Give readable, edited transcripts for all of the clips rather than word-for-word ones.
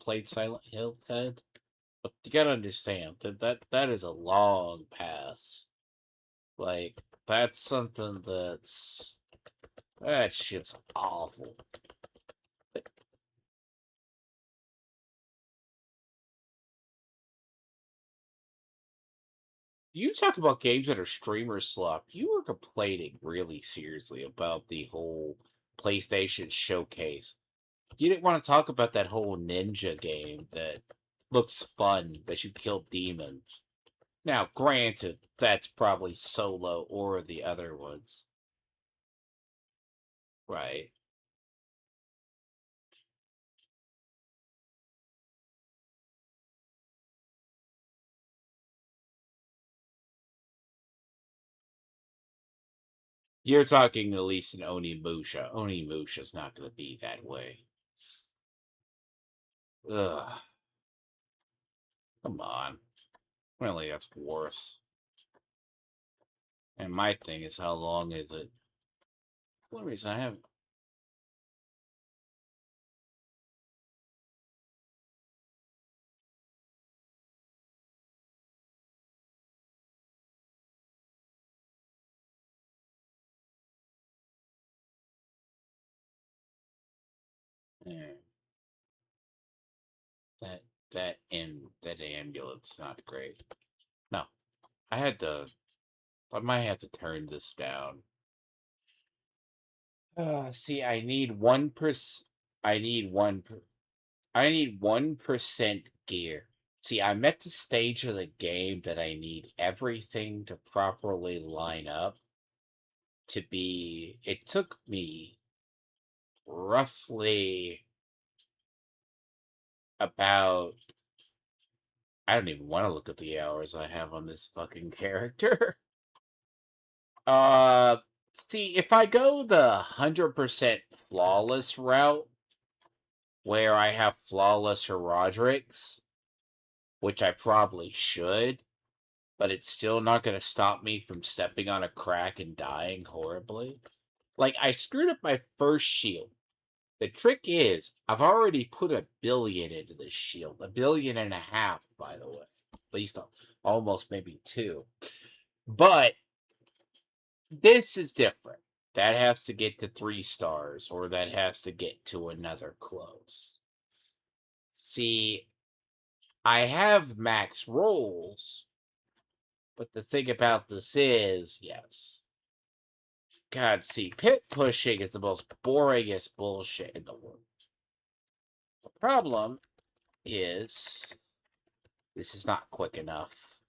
played Silent Hill, Ted. But you gotta understand that is a long pass. Like, that's something that shit's awful. You talk about games that are streamer slop. You were complaining really seriously about the whole PlayStation showcase. You didn't want to talk about that whole ninja game that looks fun, that you kill demons. Now, granted, that's probably solo or the other ones. Right. You're talking at least an Onimusha. Onimusha's not going to be that way. Ugh. Come on. Really, that's worse. And my thing is, how long is it? For some reason, I have. Yeah, that that ambulance not great. No, I had to. I might have to turn this down. See, I need 1%. I need one. I need 1% gear. See, I'm at the stage of the game that I need everything to properly line up to be. It took me roughly about. I don't even want to look at the hours I have on this fucking character. Uh, See, if I go the 100% flawless route, where I have flawless horodotics, which I probably should, but it's still not going to stop me from stepping on a crack and dying horribly. Like, I screwed up my first shield. The trick is, I've already put 1 billion into this shield. 1.5 billion, by the way. At least almost maybe 2. But this is different. That has to get to 3 stars, or that has to get to another close. See, I have max rolls, but the thing about this is, yes. God, see, pit pushing is the most boringest bullshit in the world. The problem is, this is not quick enough.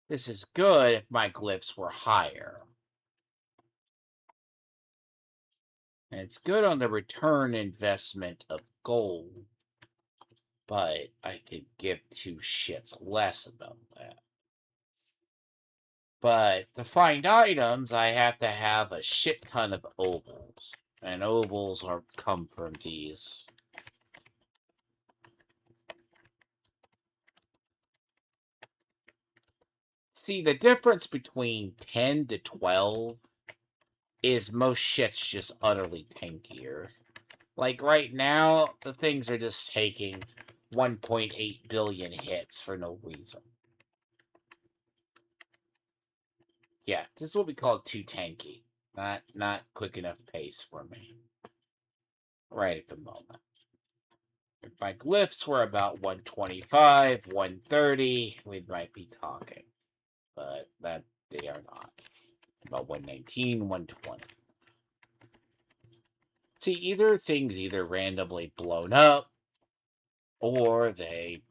This is good if my glyphs were higher. And it's good on the return investment of gold, but I could give 2 shits less about that. But to find items, I have to have a shit ton of ovals. And ovals come from these. See, the difference between 10 to 12 is most shit's just utterly tankier. Like right now, the things are just taking 1.8 billion hits for no reason. Yeah, this is what we call too tanky. Not quick enough pace for me. Right at the moment. If my glyphs were about 125, 130, we might be talking. But that they are not. About 119, 120. See, either things either randomly blown up, or they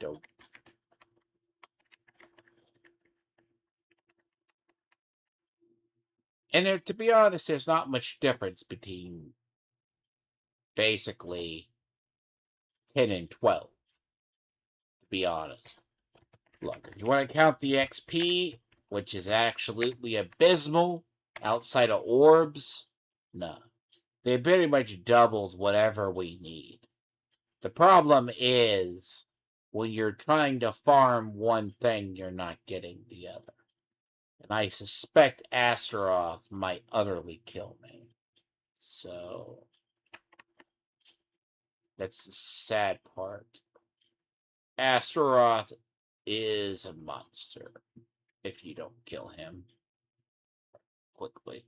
don't. And there, to be honest, there's not much difference between basically 10 and 12. To be honest. Look, if you want to count the XP, which is absolutely abysmal outside of orbs, no. They pretty much doubled whatever we need. The problem is when you're trying to farm one thing, you're not getting the other. And I suspect Astaroth might utterly kill me. So That's the sad part. Astaroth is a monster if you don't kill him quickly.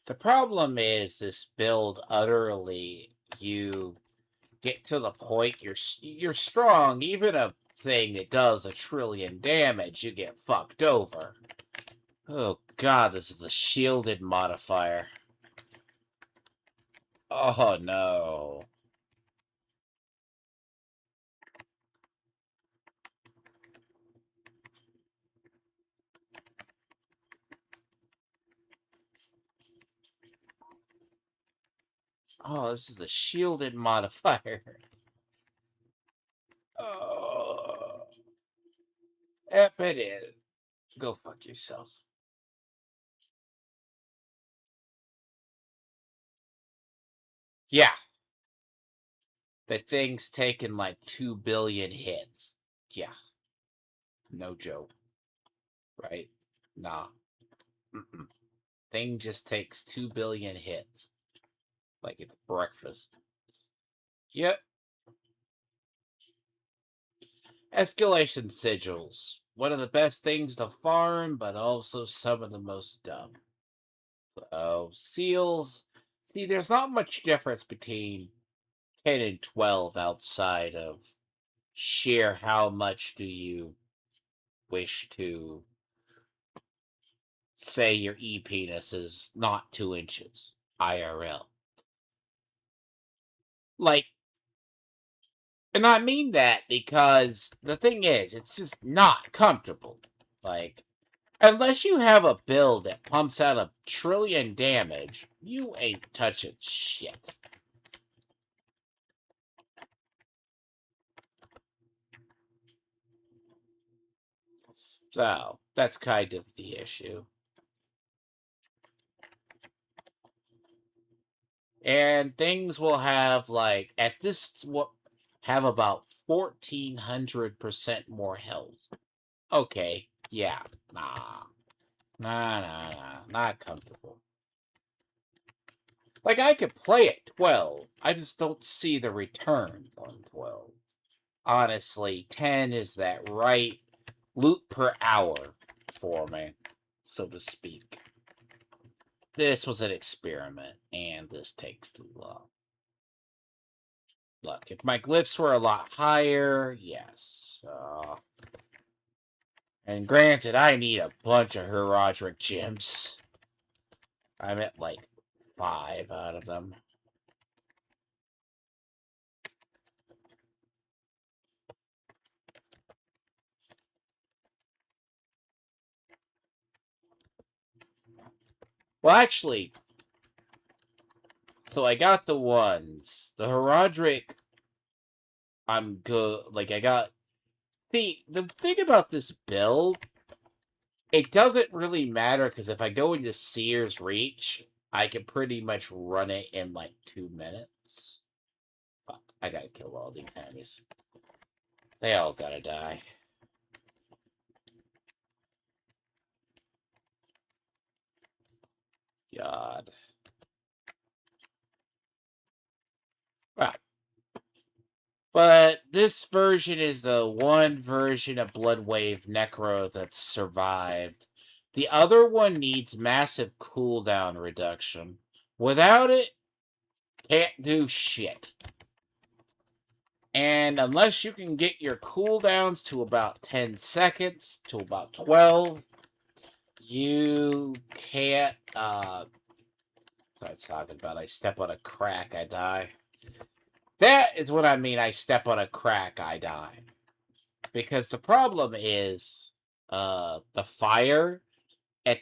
The problem is this build utterly you get to the point you're strong, even a thing that does 1,000,000,000 damage, you get fucked over. Oh god, this is a shielded modifier. Oh no. Oh, this is a shielded modifier. Oh, yep, it is. Go fuck yourself. Yeah, the thing's taken like 2 billion hits. Yeah, no joke, right? Nah. Mm-mm. Thing just takes 2 billion hits. Like it's breakfast. Yep. Escalation sigils. One of the best things to farm, but also some of the most dumb. So, seals. See, there's not much difference between 10 and 12 outside of sheer how much do you wish to say your e penis is not 2 inches IRL. Like, and I mean that because the thing is, it's just not comfortable. Like, unless you have a build that pumps out 1,000,000,000,000 damage, you ain't touching shit. So, that's kind of the issue. And things will have, like, at this, what, have about 1,400% more health. Okay, yeah, nah. Nah, not comfortable. Like, I could play at 12. I just don't see the return on 12. Honestly, 10 is that right loot per hour for me, so to speak. This was an experiment, and this takes too long. Look, if my glyphs were a lot higher, yes. And granted, I need a bunch of horodotic gems. I'm at like 5 out of them. Well, actually, so I got the ones. The horodotic, I'm good. Like, I got. See, the thing about this build, it doesn't really matter because if I go into Seer's Reach, I can pretty much run it in like 2 minutes. Fuck, I gotta kill all these enemies. They all gotta die. God. Well, but this version is the one version of Bloodwave Necro that's survived. The other one needs massive cooldown reduction. Without it, can't do shit. And unless you can get your cooldowns to about 10 seconds, to about 12, you can't, that's what I was talking about. I step on a crack, I die. That is what I mean, I step on a crack, I die. Because the problem is, the fire at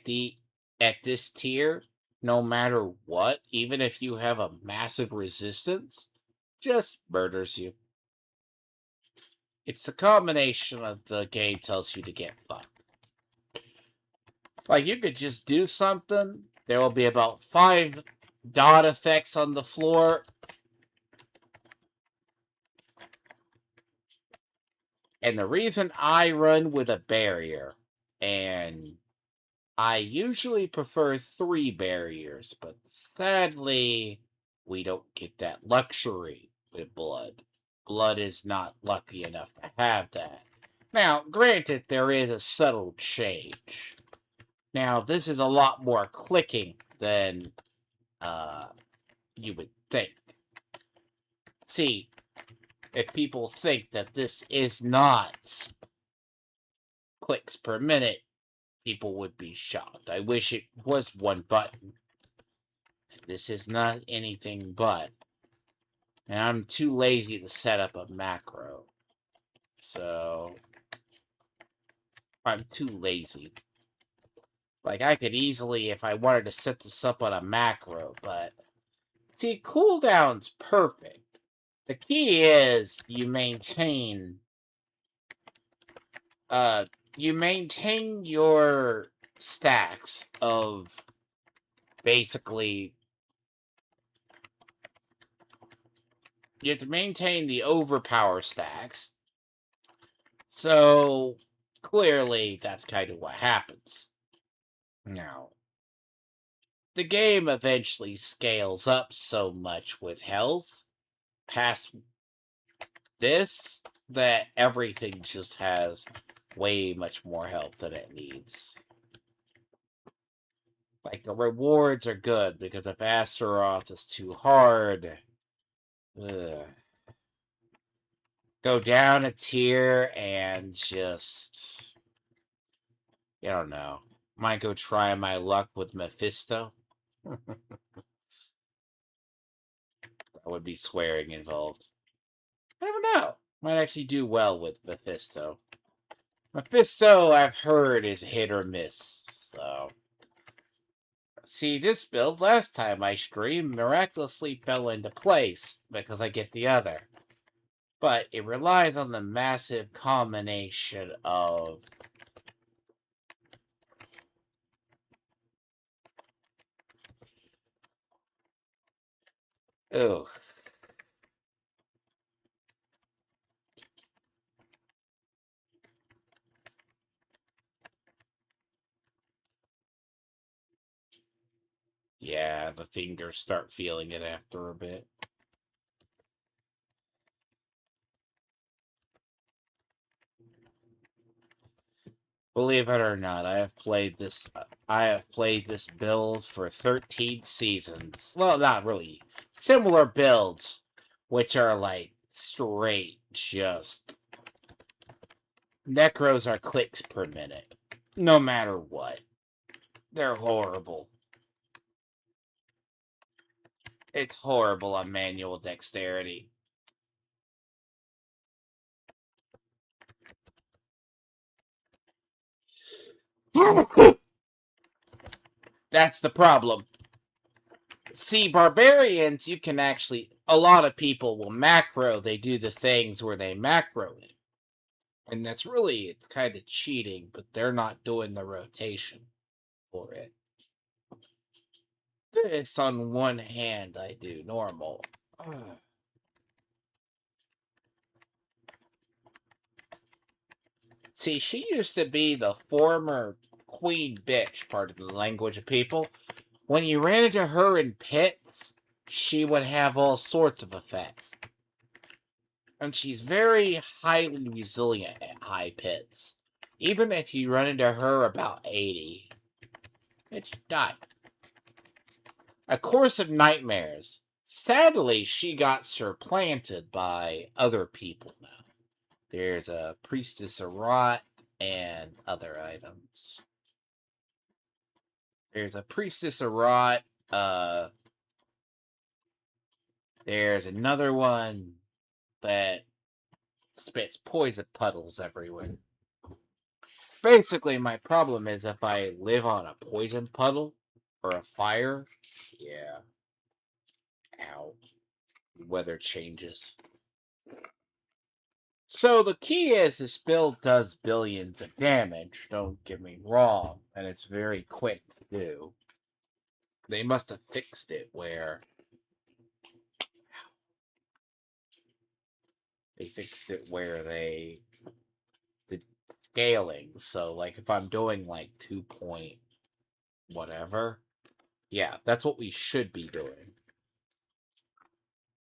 this tier, no matter what, even if you have a massive resistance, just murders you. It's the combination of the game tells you to get fucked. Like, you could just do something, there will be about 5 dot effects on the floor. And the reason I run with a barrier and I usually prefer 3 barriers, but sadly, we don't get that luxury with blood. Blood is not lucky enough to have that. Now, granted, there is a subtle change. Now, this is a lot more clicking than uh, you would think. See, if people think that this is not clicks per minute, people would be shocked. I wish it was one button. This is not anything but. And I'm too lazy to set up a macro. So, I'm too lazy. Like, I could easily, if I wanted to set this up on a macro, but see, cooldown's perfect. The key is uh you maintain your stacks of basically you have to maintain the overpower stacks. So clearly that's kind of what happens. Now, the game eventually scales up so much with health past this that everything just has way much more health than it needs. Like, the rewards are good, because if Astaroth is too hard, ugh, go down a tier and just, I don't know. Might go try my luck with Mephisto. That would be swearing involved. I don't know. Might actually do well with Mephisto. Mephisto, I've heard, is hit or miss, so. See, this build last time I streamed miraculously fell into place because I get the other. But it relies on the massive combination of ugh. Yeah, the fingers start feeling it after a bit. Believe it or not, I have played this build for 13 seasons. Well, not really. Similar builds, which are like straight just necros are clicks per minute. No matter what. They're horrible. It's horrible on manual dexterity. That's the problem. See, barbarians, you can actually, a lot of people will macro, they do the things where they macro it. And that's really, it's kind of cheating, but they're not doing the rotation for it. This on one hand I do normal. See, she used to be the former queen bitch, part of the language of people. When you ran into her in pits, she would have all sorts of effects. And she's very highly resilient at high pits. Even if you run into her about 80, it should die. A Course of Nightmares. Sadly, she got supplanted by other people now. There's a Priestess of Rot and other items. There's a Priestess of Rot. There's another one that spits poison puddles everywhere. Basically, my problem is if I live on a poison puddle or a fire, yeah. Ow. Weather changes. So the key is this build does billions of damage, don't get me wrong, and it's very quick to do. They must have fixed it where the scaling. So like if I'm doing like 2 point whatever. Yeah, that's what we should be doing.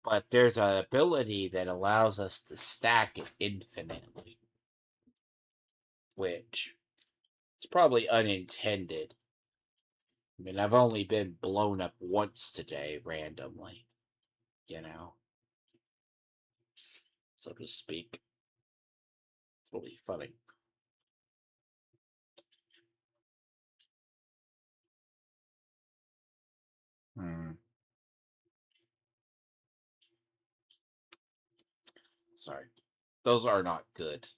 But there's an ability that allows us to stack it infinitely, which is probably unintended. I mean, I've only been blown up once today randomly, you know, so to speak. It's really funny. Sorry. Those are not good.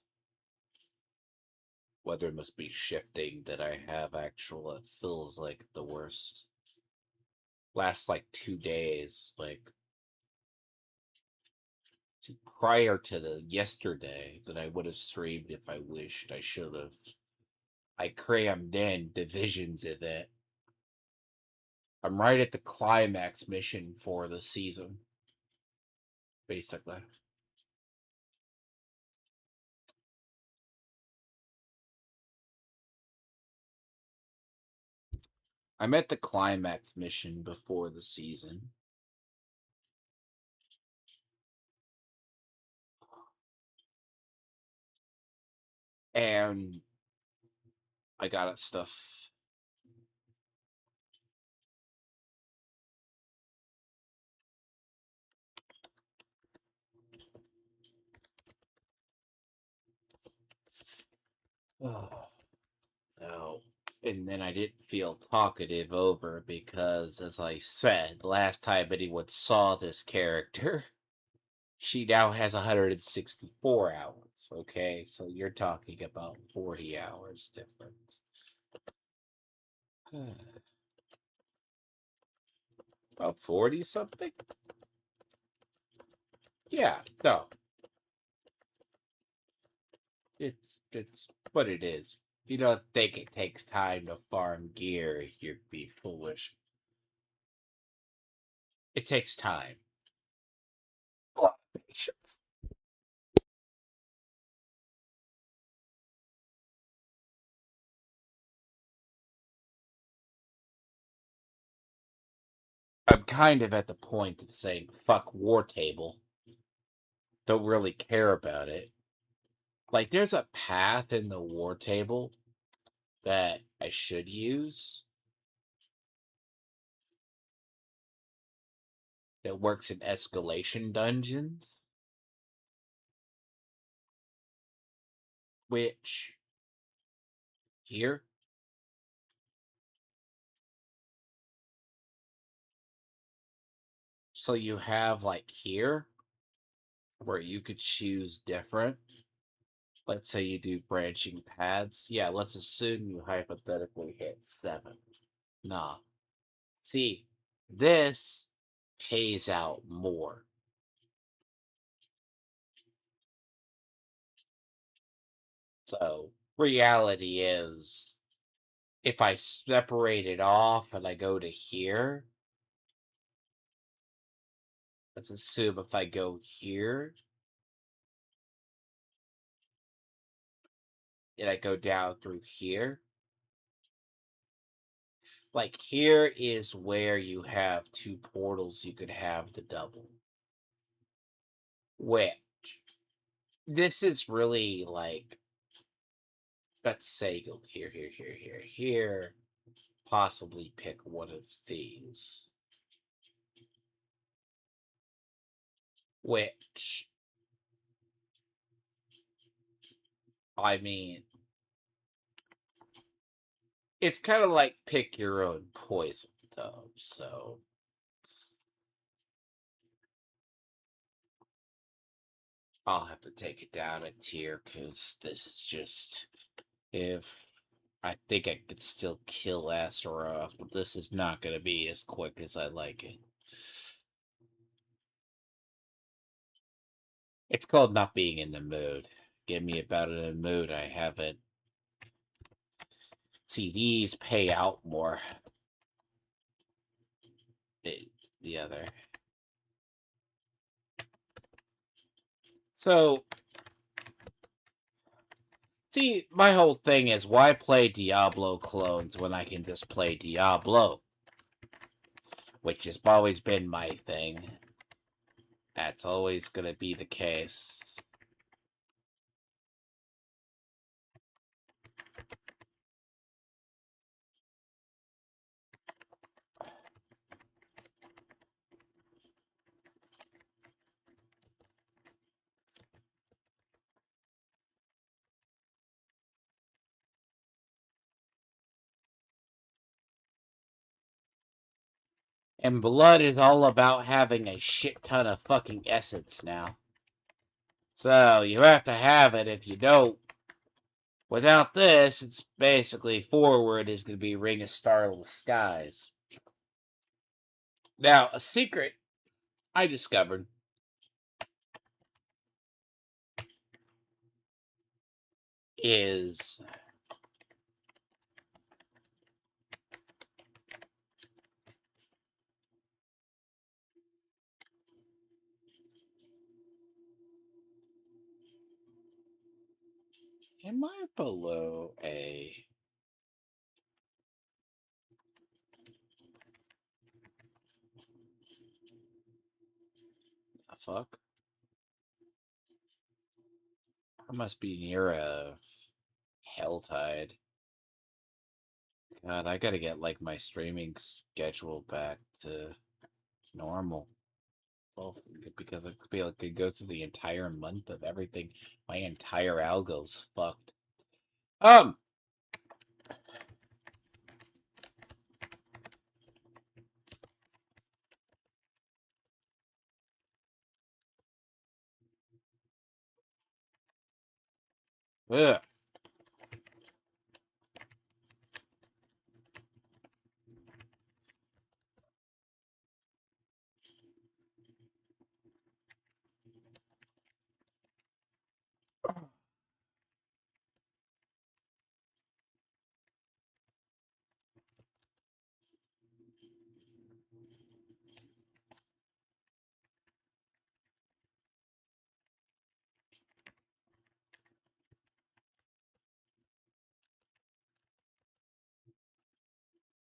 Weather must be shifting that I have actual, it feels like the worst. Last like 2 days, like prior to the yesterday that I would have streamed if I wished I should have. I crammed in Division's event. I'm right at the climax mission for the season, basically. I'm at the climax mission before the season. And I got stuff. Oh, no. And then I didn't feel talkative over because, as I said, last time anyone saw this character, she now has 164 hours. Okay, so you're talking about 40 hours difference. About 40 something? Yeah, no. It's what it is. If you don't think it takes time to farm gear, you'd be foolish. It takes time. A lot of patience. I'm kind of at the point of saying fuck war table. Don't really care about it. Like there's a path in the war table that I should use that works in escalation dungeons, which here. So you have like here where you could choose different. Let's say you do branching paths. Yeah, let's assume you hypothetically hit 7. Nah. See, this pays out more. So, reality is, if I separate it off and I go to here, let's assume if I go here and I go down through here, like here is where you have 2 portals you could have the double. Which, this is really like, let's say go here, here, here, here, here, possibly pick one of these. Which, I mean, it's kind of like pick your own poison, though. So I'll have to take it down a tier because this is just, if I think I could still kill Astaroth, but this is not going to be as quick as I like it. It's called not being in the mood. Get me about in the mood. I haven't. See, these pay out more. The other. So See, my whole thing is why play Diablo clones when I can just play Diablo? Which has always been my thing. That's always gonna be the case. And blood is all about having a shit ton of fucking essence now. So you have to have it. If you don't, without this, it's basically forward is going to be Ring of Starless Skies. Now, a secret I discovered is am I below a fuck? I must be near a Helltide. God, I gotta get like my streaming schedule back to normal. Well, because I could be like could go through the entire month of everything. My entire algo's fucked. Ugh.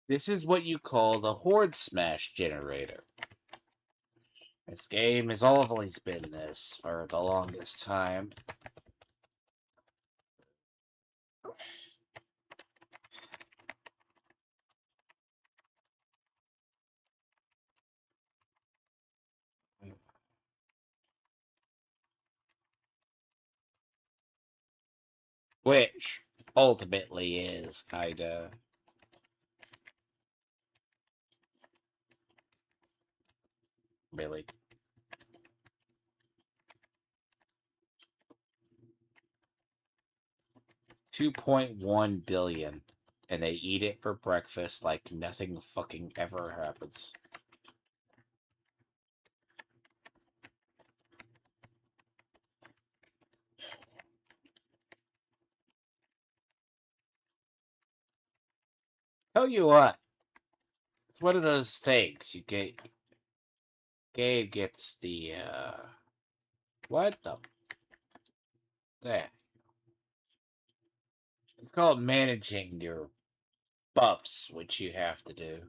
This is what you call the horde smash generator. This game has always been this for the longest time. Which ultimately is kinda really 2.1 billion. And they eat it for breakfast like nothing fucking ever happens. Tell you what, it's one of those things you get. Gabe gets the what the that? It's called managing your buffs, which you have to do.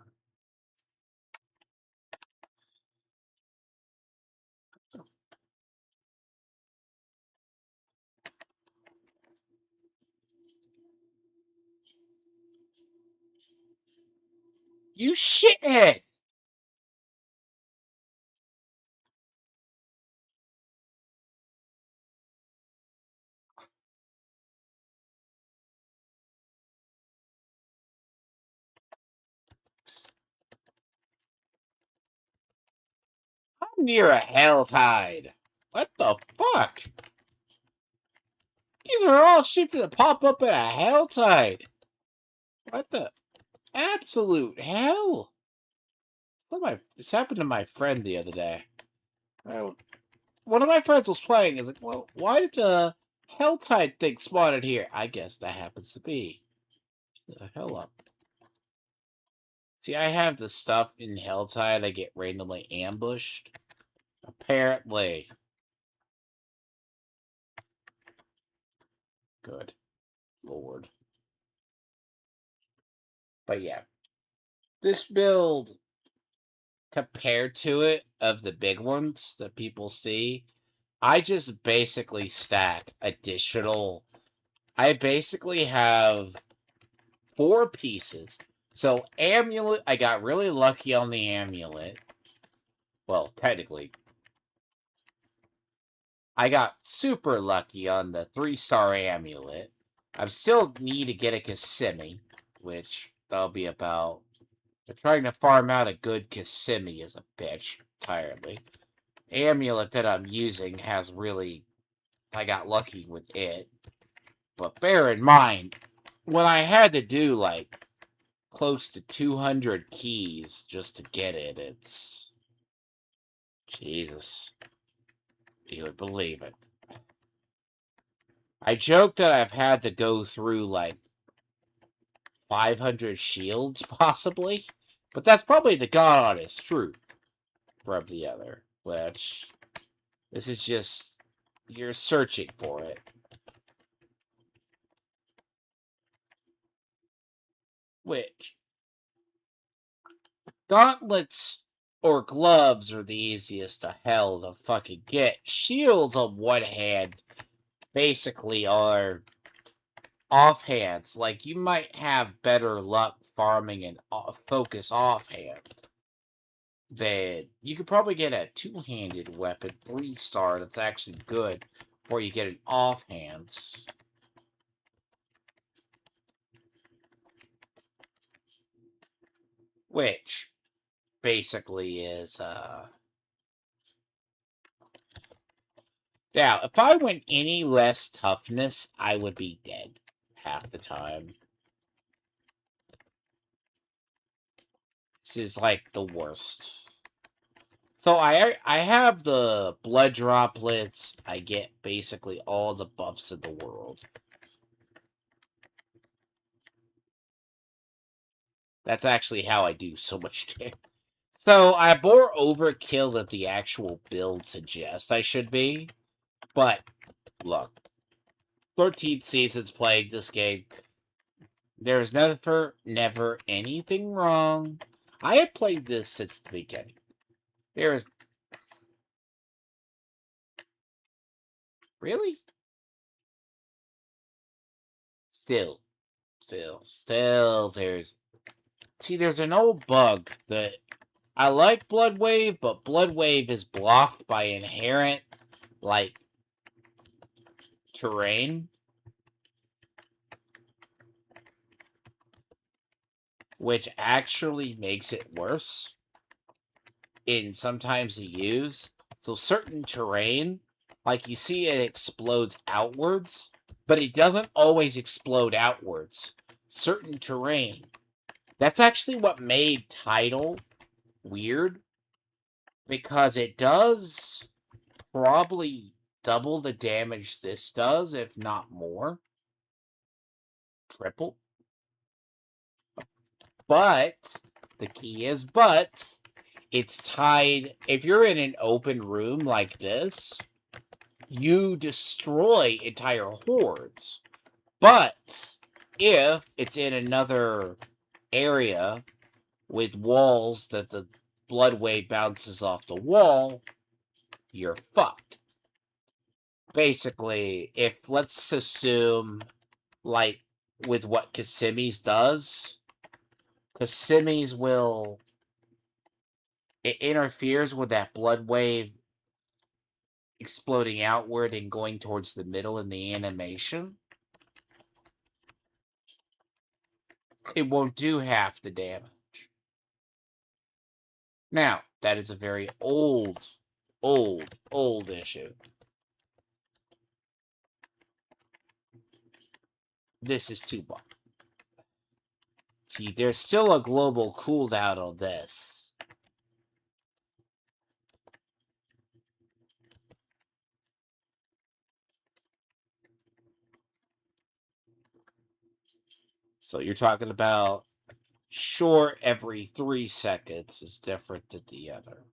You shithead! I'm near a hell tide. What the fuck? These are all shit that pop up at a hell tide. What the absolute hell? This happened to my friend the other day. One of my friends was playing. He's like, well, why did the hell tide thing spawn in here? I guess that happens to be. The hell up. See, I have the stuff in Helltide. I get randomly ambushed. Apparently. Good. Lord. But yeah, this build, compared to it, of the big ones that people see, I just basically stack additional. I basically have 4 pieces. So, amulet, I got really lucky on the amulet. Well, technically, I got super lucky on the 3-star amulet. I still need to get a Kissimmee, which that'll be about. But trying to farm out a good Kissimmee is a bitch entirely. Amulet that I'm using has really. I got lucky with it. But bear in mind, when I had to do like close to 200 keys just to get it, it's. Jesus. You would believe it. I joke that I've had to go through like 500 shields, possibly. But that's probably the God honest truth from the other, which this is just, you're searching for it. Which, gauntlets or gloves are the easiest to hell to fucking get. Shields, on one hand, basically are offhands. Like, you might have better luck farming an focus offhand. Then you could probably get a 2-handed weapon, 3-star, that's actually good before you get an offhand. Which basically is now, if I went any less toughness, I would be dead half the time. This is like the worst. So I have the blood droplets. I get basically all the buffs in the world. That's actually how I do so much damage. So I'm more overkill than the actual build suggests I should be. But look, 13 seasons playing this game. There's never anything wrong. I have played this since the beginning. There is really still there's there's an old bug that I like Blood Wave, but Blood Wave is blocked by inherent like terrain, which actually makes it worse in sometimes to use. So certain terrain, like you see it explodes outwards, but it doesn't always explode outwards. Certain terrain. That's actually what made Tidal weird, because it does probably double the damage this does, if not more. Triple. But the key is it's tied. If you're in an open room like this, you destroy entire hordes. But if it's in another area with walls that the blood wave bounces off the wall, you're fucked. Basically, if let's assume, like with what Kissimmee's does, Kissimmee's will, it interferes with that blood wave exploding outward and going towards the middle in the animation. It won't do half the damage. Now, that is a very old issue. This is too much. See, there's still a global cooldown on this. So you're talking about short every 3 seconds is different than the other.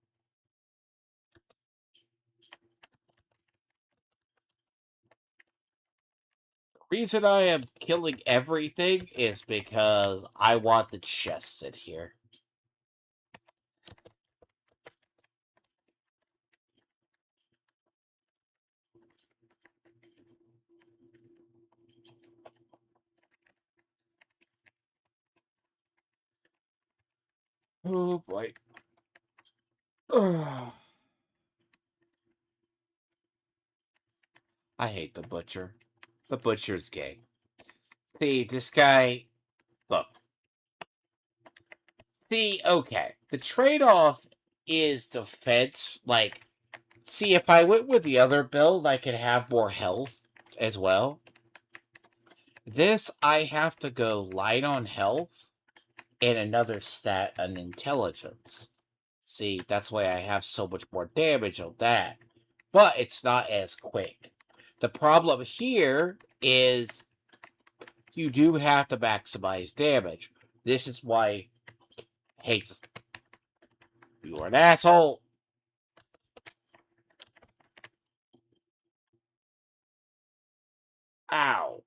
Reason I am killing everything is because I want the chests in here. Oh boy. Ugh. I hate the butcher. The butcher's gay. See, this guy. Look. See, okay. The trade off is defense. Like, see, if I went with the other build, I could have more health as well. This, I have to go light on health and another stat on intelligence. See, that's why I have so much more damage on that. But it's not as quick. The problem here is you do have to maximize damage. This is why I hate this. You are an asshole. Ow.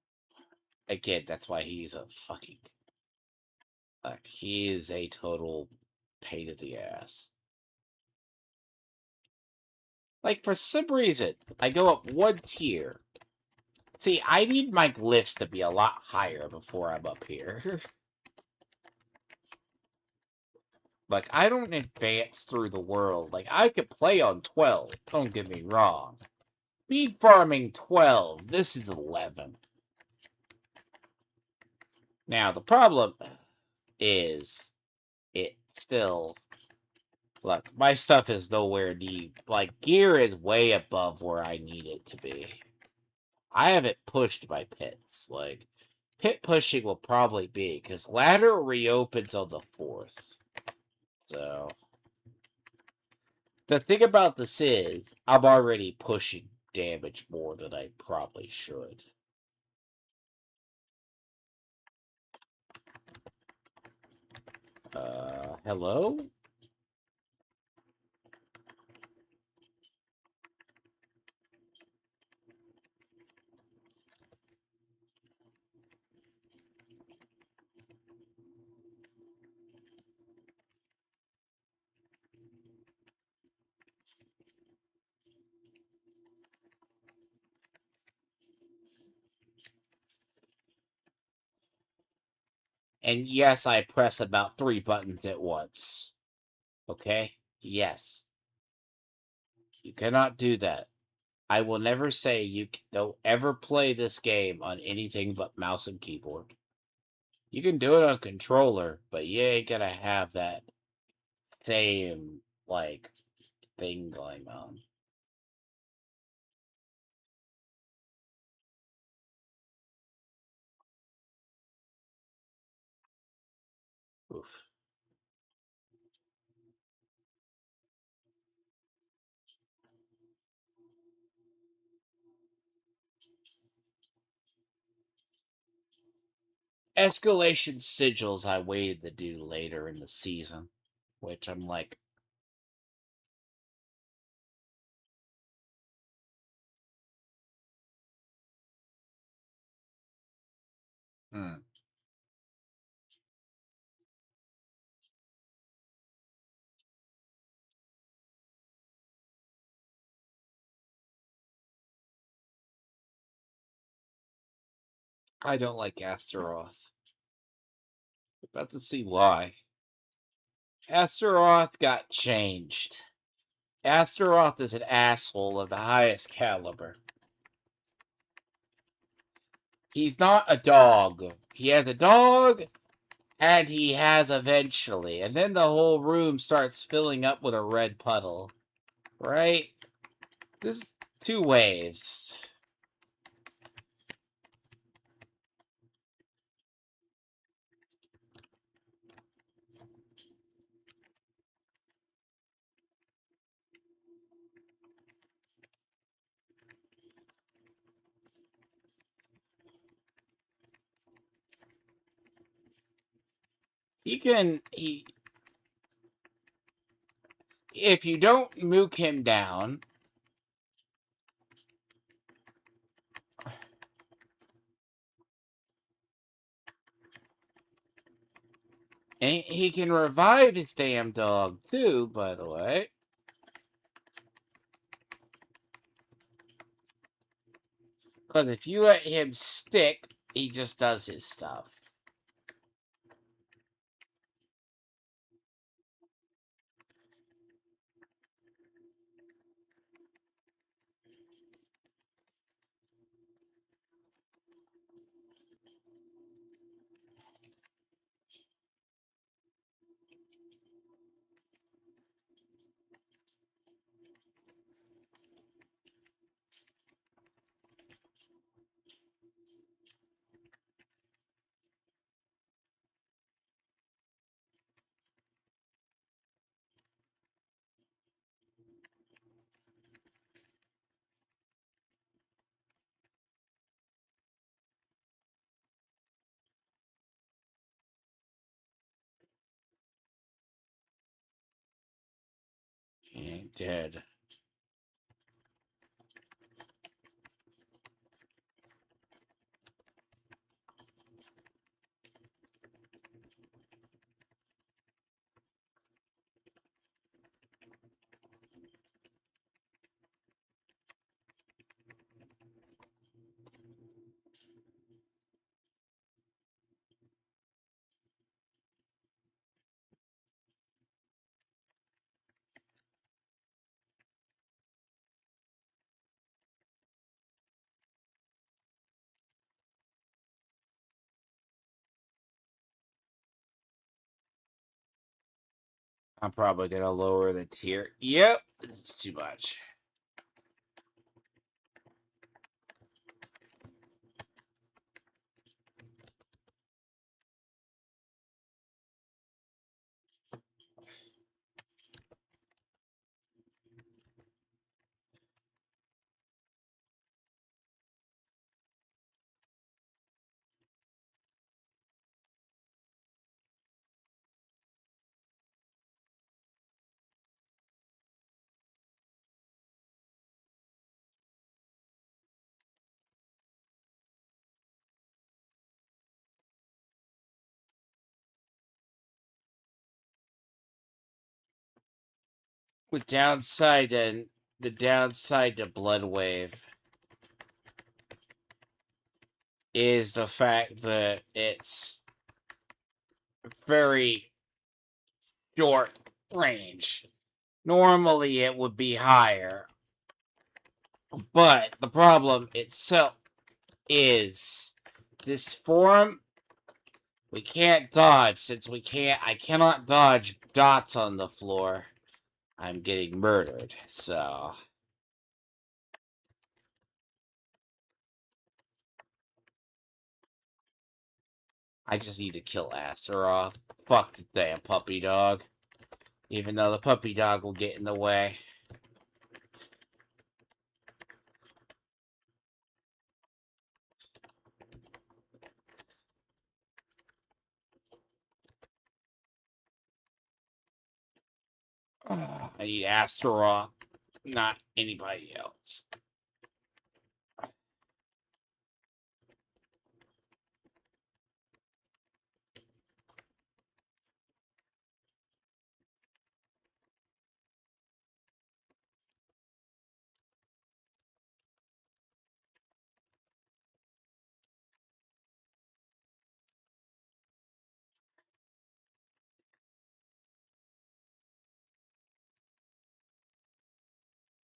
Again, that's why he's a fucking. Like, he is a total pain in the ass. Like, for some reason, I go up one tier. See, I need my glyphs to be a lot higher before I'm up here. Like, I don't advance through the world. Like, I could play on 12, don't get me wrong. Speed farming 12, this is 11. Now, the problem is, it still... Look, my stuff is nowhere near... Like, gear is way above where I need it to be. I haven't pushed my pits. Like, pit pushing will probably be, because ladder reopens on the 4th. So... The thing about this is, I'm already pushing damage more than I probably should. Hello? And yes, I press about 3 buttons at once. Okay? Yes. You cannot do that. I will never say don't ever play this game on anything but mouse and keyboard. You can do it on controller, but you ain't gonna have that same, like, thing going on. Oof. Escalation sigils I waited to do later in the season, which I'm like, hmm. I don't like Astaroth. About to see why. Astaroth got changed. Astaroth is an asshole of the highest caliber. He's not a dog. He has a dog, and he has eventually. And then the whole room starts filling up with a red puddle. Right? This 2 waves. If you don't nuke him down, And he can revive his damn dog, too, by the way. Because if you let him stick, he just does his stuff. He ain't dead. I'm probably going to lower the tier. Yep, it's too much. The downside to Blood Wave is the fact that it's very short range. Normally it would be higher, but the problem itself is this form we can't dodge since I cannot dodge dots on the floor. I'm getting murdered, so I just need to kill Astaroth. Fuck the damn puppy dog. Even though the puppy dog will get in the way. I need Astaroth, not anybody else.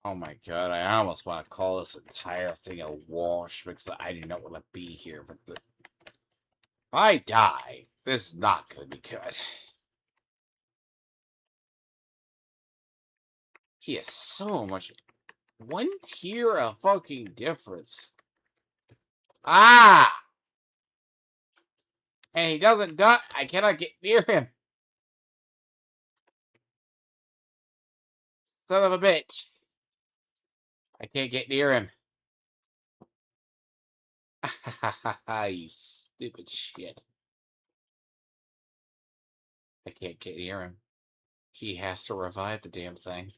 Oh my god, I almost want to call this entire thing a wash because I do not want to be here. But if I die, this is not going to be good. He has so much. One tier of fucking difference. Ah! And he doesn't die. I cannot get near him. Son of a bitch. I can't get near him. You stupid shit. I can't get near him. He has to revive the damn thing.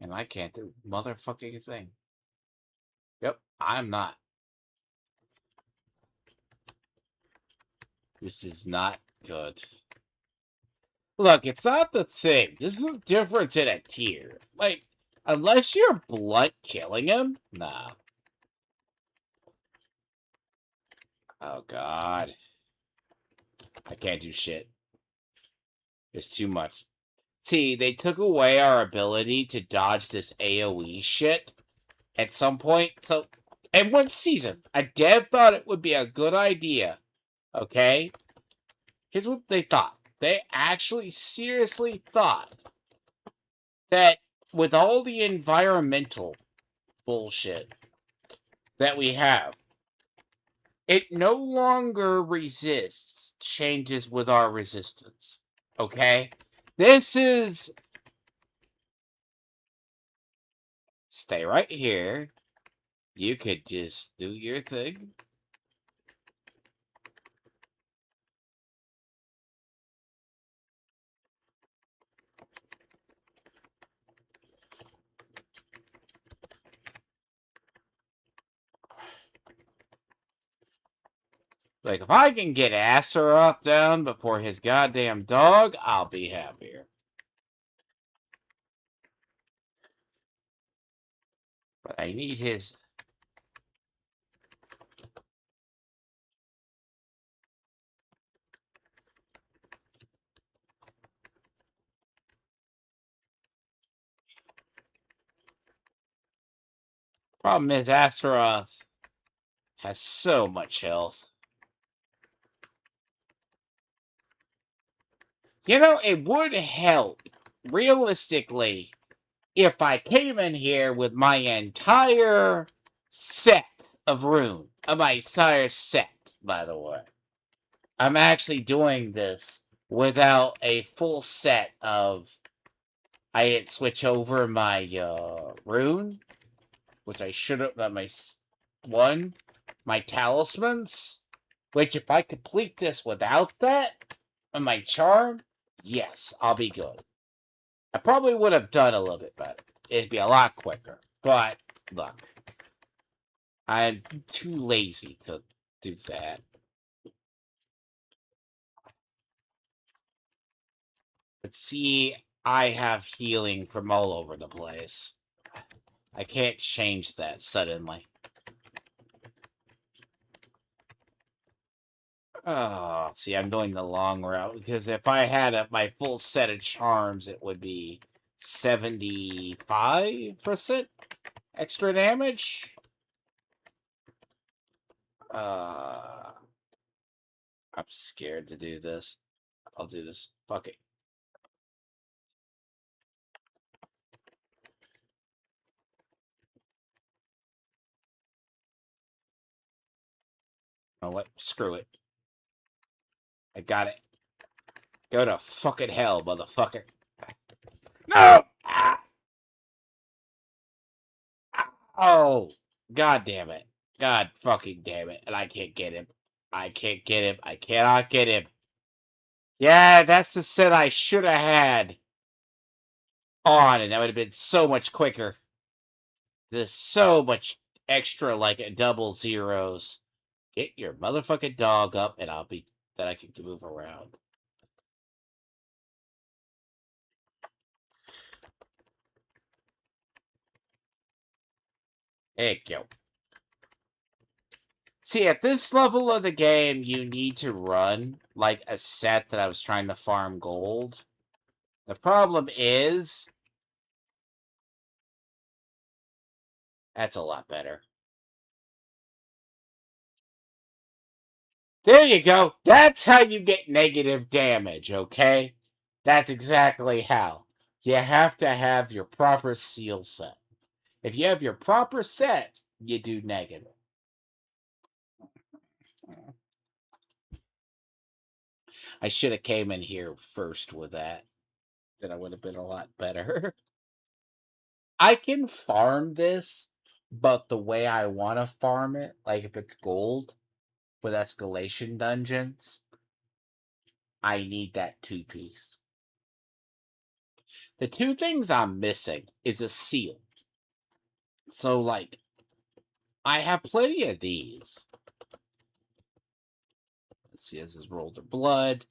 And I can't do motherfucking thing. Yep, I'm not. This is not good. Look, it's not the thing. This is a difference in a tier. Like, unless you're blunt killing him, nah. Oh, God. I can't do shit. It's too much. See, they took away our ability to dodge this AoE shit at some point. So, in one season, a dev thought it would be a good idea. Okay? Here's what they thought. They actually seriously thought that with all the environmental bullshit that we have, it no longer resists changes with our resistance. Okay? This is. Stay right here. You could just do your thing. Like, if I can get Astaroth down before his goddamn dog, I'll be happier. But I need his. Problem is, Astaroth has so much health. You know, it would help, realistically, if I came in here with my entire set of rune. My entire set, by the way. I'm actually doing this without a full set of. I didn't switch over my rune, which I should have. My talismans, which if I complete this without that, and my charm, yes, I'll be good. I probably would have done a little bit better. It'd be a lot quicker. But look, I'm too lazy to do that. But see, I have healing from all over the place. I can't change that suddenly. Oh, see, I'm doing the long route because if I had my full set of charms, it would be 75% extra damage. I'm scared to do this. I'll do this. Fuck it. Oh, what? Screw it. I got it. Go to fucking hell, motherfucker. No! Ah! Oh, god damn it. God fucking damn it. And I can't get him. I can't get him. I cannot get him. Yeah, that's the set I should have had on, and that would have been so much quicker. There's so much extra, like double zeros. Get your motherfucking dog up, and then I can move around. There you go. See, at this level of the game, you need to run like a set that I was trying to farm gold. The problem is, that's a lot better. There you go. That's how you get negative damage, okay? That's exactly how. You have to have your proper seal set. If you have your proper set, you do negative. I should have came in here first with that. Then I would have been a lot better. I can farm this, but the way I want to farm it, like if it's gold with escalation dungeons, I need that 2-piece. The two things I'm missing is a seal. So, like, I have plenty of these. Let's see, this is rolled of blood,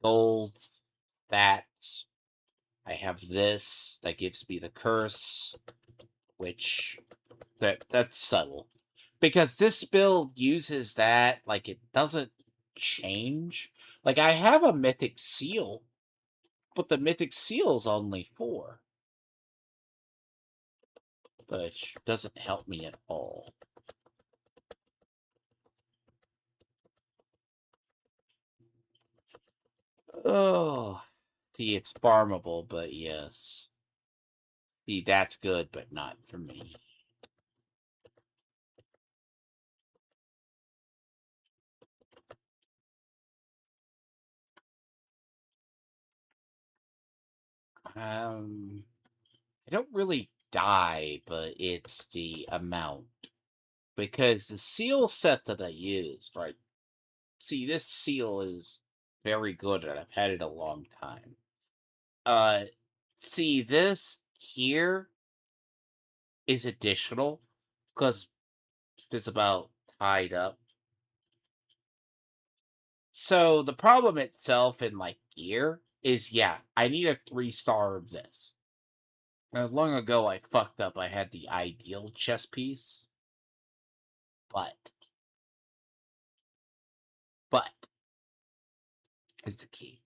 gold, that. I have this that gives me the curse, which that's subtle. Because this build uses that, like it doesn't change. Like I have a mythic seal, but the mythic seal's only 4, which doesn't help me at all. Oh, see, it's farmable, but yes. See, that's good, but not for me. I don't really die, but it's the amount. Because the seal set that I use, right? See, this seal is very good, and I've had it a long time. Uh, see, this here is additional because it's about tied up. So the problem itself in like gear is, yeah, I need a 3-star of this. Long ago, I fucked up. I had the ideal chess piece, but but is the key.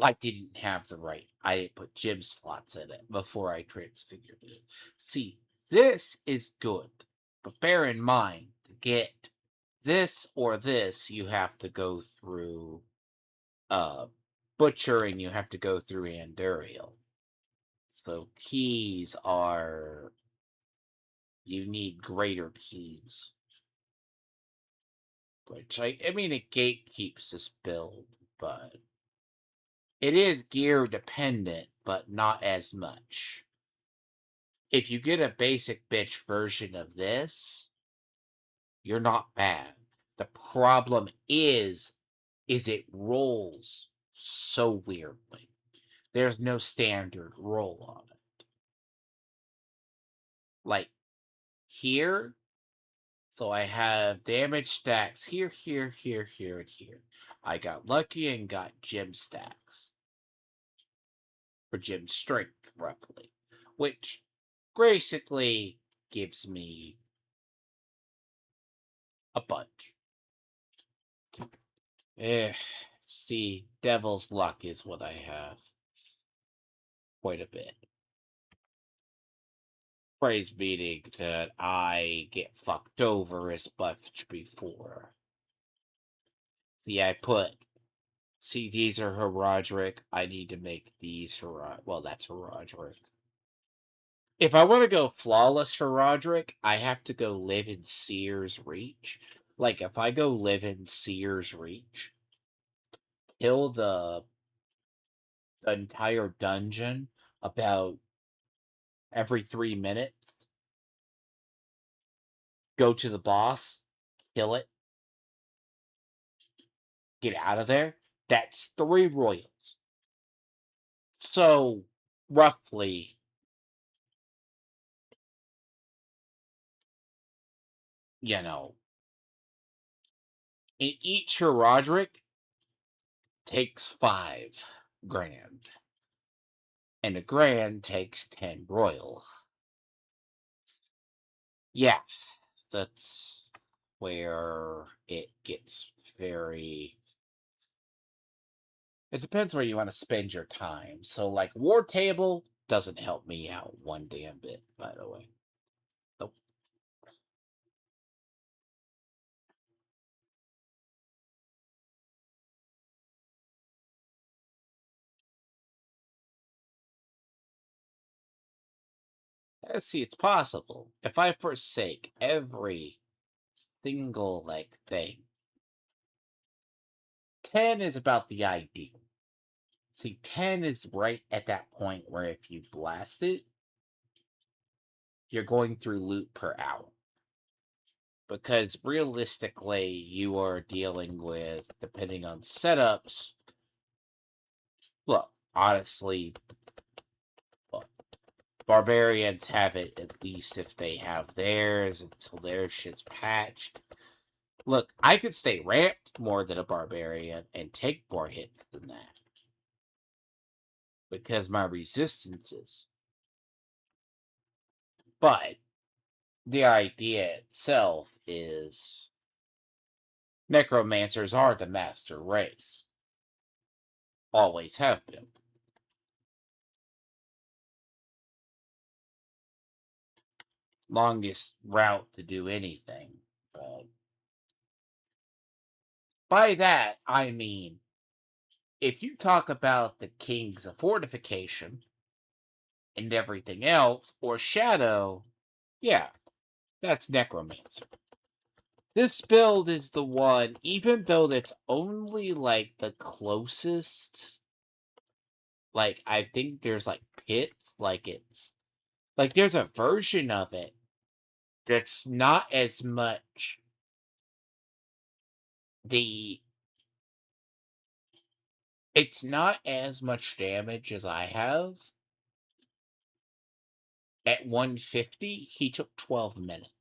I didn't have the right. I didn't put gem slots in it before I transfigured it. See, this is good, but bear in mind to get this or this, you have to go through uh butcher and you have to go through Anduriel. So keys are you need greater keys. Which I mean it gatekeeps this build, but it is gear dependent, but not as much. If you get a basic bitch version of this, you're not bad. The problem is it rolls so weirdly. There's no standard roll on it. Like here, so I have damage stacks here, here, here, here, and here. I got lucky and got gem stacks. Or gem strength, roughly. Which basically gives me a bunch. See, devil's luck is what I have. Quite a bit. Praise meaning that I get fucked over as much before. See, see, these are Herodric. I need to make these well, that's Herodric. If I want to go flawless Herodric, I have to go live in Seer's Reach. Like, if I go live in Seer's Reach, kill the entire dungeon about every 3 minutes, go to the boss, kill it, get out of there. That's 3 royals. So, roughly, you know, in each Herodric takes 5 grand, and a grand takes 10 royal. Yeah, that's where it gets very. It depends where you want to spend your time. So, like, War Table doesn't help me out one damn bit, by the way. Nope. Let's see, it's possible. If I forsake every single, like, thing, 10 is about the ideal. See, 10 is right at that point where if you blast it, you're going through loot per hour. Because realistically, you are dealing with, depending on setups, look, honestly, look, barbarians have it at least if they have theirs until their shit's patched. Look, I could stay ramped more than a barbarian and take more hits than that because my resistances. But the idea itself is necromancers are the master race. Always have been. Longest route to do anything. By that, I mean, if you talk about the kings of fortification and everything else, or shadow, yeah, that's necromancer. This build is the one, even though that's only like the closest. Like, I think there's like pits, like it's like there's a version of it that's not as much the it's not as much damage as I have. At 150, he took 12 minutes.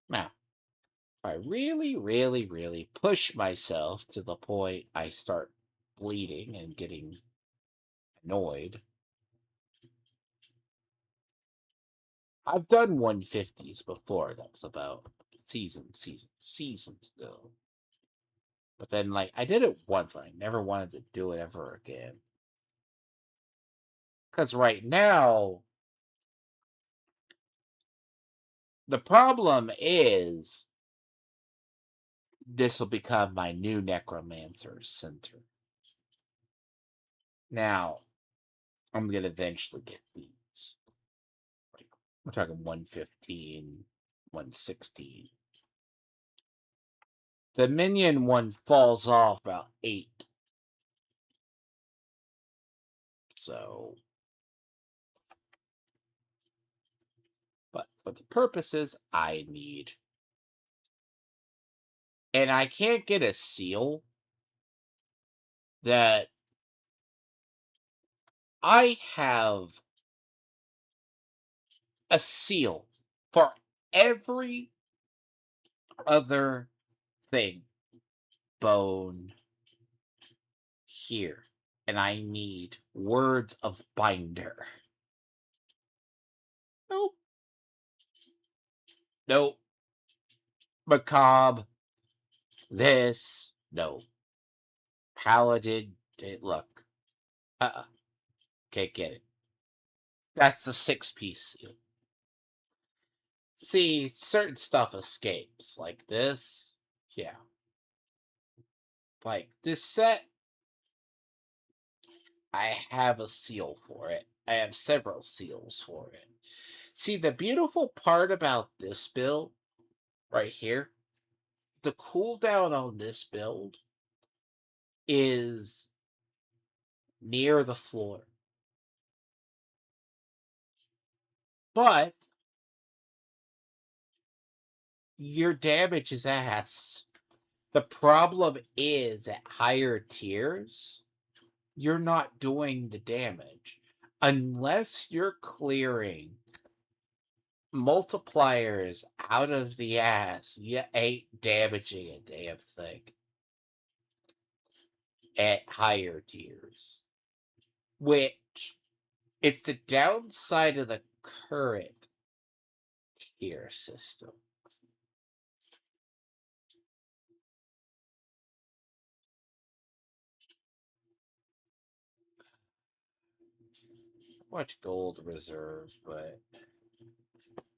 Now, if I really, really, really push myself to the point I start bleeding and getting annoyed, I've done 150s before. That was about seasons ago. But then, like, I did it once. I never wanted to do it ever again. Because right now, the problem is this will become my new necromancer center. Now, I'm going to eventually get these. Like, we're talking 115, 116. The minion one falls off about 8. So, but for the purposes I need. And I can't get a seal that I have a seal for every other thing. Bone here. And I need words of binder. Nope. Nope. Macabre. This. No. Paladin. Look. Can't get it. That's the 6-piece seal. See, certain stuff escapes. Like this. Yeah. Like this set, I have a seal for it. I have several seals for it. See, the beautiful part about this build right here, the cooldown on this build is near the floor. But your damage is ass. The problem is at higher tiers, you're not doing the damage. Unless you're clearing multipliers out of the ass, you ain't damaging a damn thing at higher tiers. Which it's the downside of the current tier system. Much gold reserve, but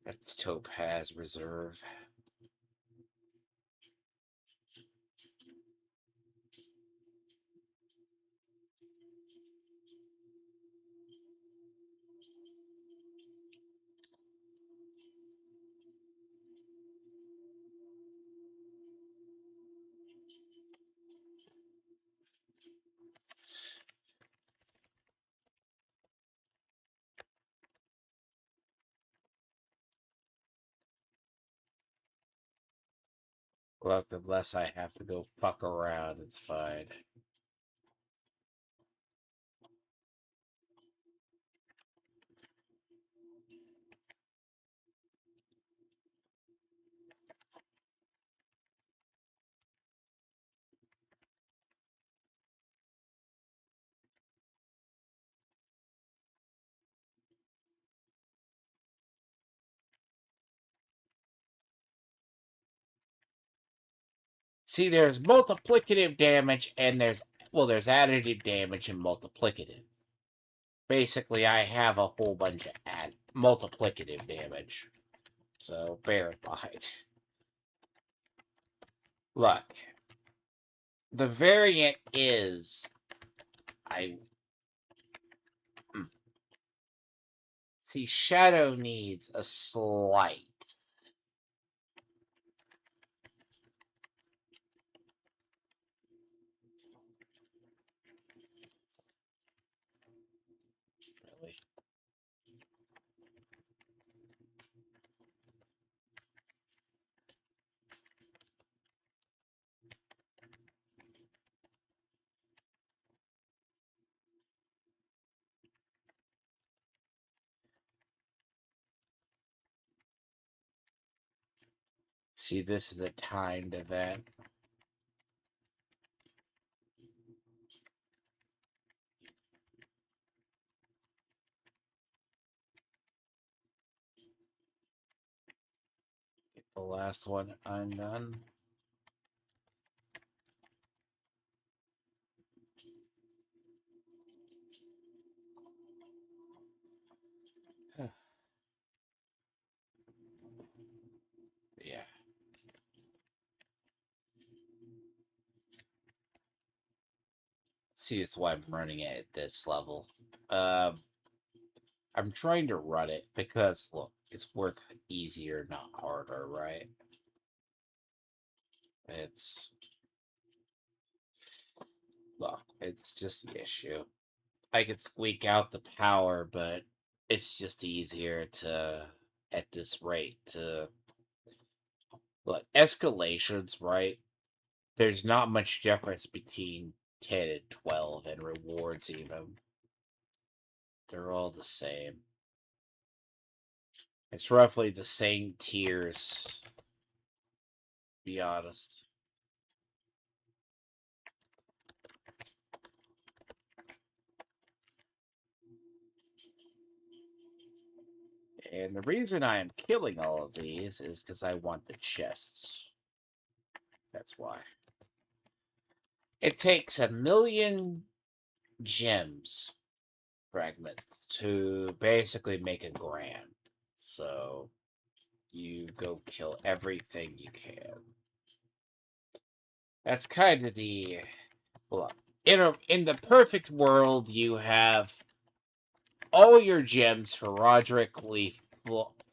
that's topaz reserve. Look, unless I have to go fuck around, it's fine. See, there's multiplicative damage and there's additive damage and multiplicative. Basically, I have a whole bunch of multiplicative damage. So bear in mind. Look, the variant is see, Shadow needs a slight. Really? See, this is a timed event. Get the last one undone. Yeah. See, that's why I'm running it at this level. I'm trying to run it because, look, it's work easier, not harder, right? Look, it's just the issue. I could squeak out the power, but it's just easier to, at this rate, to, look, escalations, right? There's not much difference between 10 and 12, and rewards even. They're all the same. It's roughly the same tiers, to be honest. And the reason I am killing all of these is because I want the chests. That's why. It takes 1,000,000 gems fragments to basically make a grand. So you go kill everything you can. That's kind of the, well, in the perfect world, you have all your gems herodically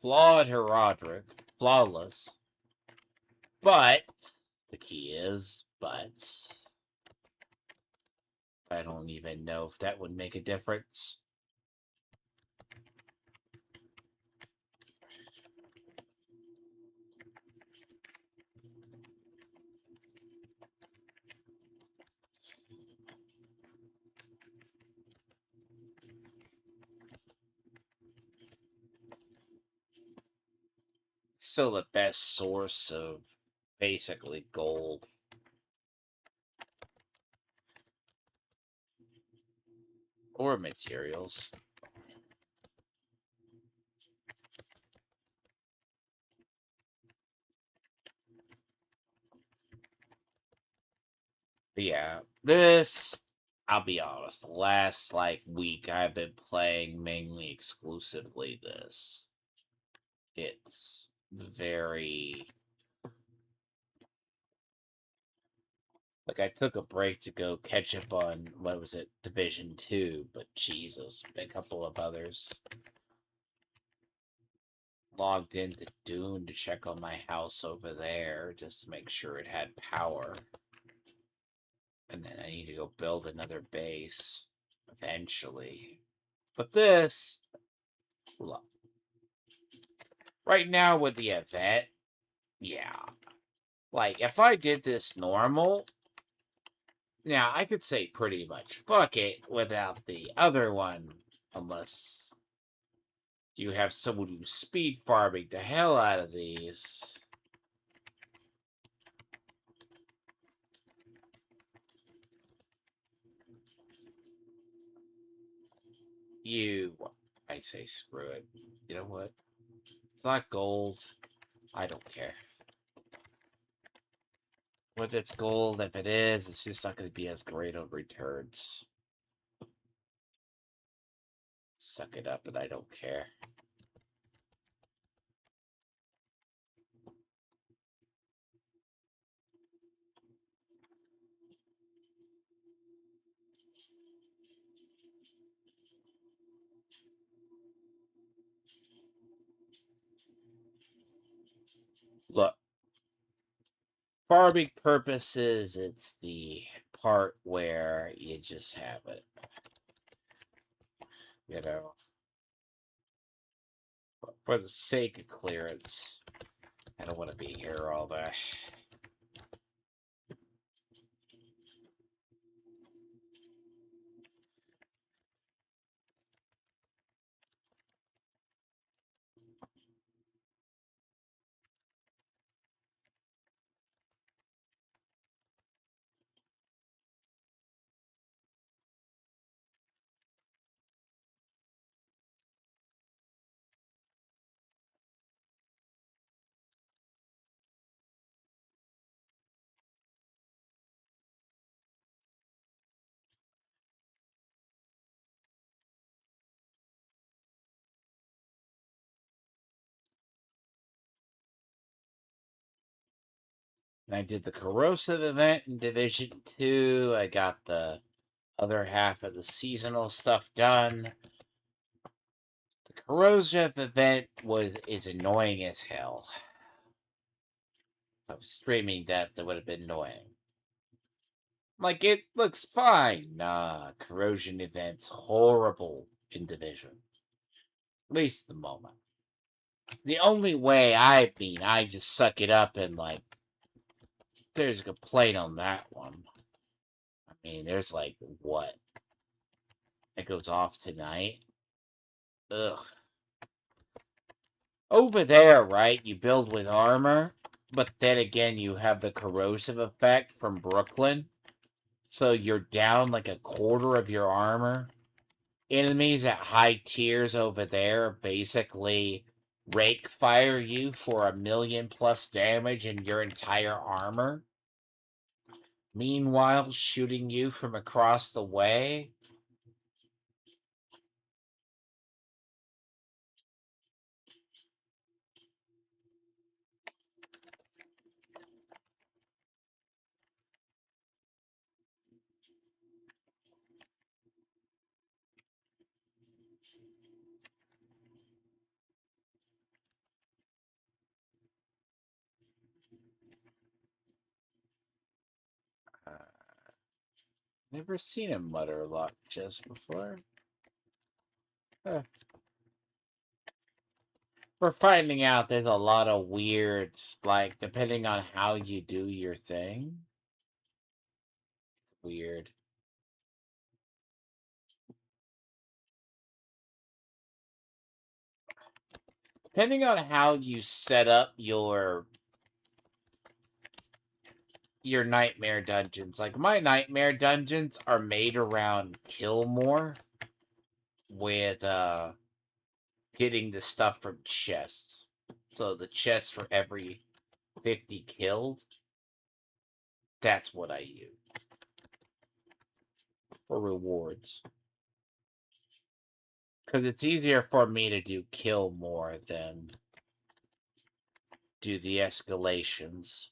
flawless. But the key is, I don't even know if that would make a difference. Still the best source of basically gold. Or materials. But yeah, this, I'll be honest, the last week I've been playing mainly exclusively this. It's very, I took a break to go catch up on, what was it, Division 2, but Jesus, a couple of others. Logged into Dune to check on my house over there just to make sure it had power. And then I need to go build another base eventually. But this, look, right now with the event, yeah. If I did this normal, yeah, I could say pretty much fuck it without the other one, unless you have someone who's speed farming the hell out of these. I say screw it. You know what? It's not gold. I don't care. with its gold. If it is, it's just not going to be as great on returns. Suck it up, and I don't care. Look, farming purposes, it's the part where you just have it. You know, for the sake of clearance. I don't want to be here all day. And I did the corrosive event in Division 2. I got the other half of the seasonal stuff done. The corrosive event is annoying as hell. If I was streaming that would have been annoying. Like, it looks fine. Nah, corrosion event's horrible in Division. At least at the moment. The only way I just suck it up and, like, there's a complaint on that one. I mean, there's, like, what? It goes off tonight? Ugh. Over there, right, you build with armor, but then again, you have the corrosive effect from Brooklyn. So you're down like a quarter of your armor. Enemies at high tiers over there basically rake fire you for 1,000,000 plus damage in your entire armor. Meanwhile, shooting you from across the way. Uh, Never seen a mutter lock chest before. Huh. We're finding out there's a lot of weird, like, depending on how you do your thing. Weird. Depending on how you set up your nightmare dungeons. Like, my nightmare dungeons are made around kill more with getting the stuff from chests. So the chests for every 50 killed, that's what I use for rewards. Because it's easier for me to do kill more than do the escalations.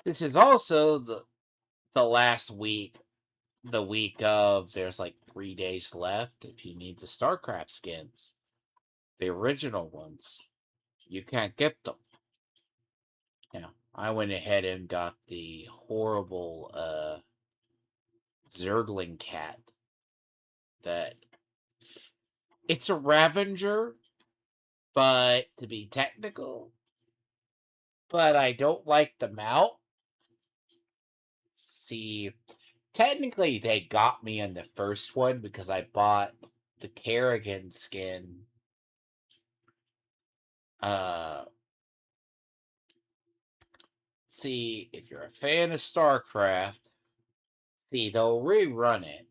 This is also the last week, the week of, there's like 3 days left if you need the StarCraft skins. The original ones. You can't get them. Now, I went ahead and got the horrible Zergling cat that it's a Ravenger, but to be technical, but I don't like the mount. See, technically they got me on the first one because I bought the Kerrigan skin. See, if you're a fan of StarCraft, see, they'll rerun it.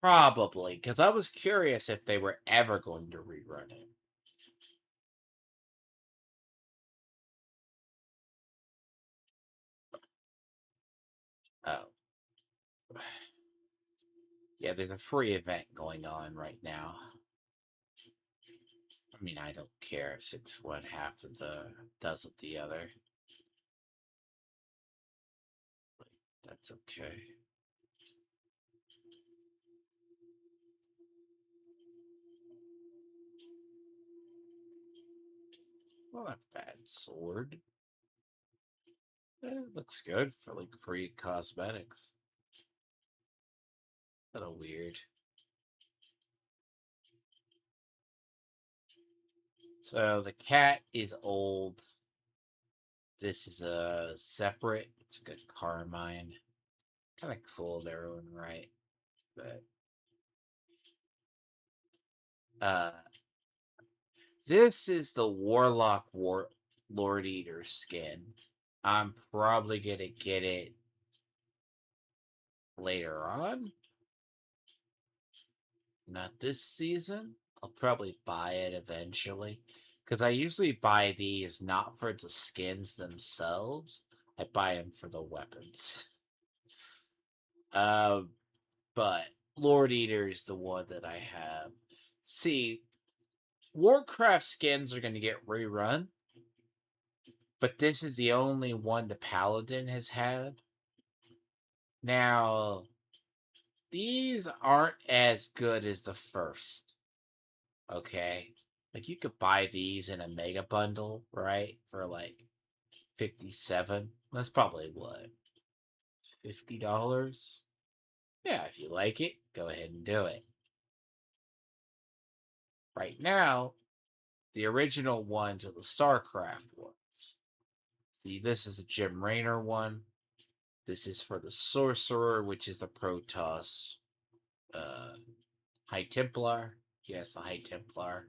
Probably, because I was curious if they were ever going to rerun it. Oh. Yeah, there's a free event going on right now. I mean, I don't care if it's one half of the does it the other. That's okay. Well, not a bad sword. It looks good for like free cosmetics. A little weird. So the cat is old. This is a separate. It's a good carmine. Kind of cool in their own right, but uh, this is the Lord Eater skin. I'm probably gonna get it later on. Not this season. I'll probably buy it eventually. Because I usually buy these not for the skins themselves. I buy them for the weapons. Uh, but Lord Eater is the one that I have. See, Warcraft skins are going to get rerun. But this is the only one the Paladin has had. Now, these aren't as good as the first. Okay. Like you could buy these in a mega bundle, right? For like 57. That's probably what? $50? Yeah, if you like it, go ahead and do it. Right now, the original ones are the StarCraft ones. See, this is a Jim Raynor one. This is for the Sorcerer, which is the Protoss uh, High Templar. Yes, the High Templar.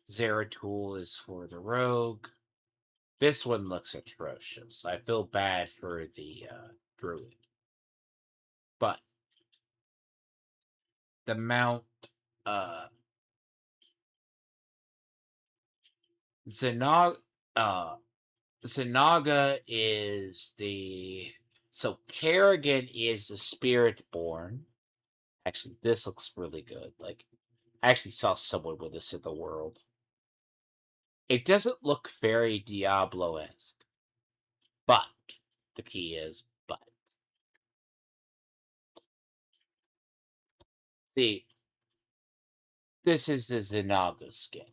Zeratul is for the Rogue. This one looks atrocious. I feel bad for the druid. But the mount uh Zanaga Zanaga is the so Kerrigan is the spirit born. Actually, this looks really good. Like I actually saw someone with this in the world. It doesn't look very Diablo-esque, but the key is but. See, this is the Zanaga skin,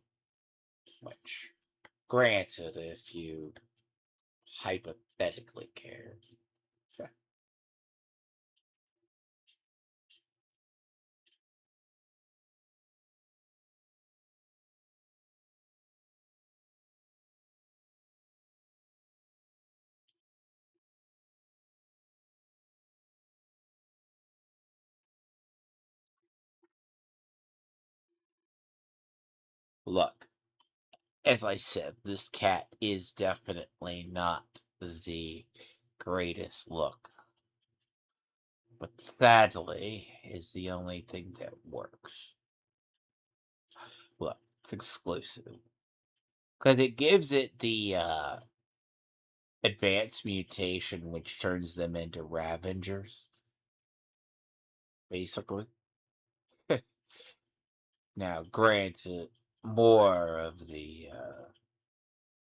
which granted, if you hypothetically care. Look, as I said, this cat is definitely not the greatest look, but sadly is the only thing that works. Look, it's exclusive because it gives it the advanced mutation, which turns them into Ravengers, basically. Now, granted, more of the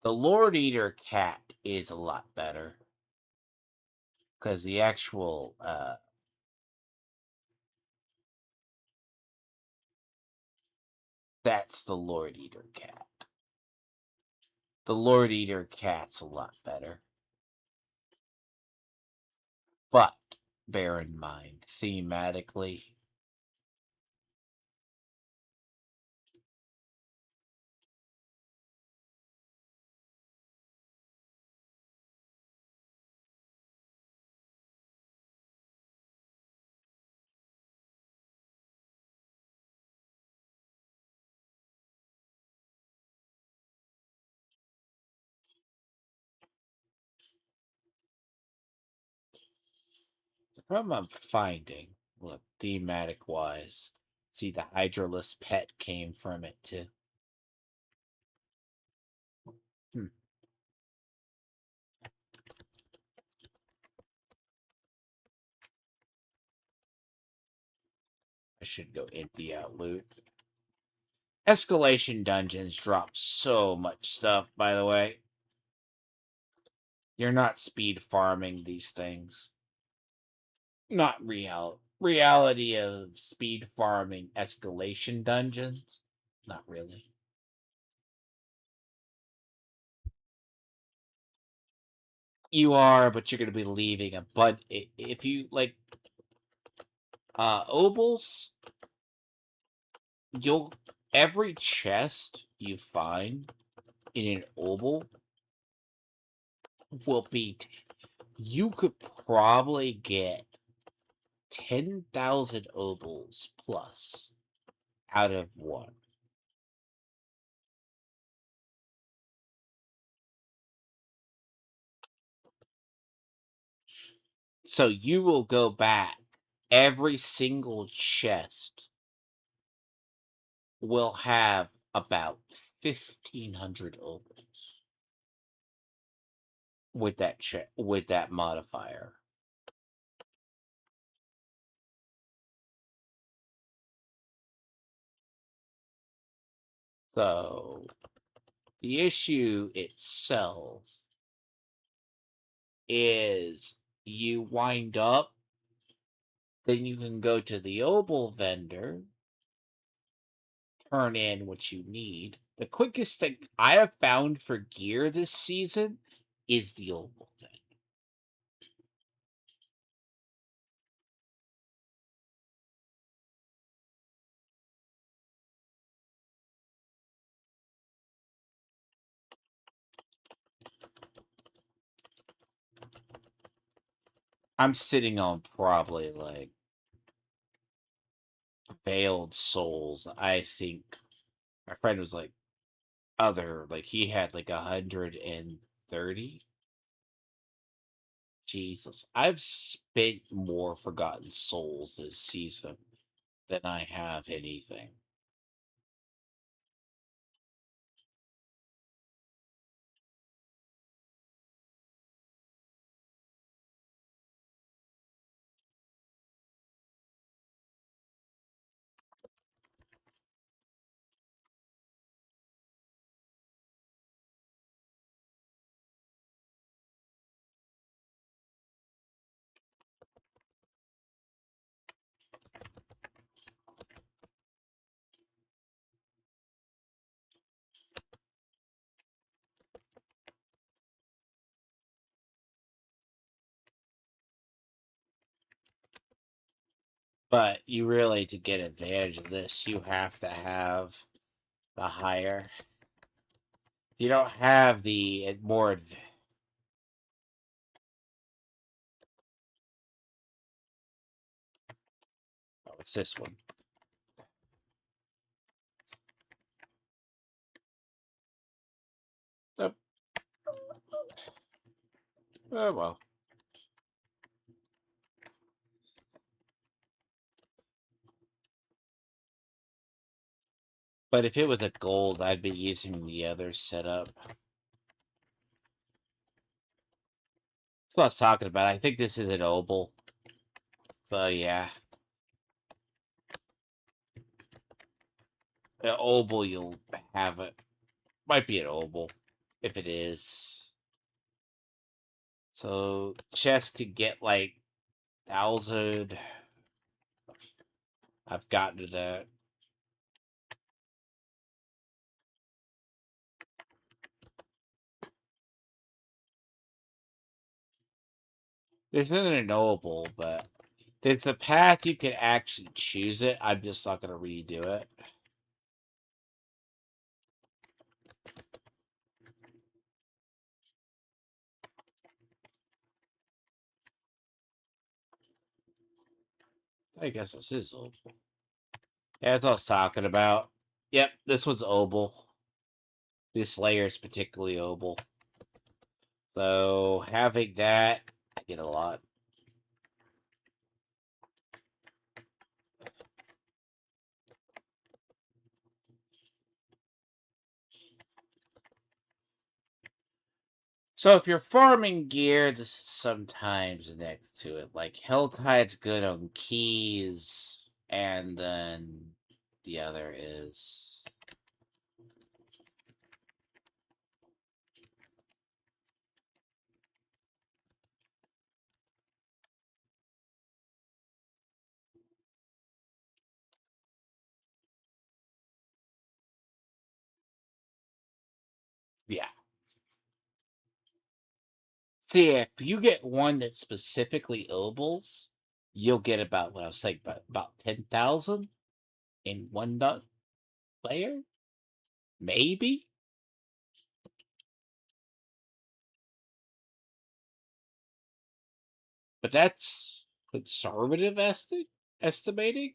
Lord Eater cat is a lot better because the actual that's the Lord Eater cat. The Lord Eater cat's a lot better. But bear in mind, thematically, the problem I'm finding Look, thematic wise. See, the Hydraless pet came from it too. Hmm. I should go empty out loot. Escalation dungeons drop so much stuff, by the way. You're not speed farming these things. Not reality of speed farming escalation dungeons. Not really. You are, but you're going to be leaving a but if you like obols, you'll every chest you find in an obol will be you could probably get 10,000 obols plus out of one. So you will go back, every single chest will have about 1,500 obols with that modifier. So the issue itself is you wind up, then you can go to the obol vendor, turn in what you need. The quickest thing I have found for gear this season is the obol vendor. I'm sitting on probably like Veiled Souls. I think my friend was like he had like 130. Jesus, I've spent more Forgotten Souls this season than I have anything. But you really, to get advantage of this, you have to have the higher. You don't have the more. Oh, it's this one. Yep. Oh well. But if it was a gold, I'd be using the other setup. That's what I was talking about. I think this is an obol. So yeah. An obol, you'll have it. Might be an obol. If it is. So chest could get like 1,000. I've gotten to that. This isn't a knowable, but it's a path you can actually choose it. I'm just not going to redo it. I guess this is obol. Yeah, that's what I was talking about. Yep, this one's obol. This layer is particularly obol. So having that, I get a lot. So if you're farming gear, this is sometimes next to it. Like Helltide's good on keys, and then the other is yeah. See, if you get one that specifically obols, you'll get about what I was saying about 10,000 in one layer, maybe. But that's conservative estimating.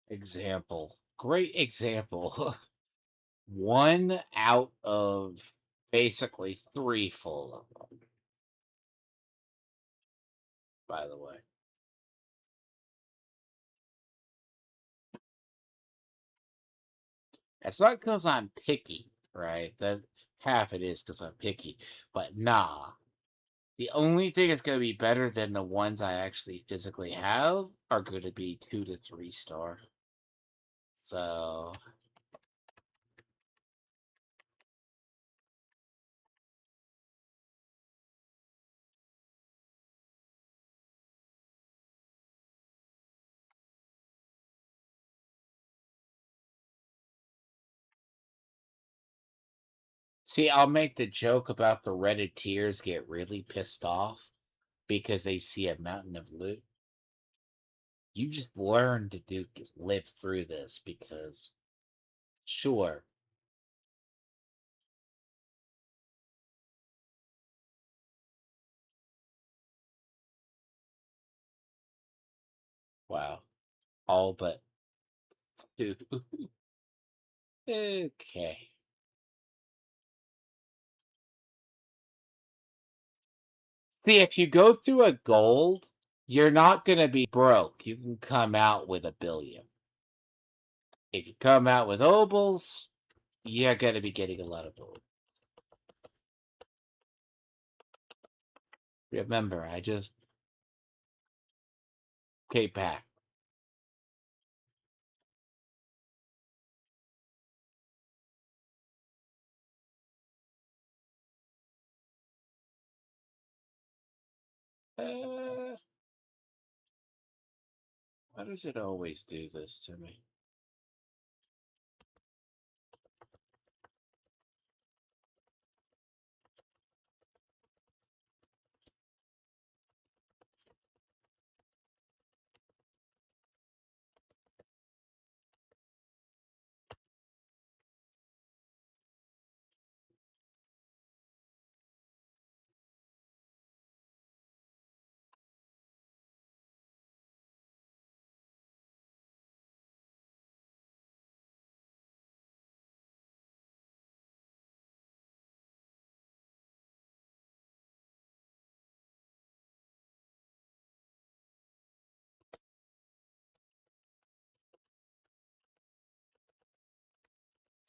Example. Great example. One out of basically three full of them, by the way. It's not because I'm picky, right? That half it is because I'm picky. But nah. The only thing that's going to be better than the ones I actually physically have are going to be 2 to 3 star. So, see, I'll make the joke about the Redditeers get really pissed off because they see a mountain of loot. You just learn to live through this because, sure, wow, all but two. Okay. See, if you go through a gold, you're not going to be broke. You can come out with 1 billion. If you come out with obols, you're going to be getting a lot of gold. Remember, I just came back. Uh, why does it always do this to me?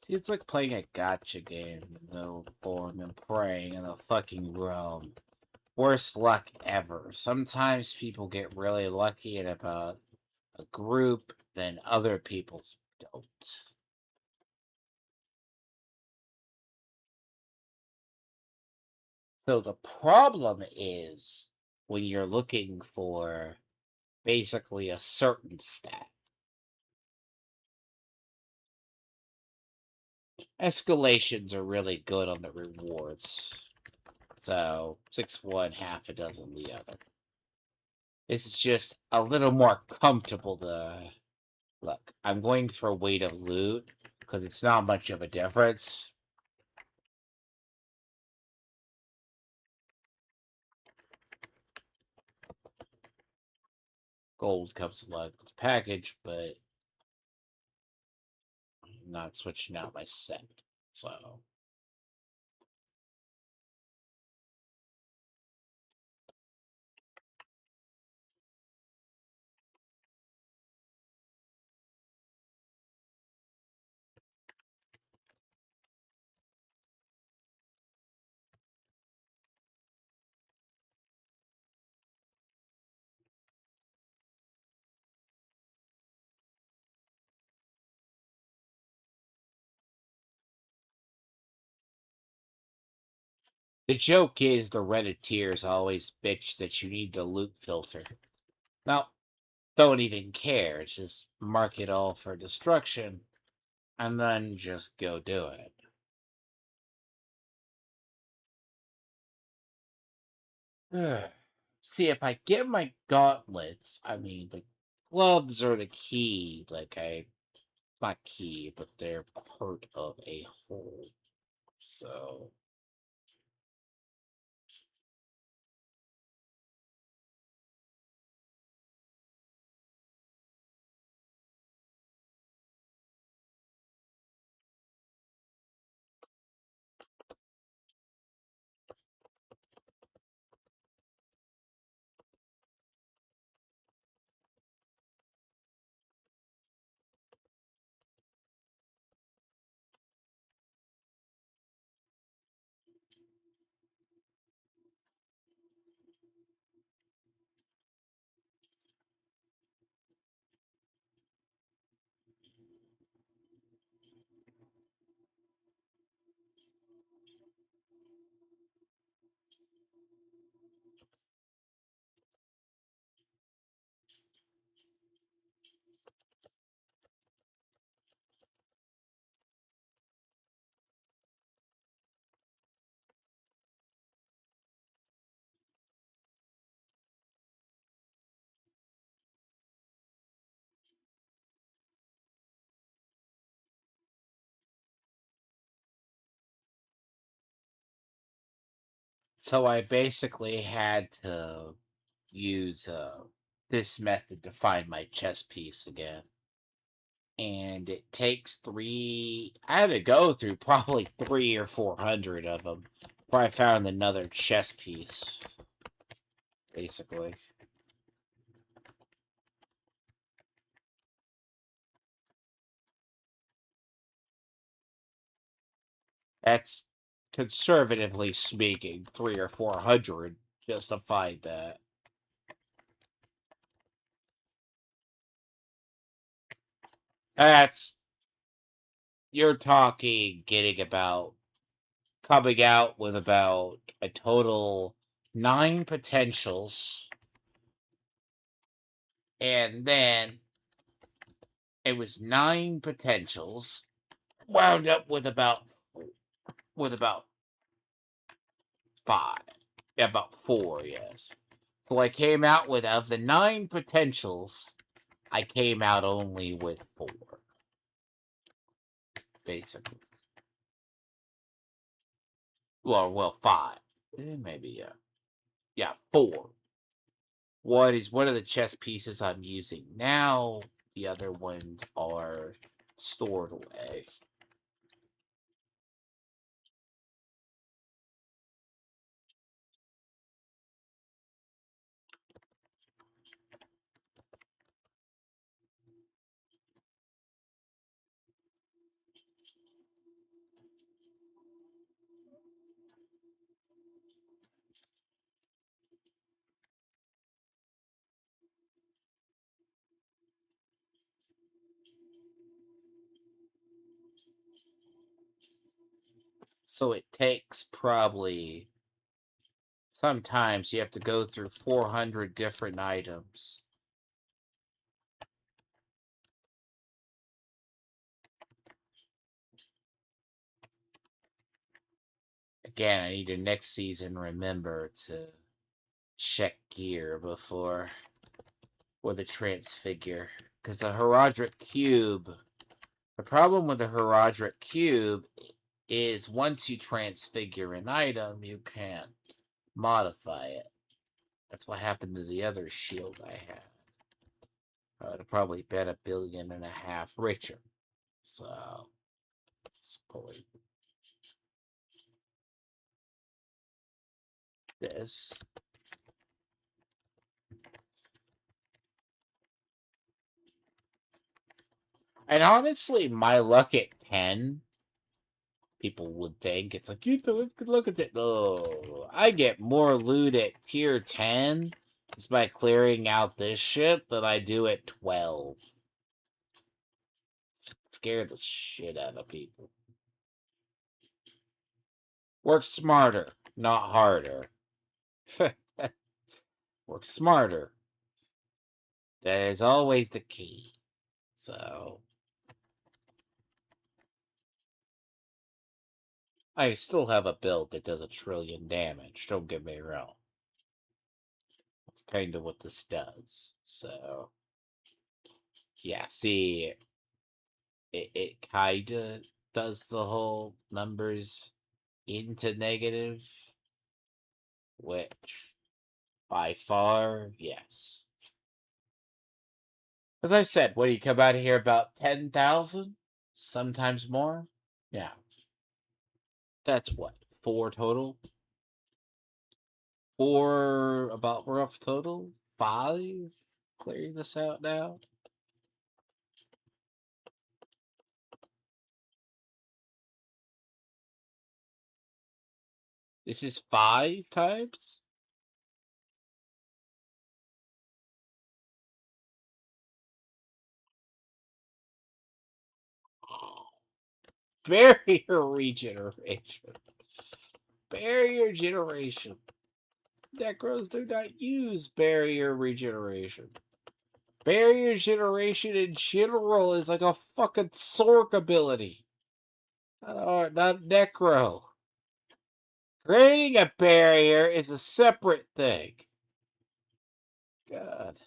It's like playing a gotcha game in the form and praying in the fucking realm. Worst luck ever. Sometimes people get really lucky in about a group, then other people don't. So the problem is when you're looking for basically a certain stat. Escalations are really good on the rewards. So 6 one, half a dozen the other. This is just a little more comfortable to look. I'm going for weight of loot because it's not much of a difference. Gold comes along with the package, but I'm not switching out my set. So the joke is the Redditeers always bitch that you need the loot filter. Now, don't even care. Just mark it all for destruction and then just go do it. See, if I get my gauntlets, I mean, the gloves are the key. Not key, but they're part of a whole. So, I basically had to use this method to find my chess piece again. And it takes I had to go through probably 300 or 400 of them before I found another chess piece, basically. That's conservatively speaking, 300 or 400 justified that. That's you're talking getting about coming out with about a total 9 potentials, and then it was 9 potentials wound up with about 5. Yeah, about 4, yes. So I came out with of the 9 potentials, I came out only with 4, basically. Well, 5. Maybe, yeah. Yeah, 4. One of the chess pieces I'm using now. The other ones are stored away. So it takes probably sometimes you have to go through 400 different items. Again, I need to next season remember to check gear before or the transfigure. Because the horodotic cube, the problem with the horodotic cube is once you transfigure an item, you can't modify it. That's what happened to the other shield I had. I'd have probably been 1.5 billion richer. So, let's pull this. And honestly, my luck at 10, people would think it's like, you look at it. Oh, I get more loot at tier 10 just by clearing out this shit than I do at 12. Scare the shit out of people. Work smarter, not harder. Work smarter. That is always the key. So, I still have a build that does 1 trillion damage, don't get me wrong. That's kind of what this does. So, yeah, see, it kind of does the whole numbers into negative, which by far, yes. As I said, what do you come out of here about 10,000? Sometimes more? Yeah. That's what? 4 total? 4 about rough total? 5? Clearing this out now? This is 5 times? Barrier regeneration. Barrier generation. Necros do not use barrier regeneration. Barrier generation in general is like a fucking Sork ability. Not necro. Creating a barrier is a separate thing. God.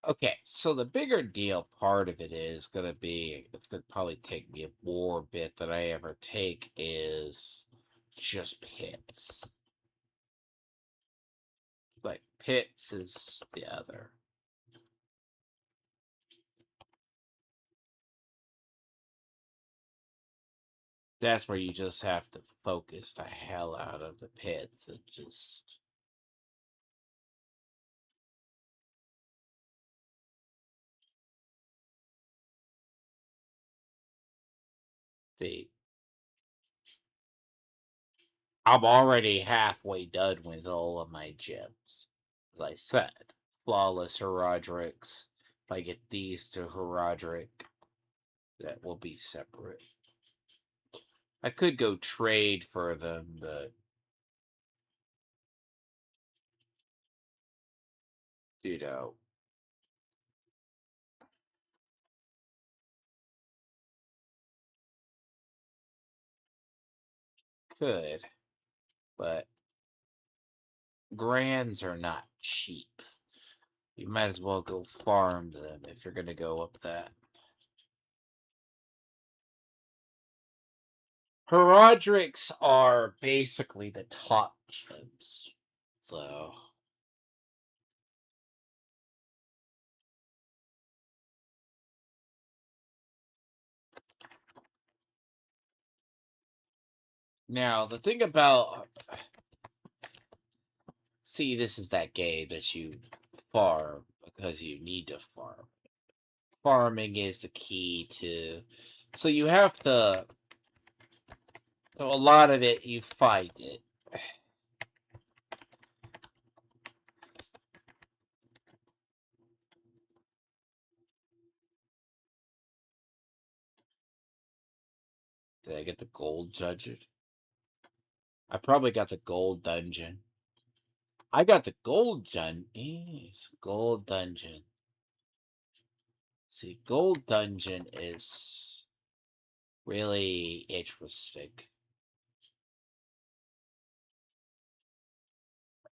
Okay, so the bigger deal part of it is going to be, it's going to probably take me a more bit than I ever take, is just pits. Like, pits is the other. That's where you just have to focus the hell out of the pits and just. See, I'm already halfway done with all of my gems. As I said, flawless Herodrics. If I get these to Herodric, that will be separate. I could go trade for them, but you know, could, but grands are not cheap. You might as well go farm them if you're gonna go up that. Horodotics are basically the top gems. So now the thing about see, this is that game that you farm because you need to farm. Farming is the key to so you have to so a lot of it you find it. Did I get the gold dungeon? I probably got the gold dungeon. I got the gold dungeon. Yes, gold dungeon. See, gold dungeon is really interesting.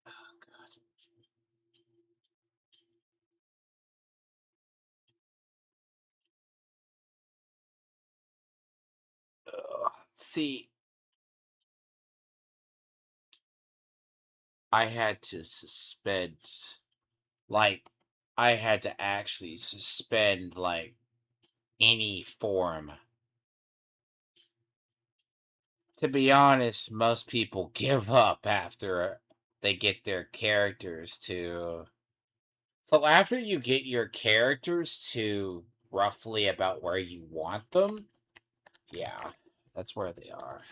Oh god. See, I had to suspend like I had to actually suspend like any form. To be honest, most people give up after they get their characters to. So after you get your characters to roughly about where you want them, yeah, that's where they are.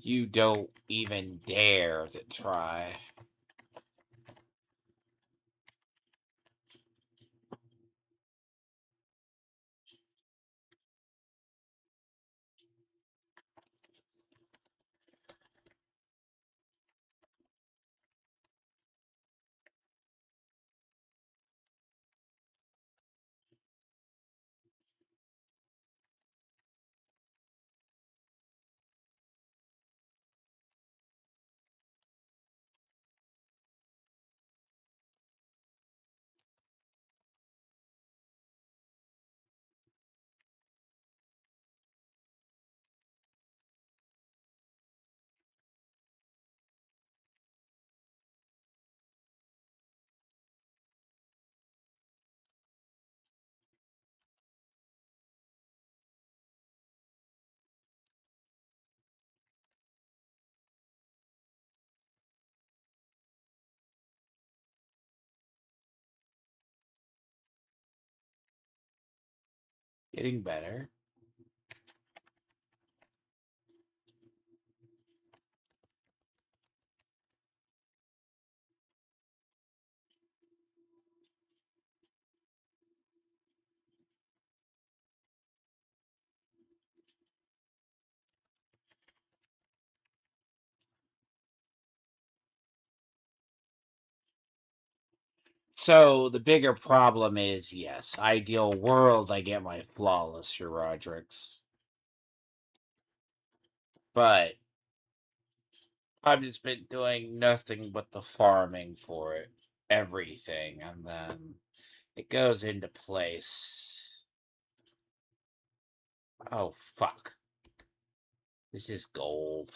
You don't even dare to try. Getting better. So the bigger problem is, yes, ideal world, I get my flawless Rodrigues. But I've just been doing nothing but the farming for it. Everything. And then it goes into place. Oh, fuck. This is gold.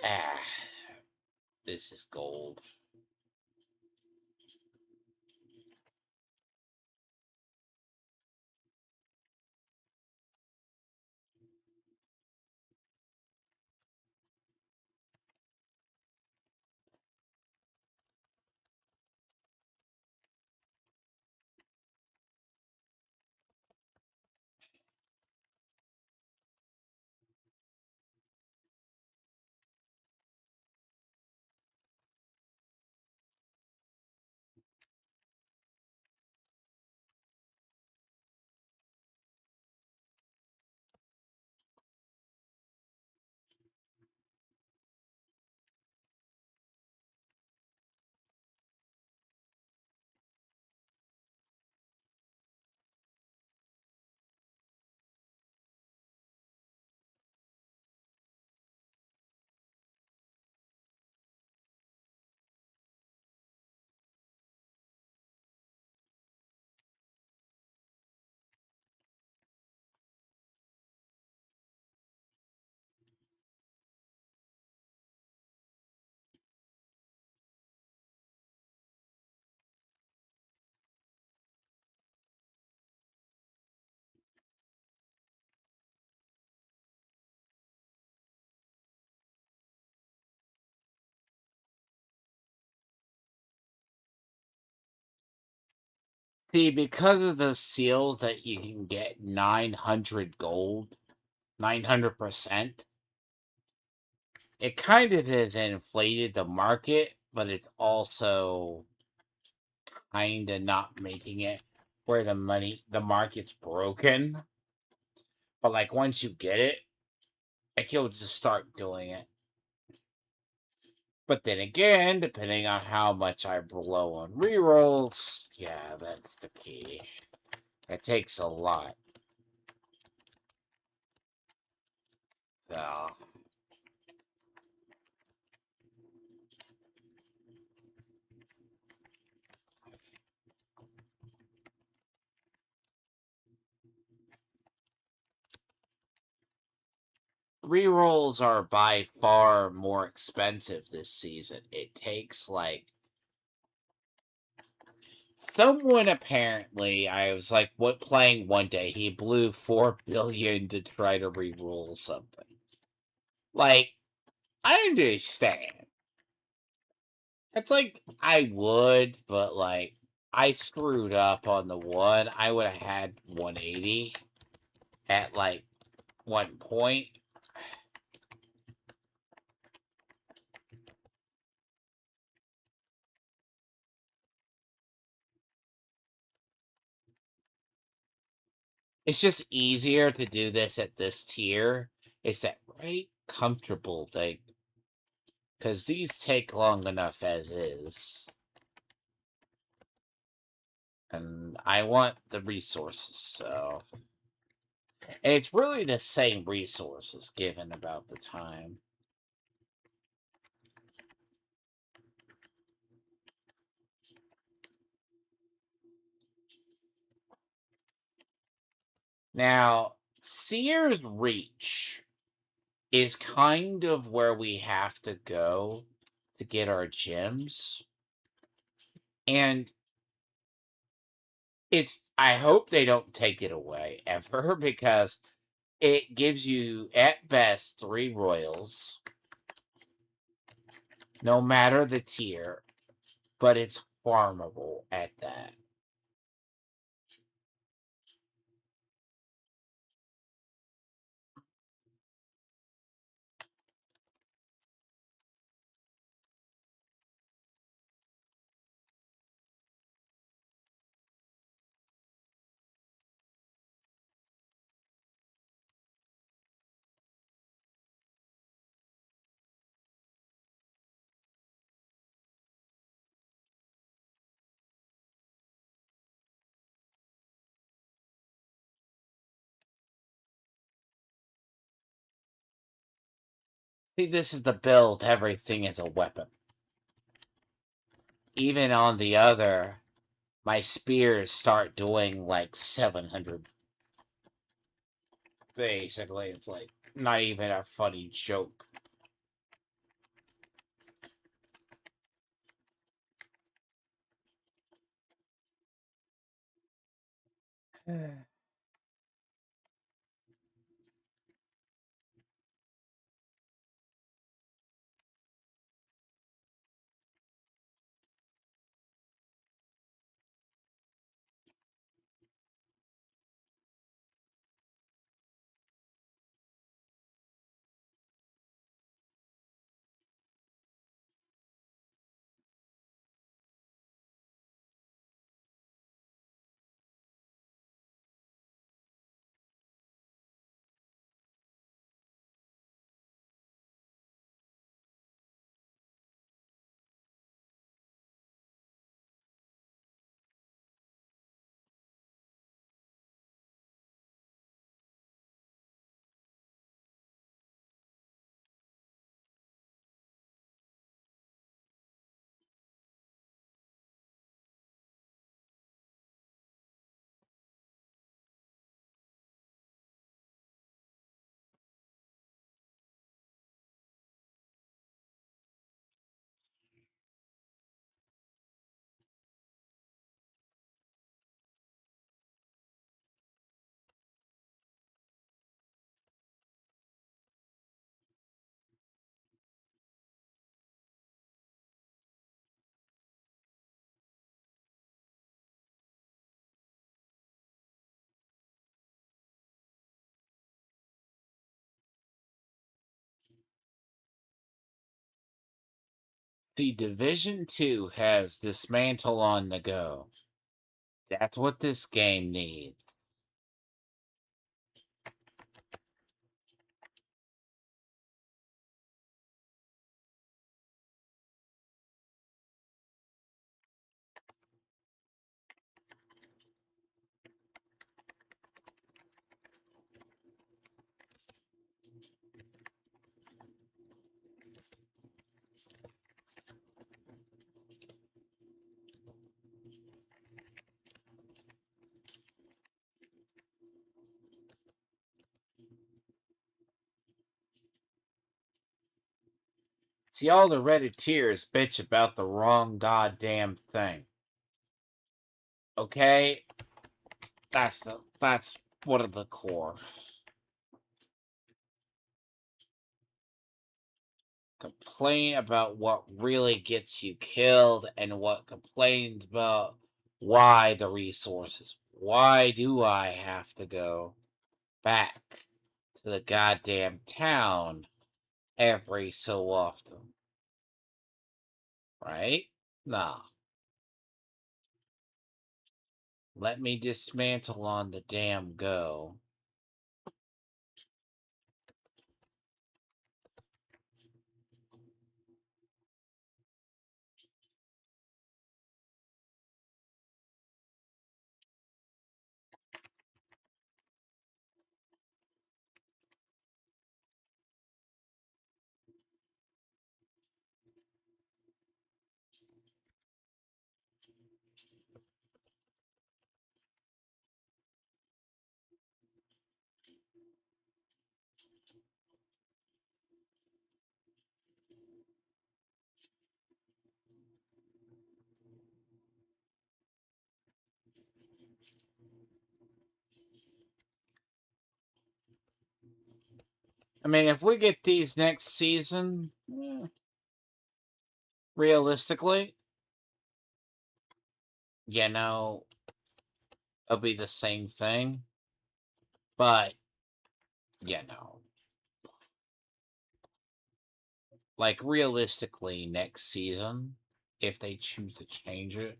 Ah, this is gold. See, because of the seals that you can get 900 gold, 900%, it kind of has inflated the market, but it's also kind of not making it where the market's broken. But like once you get it, like you'll just start doing it. But then again, depending on how much I blow on rerolls, yeah, that's the key. It takes a lot. So rerolls are by far more expensive this season. It takes like someone apparently, I was like, what playing one day, he blew 4 billion to try to reroll something. Like, I understand. It's like I would, but like I screwed up on the one. I would have had 180 at like one point. It's just easier to do this at this tier. It's that right comfortable thing. Because these take long enough as is. And I want the resources, so. And it's really the same resources given about the time. Now, Seer's Reach is kind of where we have to go to get our gems. And I hope they don't take it away ever because it gives you at best 3 royals, no matter the tier, but it's farmable at that. See, this is the build, everything is a weapon. Even on the other, my spears start doing like 700. Basically, it's like not even a funny joke. See, Division 2 has Dismantle on the go. That's what this game needs. See, all the Redditeers bitch about the wrong goddamn thing. Okay? That's one of the core. Complain about what really gets you killed and what complains about why the resources. Why do I have to go back to the goddamn town every so often? Right? Nah. Let me dismantle on the damn go. I mean, if we get these next season, realistically, you know, it'll be the same thing. But, you know, like realistically, next season, if they choose to change it,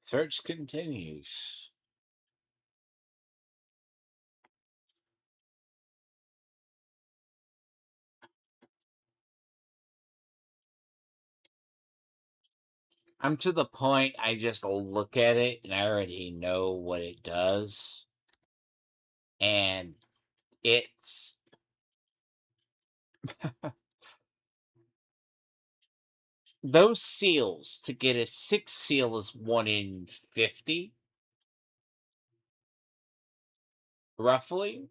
search continues. I'm to the point I just look at it and I already know what it does. And it's those seals to get a 6 seal is 1 in 50, roughly.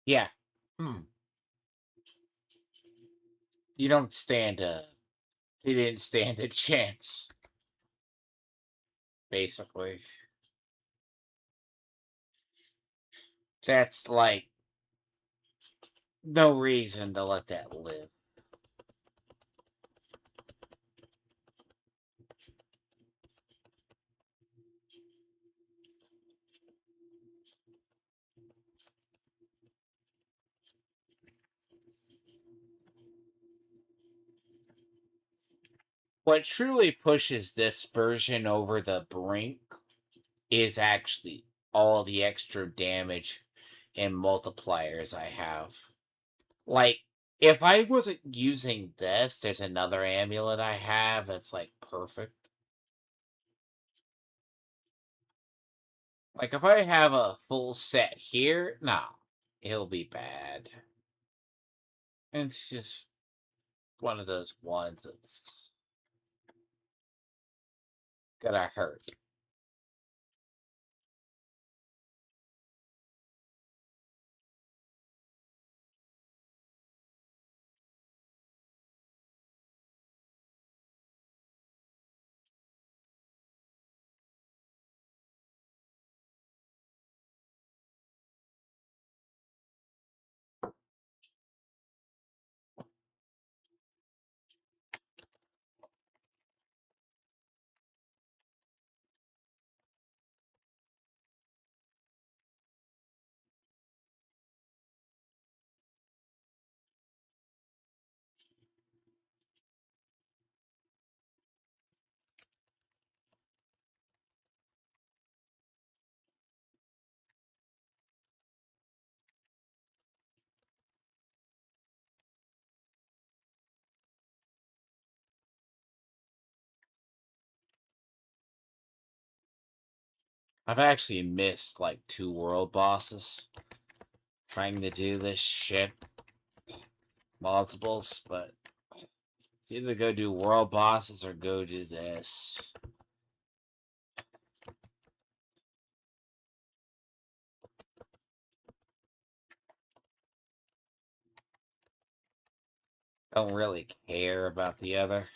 Yeah. You don't stand a. He didn't stand a chance. Basically, that's like no reason to let that live. What truly pushes this version over the brink is actually all the extra damage and multipliers I have. Like, if I wasn't using this, there's another amulet I have that's like perfect. Like, if I have a full set here, nah, it'll be bad. And it's just one of those ones that's gonna hurt. I've actually missed like 2 world bosses trying to do this shit. Multiples, but it's either go do world bosses or go do this. Don't really care about the other.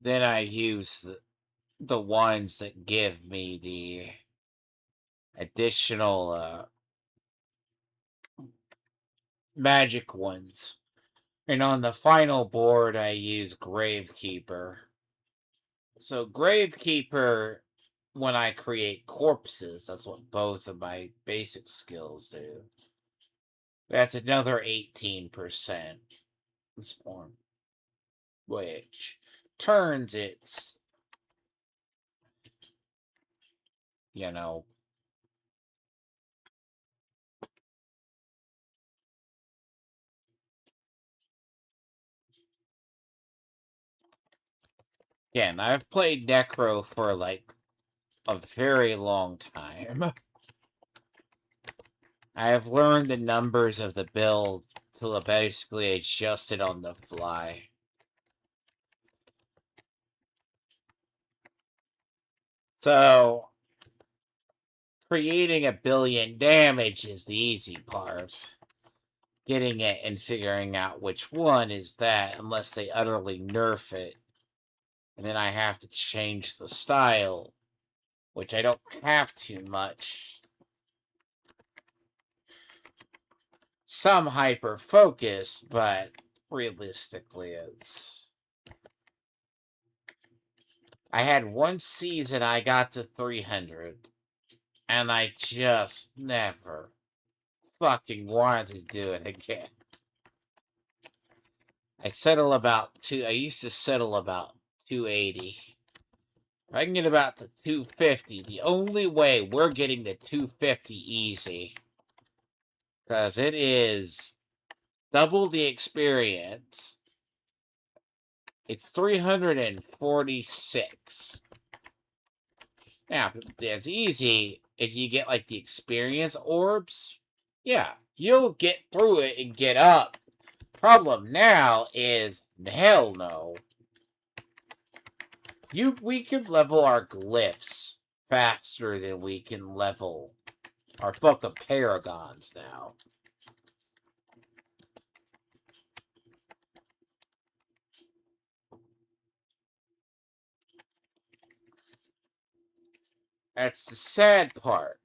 Then I use the ones that give me the additional magic ones. And on the final board, I use Gravekeeper. So, Gravekeeper, when I create corpses, that's what both of my basic skills do. That's another 18%. Spawn. Which turns its, you know, again, I've played Necro for like a very long time. I have learned the numbers of the build to basically adjust it on the fly. So, Creating a billion damage is the easy part. Getting it and figuring out which one is that, unless they utterly nerf it. And then I have to change the style, which I don't have too much. Some hyper focus, but realistically, it's. I had one season I got to 300, and I just never fucking wanted to do it again. I used to settle about 280. If I can get about to 250, the only way we're getting to 250 easy, because it is double the experience. It's 346. Now, that's easy if you get like the experience orbs. Yeah, you'll get through it and get up. Problem now is, hell no. We can level our glyphs faster than we can level our fucking paragons now. That's the sad part.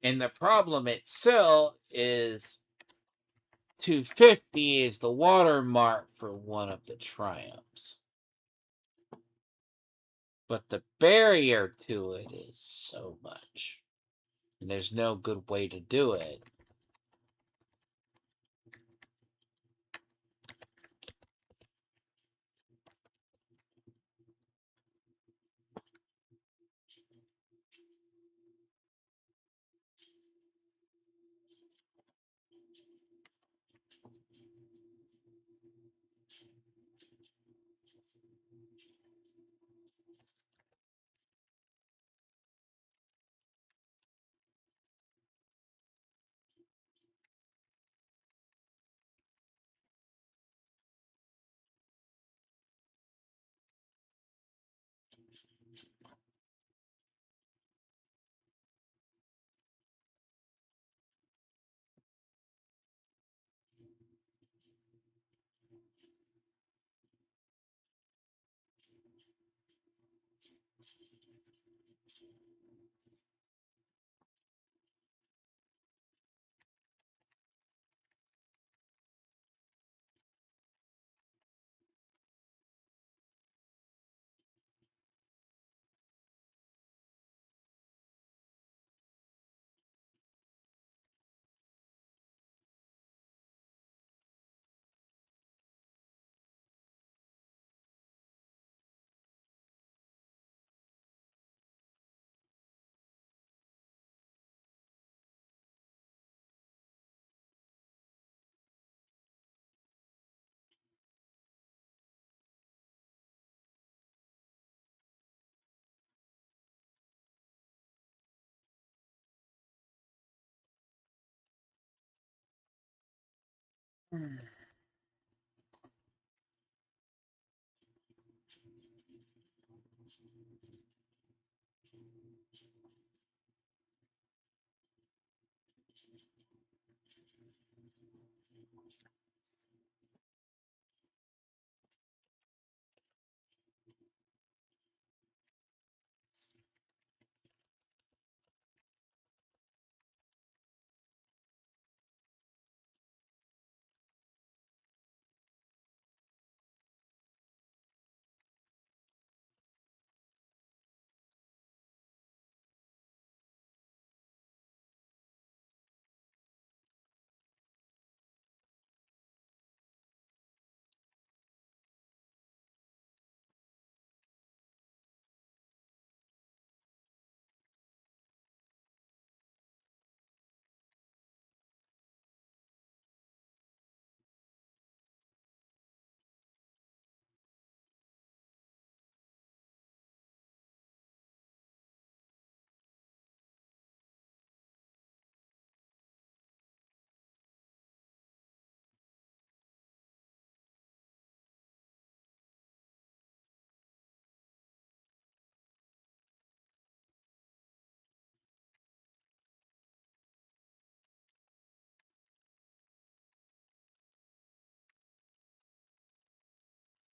And the problem itself is 250 is the watermark for one of the triumphs. But the barrier to it is so much. And there's no good way to do it.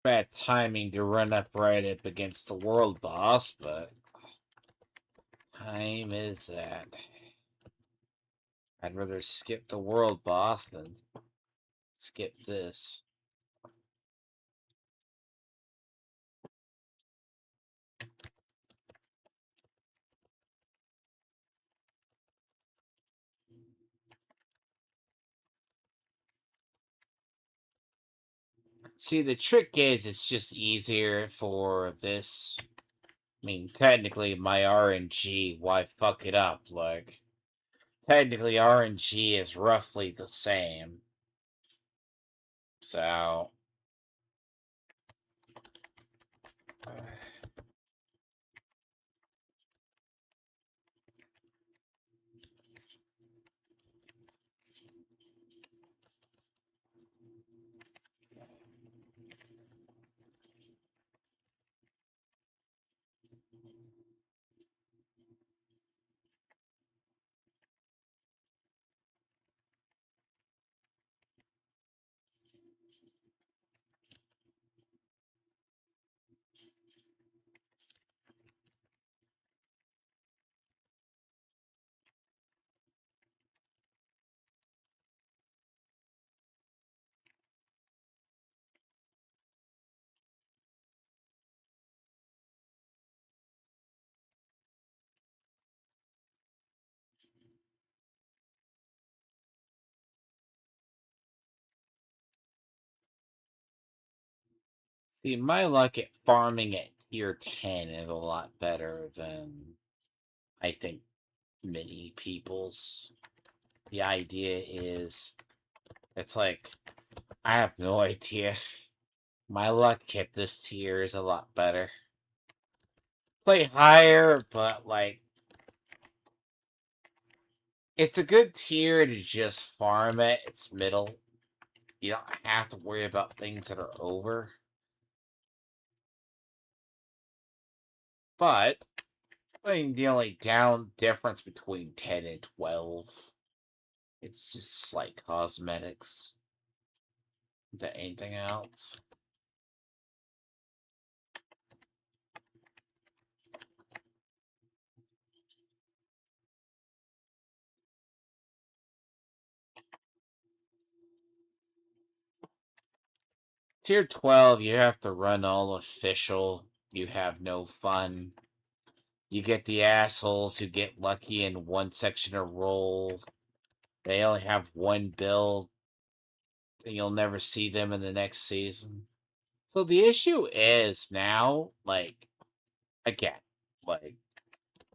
Bad timing to run up right up against the world boss, but time is that. I'd rather skip the world boss than skip this. See, the trick is it's just easier for this. I mean, technically, my RNG, why fuck it up? Like, technically, RNG is roughly the same. So. See, my luck at farming at tier 10 is a lot better than I think many people's. The idea is, it's like, I have no idea. My luck at this tier is a lot better. Play higher, but like, it's a good tier to just farm it. It's middle. You don't have to worry about things that are over. But I mean, the only down difference between 10 and 12, it's just slight cosmetics than anything else. Tier 12, you have to run all official. You have no fun. You get the assholes who get lucky in one section of roll. They only have one build, and you'll never see them in the next season. So the issue is now, like, again, like,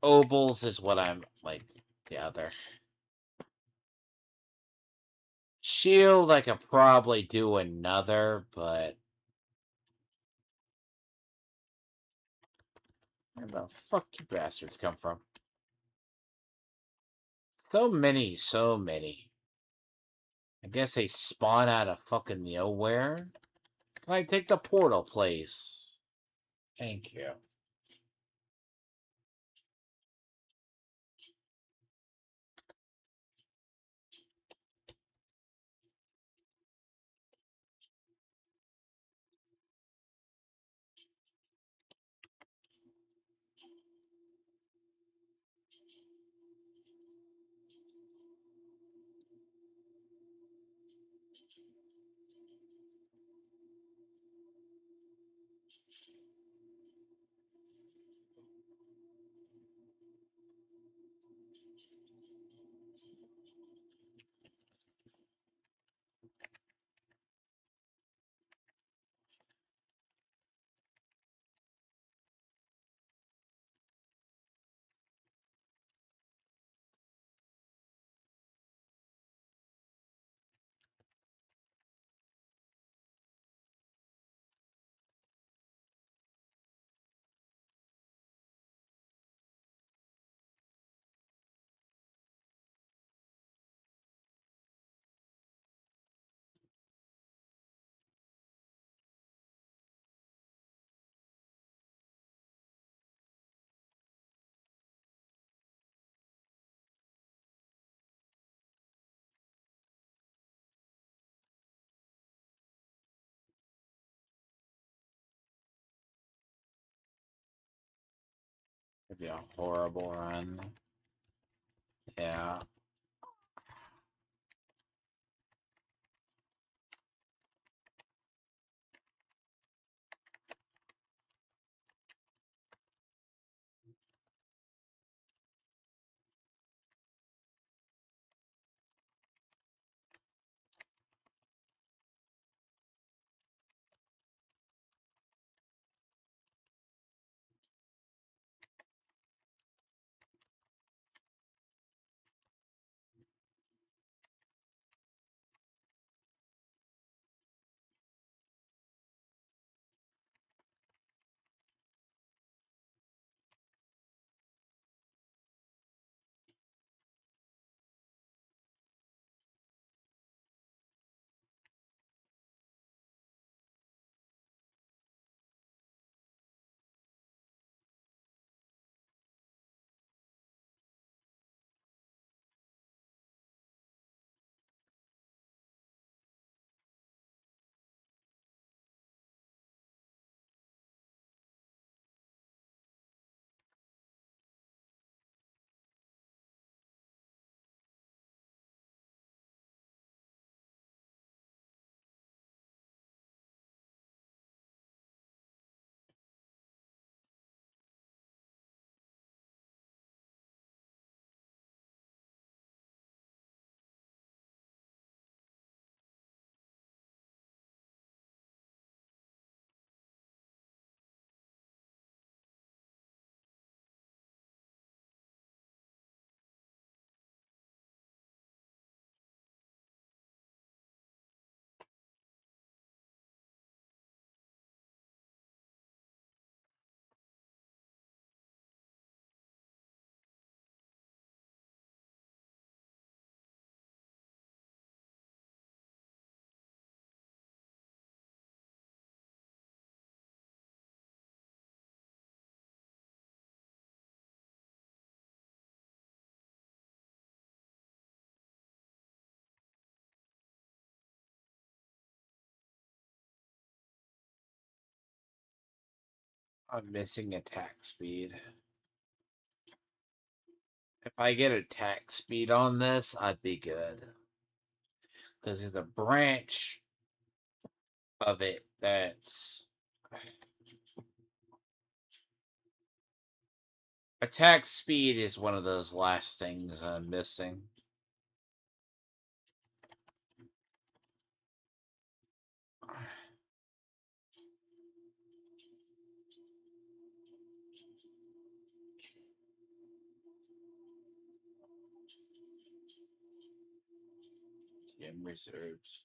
Obols is what I'm, like, the other. Shield, I could probably do another, but where the fuck you bastards come from? So many, so many. I guess they spawn out of fucking nowhere. Can I take the portal, please? Thank you. It'd be a horrible run. Yeah. I'm missing attack speed. If I get attack speed on this, I'd be good. Because there's a branch of it that's... Attack speed is one of those last things I'm missing. Gem reserves.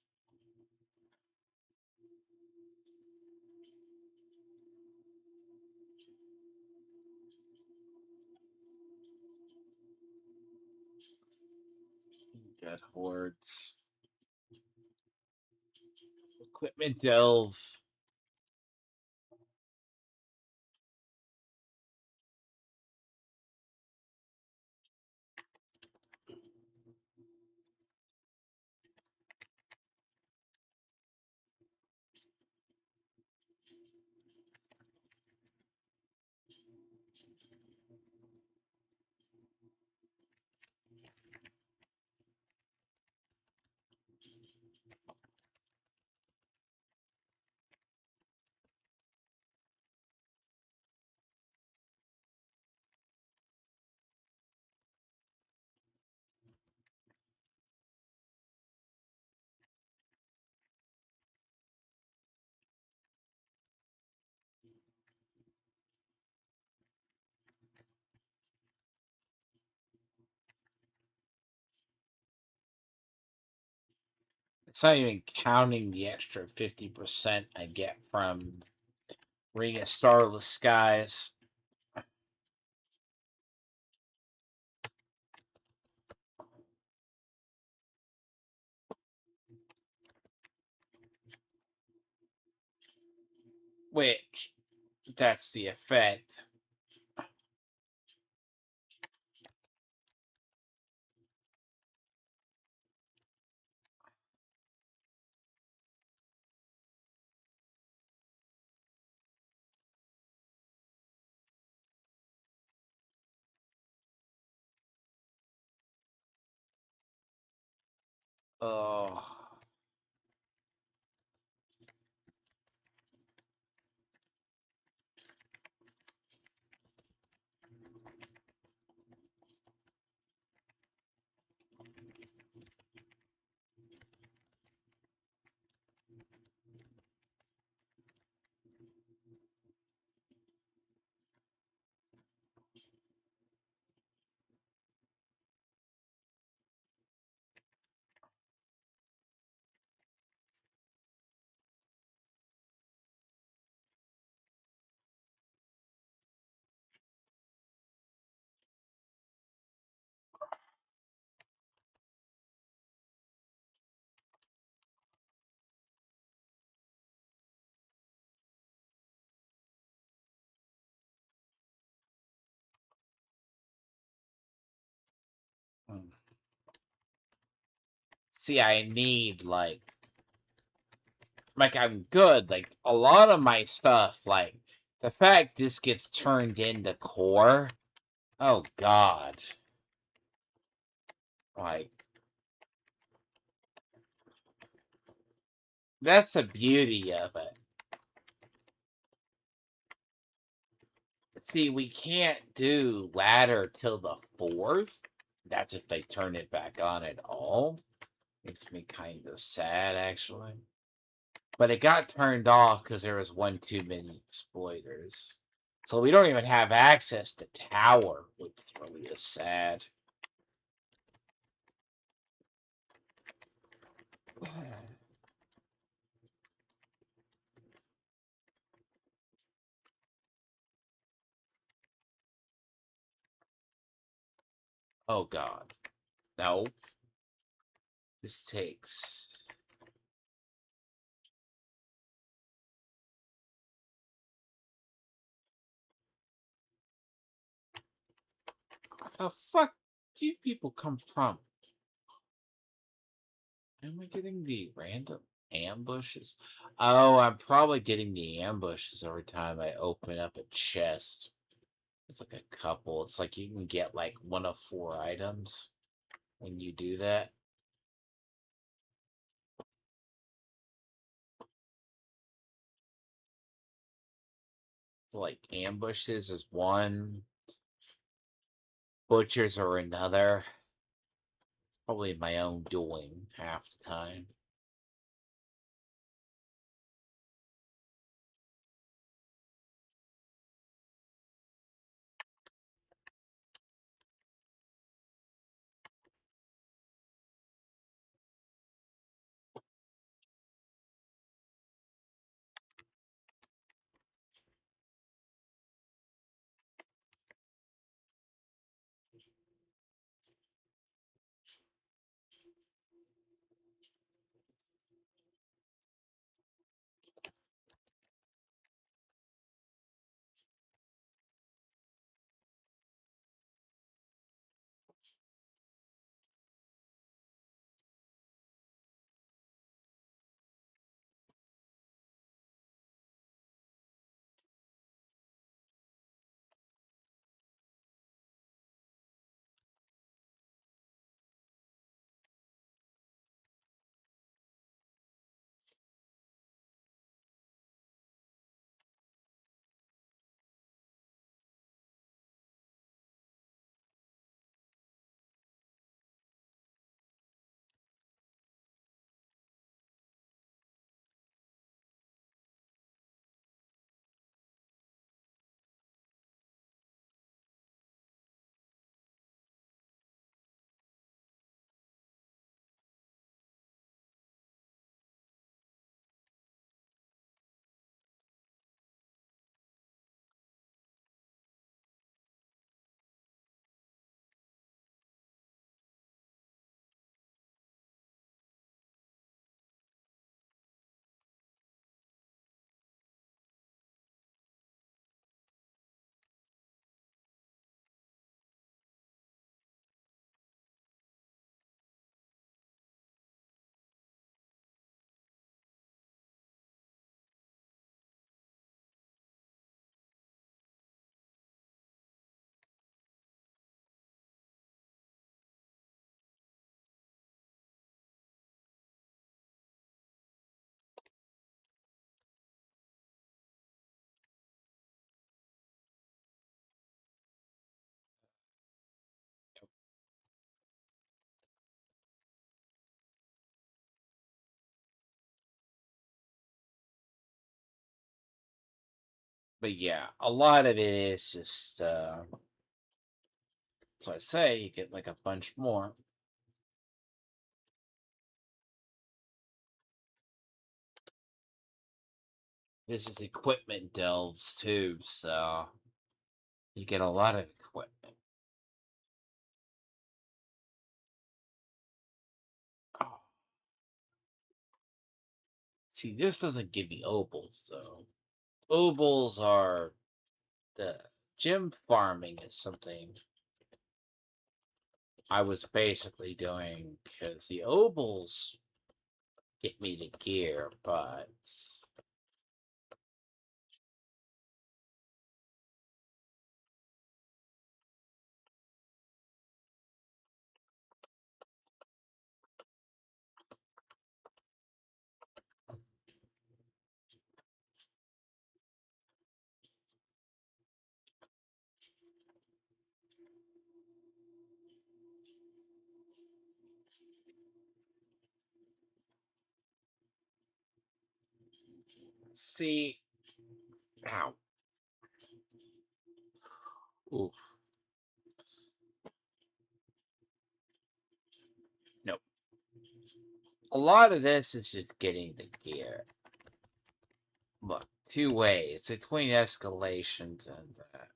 Dead hordes. Equipment delve. It's not even counting the extra 50% I get from Ring of Starless Skies. Which, that's the effect. Oh. Mm. See, I need like I'm good. Like a lot of my stuff, like the fact this gets turned into core. Oh God. Like that's the beauty of it. See, we can't do ladder till the fourth. That's if they turn it back on at all. Makes me kind of sad, actually. But it got turned off because there was one too many exploiters. So we don't even have access to tower, which really is sad. Oh God. No. This takes. Where the fuck do you people come from? Am I getting the random ambushes? Oh, I'm probably getting the ambushes every time I open up a chest. It's like a couple. It's like you can get like one of 4 items when you do that. So like ambushes is one, butchers are another. Probably my own doing half the time. But yeah, a lot of it is just so I say you get like a bunch more. This is equipment delves too, so you get a lot of equipment. Oh, see, this doesn't give me opals though. Opals are the gem farming is something I was basically doing because the opals get me the gear, but see, ow, ooh, nope. A lot of this is just getting the gear. Look, two ways between escalations and that.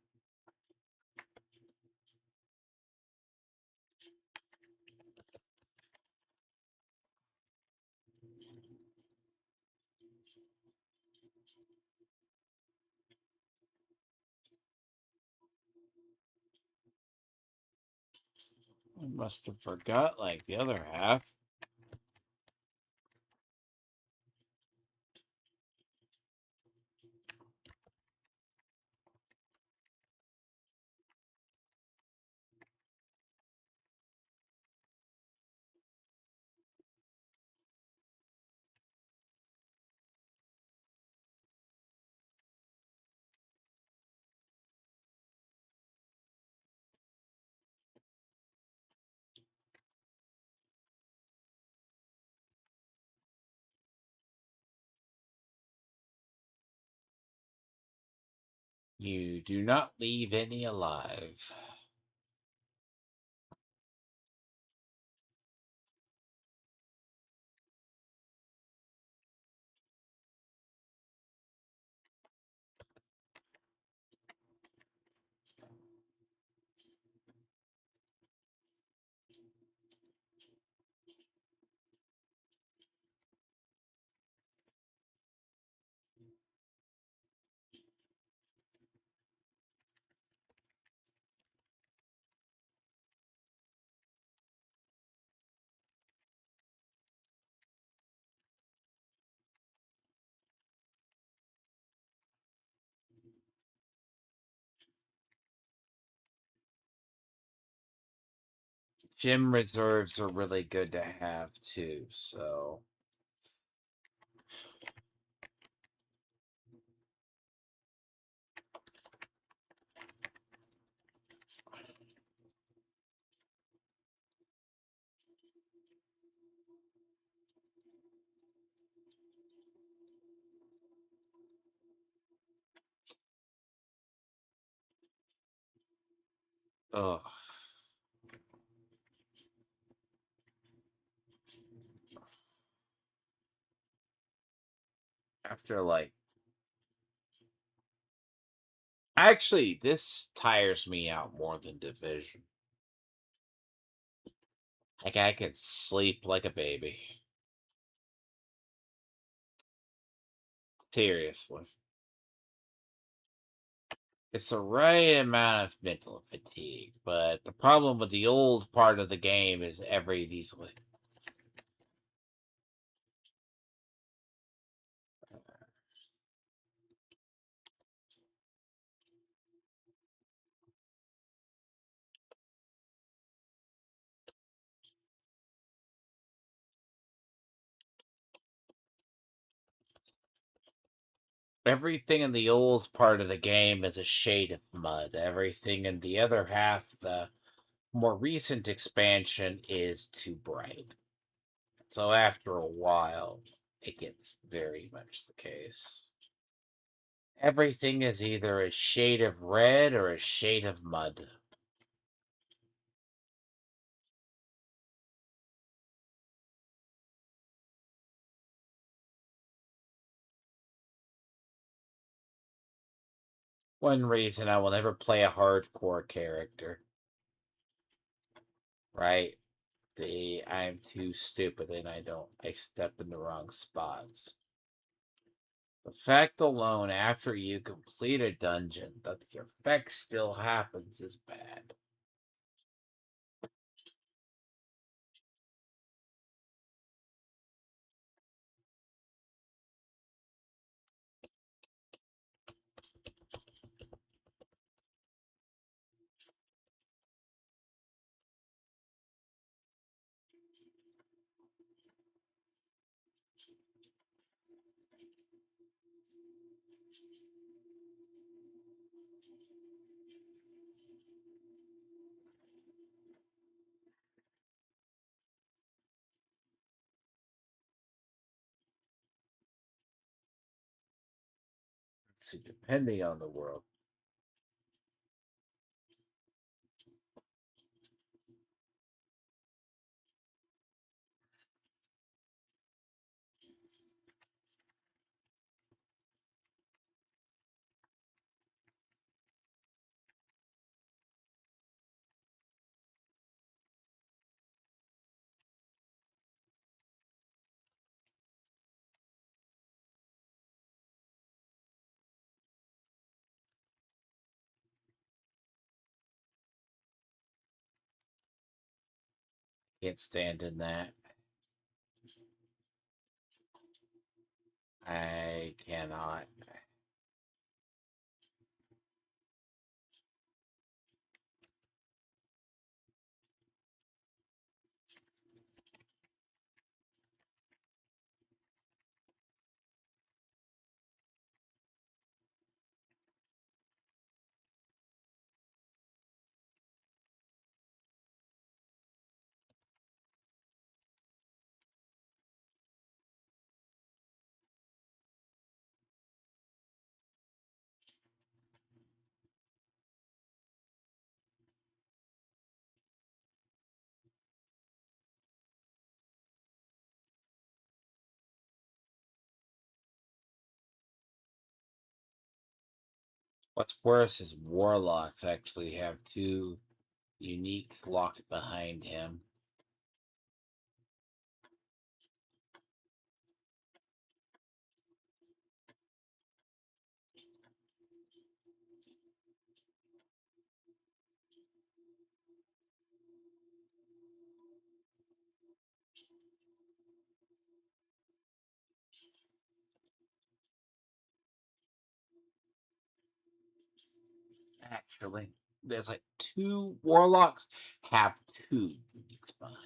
I must have forgot like the other half. You do not leave any alive. Gym reserves are really good to have too, so ugh. After like actually this tires me out more than division. Like I could sleep like a baby. Seriously. It's the right amount of mental fatigue, but the problem with the old part of the game is everything in the old part of the game is a shade of mud. Everything in the other half, the more recent expansion, is too bright. So after a while, it gets very much the case. Everything is either a shade of red or a shade of mud. One reason I will never play a hardcore character. Right? I'm too stupid and I step in the wrong spots. The fact alone after you complete a dungeon that the effect still happens is bad. See, depending on the world. Can't stand in that. I cannot. What's worse is warlocks actually have two unique locked behind him. Actually, there's like two warlocks have two uniques behind.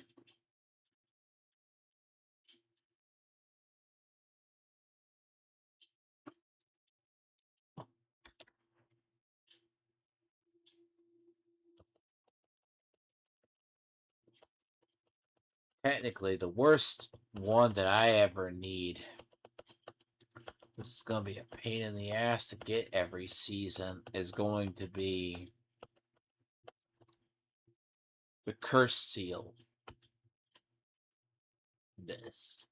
Technically, the worst one that I ever need, which is going to be a pain in the ass to get every season, is going to be the curse seal. This.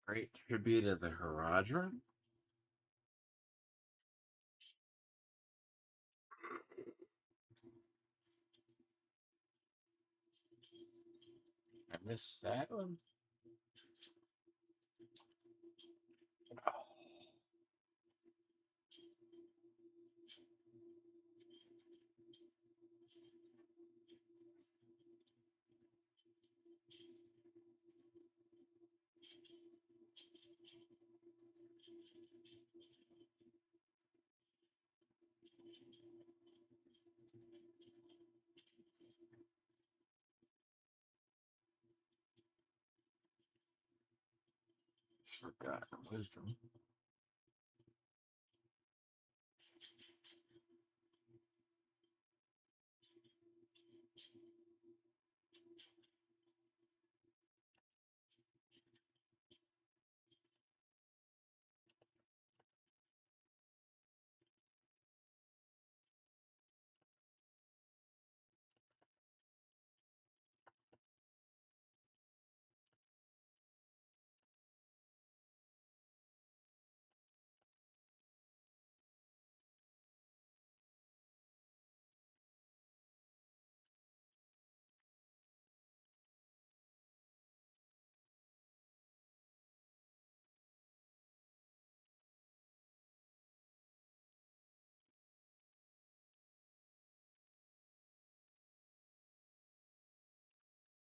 Great tribute of the Herodron. Missed that one. Forgot wisdom.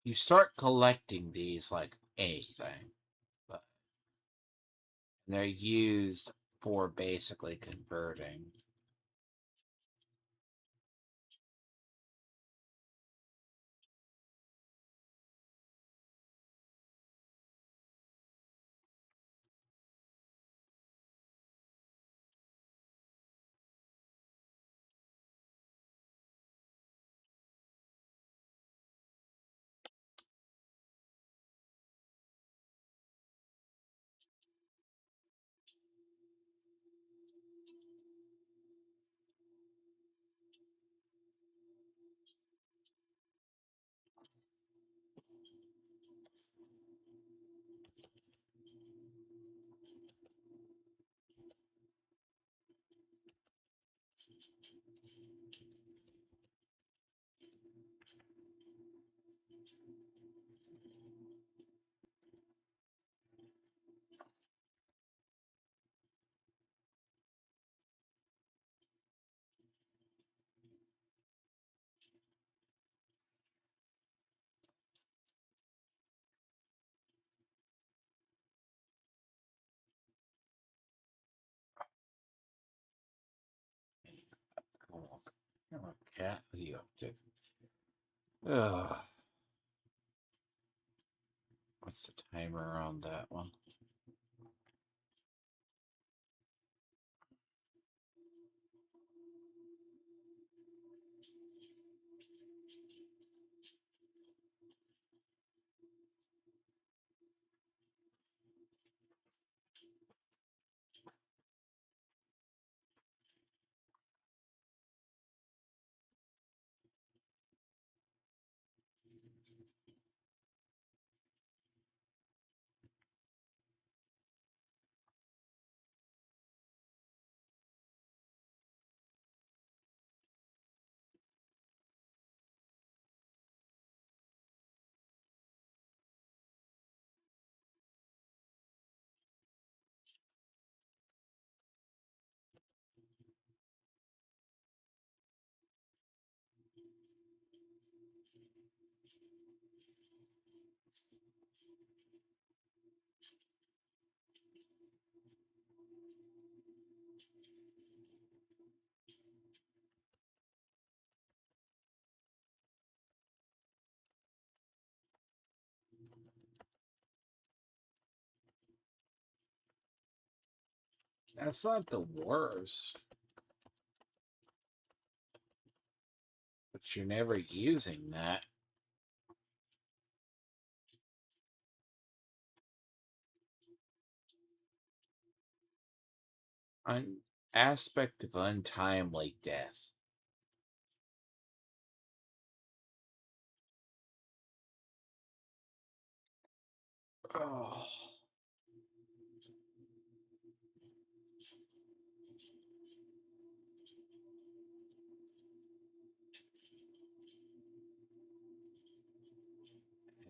You start collecting these like anything, but they're used for basically converting. Cool. Come on, cat. What are you up to? Ugh. What's the timer on that one? That's not the worst, but you're never using that. An aspect of untimely death. Oh.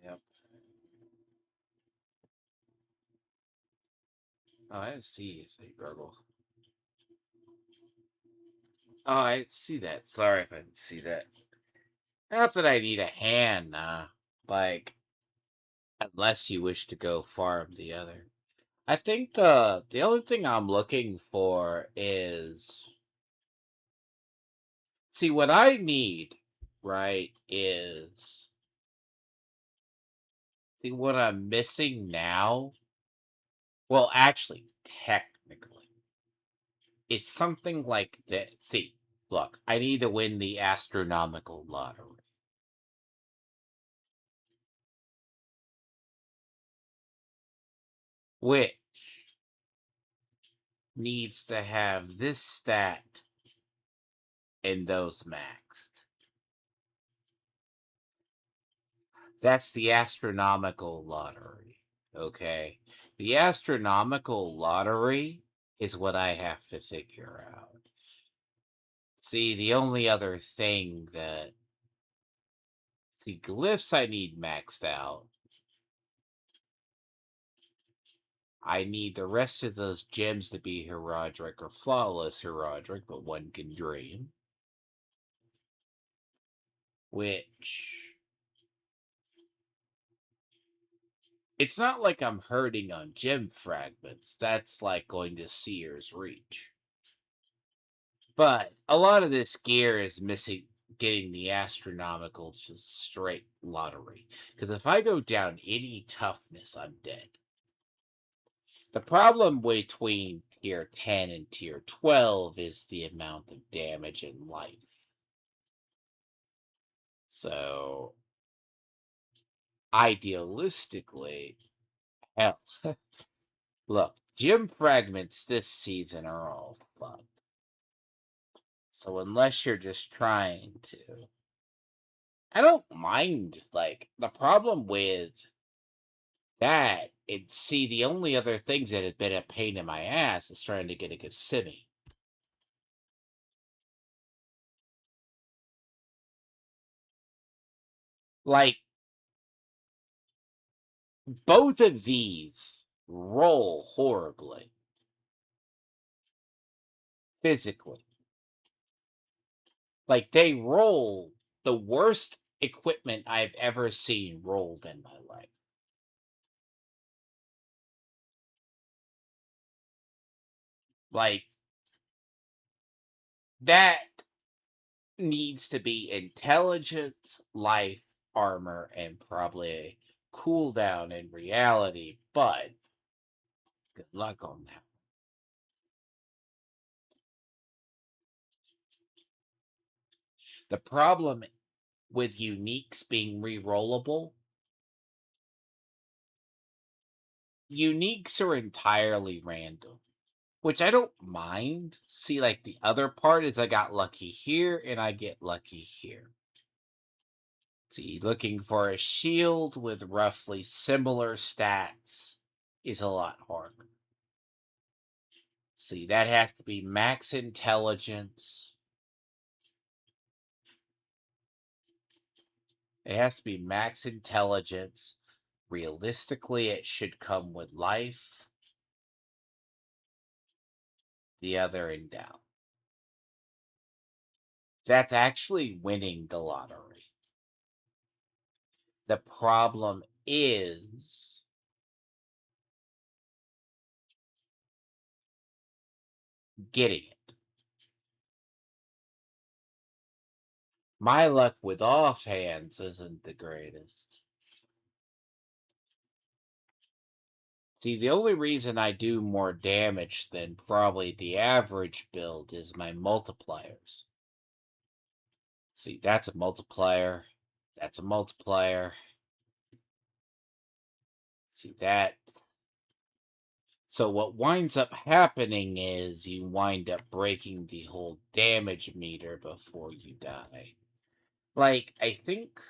Yep. Oh, I didn't see you say gurgle. Oh, I didn't see that. Sorry if I didn't see that. Not that I need a hand, like, unless you wish to go farm the other. I think the only thing I'm looking for is, see, what I need, right, is, see, what I'm missing now. Well, actually, technically, it's something like that. See, look, I need to win the astronomical lottery, which needs to have this stat and those maxed. That's the astronomical lottery. Okay. The astronomical lottery is what I have to figure out. See, the only other thing that, see, glyphs I need maxed out. I need the rest of those gems to be horodotic or flawless horodotic, but one can dream. Which, it's not like I'm hurting on gem fragments. That's like going to Seer's Reach. But a lot of this gear is missing getting the astronomical just straight lottery. Because if I go down any toughness, I'm dead. The problem between tier 10 and tier 12 is the amount of damage in life. So, idealistically, hell, look, gem fragments this season are all fun. So, unless you're just trying to, I don't mind. Like, the problem with that, and see, the only other things that have been a pain in my ass is trying to get a Kissimmee. Like, both of these roll horribly physically. Like, they roll the worst equipment I've ever seen rolled in my life. Like, that needs to be intelligence, life, armor, and probably a cooldown in reality, but good luck on that. The problem with uniques being re-rollable, uniques are entirely random, which I don't mind. See, like, the other part is I got lucky here and I get lucky here. See, looking for a shield with roughly similar stats is a lot harder. See, that has to be max intelligence. It has to be max intelligence. Realistically, it should come with life. The other end down. That's actually winning the lottery. The problem is getting it. My luck with offhands isn't the greatest. See, the only reason I do more damage than probably the average build is my multipliers. See, that's a multiplier. That's a multiplier. See that. So what winds up happening is you wind up breaking the whole damage meter before you die. Like, I think,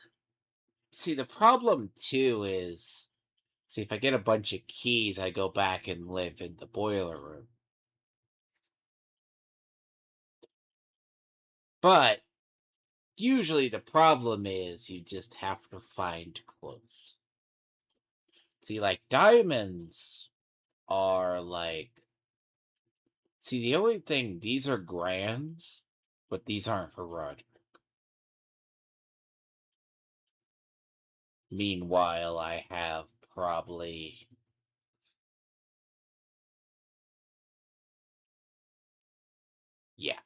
see, the problem too is, see, if I get a bunch of keys, I go back and live in the boiler room. But usually the problem is you just have to find close. See, like diamonds are like, see, the only thing, these are grams, but these aren't horodotic. Meanwhile, I have probably, yeah.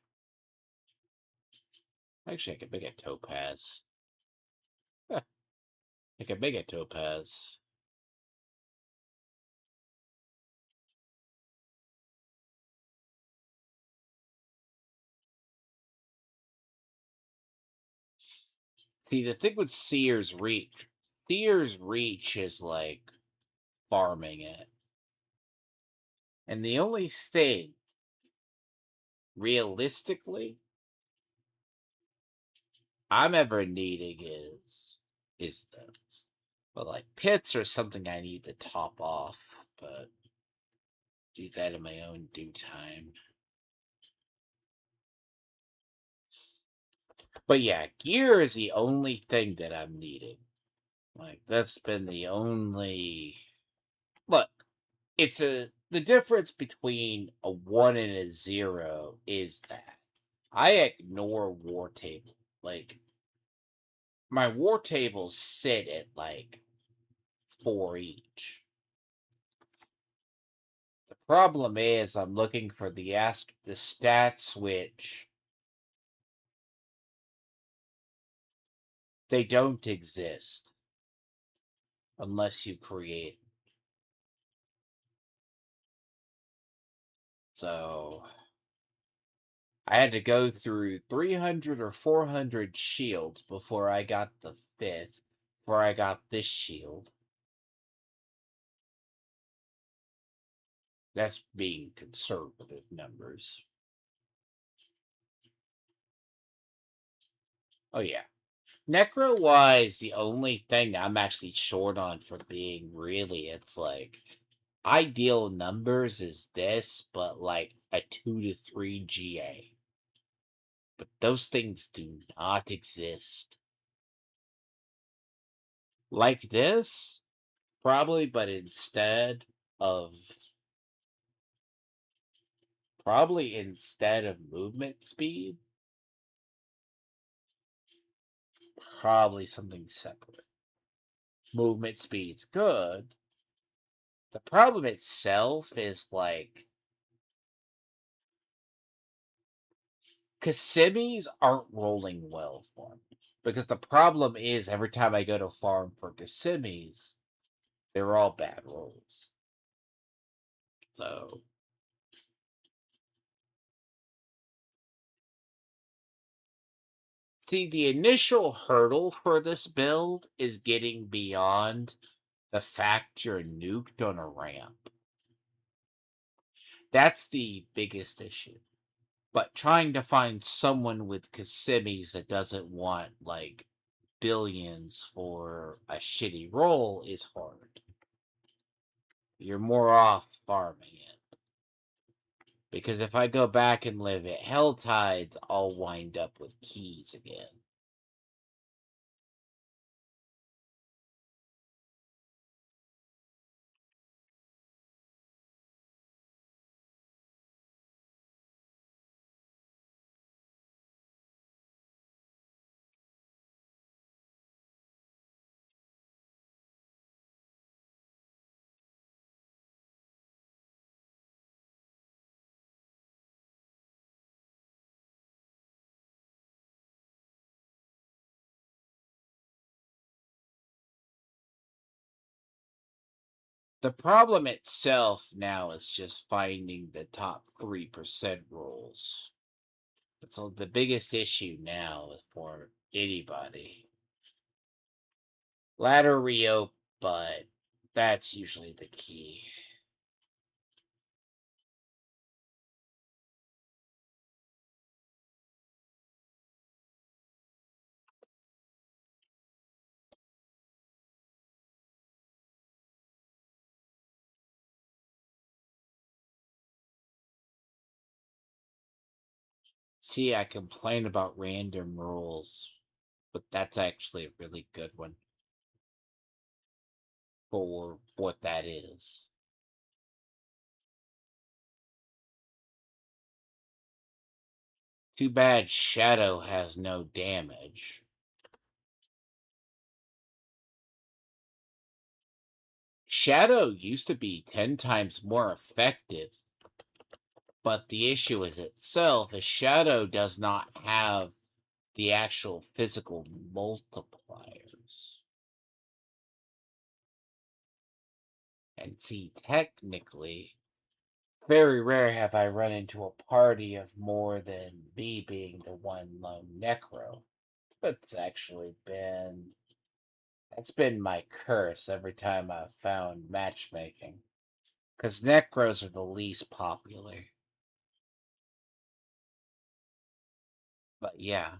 Actually, I could make a topaz. Huh, I could make a topaz. See, the thing with Seer's Reach is like farming it. And the only thing, realistically, I'm ever needing is those. But like pits are something I need to top off, but do that in my own due time. But yeah, gear is the only thing that I'm needing. Like that's been the only look. It's the difference between a 1 and a 0 is that I ignore war table. Like my war tables sit at like 4 each. The problem is I'm looking for the stat switch. They don't exist unless you create. So I had to go through 300 or 400 shields before I got the fifth, before I got this shield. That's being conservative numbers. Oh yeah. Necro wise, the only thing I'm actually short on for being really, it's like ideal numbers is this, but like a 2 to 3 GA. But those things do not exist. Like this, probably, but of instead of movement speed, probably something separate. Movement speed's good. The problem itself is like Kissimmee aren't rolling well for me. Because the problem is every time I go to farm for Kissimmee, they're all bad rolls. So see, the initial hurdle for this build is getting beyond the fact you're nuked on a ramp. That's the biggest issue. But trying to find someone with Kissimmee that doesn't want like billions for a shitty roll is hard. You're more off farming it. Because if I go back and live at Helltides, I'll wind up with keys again. The problem itself now is just finding the top 3% rolls. That's the biggest issue now for anybody. Ladder Rio, but that's usually the key. See, I complain about random rules, but that's actually a really good one for what that is. Too bad Shadow has no damage. Shadow used to be 10 times more effective, but the issue is itself is Shadow does not have the actual physical multipliers. And see, technically, very rare have I run into a party of more than me being the one lone necro. That's actually been that's been my curse every time I've found matchmaking. Because necros are the least popular. But yeah.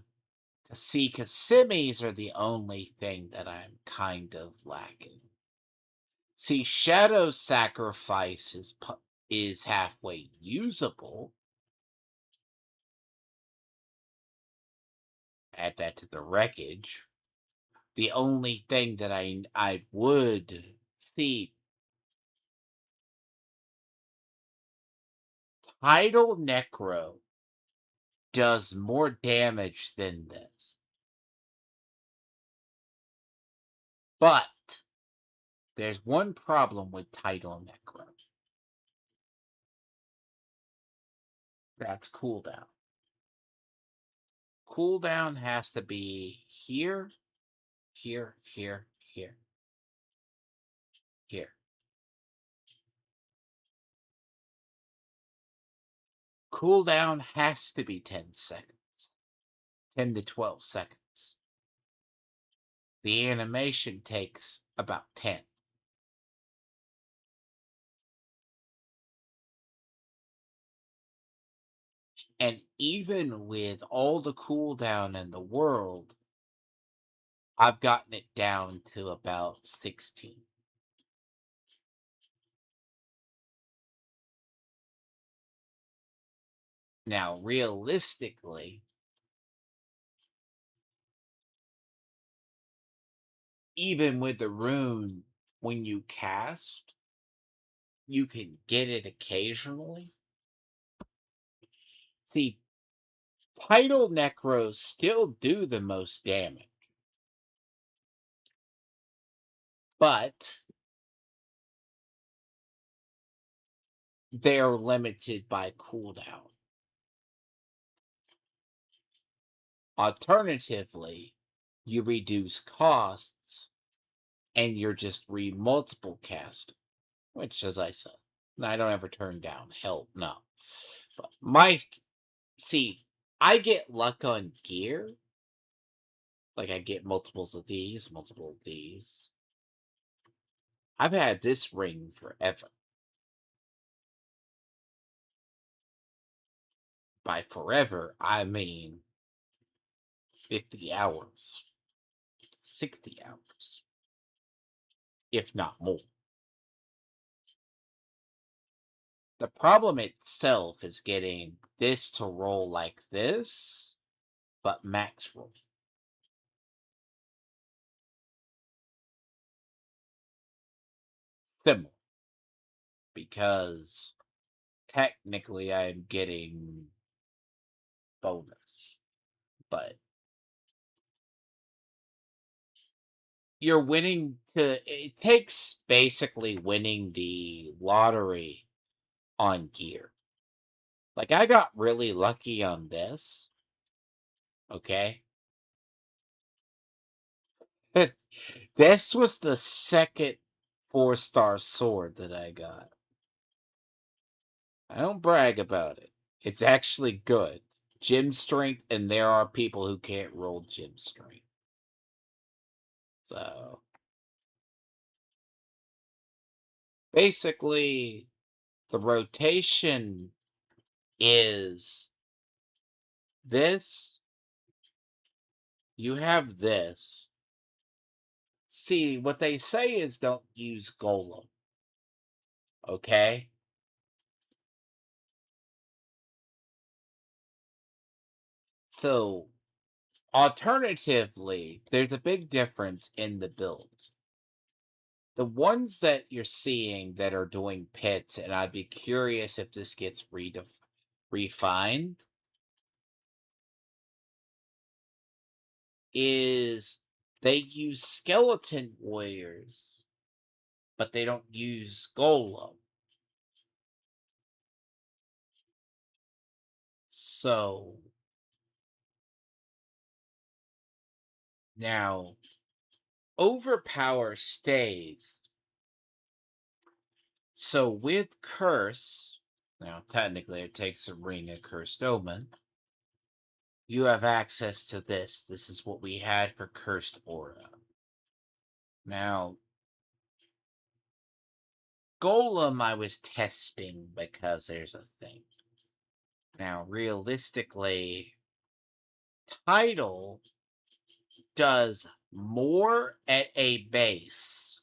See, because simmies are the only thing that I'm kind of lacking. See, Shadow Sacrifice is halfway usable. Add that to the wreckage. The only thing that I would see, Tidal Necro does more damage than this. But there's one problem with Tidal Necro. That's cooldown. Cooldown has to be here, here, here, here, here. Cooldown has to be 10 seconds. 10 to 12 seconds. The animation takes about 10. And even with all the cooldown in the world, I've gotten it down to about 16. Now, realistically, even with the rune, when you cast, you can get it occasionally. See, Tidal Necros still do the most damage. But they're limited by cooldown. Alternatively, you reduce costs and you're just multiple cast, which, as I said, I don't ever turn down. Hell no. But see, I get luck on gear. Like I get multiples of these, multiple of these. I've had this ring forever. By forever, I mean 50 hours, 60 hours, if not more. The problem itself is getting this to roll like this, but max roll. Similar. Because technically I'm getting bonus. But you're it takes basically winning the lottery on gear. Like I got really lucky on this. Okay. This was the second 4-star sword that I got. I don't brag about it. It's actually good. Gym strength, and there are people who can't roll gym strength. So basically, the rotation is this. You have this. See, what they say is don't use golem. Okay? So, alternatively, there's a big difference in the builds. The ones that you're seeing that are doing pits, and I'd be curious if this gets refined. is they use skeleton warriors, but they don't use golem. So now overpower stays. So with curse, now technically it takes a ring of cursed omen. You have access to this. This is what we had for cursed aura. Now golem I was testing because there's a thing. Now realistically, title does more at a base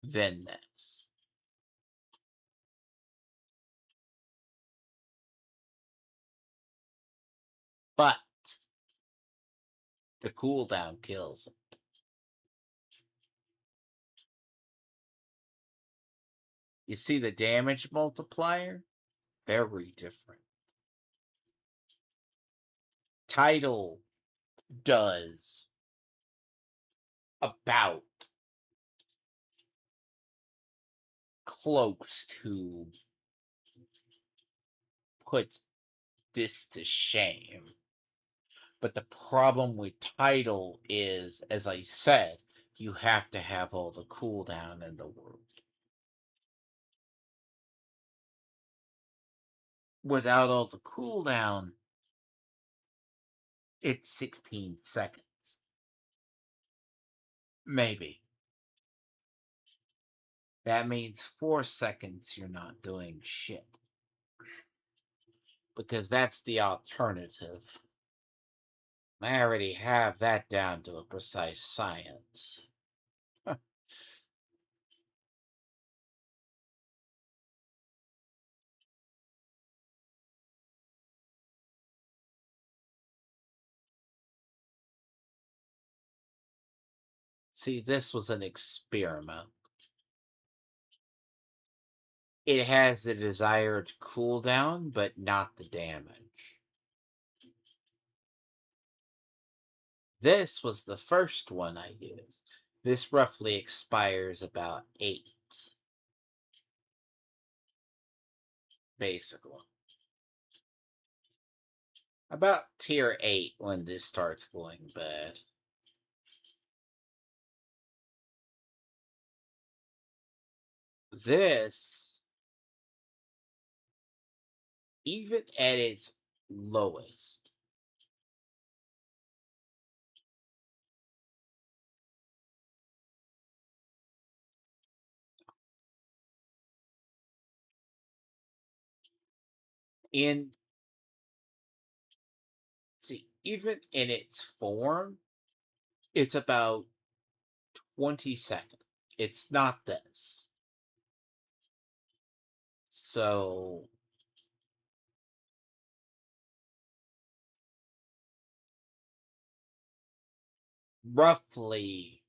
than this. But the cooldown kills him. You see the damage multiplier? Very different. Title does about close to puts this to shame. But the problem with title is, as I said, you have to have all the cooldown in the world. Without all the cooldown, it's 16 seconds. Maybe. That means 4 seconds you're not doing shit. Because that's the alternative. I already have that down to a precise science. See, this was an experiment. It has the desired cooldown, but not the damage. This was the first one I used. This roughly expires about 8. Basically. About tier 8 when this starts going bad. This, even at its lowest, in see, even in its form, it's about 20 seconds. It's not this. So roughly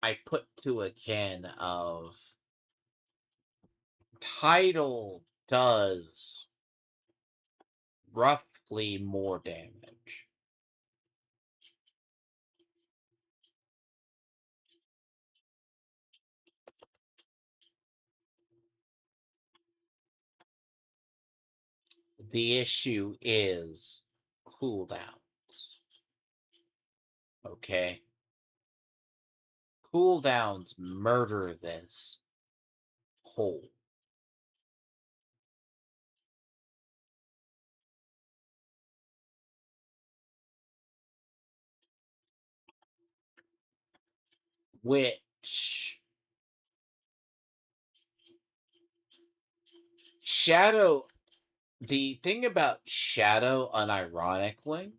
I put to a can of title does roughly more damage. The issue is cooldowns. Okay? Cooldowns murder this whole. Which Shadow, the thing about Shadow, unironically,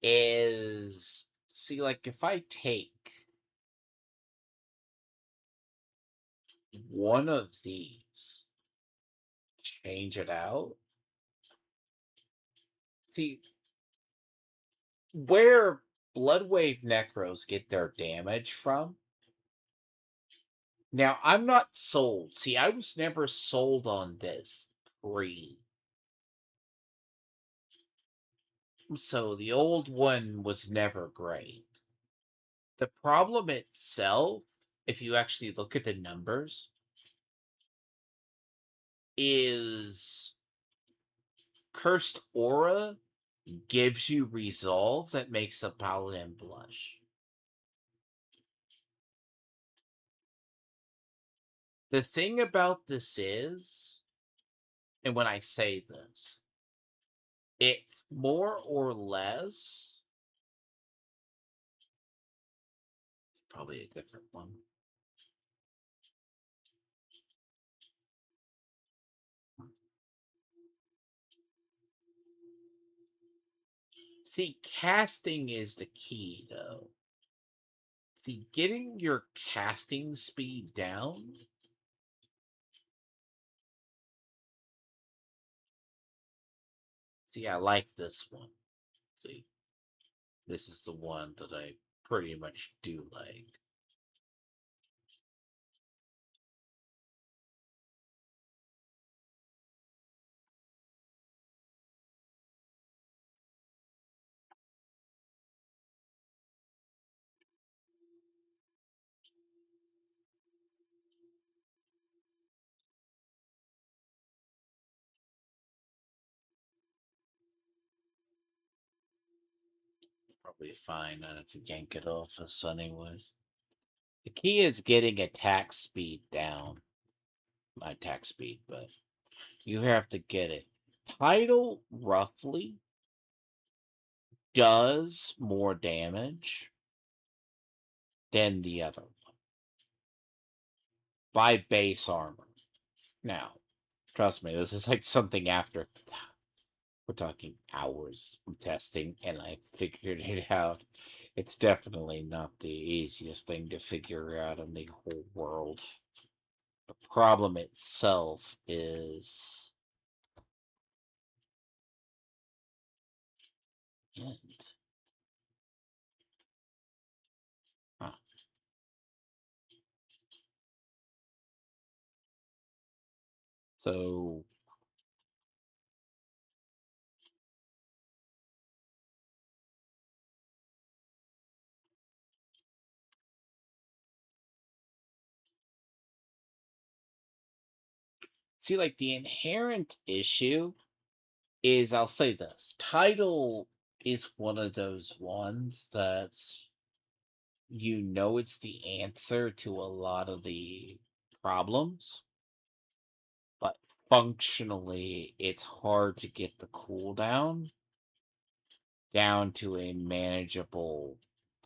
is see, like, if I take one of these, change it out. See, where Bloodwave Necros get their damage from. Now, I'm not sold. See, I was never sold on this free. So the old one was never great. The problem itself, if you actually look at the numbers, is Cursed Aura gives you resolve that makes a paladin blush. The thing about this is, and when I say this, it's more or less probably a different one. See, casting is the key, though. See, getting your casting speed down. See, I like this one. See, this is the one that I pretty much do like. Probably fine. I have to yank it off this anyways. The key is getting attack speed down. Not attack speed, but you have to get it. Title roughly does more damage than the other one by base armor. Now, trust me, this is like something after we're talking hours of testing, and I figured it out. It's definitely not the easiest thing to figure out in the whole world. The problem itself is end. Huh. So see, like the inherent issue is, I'll say this: title is one of those ones that it's the answer to a lot of the problems, but functionally, it's hard to get the cooldown down to a manageable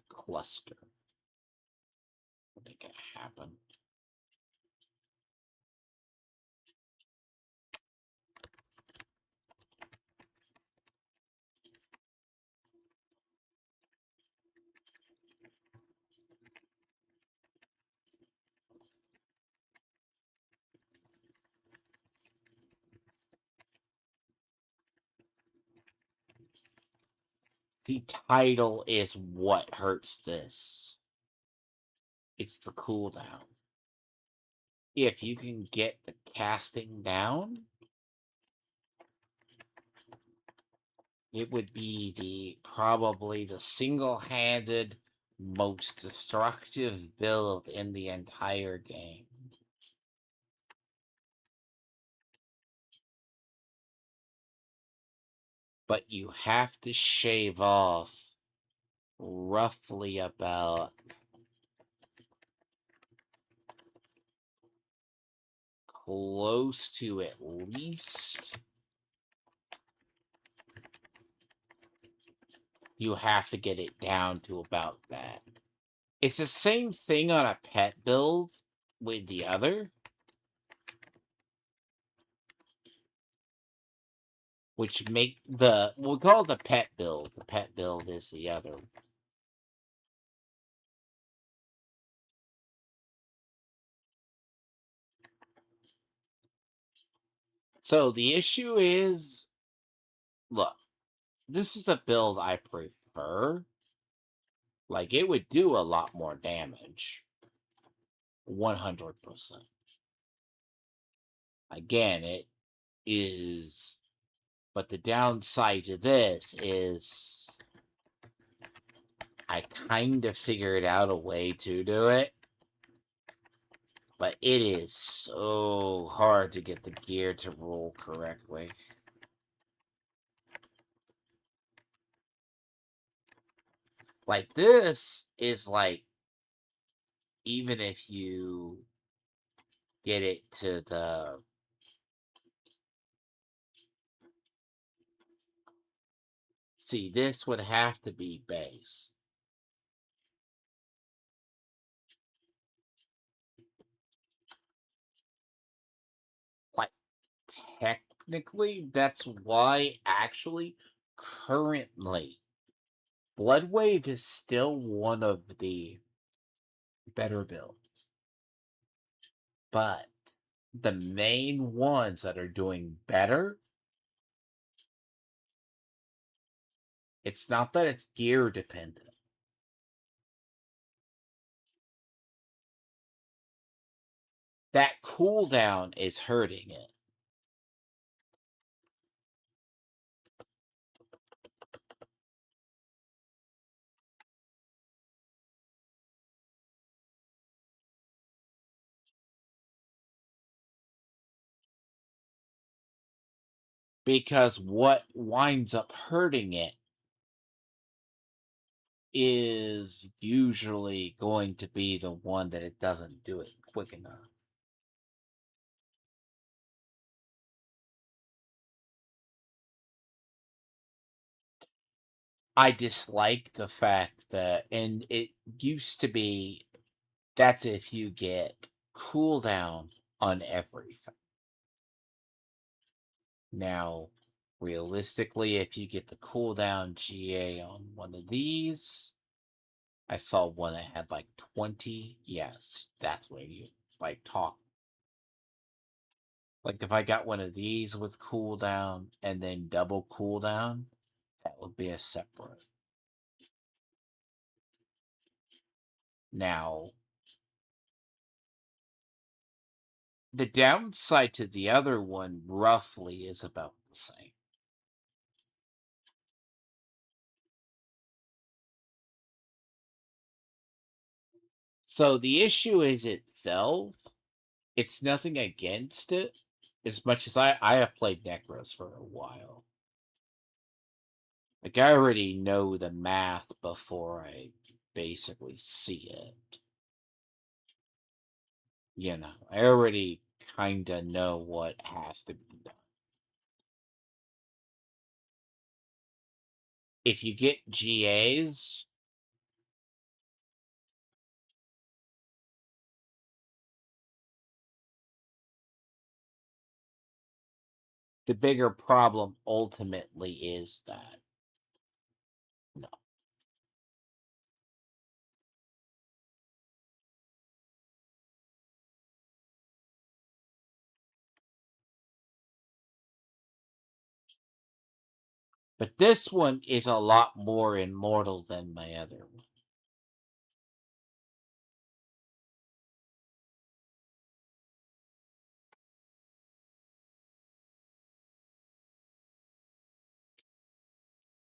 cluster. What ain't gonna happen? The title is what hurts this. It's the cooldown. If you can get the casting down, it would be probably the single-handed most destructive build in the entire game. But you have to shave off roughly about close to at least, you have to get it down to about that. It's the same thing on a pet build with the other, which make we'll call it the pet build. The pet build is the other. So the issue is, look, this is the build I prefer. Like, it would do a lot more damage. 100%. Again, is, but the downside to this is I kind of figured out a way to do it, but it is so hard to get the gear to roll correctly. Like, this is like, even if you get it to the... See, this would have to be base. Like, technically, that's why, actually, currently, Bloodwave is still one of the better builds. But the main ones that are doing better, it's not that it's gear dependent. That cooldown is hurting it. Because what winds up hurting it is usually going to be the one that it doesn't do it quick enough. I dislike the fact that, and it used to be, that's if you get cooldown on everything. Now, realistically, if you get the cooldown GA on one of these, I saw one that had like 20. Yes, that's where you like talk. Like, if I got one of these with cooldown and then double cooldown, that would be a separate. Now, the downside to the other one roughly is about the same. So the issue is itself, it's nothing against it, as much as I have played Necros for a while. Like, I already know the math before I basically see it. You know, I already kind of know what has to be done. If you get GAs, the bigger problem ultimately is that no. But this one is a lot more immortal than my other one.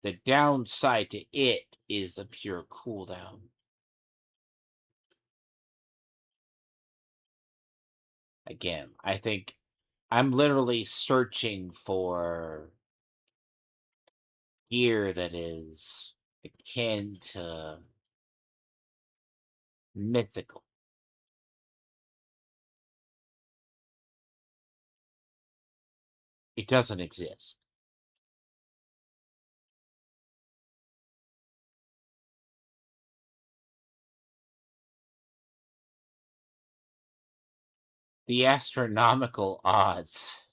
The downside to it is the pure cooldown. Again, I think I'm literally searching for gear that is akin to mythical. It doesn't exist. The astronomical odds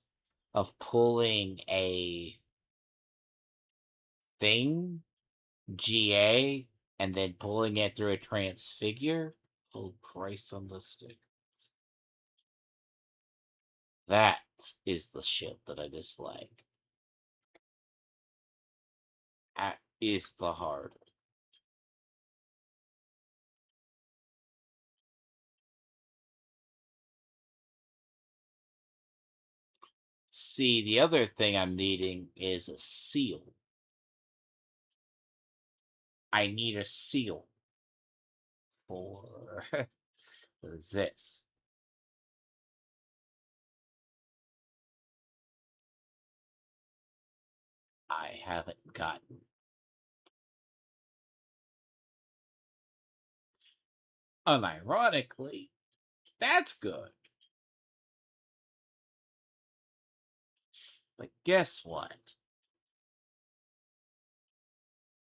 of pulling a thing, GA, and then pulling it through a transfigure. Oh, Christ on the stick. That is the shit that I dislike. That is the hard. See, the other thing I'm needing is a seal. I need a seal for this. I haven't gotten. Unironically, that's good. But guess what?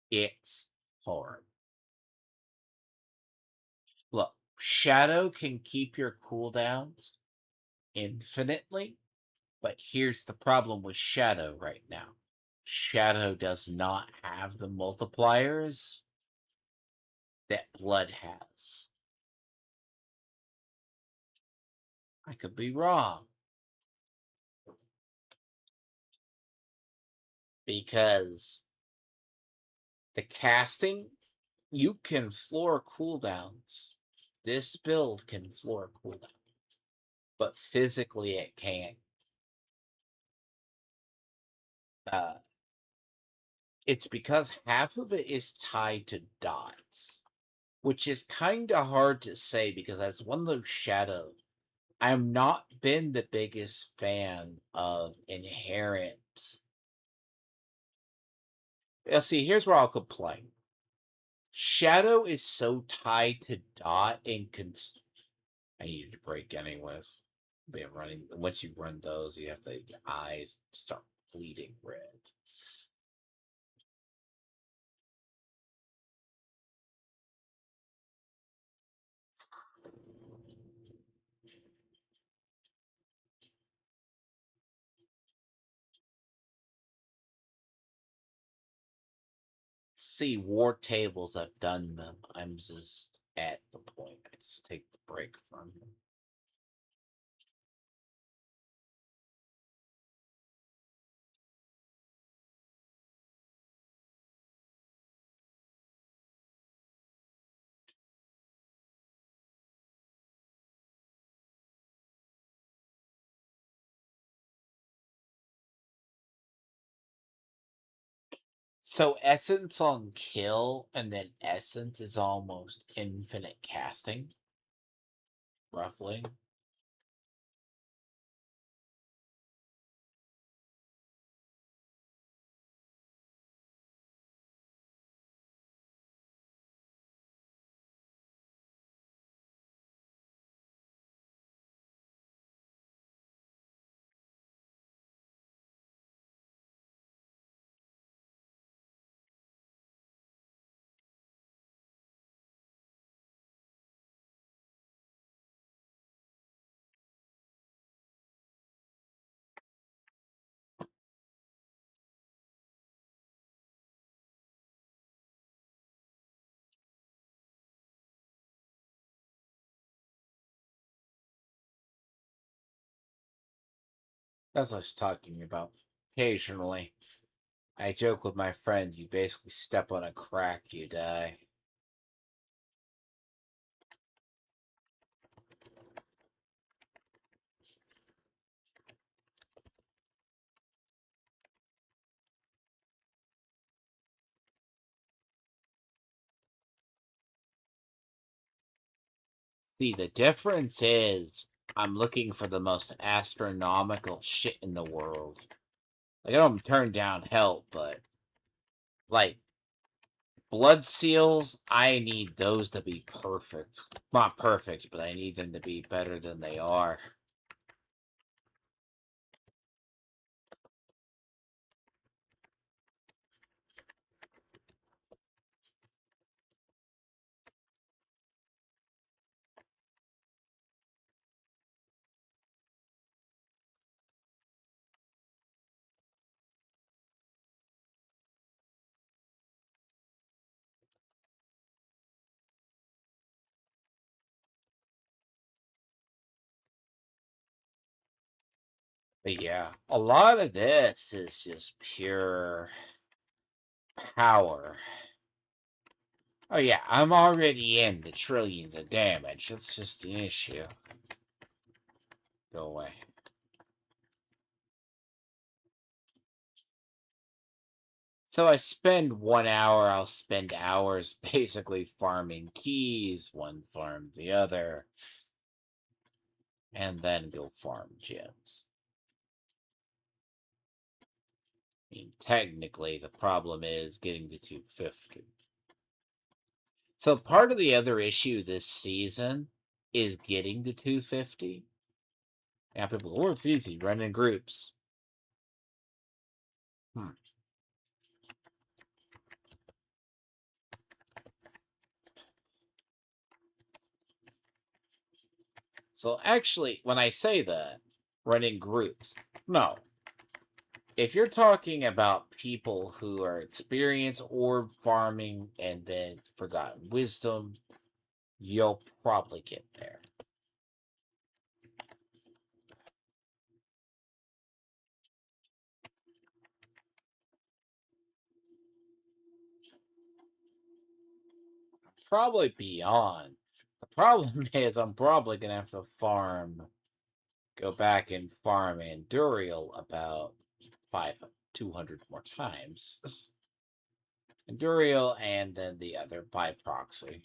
It's hard. Look, Shadow can keep your cooldowns infinitely, but here's the problem with Shadow right now. Shadow does not have the multipliers that Blood has. I could be wrong. Because the casting, you can floor cooldowns. This build can floor cooldowns, but physically it can't. Uh, it's because half of it is tied to dots, which is kind of hard to say because that's one of those shadows. I'm not been the biggest fan of inherent. See, here's where I'll complain. Shadow is so tied to dot and I needed to break anyways. Been running. Once you run those, you have to your eyes start bleeding red. See, war tables, I've done them. I'm just at the point. I just take the break from them. So essence on kill and then essence is almost infinite casting, roughly. That's what I was talking about. Occasionally, I joke with my friend, you basically step on a crack, you die. See, the difference is I'm looking for the most astronomical shit in the world. Like, I don't turn down help, but like blood seals, I need those to be perfect. Not perfect, but I need them to be better than they are. But yeah, a lot of this is just pure power. Oh yeah, I'm already in the trillions of damage. That's just an issue. Go away. So I spend 1 hour, I'll spend hours basically farming keys, one farm the other, and then go farm gems. I mean, technically, the problem is getting to 250. So part of the other issue this season is getting to 250. Now people go, oh, it's easy, run in groups. Hmm. So actually, when I say that, run in groups, no. If you're talking about people who are experienced orb farming and then forgotten wisdom, you'll probably get there. Probably beyond. The problem is I'm probably gonna have to go back and farm Anduriel about 200 more times. Anduriel and then the other by proxy.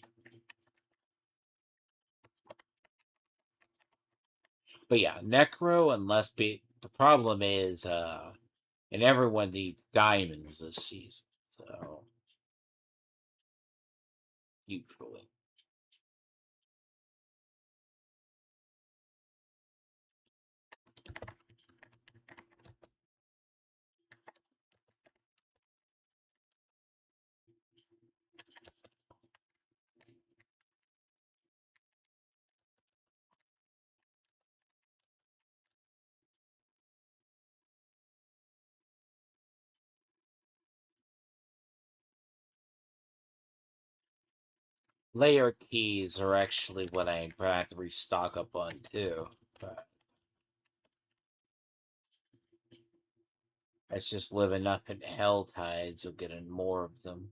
But yeah, Necro the problem is and everyone needs diamonds this season. So usually. Layer keys are actually what I have to restock up on too. But that's just living up in hell tides of getting more of them.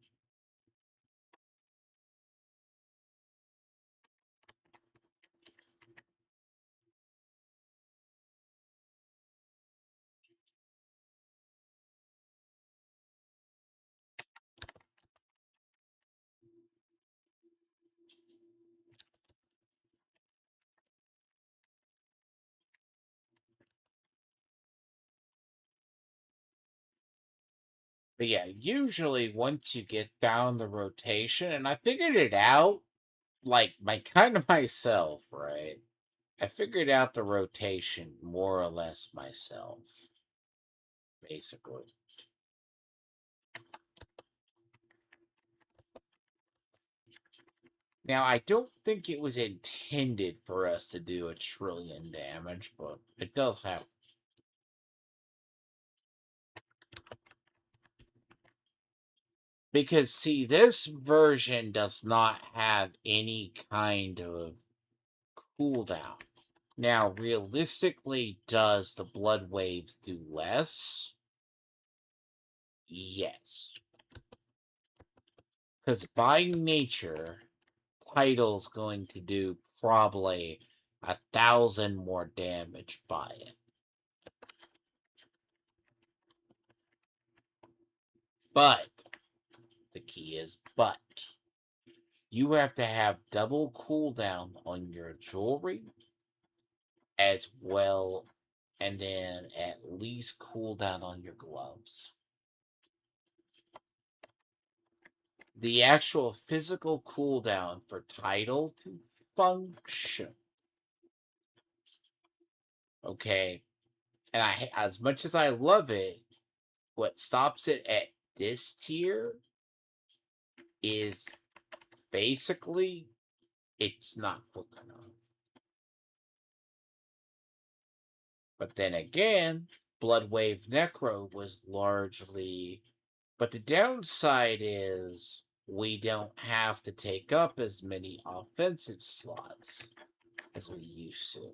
But yeah, usually once you get down the rotation, and I figured it out, like my kind of myself, right? I figured out the rotation more or less myself, basically. Now, I don't think it was intended for us to do 1,000,000,000 damage, but it does happen. Because, see, this version does not have any kind of cooldown. Now, realistically, does the blood waves do less? Yes. Because by nature, title's going to do probably 1,000 more damage by it. But, the key is but. You have to have double cooldown on your jewelry as well, and then at least cooldown on your gloves. The actual physical cooldown for title to function. Okay. And as much as I love it, what stops it at this tier is basically it's not quick enough. But then again, Bloodwave Necro was largely. But the downside is we don't have to take up as many offensive slots as we used to.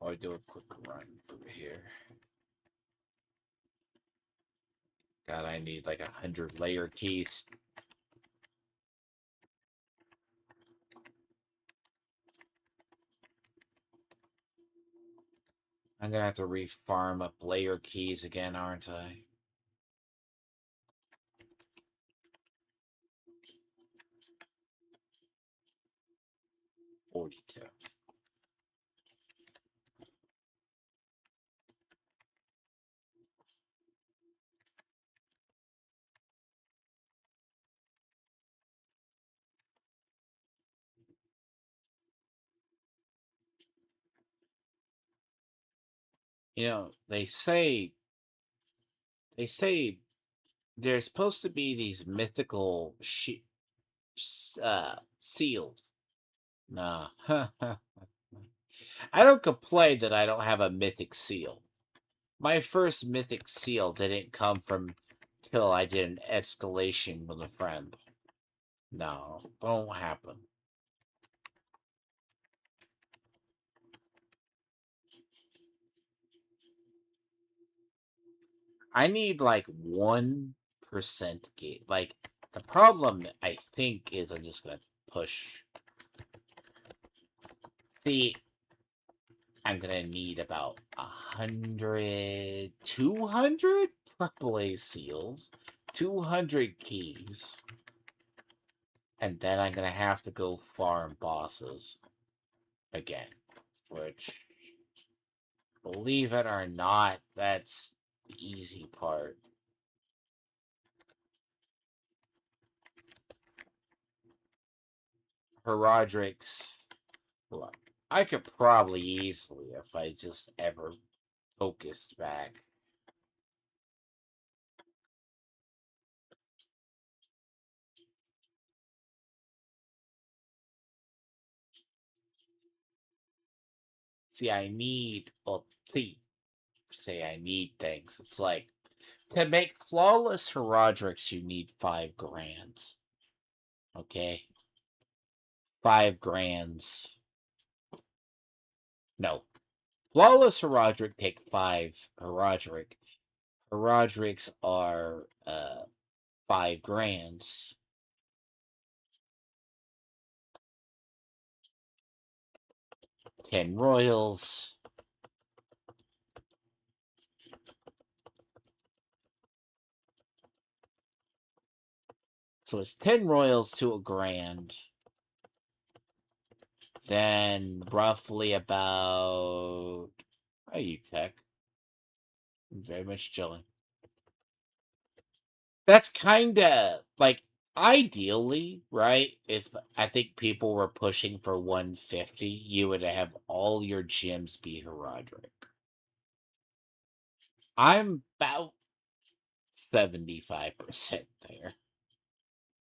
Or do a quick run over here. God, I need like 100 layer keys. I'm gonna have to refarm up layer keys again, aren't I? $42. You know, they say there's supposed to be these mythical seals. Nah. I don't complain that I don't have a mythic seal. My first mythic seal didn't come from till I did an escalation with a friend. No, won't happen. I need like 1% gate. Like the problem I think is I'm just gonna push. See, I'm gonna need about 100, 200 AAA seals, 200 keys, and then I'm gonna have to go farm bosses again. Which, believe it or not, that's the easy part. Herodric's, look, I could probably easily, if I just ever focused back. See, I need, well, see, say I need things. It's like, to make flawless Herodrix, you need 5 grands. Okay? 5 grands. No. Flawless Herodric take 5 Herodric. Herodrics are 5 grands. 10 royals. So it's 10 royals to a grand. Then roughly about. How you tech? Very much chilling. That's kind of like ideally, right? If I think people were pushing for 150, you would have all your gems be Herodric. I'm about 75% there,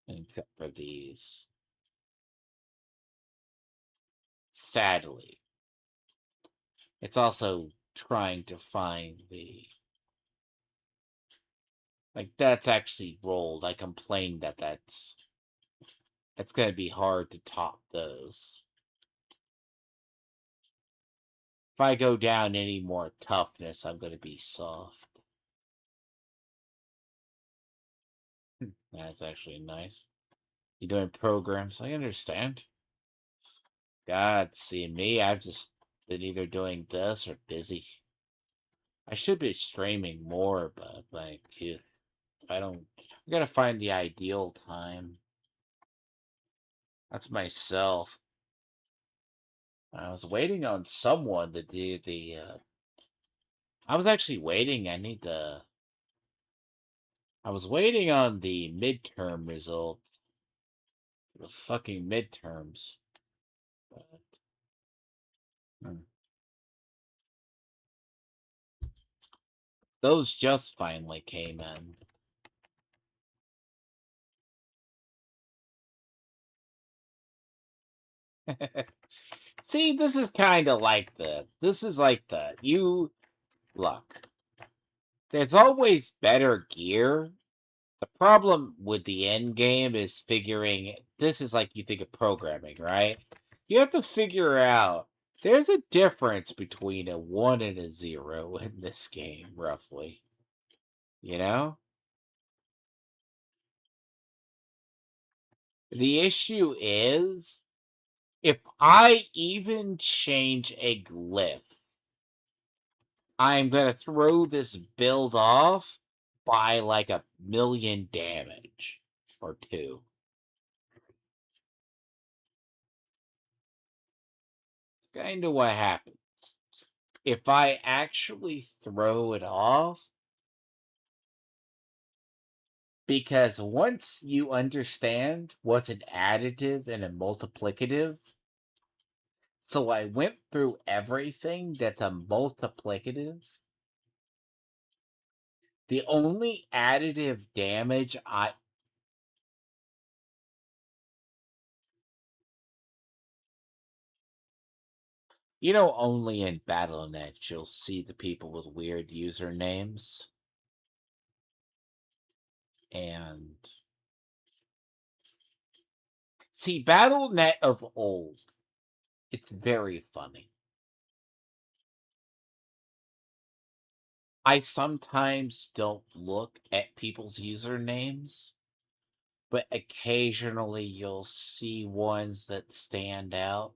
except for these. Sadly, it's also trying to find the. Like, that's actually rolled. I complained that it's going to be hard to top those. If I go down any more toughness, I'm going to be soft. That's actually nice. You doing programs? I understand. God, see me, I've just been either doing this or busy. I should be streaming more, but like, if I don't, I gotta find the ideal time. That's myself. I was waiting on someone to do the. I was actually waiting. I was waiting on the midterm results. The fucking midterms. But, hmm. Those just finally came in. See, this is kind of like you look. There's always better gear. The problem with the end game is figuring this is like you think of programming, right? You have to figure out There's a difference between a 1 and a 0 in this game, roughly. You know? The issue is, if I even change a glyph, I'm going to throw this build off by like 1,000,000 damage or 2. It's kind of what happens. If I actually throw it off, because once you understand what's an additive and a multiplicative, so I went through everything that's a multiplicative. The only additive damage only in Battle.net you'll see the people with weird usernames. And see, Battle.net of old, it's very funny. I sometimes don't look at people's usernames, but occasionally you'll see ones that stand out.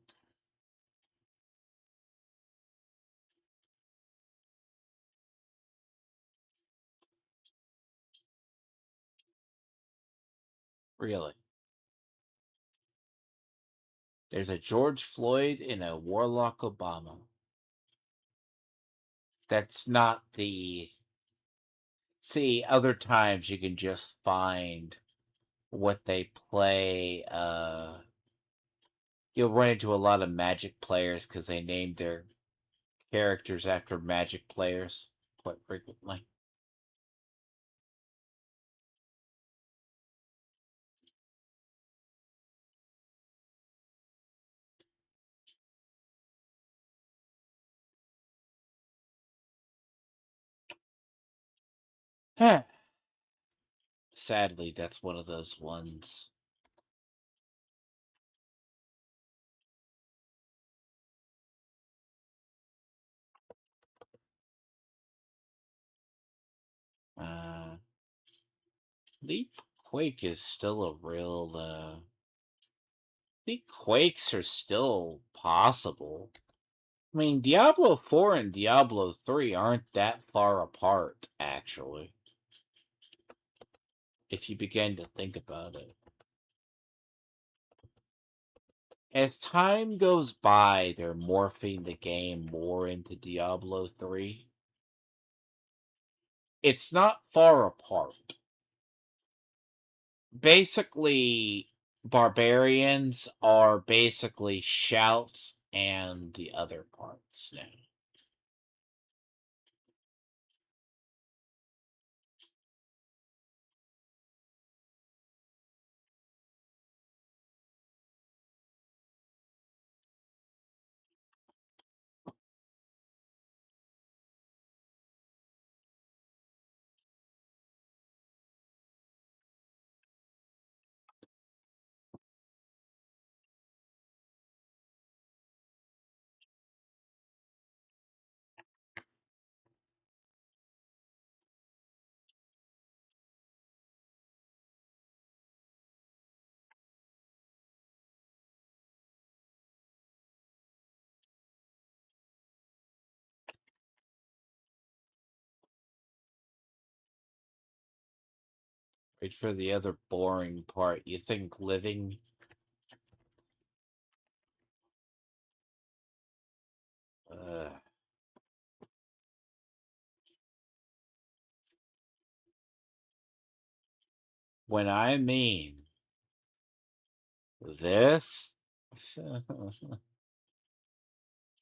Really. There's a George Floyd and a Warlock Obama. That's not the. See, other times you can just find what they play. You'll run into a lot of Magic players because they named their characters after Magic players quite frequently. Sadly, that's one of those ones. Leap Quake is still a real. Leap Quakes are still possible. I mean, Diablo 4 and Diablo 3 aren't that far apart, actually, if you begin to think about it. As time goes by, they're morphing the game more into Diablo 3. It's not far apart. Basically, barbarians are basically shouts and the other parts now. Wait for the other boring part. You think living. Uh, when I mean this.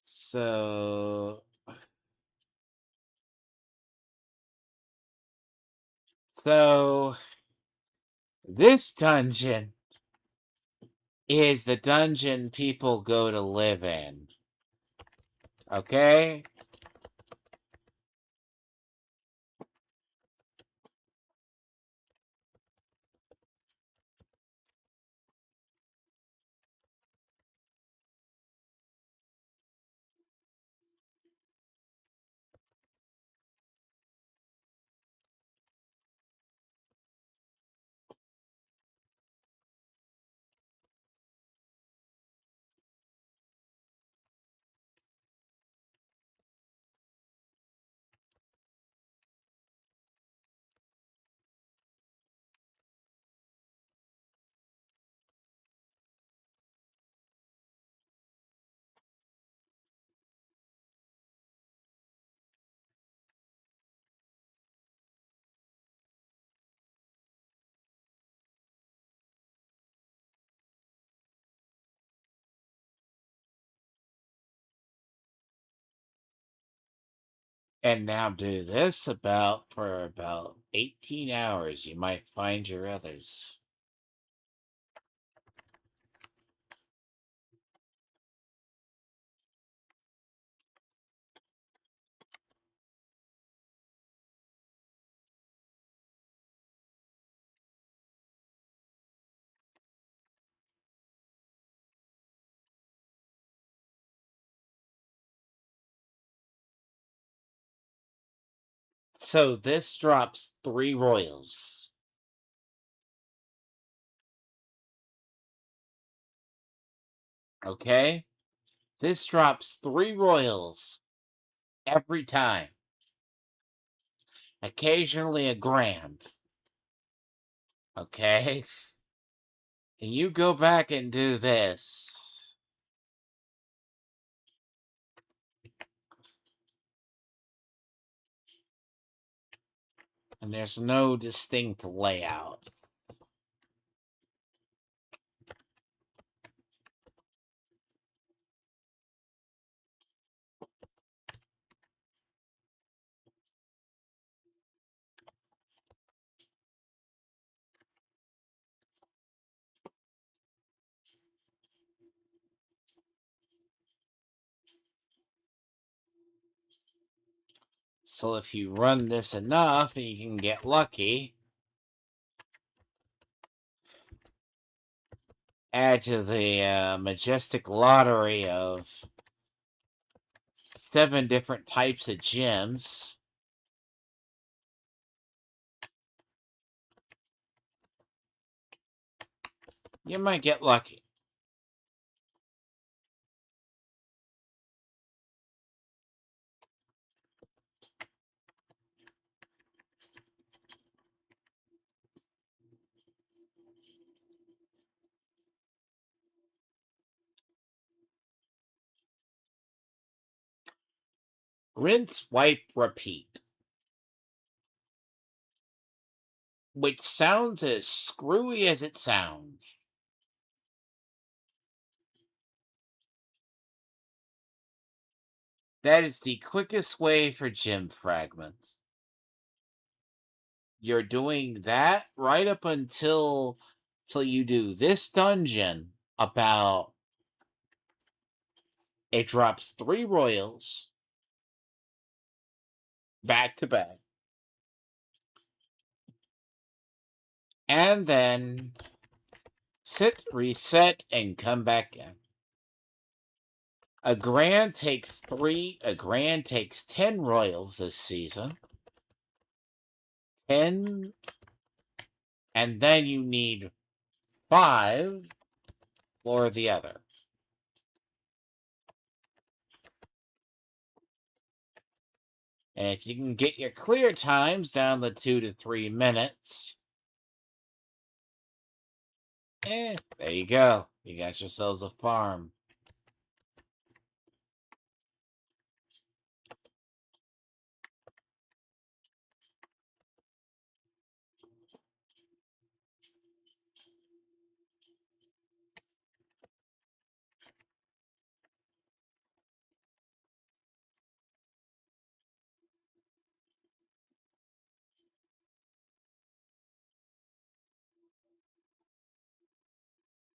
So. So. This dungeon is the dungeon people go to live in. Okay? And now do this for about 18 hours. You might find your others. So this drops 3 royals. Okay? This drops 3 royals every time. Occasionally a grand. Okay? And you go back and do this. And there's no distinct layout. So if you run this enough, you can get lucky. Add to the majestic lottery of 7 different types of gems. You might get lucky. Rinse, wipe, repeat. Which sounds as screwy as it sounds. That is the quickest way for gem fragments. You're doing that right up until you do this dungeon about it drops 3 royals back to back. And then sit, reset, and come back in. A grand takes 10 royals this season. 10, and then you need 5 for the other. And if you can get your clear times down to 2 to 3 minutes, there you go. You got yourselves a farm.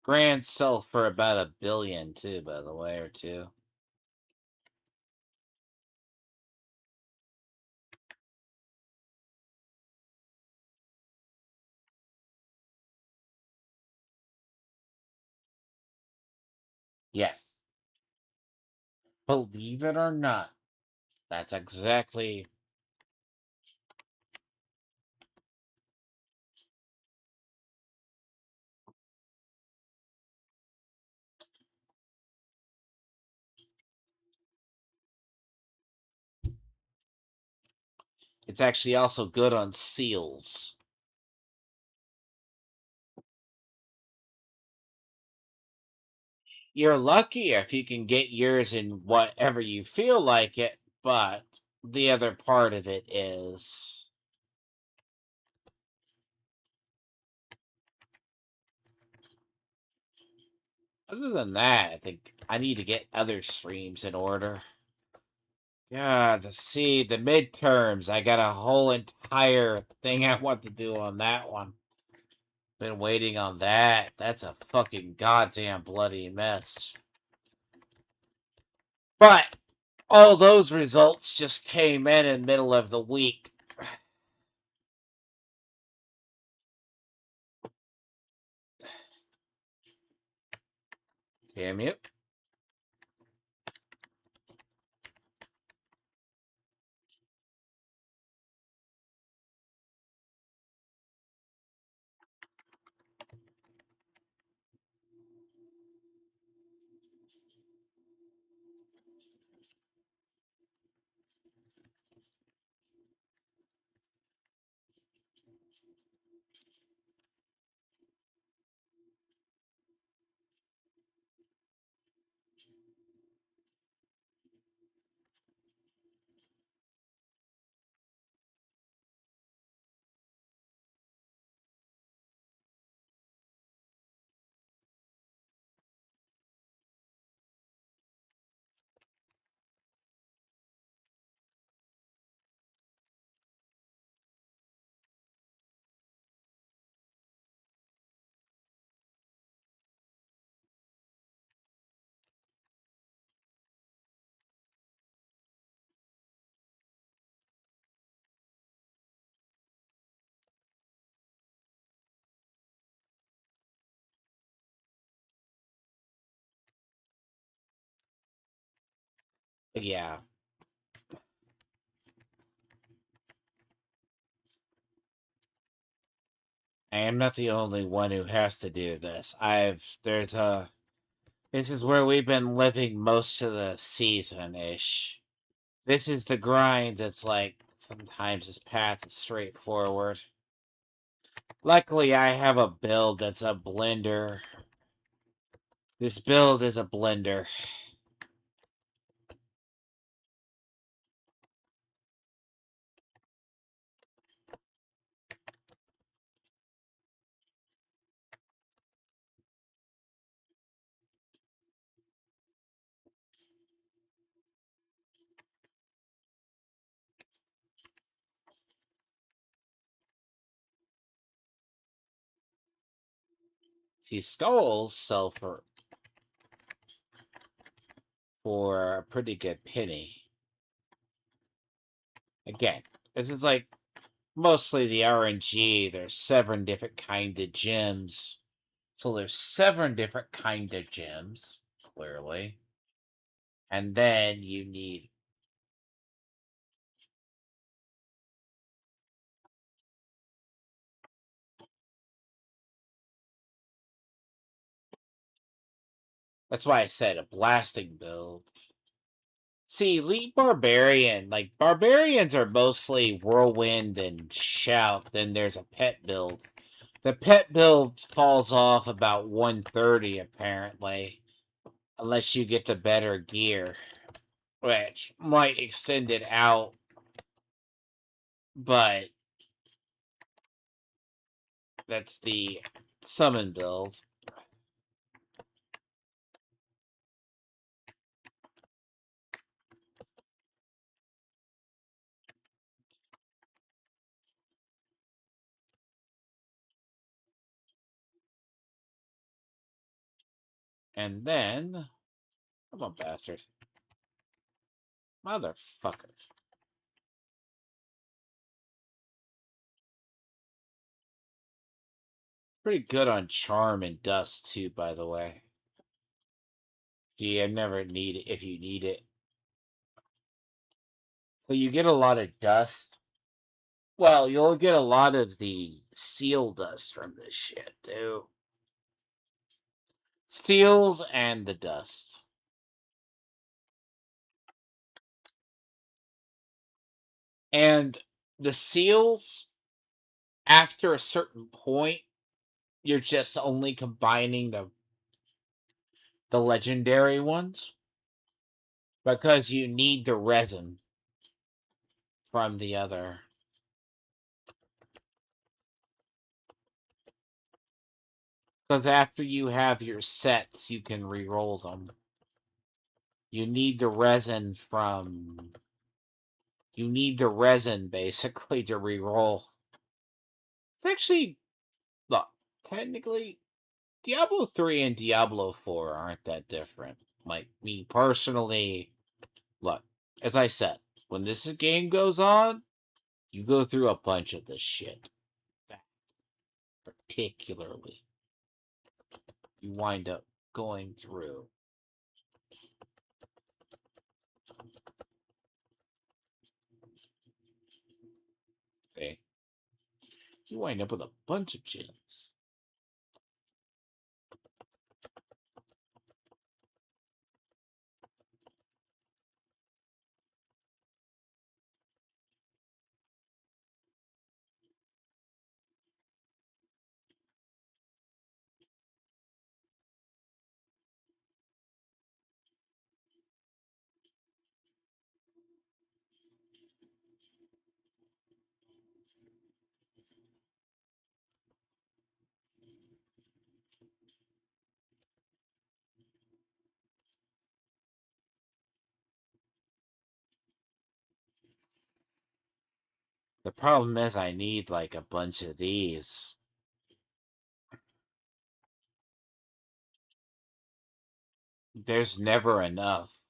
Grand sell for about 1 billion too, by the way, or 2. Yes. Believe it or not, that's exactly. It's actually also good on seals. You're lucky if you can get yours in whatever you feel like it, but the other part of it is, other than that, I think I need to get other streams in order. God, the midterms. I got a whole entire thing I want to do on that one. Been waiting on that. That's a fucking goddamn bloody mess. But all those results just came in the middle of the week. Damn you. Yeah. I am not the only one who has to do this. This is where we've been living most of the season-ish. This is the grind that's like, sometimes this path is straightforward. Luckily, I have a build that's a blender. This build is a blender. See, skulls sell for a pretty good penny. Again, this is like mostly the RNG. There's 7 different kind of gems. So there's 7 different kind of gems, clearly. And then you need that's why I said a blasting build. See, Elite Barbarian, like barbarians are mostly whirlwind and shout. Then there's a pet build. The pet build falls off about 130 apparently, unless you get the better gear, which might extend it out, but that's the summon build. And then, come on, bastards. Motherfucker. Pretty good on charm and dust too, by the way. Yeah, never need it if you need it. So you get a lot of dust. Well, you'll get a lot of the seal dust from this shit, too. Seals and the dust. And the seals, after a certain point, you're just only combining the legendary ones because you need the resin from the other. Because after you have your sets, you can re-roll them. You need the resin from you need the resin basically to reroll. It's actually, look, technically, Diablo 3 and Diablo 4 aren't that different. Like, me personally, look, as I said, when this game goes on, you go through a bunch of this shit. That particularly, you wind up going through. Okay? You wind up with a bunch of gems. The problem is I need like a bunch of these. There's never enough.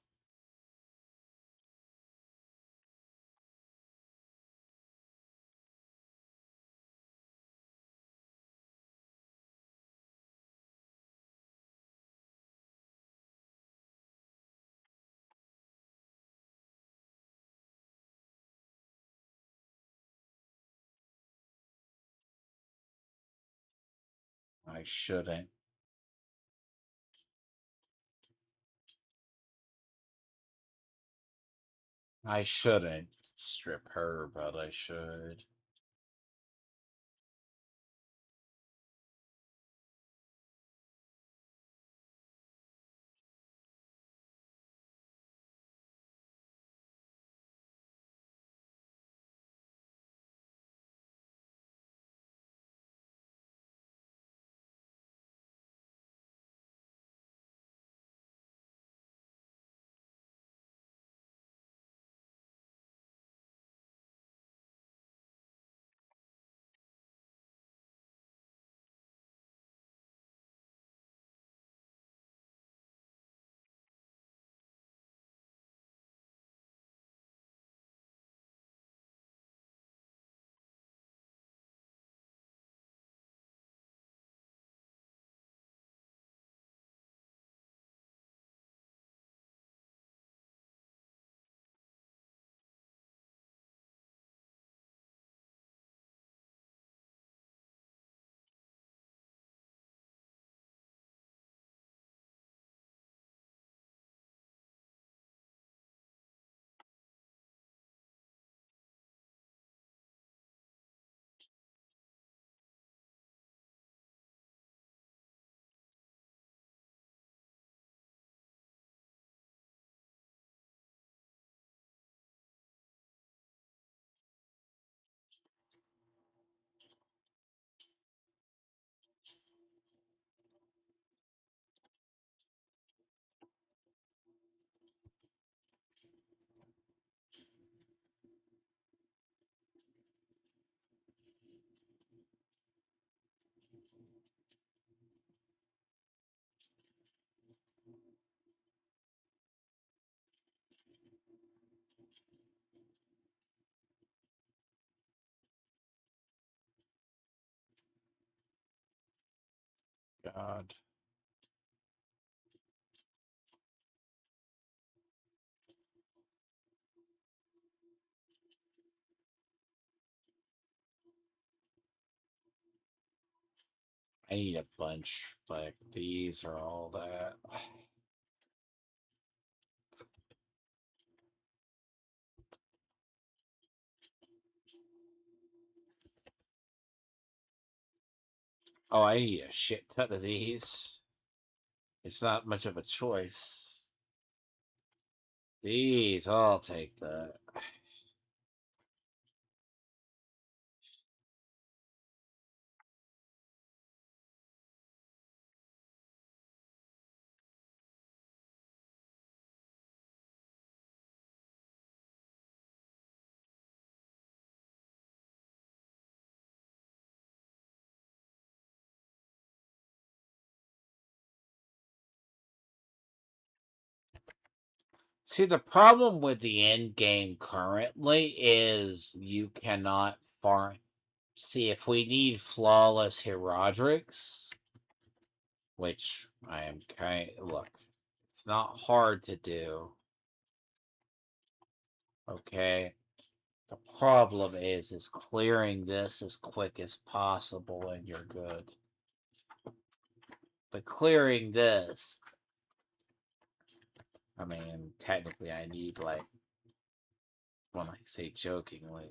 I shouldn't. I shouldn't strip her, but I should. God. I need a bunch like these or all that. Oh, I need a shit ton of these. It's not much of a choice. These, I'll take that. See, the problem with the end game currently is you cannot farm. See, if we need flawless hierodrics, which I am look, it's not hard to do. Okay. The problem is clearing this as quick as possible and you're good. But clearing this, I mean, technically I need, like, when I say jokingly,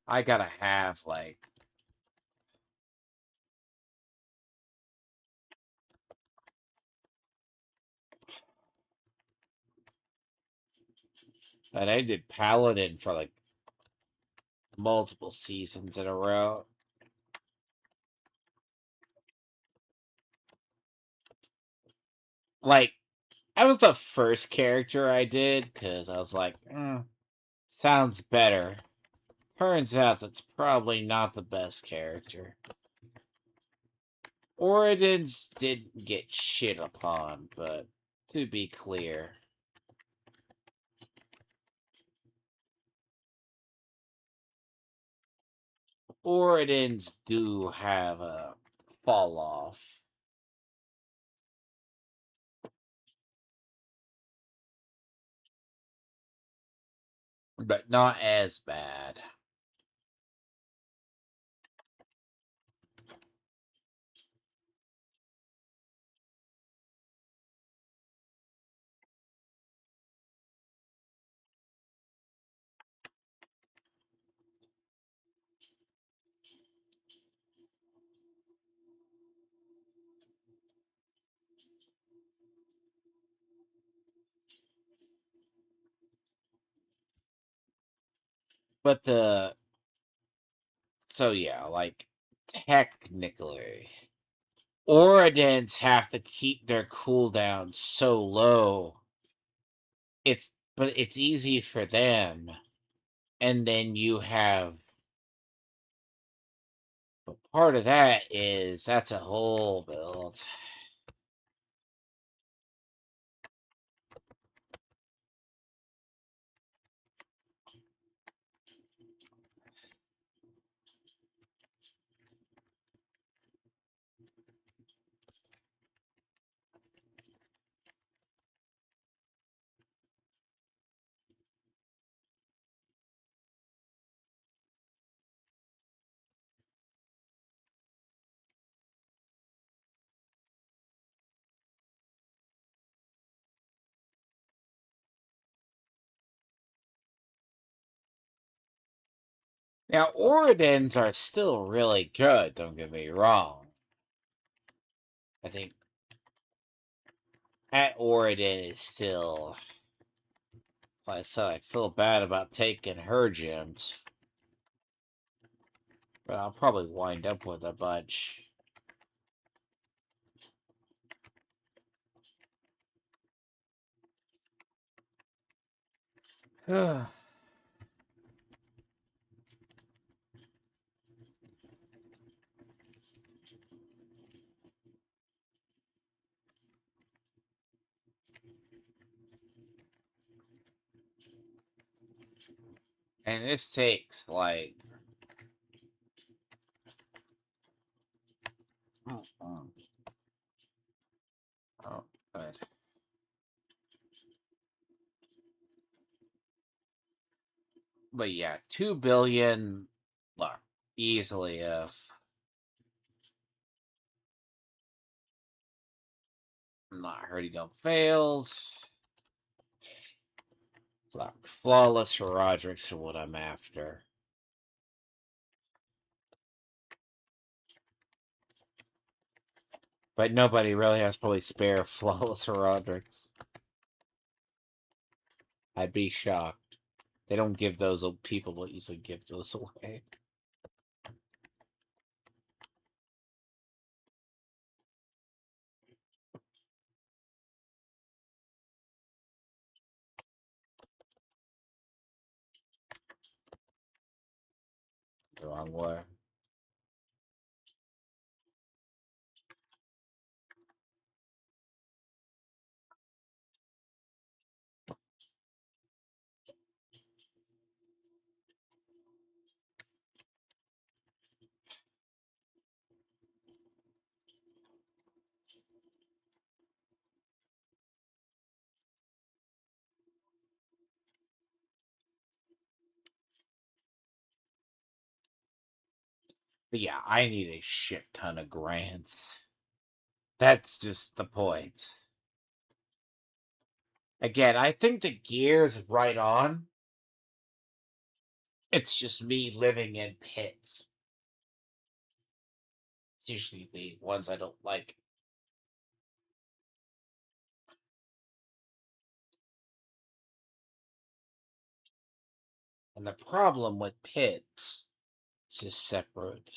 I gotta have, like, and I did Paladin for, like, multiple seasons in a row. Like, that was the first character I did, because I was like, sounds better. Turns out that's probably not the best character. Oridans didn't get shit upon, but to be clear, Oridans do have a fall off. But not as bad. But so yeah, like, technically, Oridans have to keep their cooldown so low. But it's easy for them. And then you have, but part of that is that's a whole build. Now, Oridans are still really good, don't get me wrong. I think at Oridon is still, like I said, I feel bad about taking her gems. But I'll probably wind up with a bunch. And this takes, like, oh, good. But yeah, 2 billion, look, easily if not hurting up failed. Look, flawless Roderick's are what I'm after. But nobody really has probably spare flawless Roderick's. I'd be shocked. They don't give those people what usually give those away. The wrong way. But yeah, I need a shit ton of grants. That's just the point. Again, I think the gear's right on. It's just me living in pits. It's usually the ones I don't like. And the problem with pits is just separate.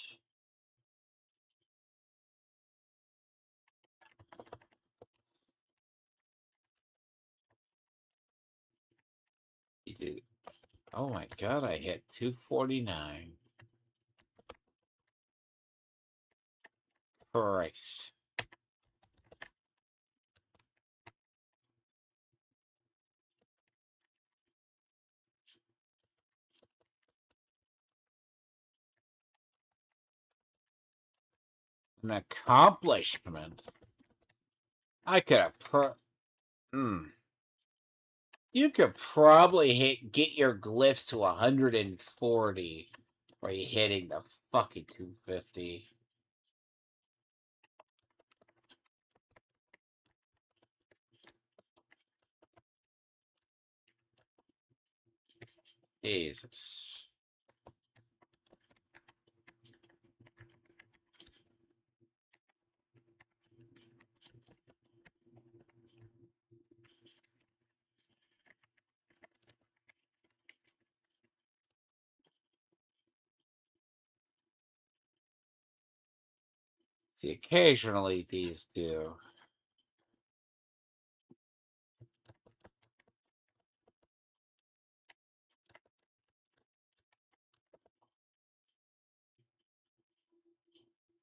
You do. Oh my god, I hit 249. Christ. An accomplishment. I could have You could probably get your glyphs to 140 where you hitting the fucking 250. Jesus. See, occasionally these do.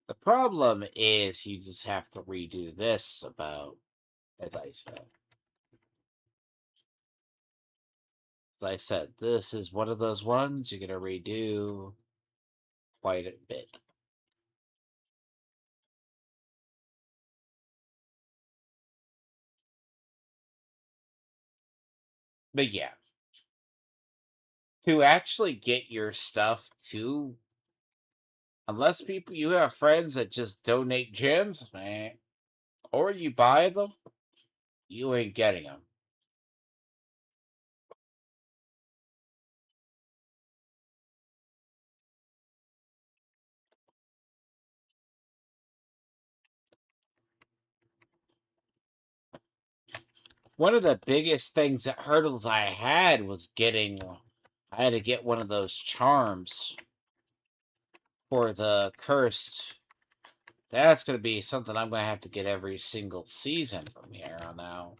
The problem is you just have to redo this about, as I said. As I said, this is one of those ones you're going to redo quite a bit. But yeah, to actually get your stuff to, unless you have friends that just donate gems, man, or you buy them, you ain't getting them. One of the biggest things that hurdles I had was I had to get one of those charms for the cursed. That's going to be something I'm going to have to get every single season from here on out.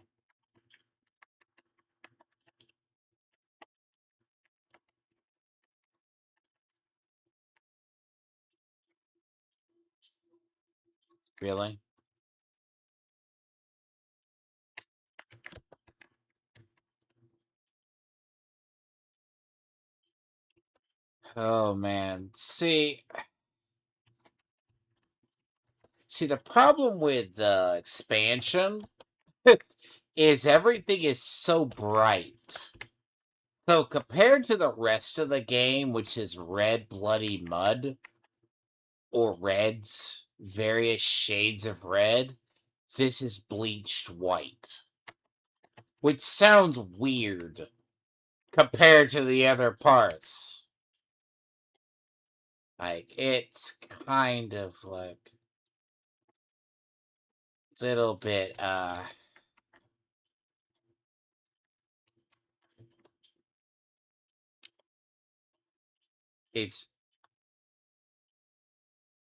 Really? Oh man. See the problem with the expansion is everything is so bright. So compared to the rest of the game, which is red bloody mud or reds, various shades of red, this is bleached white. Which sounds weird compared to the other parts. Like it's kind of like little bit it's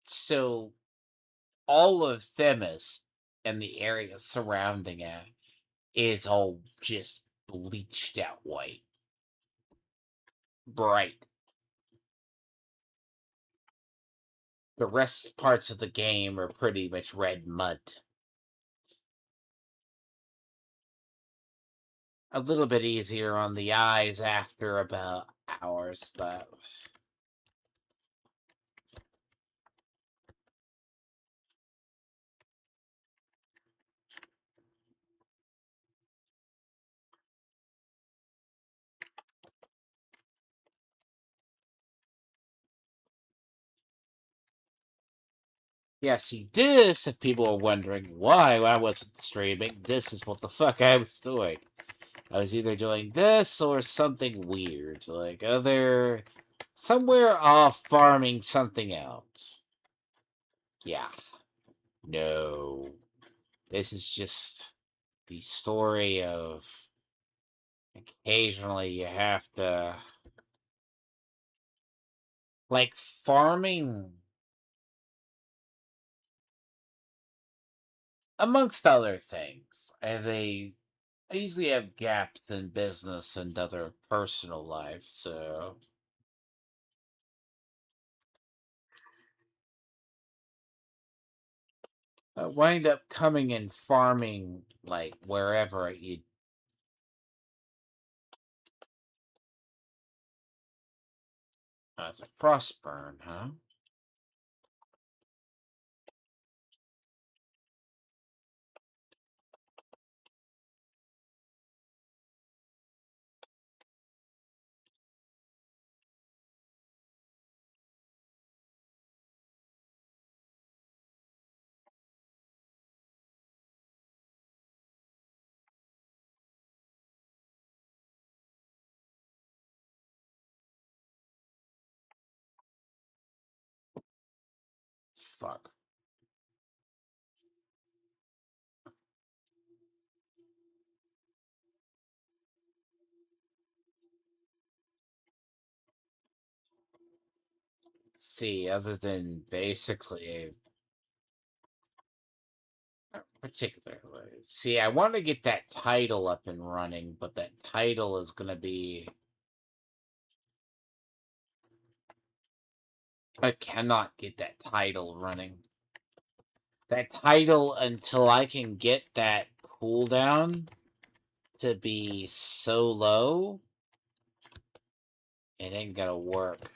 so all of Themis and the area surrounding it is all just bleached out white. Bright. The rest parts of the game are pretty much red mud. A little bit easier on the eyes after about hours, but Yeah, see, this, if people are wondering why I wasn't streaming, this is what the fuck I was doing. I was either doing this or something weird, like somewhere off farming something else. Yeah. No. This is just the story of occasionally you have to, like, farming, amongst other things. I usually have gaps in business and other personal life, so I wind up coming and farming like wherever you. It's a frostburn, huh? Fuck. See, other than basically particularly. See, I want to get that title up and running, but that title is going to be. I cannot get that title running. That title until I can get that cooldown to be so low, it ain't gonna work.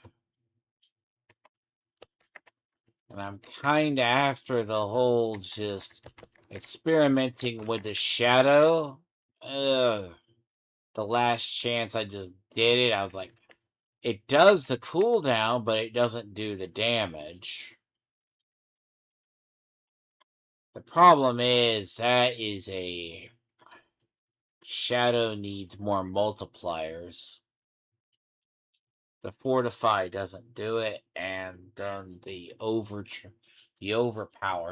And I'm kind of after the whole just experimenting with the shadow. Ugh. The last chance I just did it, I was like, it does the cooldown, but it doesn't do the damage. The problem is that is a shadow needs more multipliers. The fortify doesn't do it, and then the overpower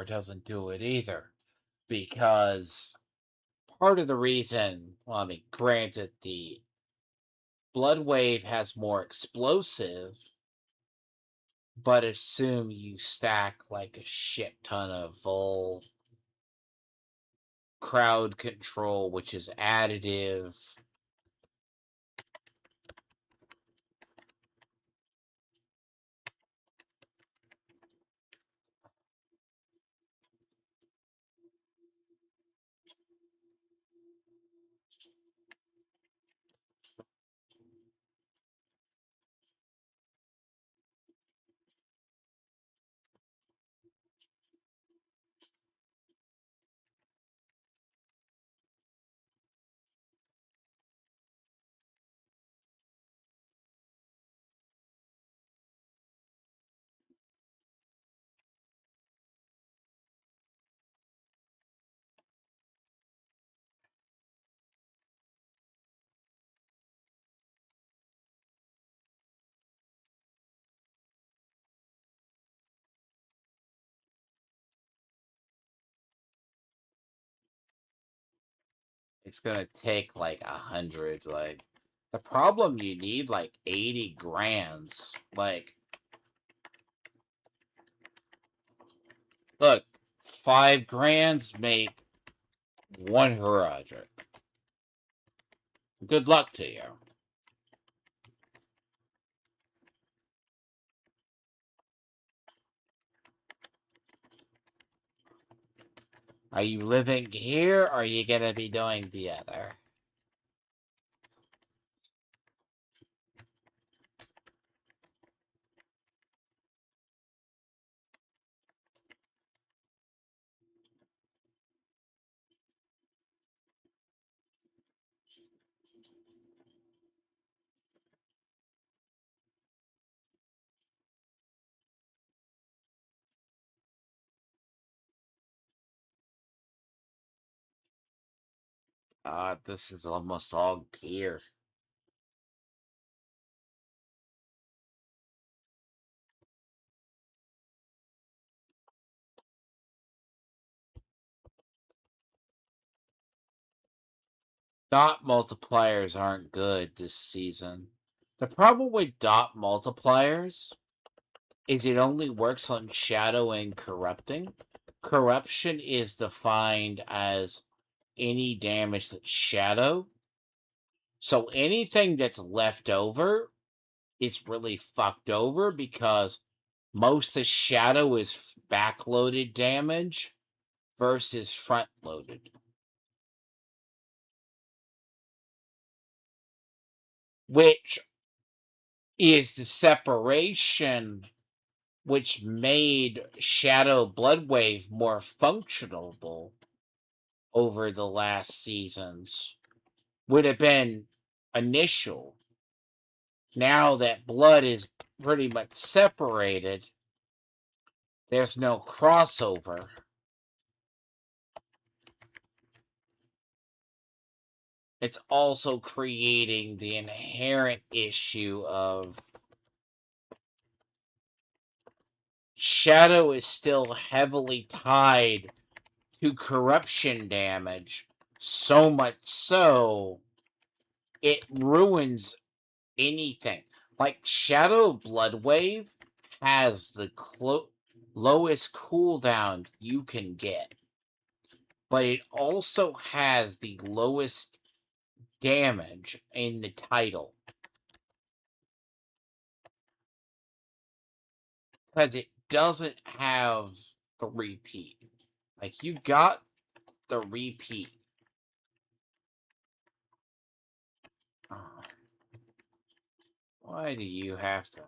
doesn't do it either. Because part of the reason, well, I mean, granted, the blood wave has more explosive, but assume you stack like a shit ton of full crowd control, which is additive. It's gonna take like 100. Like, the problem, you need like 80 grands. Like, look, 5 grands make 1 horodotic. Good luck to you. Are you living here, or are you gonna be doing the other? God, this is almost all gear. Dot multipliers aren't good this season. The problem with dot multipliers is it only works on shadow and corrupting. Corruption is defined as any damage that's shadow. So anything that's left over is really fucked over because most of shadow is backloaded damage versus front loaded. Which is the separation which made Shadow Bloodwave more functional over the last seasons. Would have been initial. Now that blood is pretty much separated, there's no crossover. It's also creating the inherent issue of Shadow is still heavily tied to corruption damage, so much so it ruins anything. Like Shadow Bloodwave has the lowest cooldown you can get, but it also has the lowest damage in the title because it doesn't have the repeat. Like you got the repeat. Oh, why do you have to?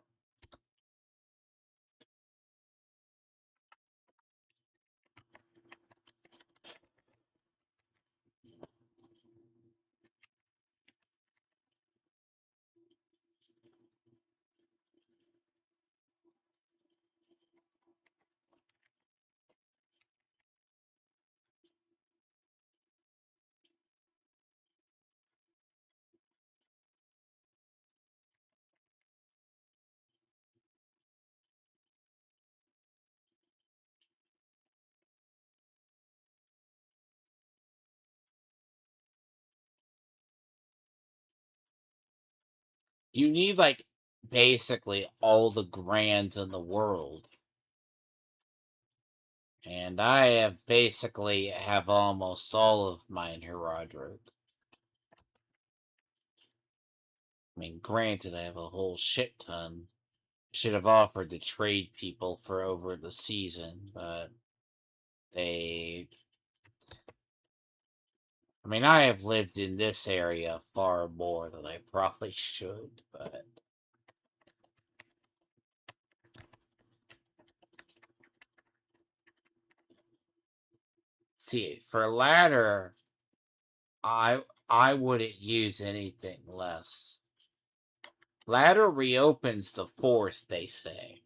You need like basically all the grands in the world. And I have basically have almost all of mine horodotic. I mean, granted, I have a whole shit ton. Should have offered to trade people for over the season, but they. I mean, I have lived in this area far more than I probably should, but. See, for ladder, I wouldn't use anything less. Ladder reopens the fourth, they say.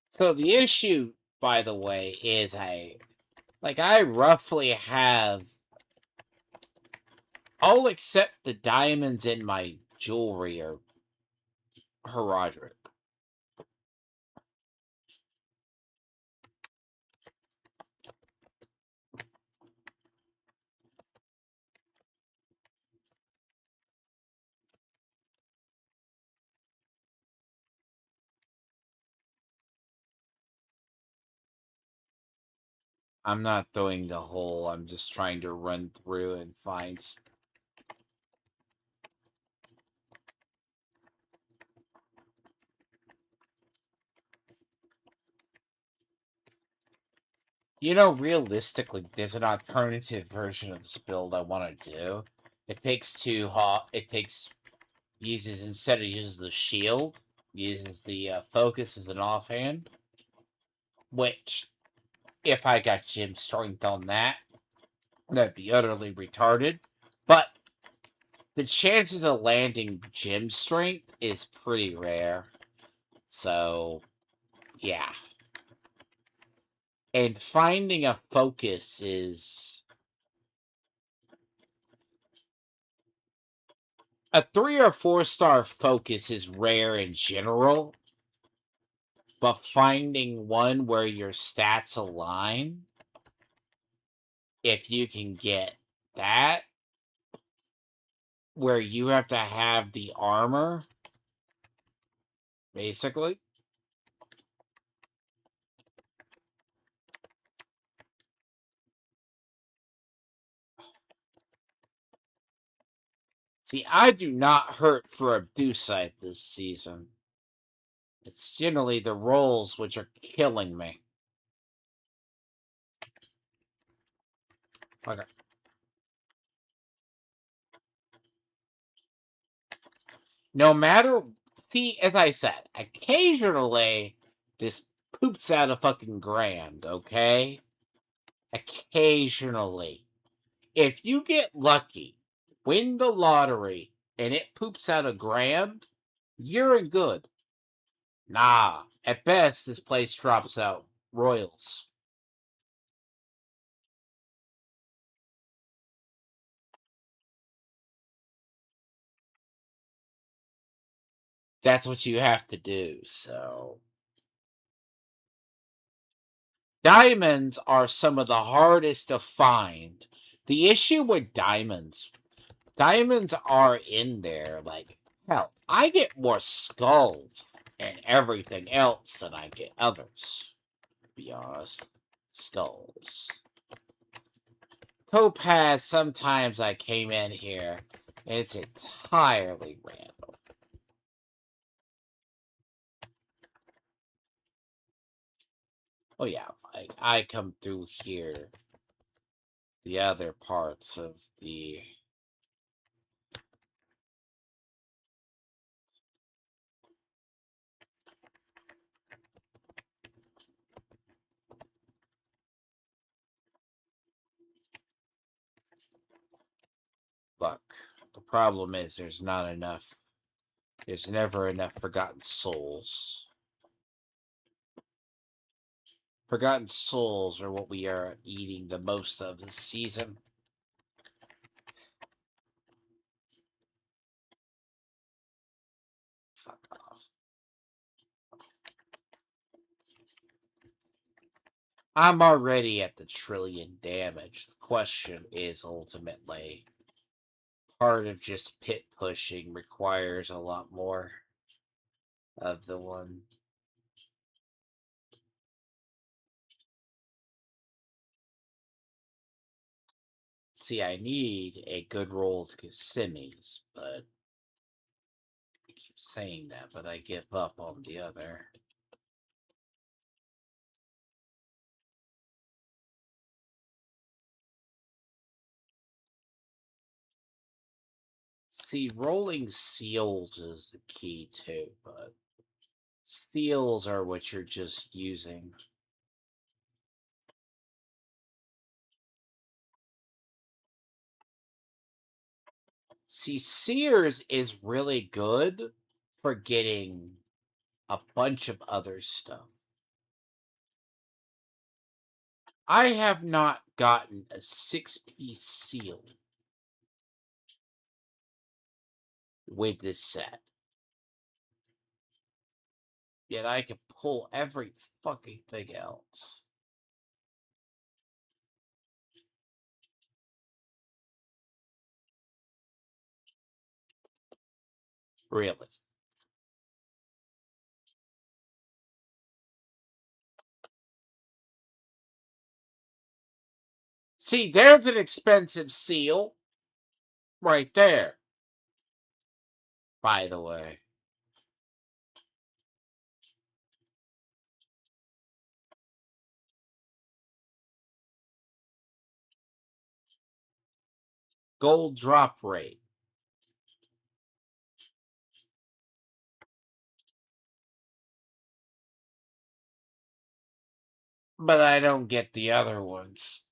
So the issue, by the way, is I roughly have all except the diamonds in my jewelry are horodotic. I'm not doing the whole. I'm just trying to run through and find. Realistically, there's an alternative version of this build I want to do. It takes uses, instead of uses the shield, uses the focus as an offhand. Which, if I got gym strength on that, that'd be utterly retarded. But the chances of landing gym strength is pretty rare. So, yeah. And finding a focus is a 3 or 4 star focus is rare in general, but finding one where your stats align, if you can get that, where you have to have the armor, basically. See, I do not hurt for Abducite this season. It's generally the rolls which are killing me. Okay. No matter, see, as I said, occasionally this poops out a fucking grand, okay? Occasionally. If you get lucky, win the lottery, and it poops out a grand, you're in good. Nah, at best, this place drops out royals. That's what you have to do, so. Diamonds are some of the hardest to find. The issue with diamonds are in there. Like, hell, I get more skulls and everything else than I get others. To be honest. Skulls. Topaz, sometimes I came in here and it's entirely random. Oh yeah, I come through here. The other parts of the luck. The problem is there's not enough. There's never enough Forgotten Souls. Forgotten Souls are what we are eating the most of this season. Fuck off. I'm already at the trillion damage. The question is ultimately, part of just pit pushing requires a lot more of the one. See, I need a good roll to get semis, but I keep saying that, but I give up on the other. See, rolling seals is the key too, but seals are what you're just using. See, Sears is really good for getting a bunch of other stuff. I have not gotten a 6-piece seal with this set. Yet I can pull every fucking thing else. Really. See, there's an expensive seal right there, by the way. Gold drop rate. But I don't get the other ones.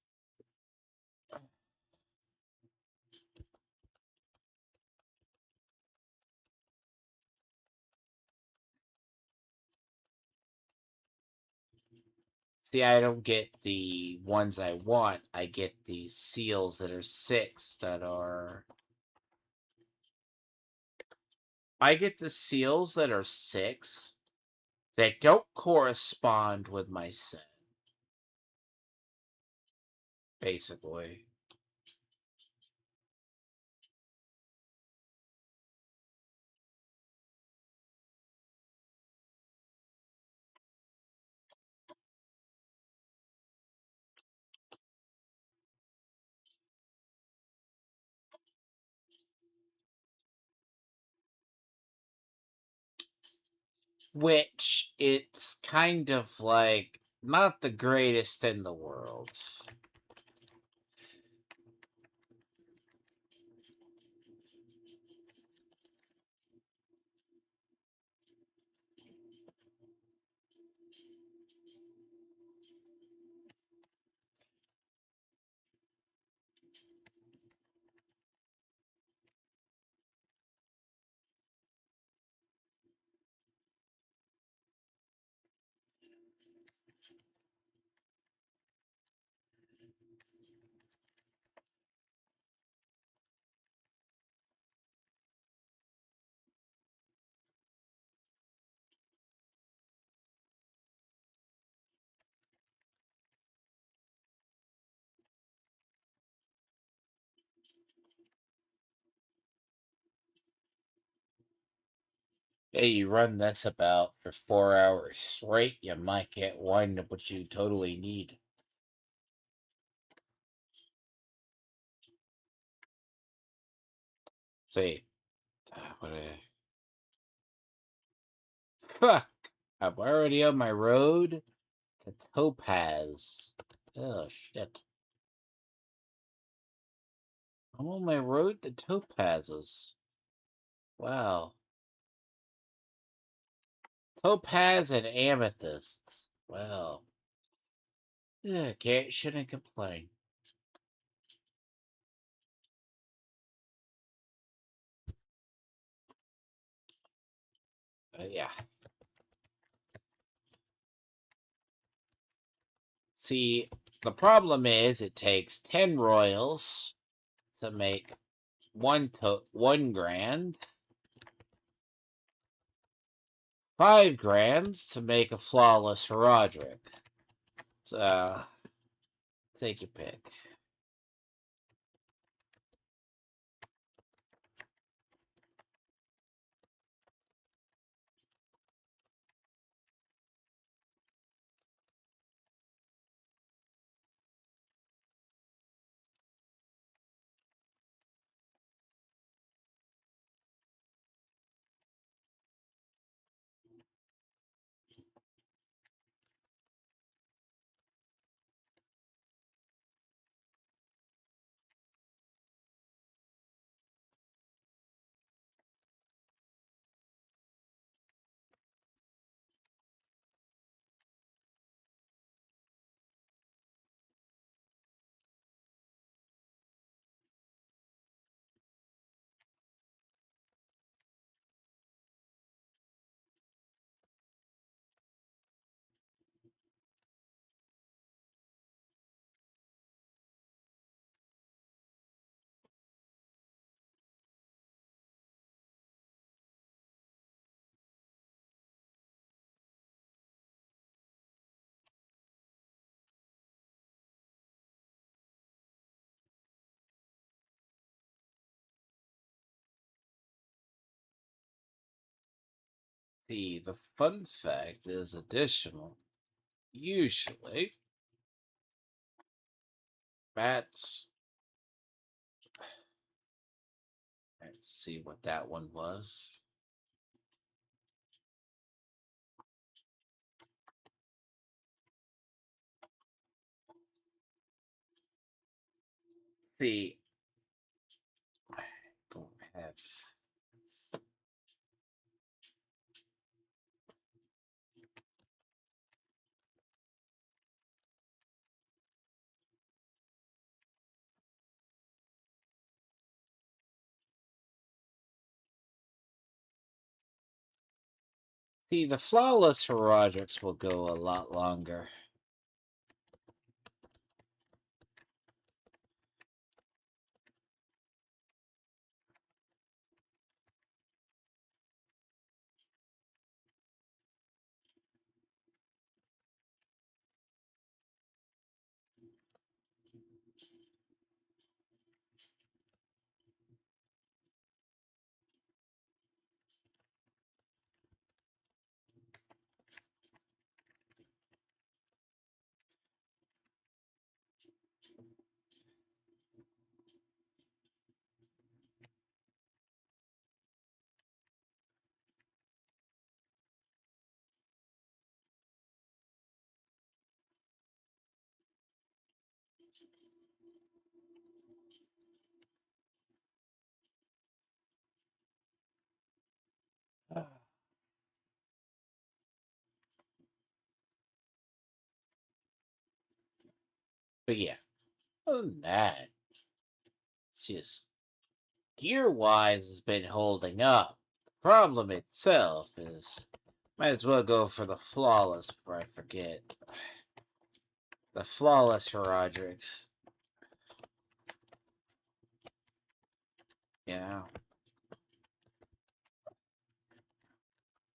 See, I don't get the ones I want. I get the seals that are 6 that are... I get the seals that are 6 that don't correspond with my set, basically. Which it's kind of like not the greatest in the world. Hey, you run this about for 4 hours straight, you might get one what you totally need. See, what a... Fuck! I'm already on my road to Topaz. Oh, shit. I'm on my road to Topazes. Wow. Topaz and amethysts. Wow. Yeah, shouldn't complain. Yeah. See, the problem is it takes 10 royals to make one grand, 5 grands to make a flawless horodotic. So, take your pick. See, the fun fact is additional. Usually, bats. Let's see what that one was. See, I don't have... See, the flawless horodotics will go a lot longer. But yeah, other than that, it's just gear wise has been holding up. The problem itself is might as well go for the flawless before I forget. The flawless horodotics. You know,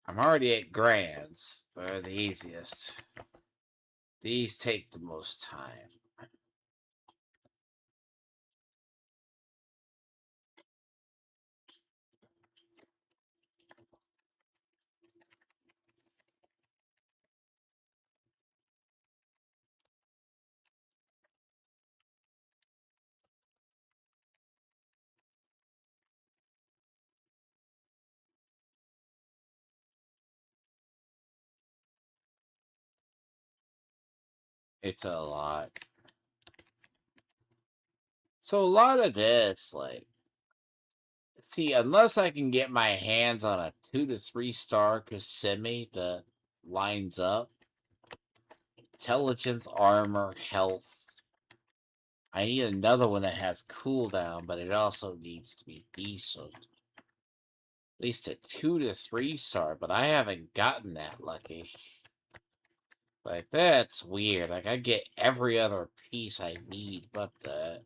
I'm already at grands. They're the easiest. These take the most time. It's a lot. So a lot of this, like, see, unless I can get my hands on a 2 to 3 star Kissimmee that lines up, intelligence, armor, health. I need another one that has cooldown, but it also needs to be decent. At least a 2 to 3 star, but I haven't gotten that lucky. Like, that's weird. Like, I get every other piece I need but that.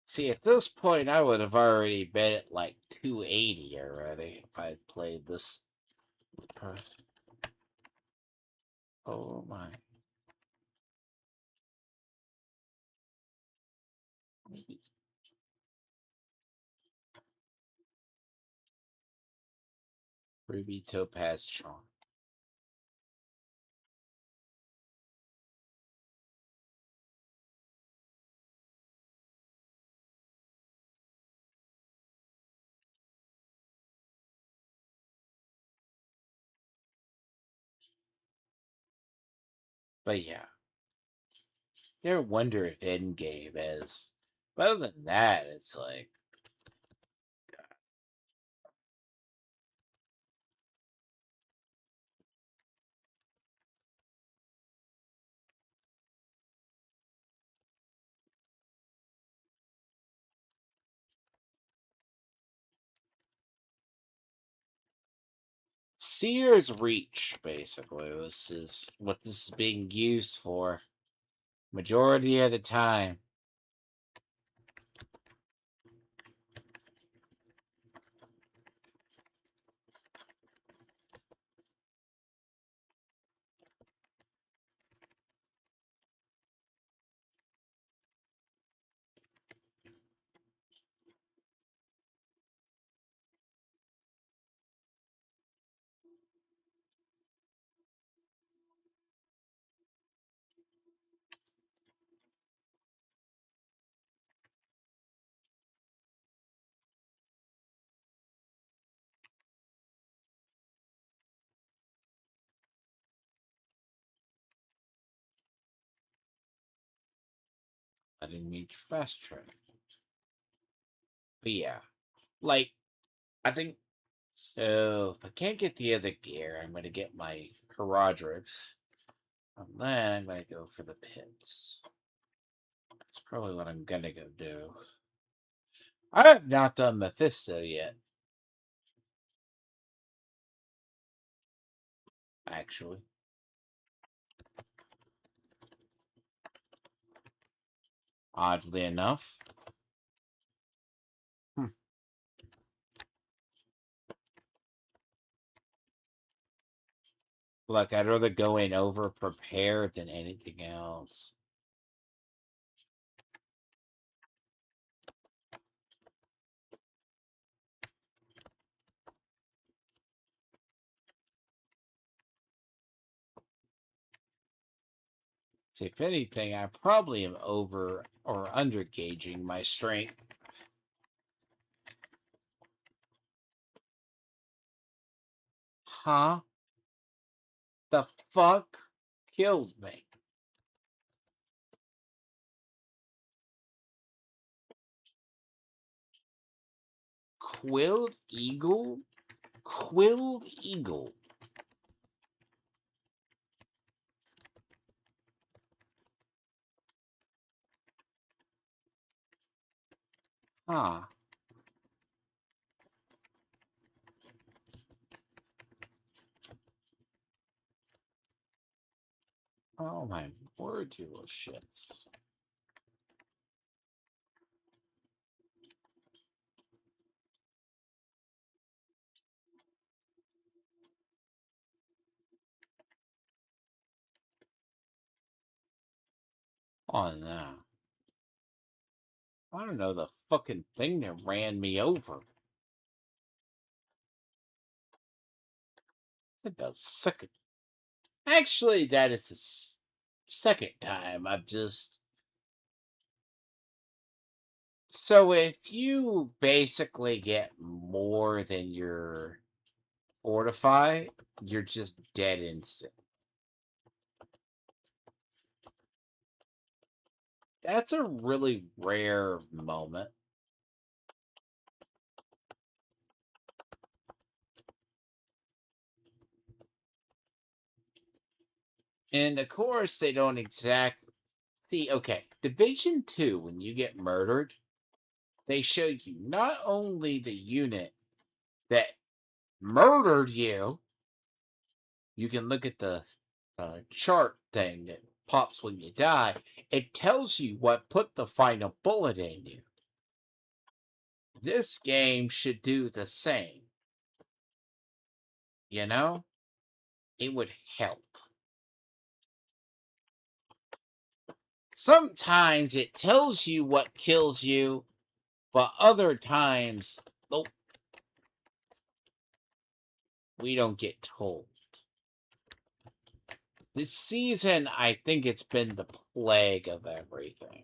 See, at this point, I would have already been at like 280 already if I had played this. Oh my. Ruby Topaz Charm. But yeah, you ever wonder if Endgame is. But other than that, it's like. Seer's Reach, basically. This is what this is being used for. Majority of the time. letting me fast track. But yeah, like, I think so. If I can't get the other gear, I'm gonna get my horodotics. And then I'm gonna go for the pits. That's probably what I'm gonna go do. I have not done Mephisto yet, actually. Oddly enough. Hmm. Look, I'd rather go in over prepared than anything else. So if anything, I probably am over or under gauging my strength. Huh? The fuck killed me? Quilled eagle? Quilled eagle. Huh. Oh my word, you little shits. Oh no. I don't know the fucking thing that ran me over. That the second. Actually, that is the second time I've just. So if you basically get more than your fortify, you're just dead instant. That's a really rare moment. And of course, they don't exactly see. Okay, Division 2, when you get murdered, they show you not only the unit that murdered you, you can look at the chart thing that pops when you die. It tells you what put the final bullet in you. This game should do the same. You know? It would help. Sometimes it tells you what kills you, but other times, oh, we don't get told. This season, I think it's been the plague of everything.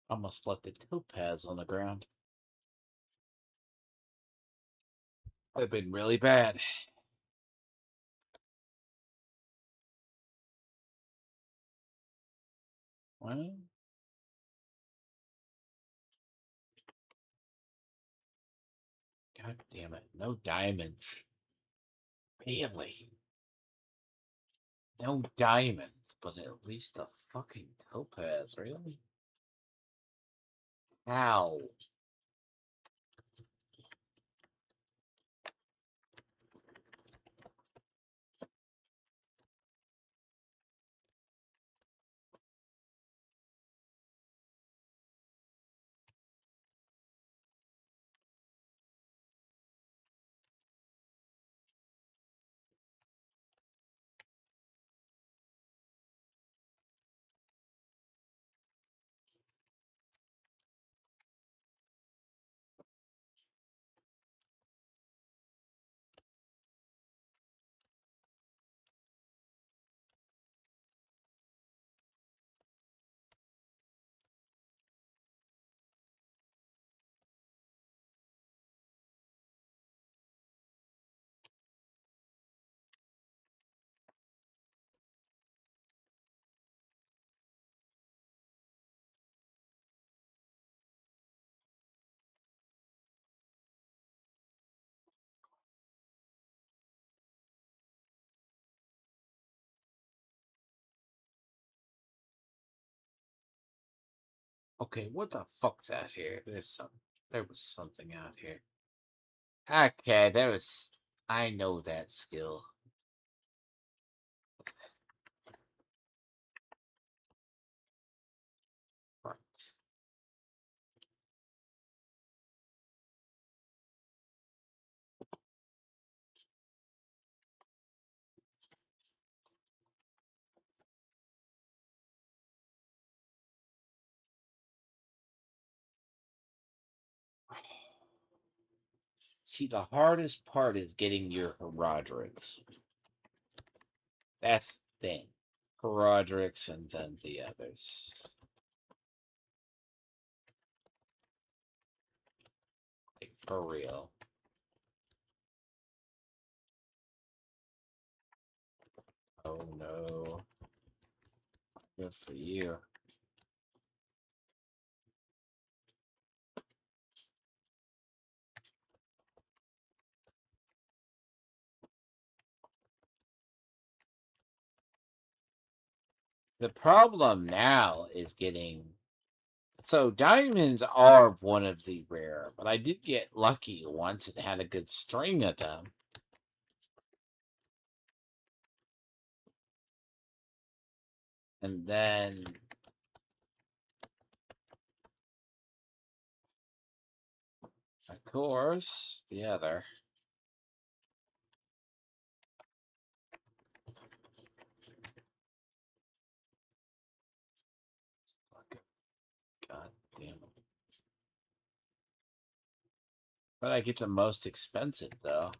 Almost left the topaz on the ground. They've been really bad. Well, god damn it. No diamonds. Really? No diamonds, but at least a fucking topaz, really? How? Okay, what the fuck's out here? There was something out here. Okay, there was. I know that skill. Right. See, the hardest part is getting your horodotics. That's the thing. Horodotics and then the others. Like, for real. Oh no. Good for you. The problem now is getting. So diamonds are one of the rare, but I did get lucky once and had a good string of them. And then of course the other. God damn it. But I get the most expensive though.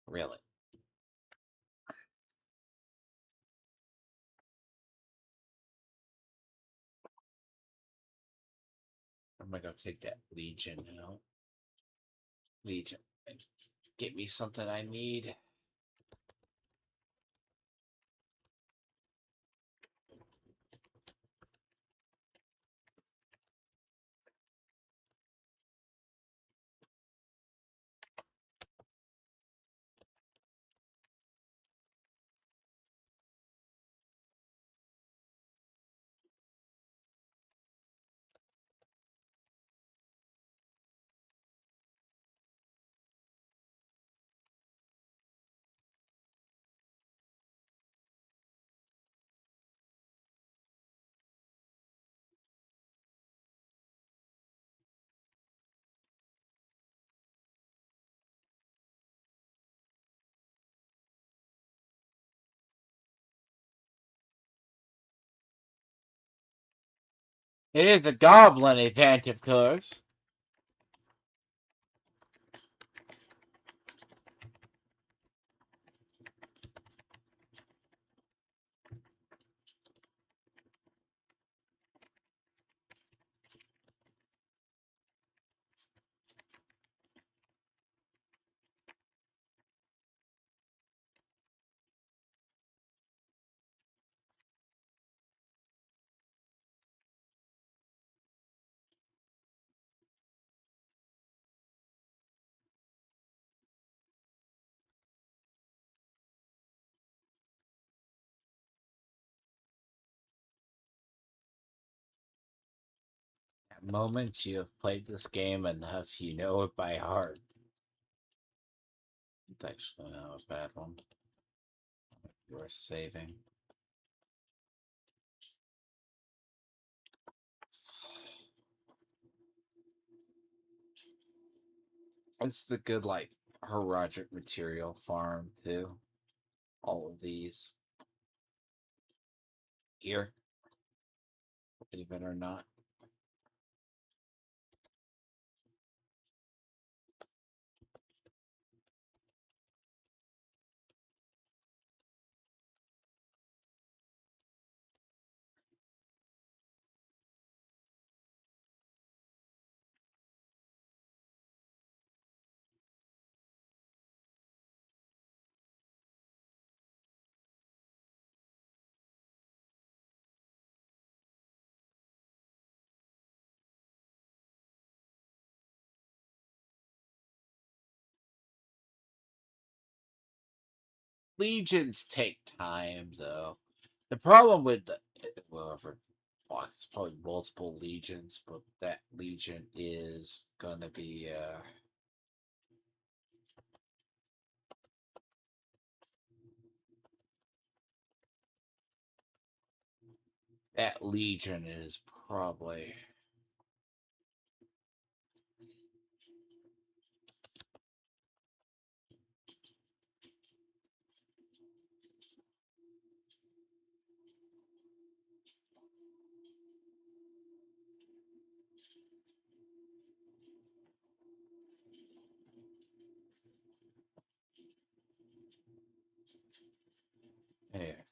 Really. I'm gonna go take that Legion out. Legion. Get me something I need. It is a goblin event, of course. At moments you have played this game enough, you know it by heart. It's actually not a bad one. Worth saving. It's the good, like, horodotic material farm, too. All of these. Here. Believe it or not. legions take time, though. The problem with the whoever, well, it's probably multiple legions, but that legion is gonna be that legion is probably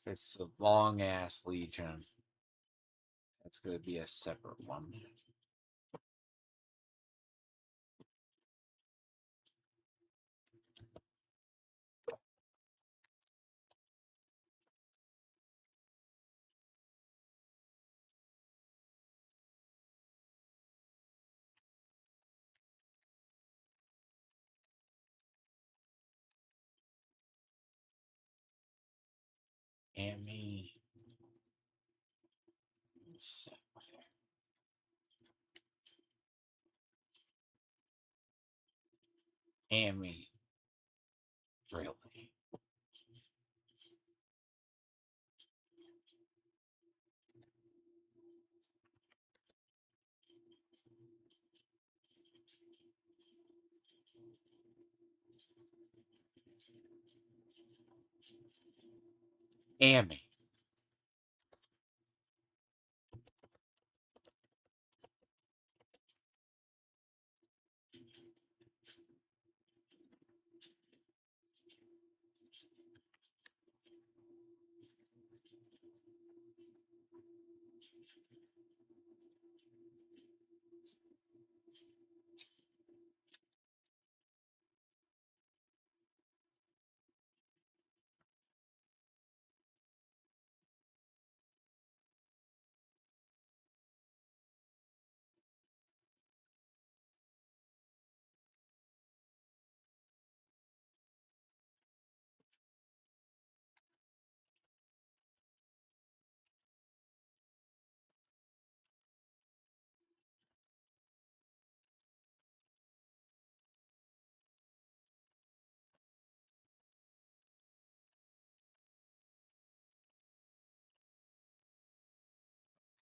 if it's a long ass legion, that's gonna be a separate one. Amy. Amy. Really? Amy.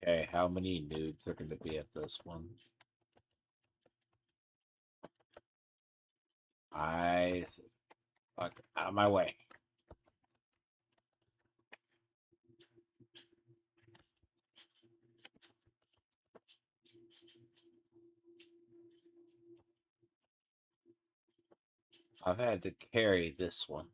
Okay, how many noobs are gonna be at this one? Fuck out of my way. I've had to carry this one.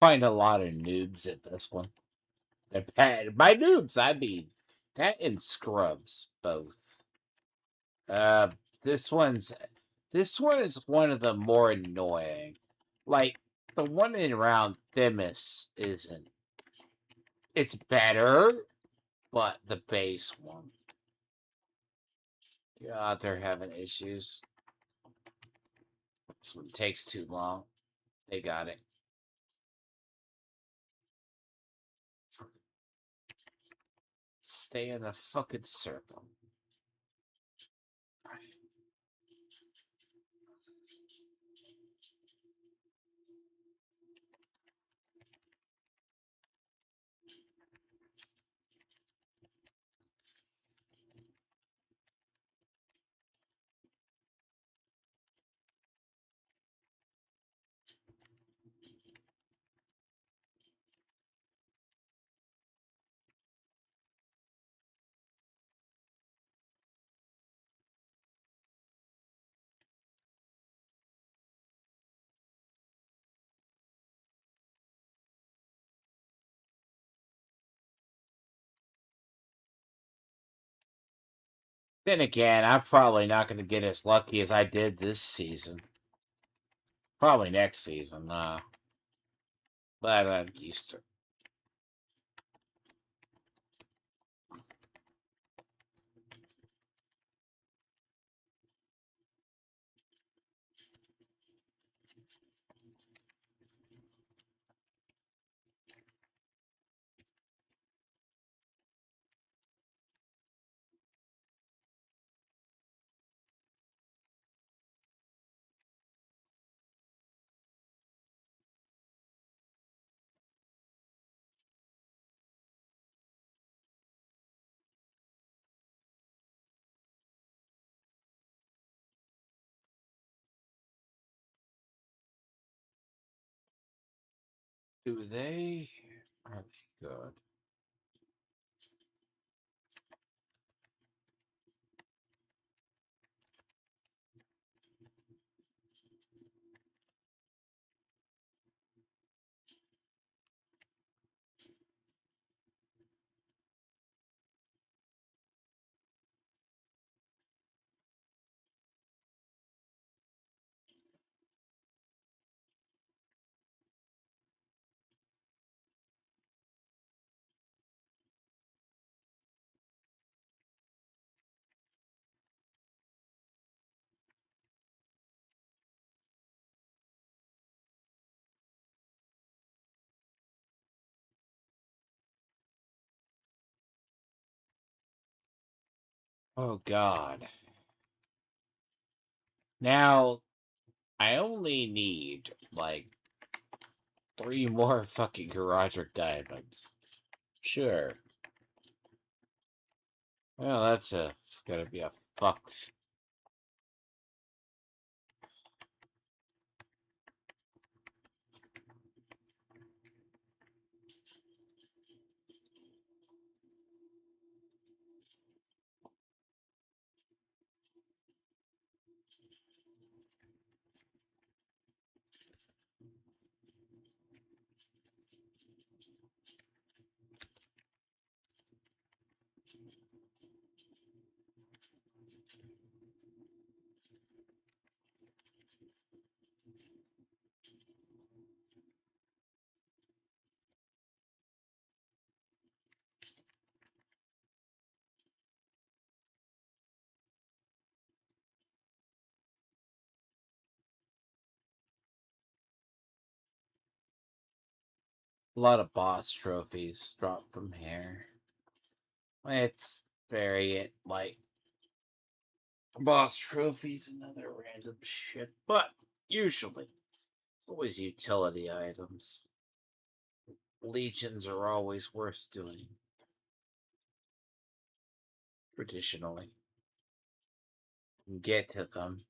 Find a lot of noobs at this one. They're bad. By noobs, I mean that and scrubs both. Uh, this one's this one is one of the more annoying. Like the one in around Themis isn't. It's better, but the base one. You're out there having issues. This one takes too long. They got it. stay in the fucking circle. Then again, I'm probably not going to get as lucky as I did this season. Probably next season, but I'm used to. Do they? Are they good? Oh God. Now, I only need like 3 more fucking Roderick diamonds. Sure. Well, that's gonna be a fucked. A lot of boss trophies drop from here. It's very like boss trophies and other random shit, but usually it's always utility items. Legions are always worth doing. Traditionally, get to them.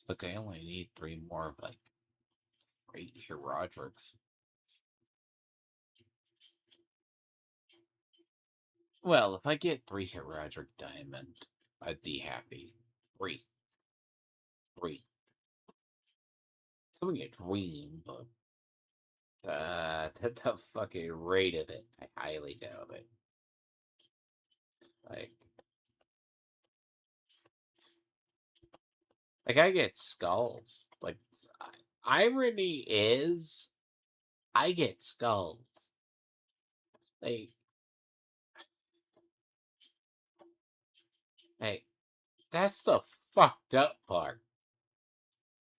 Look, I only need 3 more of like great Herodrics. Well, if I get 3 Herodric Diamond, I'd be happy. 3. 3. Something a dream, but the fucking rate of it, I highly doubt it. Like, Like, I get skulls. Like, irony is, I get skulls. Like, hey, that's the fucked up part.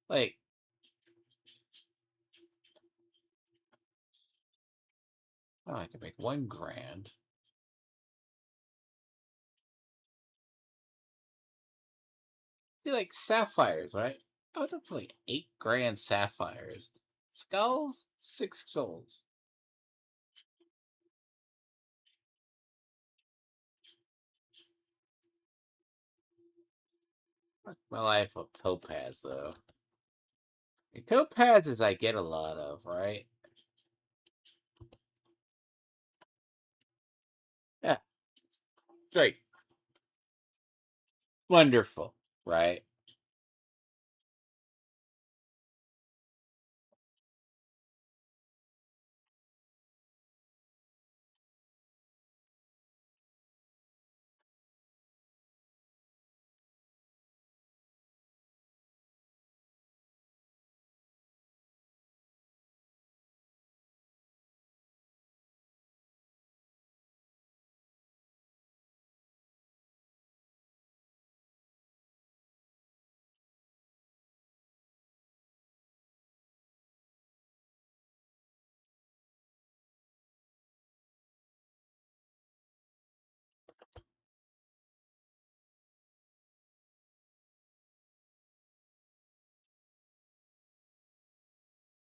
Like, oh, I can make 1 grand. See, like sapphires, right? Oh, that's like 8 grand sapphires. Skulls, 6 skulls. Fuck my life of topaz, though. Like, topazes I get a lot of, right? Yeah, great. Wonderful, right?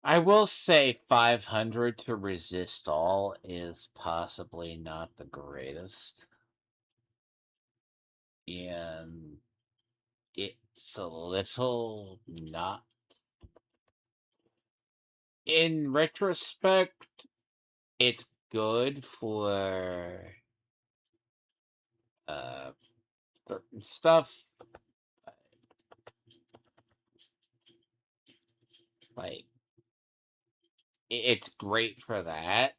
I will say 500 to resist all is possibly not the greatest. And it's a little not. In retrospect, it's good for uh certain stuff. Like, it's great for that,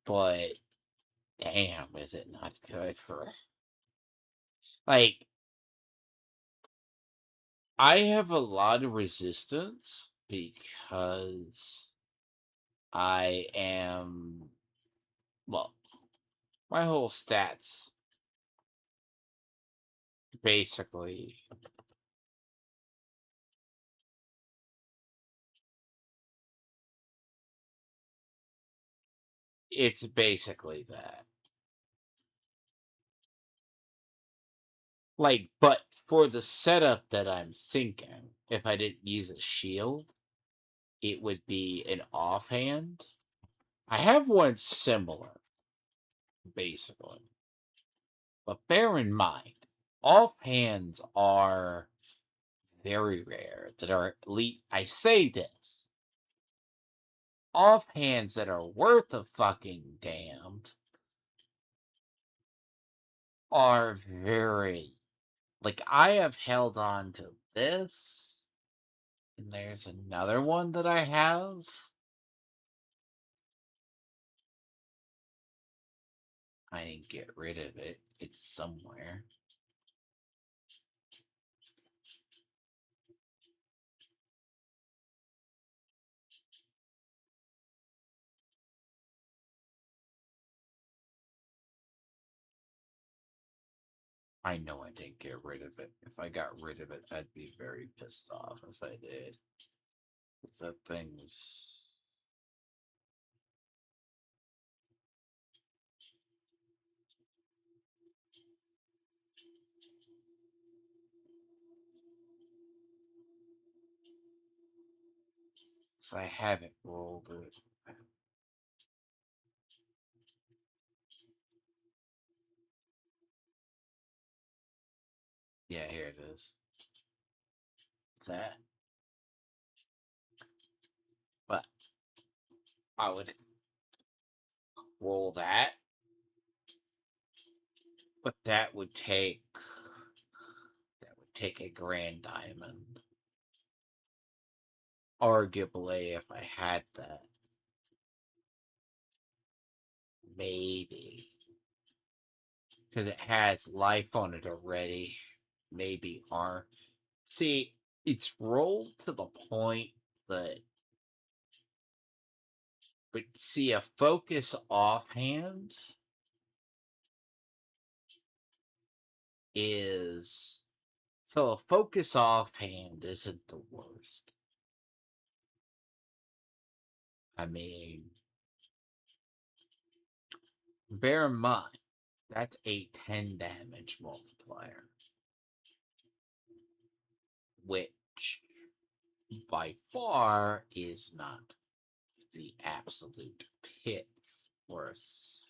but damn, is it not good for, like, I have a lot of resistance because I am, well, my whole stats basically, it's basically that. Like, but for the setup that I'm thinking, if I didn't use a shield, it would be an offhand. I have one similar, basically. But bear in mind, offhands are very rare. That are at least, I say this, offhands that are worth a fucking damned are very, like, I have held on to this, and there's another one that I have. I didn't get rid of it. It's somewhere. I know I didn't get rid of it. If I got rid of it, I'd be very pissed off if I did. 'Cause that thing was. 'Cause I haven't rolled it. Yeah, here it is. That. But I would roll that. But that would take a grand diamond. Arguably, if I had that. Maybe. Because it has life on it already. Maybe arm. See, it's rolled to the point that, but see, a focus offhand is so a focus offhand isn't the worst. I mean, bear in mind that's a 10 damage multiplier, which by far is not the absolute pits worse.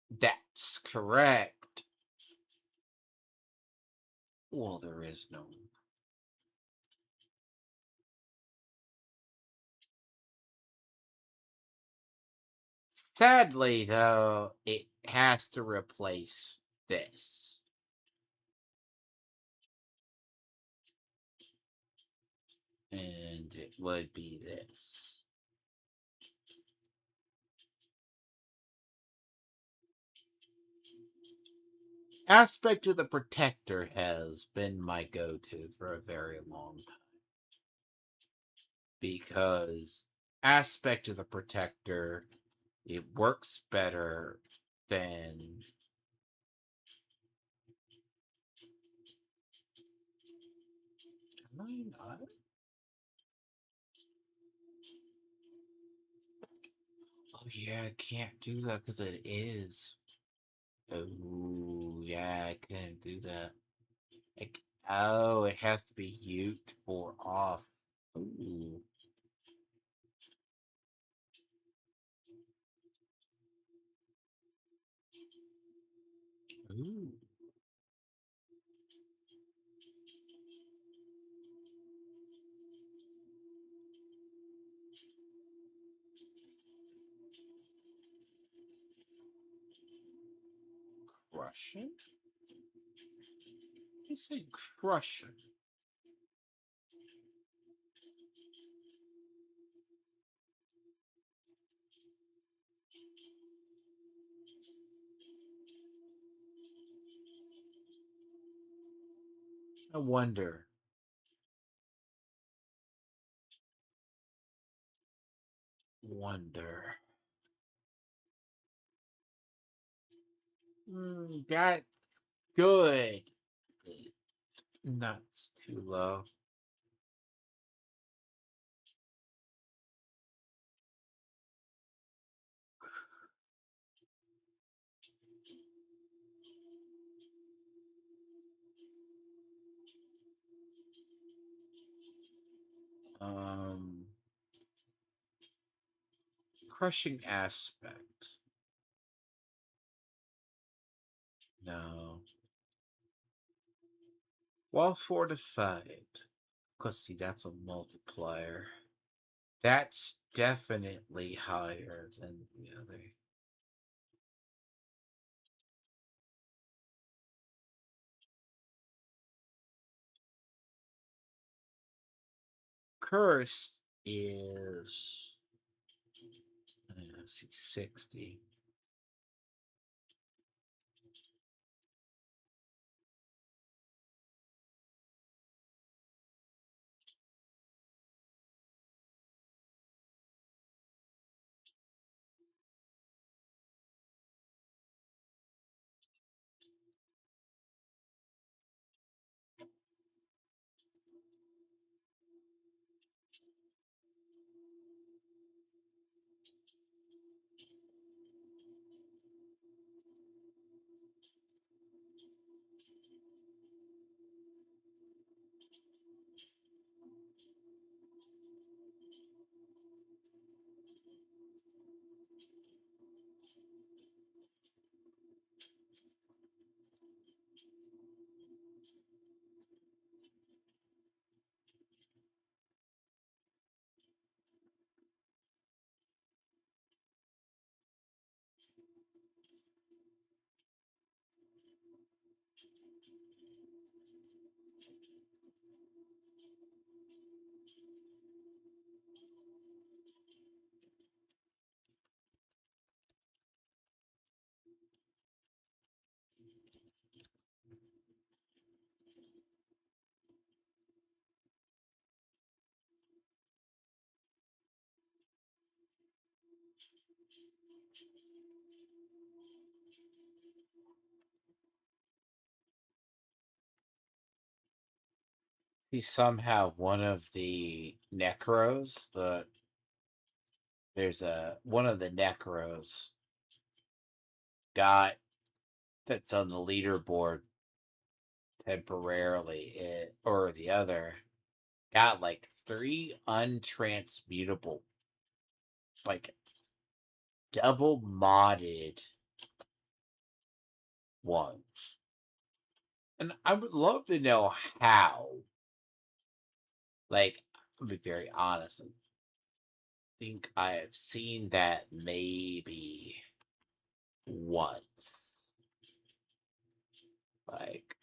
That's correct. Well, there is no. Sadly, though, it has to replace this. And it would be this. Aspect of the Protector has been my go-to for a very long time. Because Aspect of the Protector, it works better than... Am I not? Oh yeah, I can't do that because it is. Oh yeah, I can't do that. Oh, it has to be mute or off. Ooh. Ooh. Crushing? You say crushing? I wonder. Wonder. That's good. Not too low. Um, Crushing aspect. No. Well fortified. Cause see, that's a multiplier. That's definitely higher than the other. Cursed is, let's see, 60. See, somehow one of the necros, there's a one of the necros got that's on the leaderboard temporarily, or the other got like 3 untransmutable, like double modded ones. And I would love to know how. Like, I'll be very honest. I think I have seen that maybe once. Like,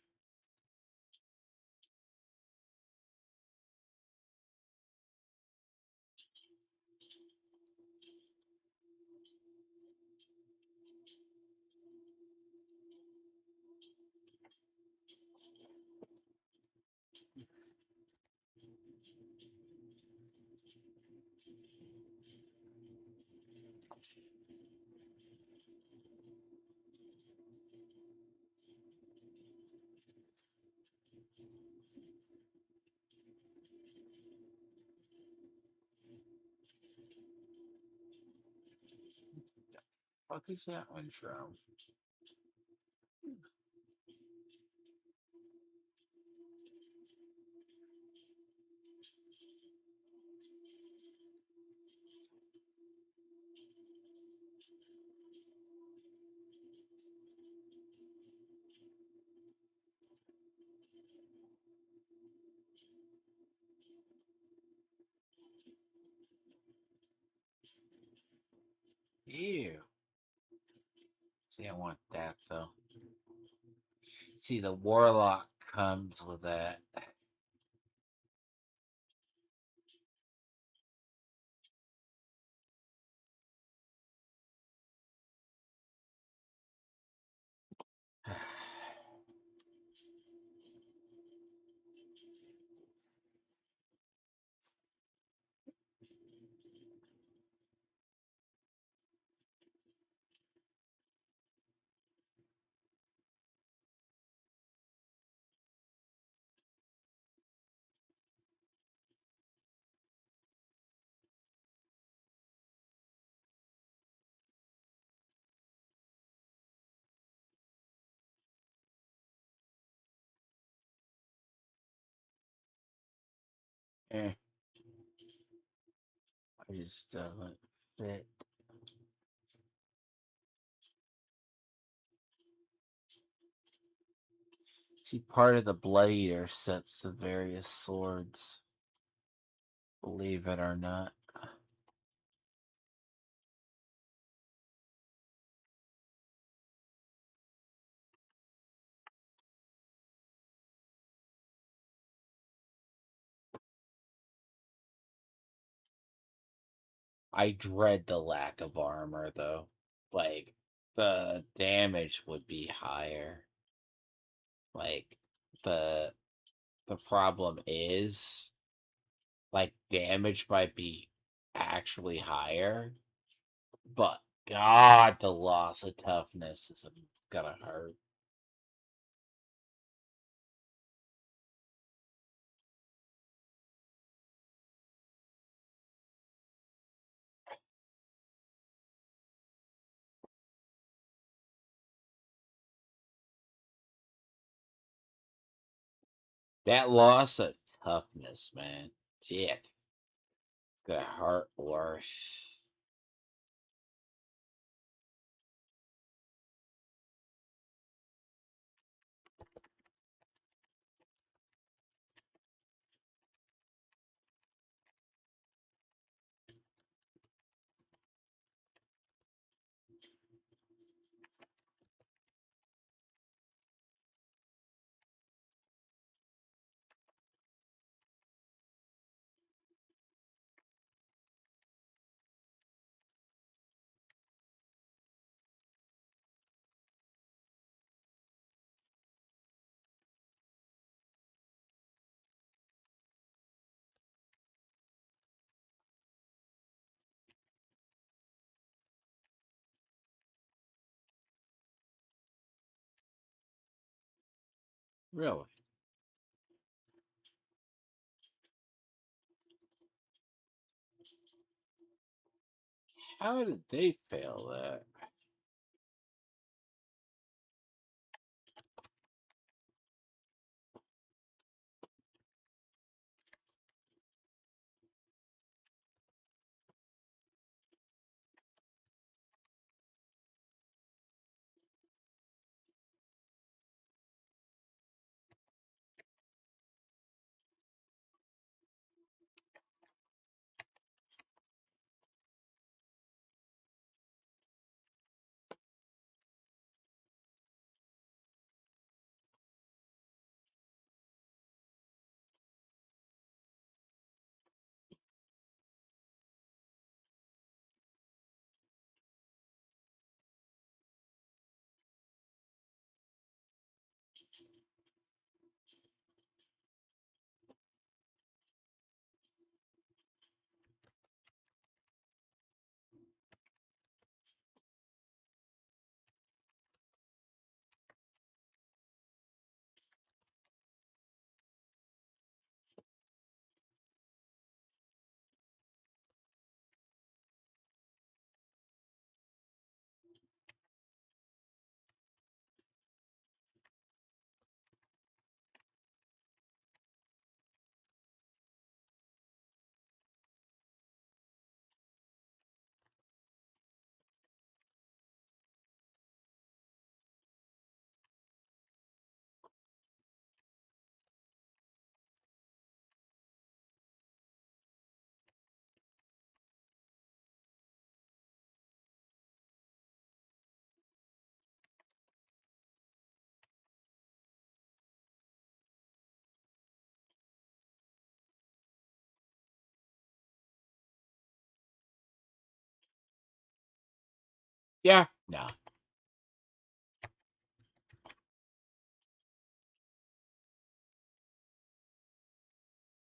fuck is that one from? Ew. See, I want that though. See, the warlock comes with that. Eh, it just doesn't fit. See, part of the Blood Eater sets of various swords, believe it or not. I dread the lack of armor, though. Like, the damage would be higher. Like, the the problem is, like, damage might be actually higher, but God, the loss of toughness is gonna hurt. That loss of toughness, man. Shit. It's gonna hurt worse. Really? How did they fail that? Yeah. No.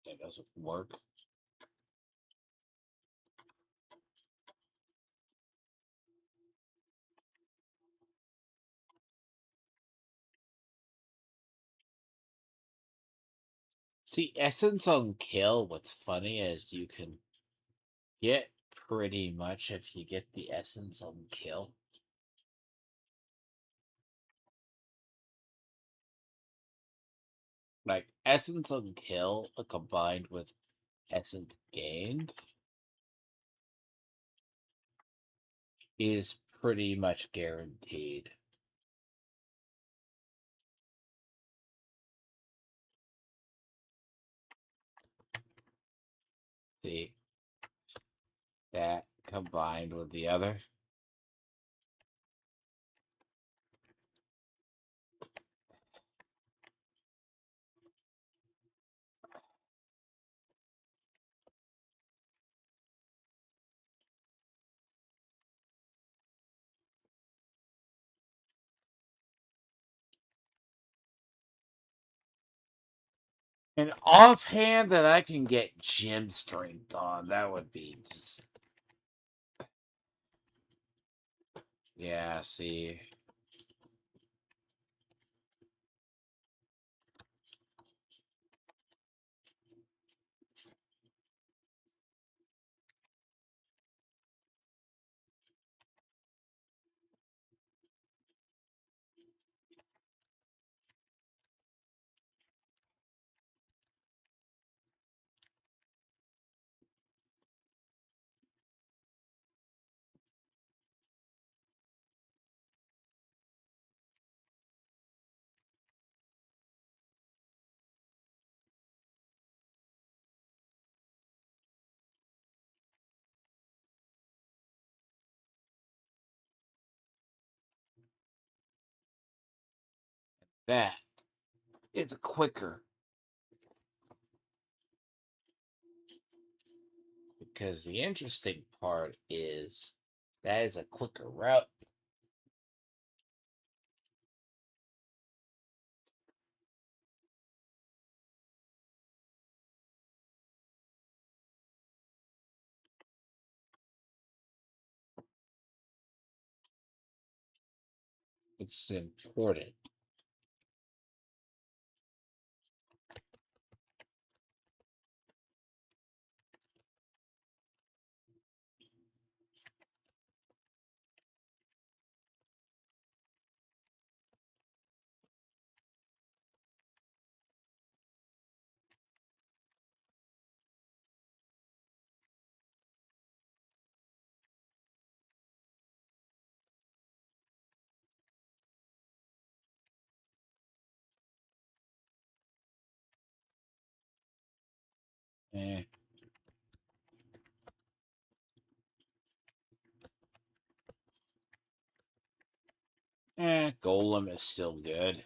That doesn't work. See, essence on kill, what's funny is you can get pretty much if you get the essence on kill. Like essence on kill combined with essence gained is pretty much guaranteed. See, that combined with the other. And offhand that I can get gym strength on, that would be just. Yeah, see. That is quicker. Because the interesting part is that is a quicker route. It's important. Eh. Golem is still good.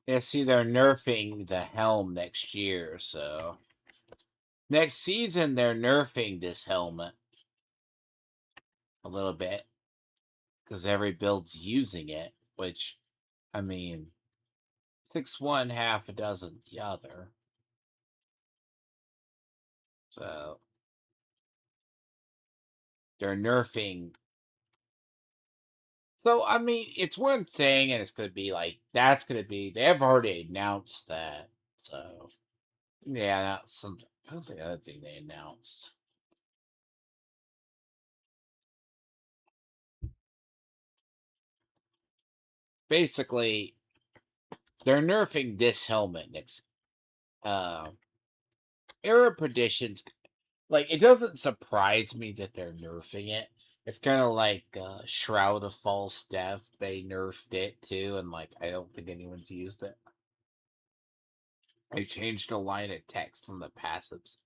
Yeah, see, they're nerfing the helm next year, so next season they're nerfing this helmet a little bit because every build's using it. Which, I mean, 6 one, half a dozen the other. So they're nerfing. So I mean, it's one thing, and it's gonna be like that's gonna be. They have already announced that. So yeah, that's some. What's the other thing they announced? Basically, they're nerfing this helmet next. Era Perditions. Like, it doesn't surprise me that they're nerfing it. It's kind of like Shroud of False Death. They nerfed it too, and like I don't think anyone's used it. They changed a line of text from the passives.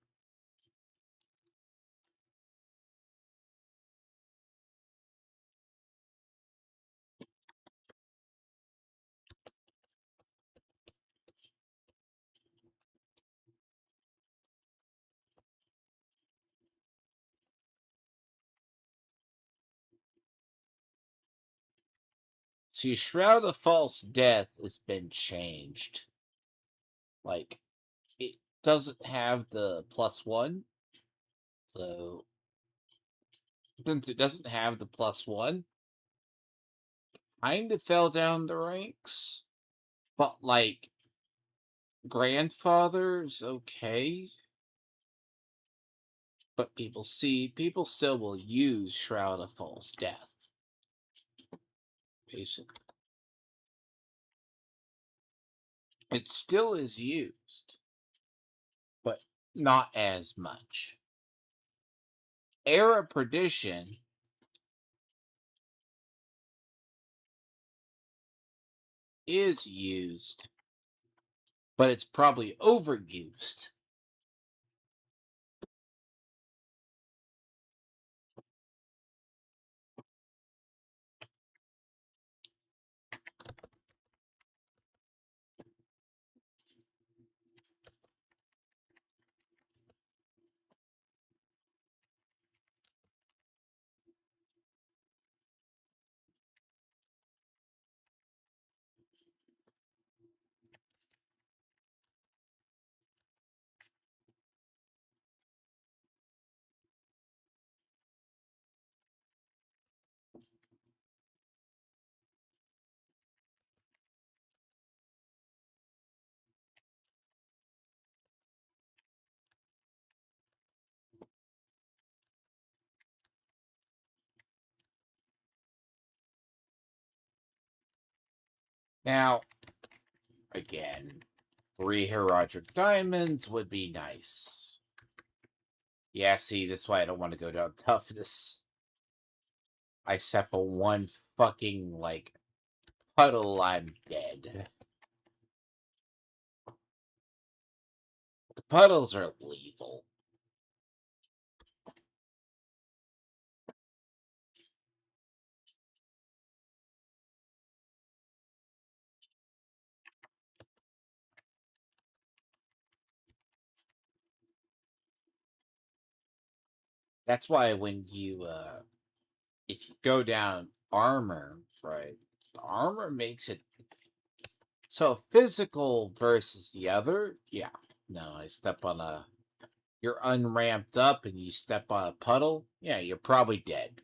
See, Shroud of False Death has been changed. Like, it doesn't have the +1, so since it doesn't have the +1, kind of fell down the ranks. But like, Grandfather's okay. But people still will use Shroud of False Death. Basically. It still is used, but not as much. Era Perdition is used, but it's probably overused. Now, again, 3 Herodic Diamonds would be nice. Yeah, see, that's why I don't want to go down toughness. I step a one fucking, like, puddle, I'm dead. The puddles are lethal. That's why when you, if you go down armor, right, the armor makes it so physical versus the other. Yeah, no, I step on a. You're unramped up and you step on a puddle. Yeah, you're probably dead.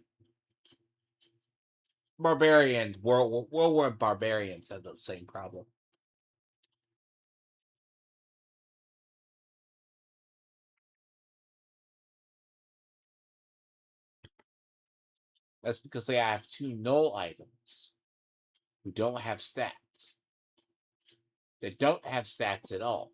Barbarian World War barbarians have the same problem. That's because they have 2 null items who don't have stats. They don't have stats at all.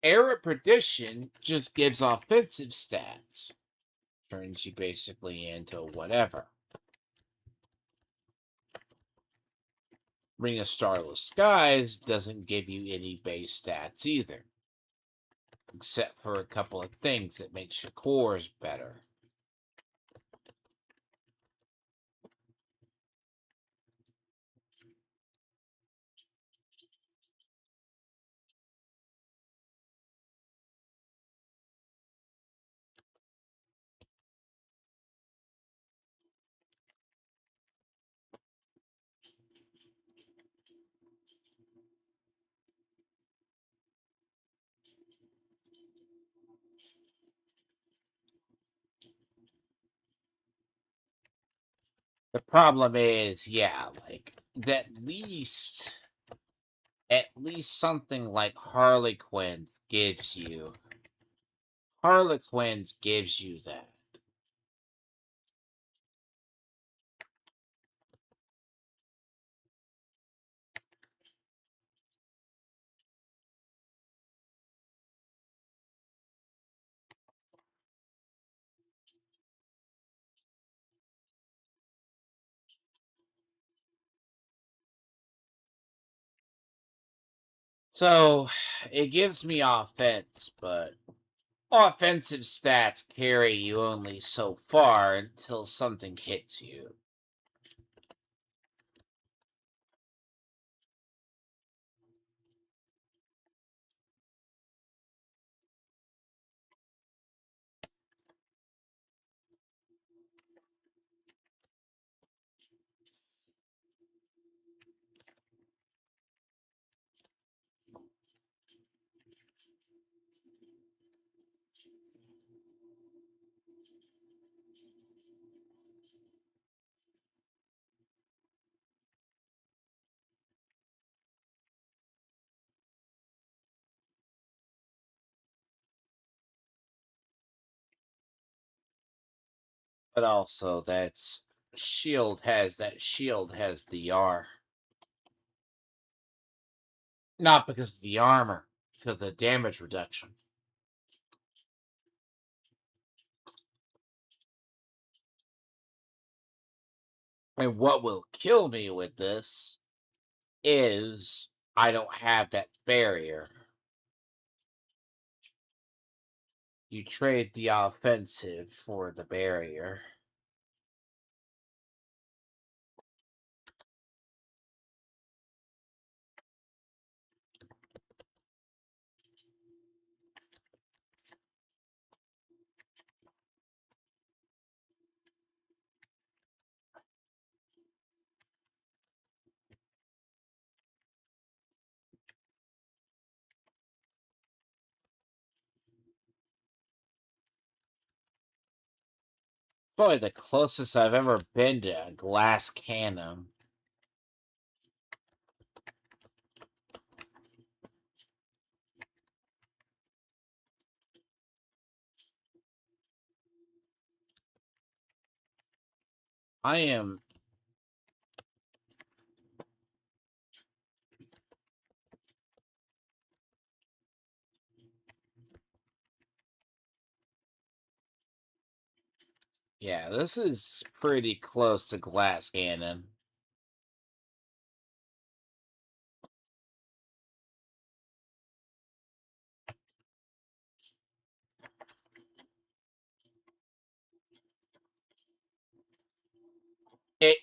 Error Perdition just gives offensive stats. Turns you basically into whatever. Ring of Starless Skies doesn't give you any base stats either. Except for a couple of things that makes your cores better. The problem is, yeah, like at least something like Harlequins gives you. Harlequins gives you that. So it gives me offense, but offensive stats carry you only so far until something hits you. But also that shield has DR. Not because of the armor, because of the damage reduction. And what will kill me with this is I don't have that barrier. You trade the offensive for the barrier. Probably the closest I've ever been to a glass cannon. I am. Yeah, this is pretty close to glass cannon. It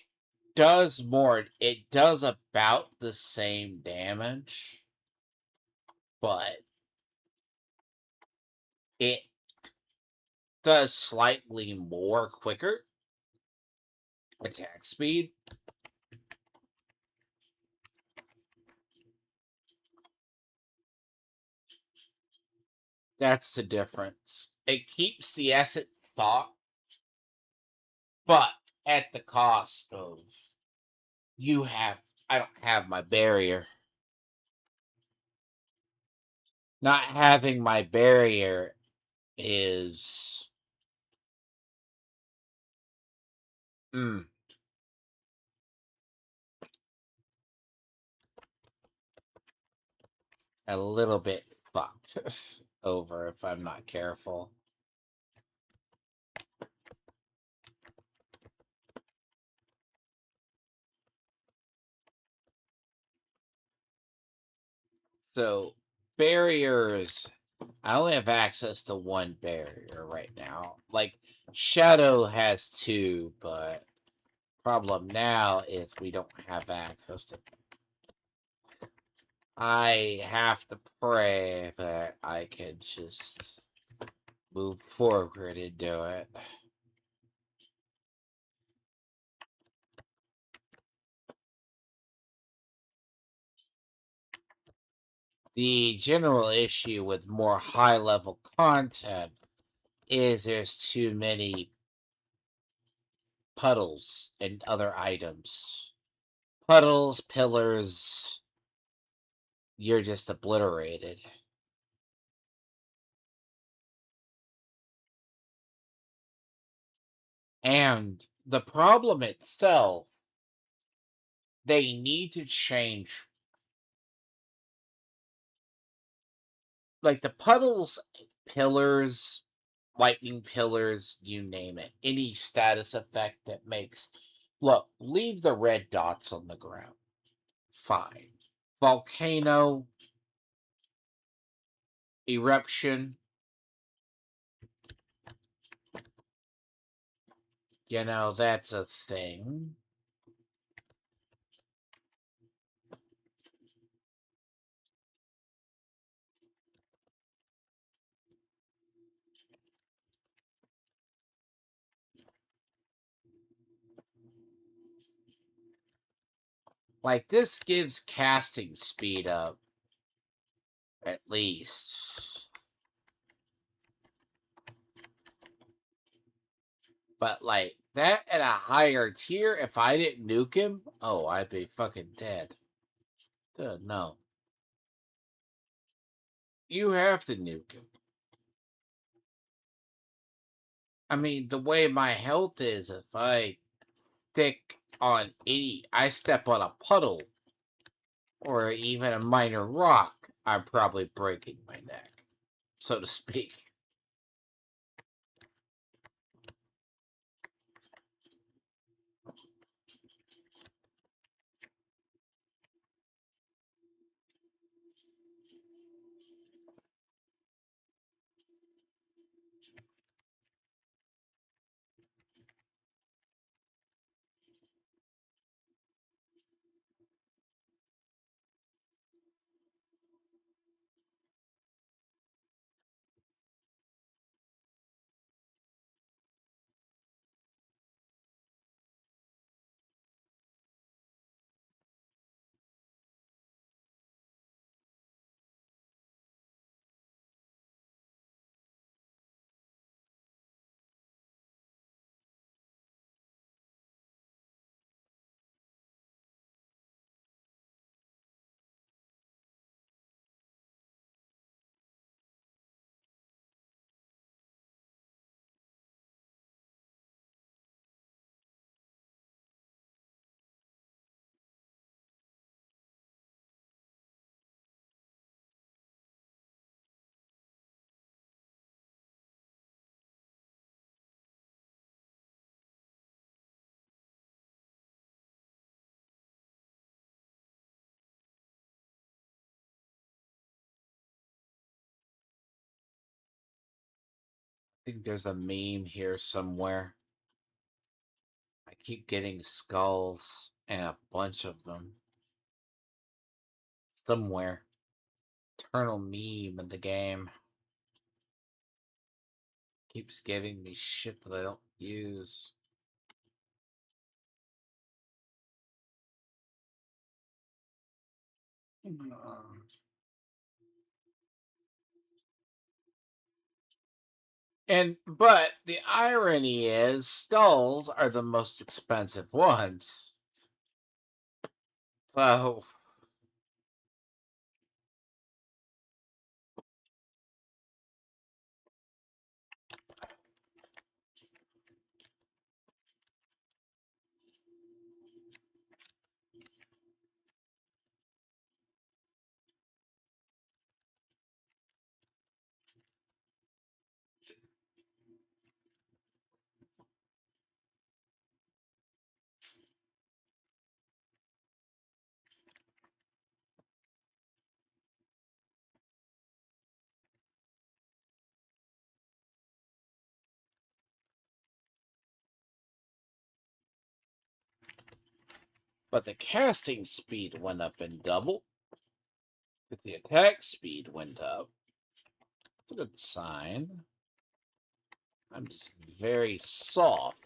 does more. It does about the same damage, but it does slightly more quicker attack speed. That's the difference. It keeps the essence thought, but at the cost of you have. I don't have my barrier. Not having my barrier is mm, a little bit fucked over if I'm not careful. So barriers, I only have access to one barrier right now. Like Shadow has two, but problem now is we don't have access to. I have to pray that I can just move forward and do it. The general issue with more high level content is there's too many puddles and other items. Puddles, pillars, you're just obliterated. And the problem itself, they need to change, like the puddles, pillars, lightning pillars, you name it. Any status effect that makes. Look, leave the red dots on the ground. Fine. Volcano, eruption, that's a thing. Like, this gives casting speed up, at least. But, like, that at a higher tier, if I didn't nuke him, oh, I'd be fucking dead. No. You have to nuke him. I mean, the way my health is, if I I step on a puddle or even a minor rock, I'm probably breaking my neck, so to speak. I think there's a meme here somewhere. I keep getting skulls and a bunch of them somewhere. Eternal meme in the game keeps giving me shit that I don't use. But the irony is, skulls are the most expensive ones. So But the casting speed went up in double. But the attack speed went up. It's a good sign. I'm just very soft.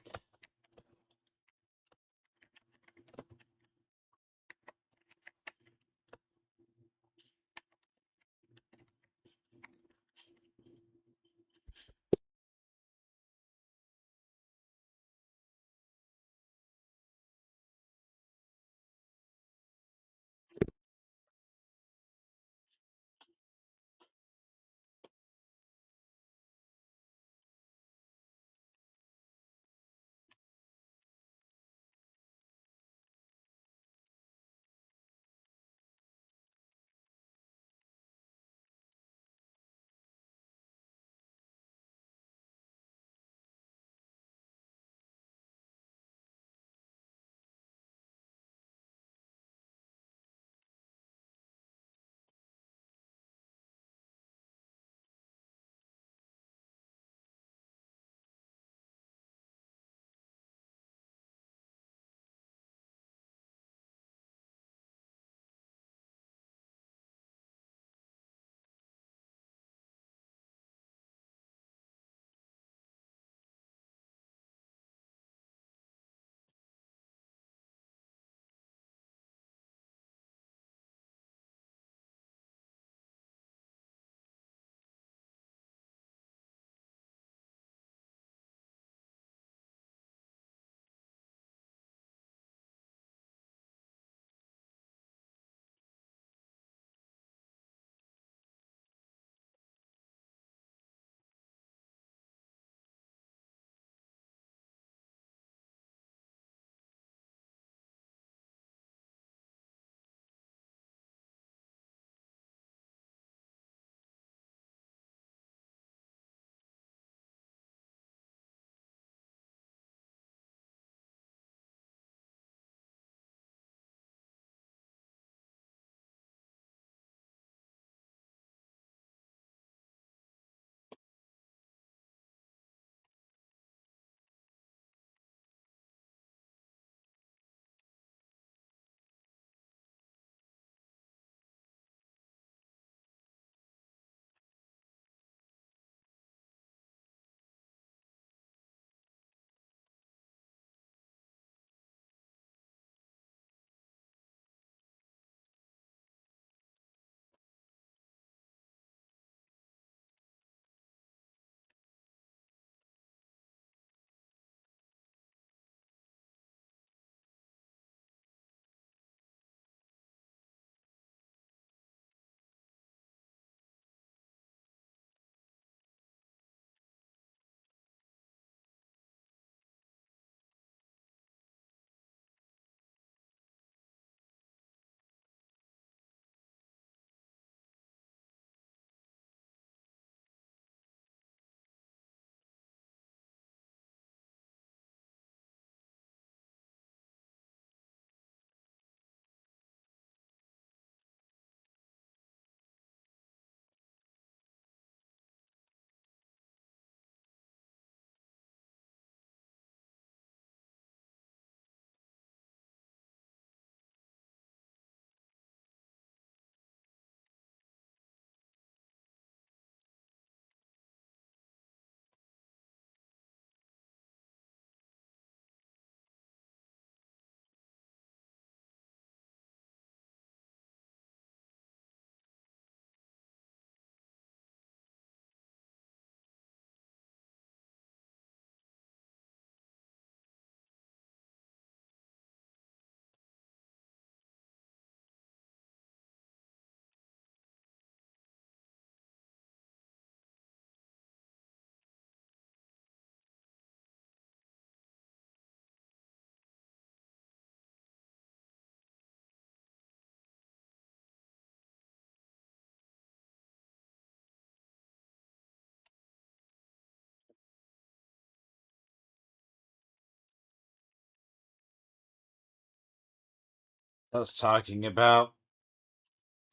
I was talking about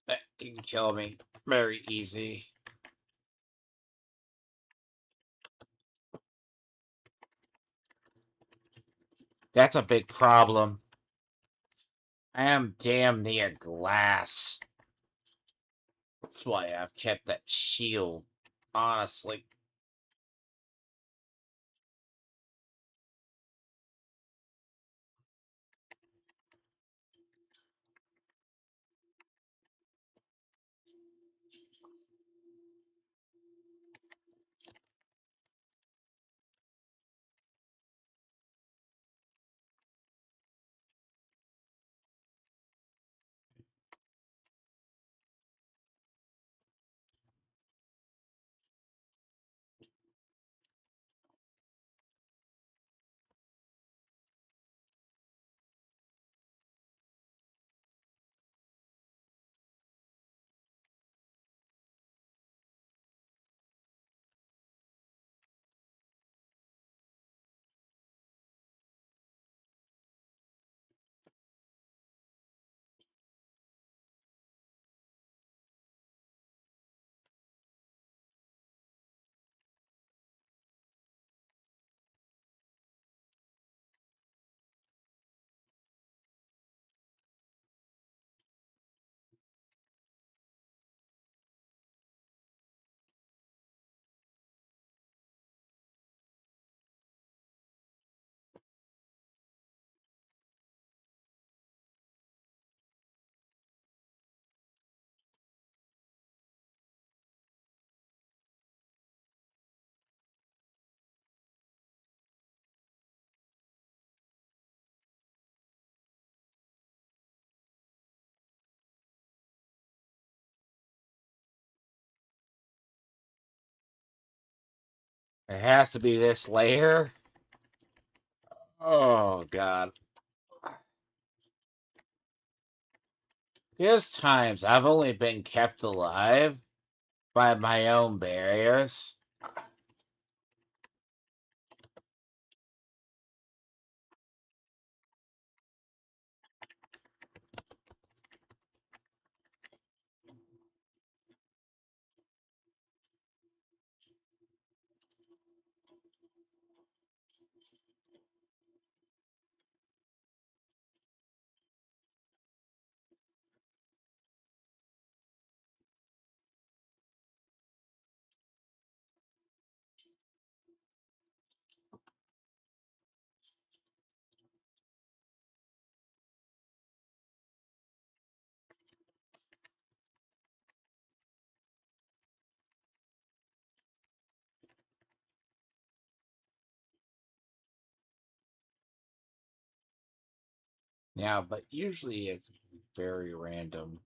that can kill me very easy. That's a big problem. I am damn near glass. That's why I've kept that shield, honestly. It has to be this layer. Oh, God. There's times I've only been kept alive by my own barriers. Yeah, but usually it's very random.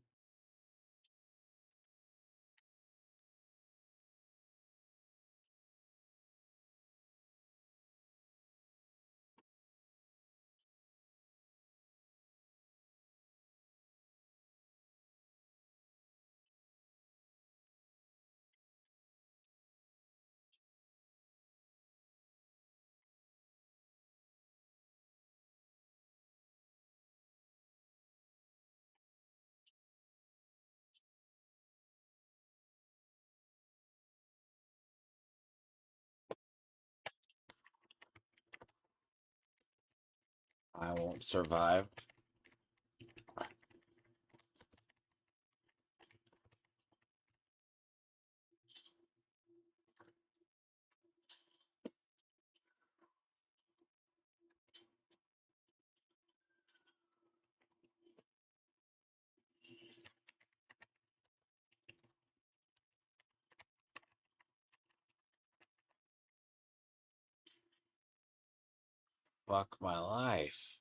I won't survive. Fuck my life.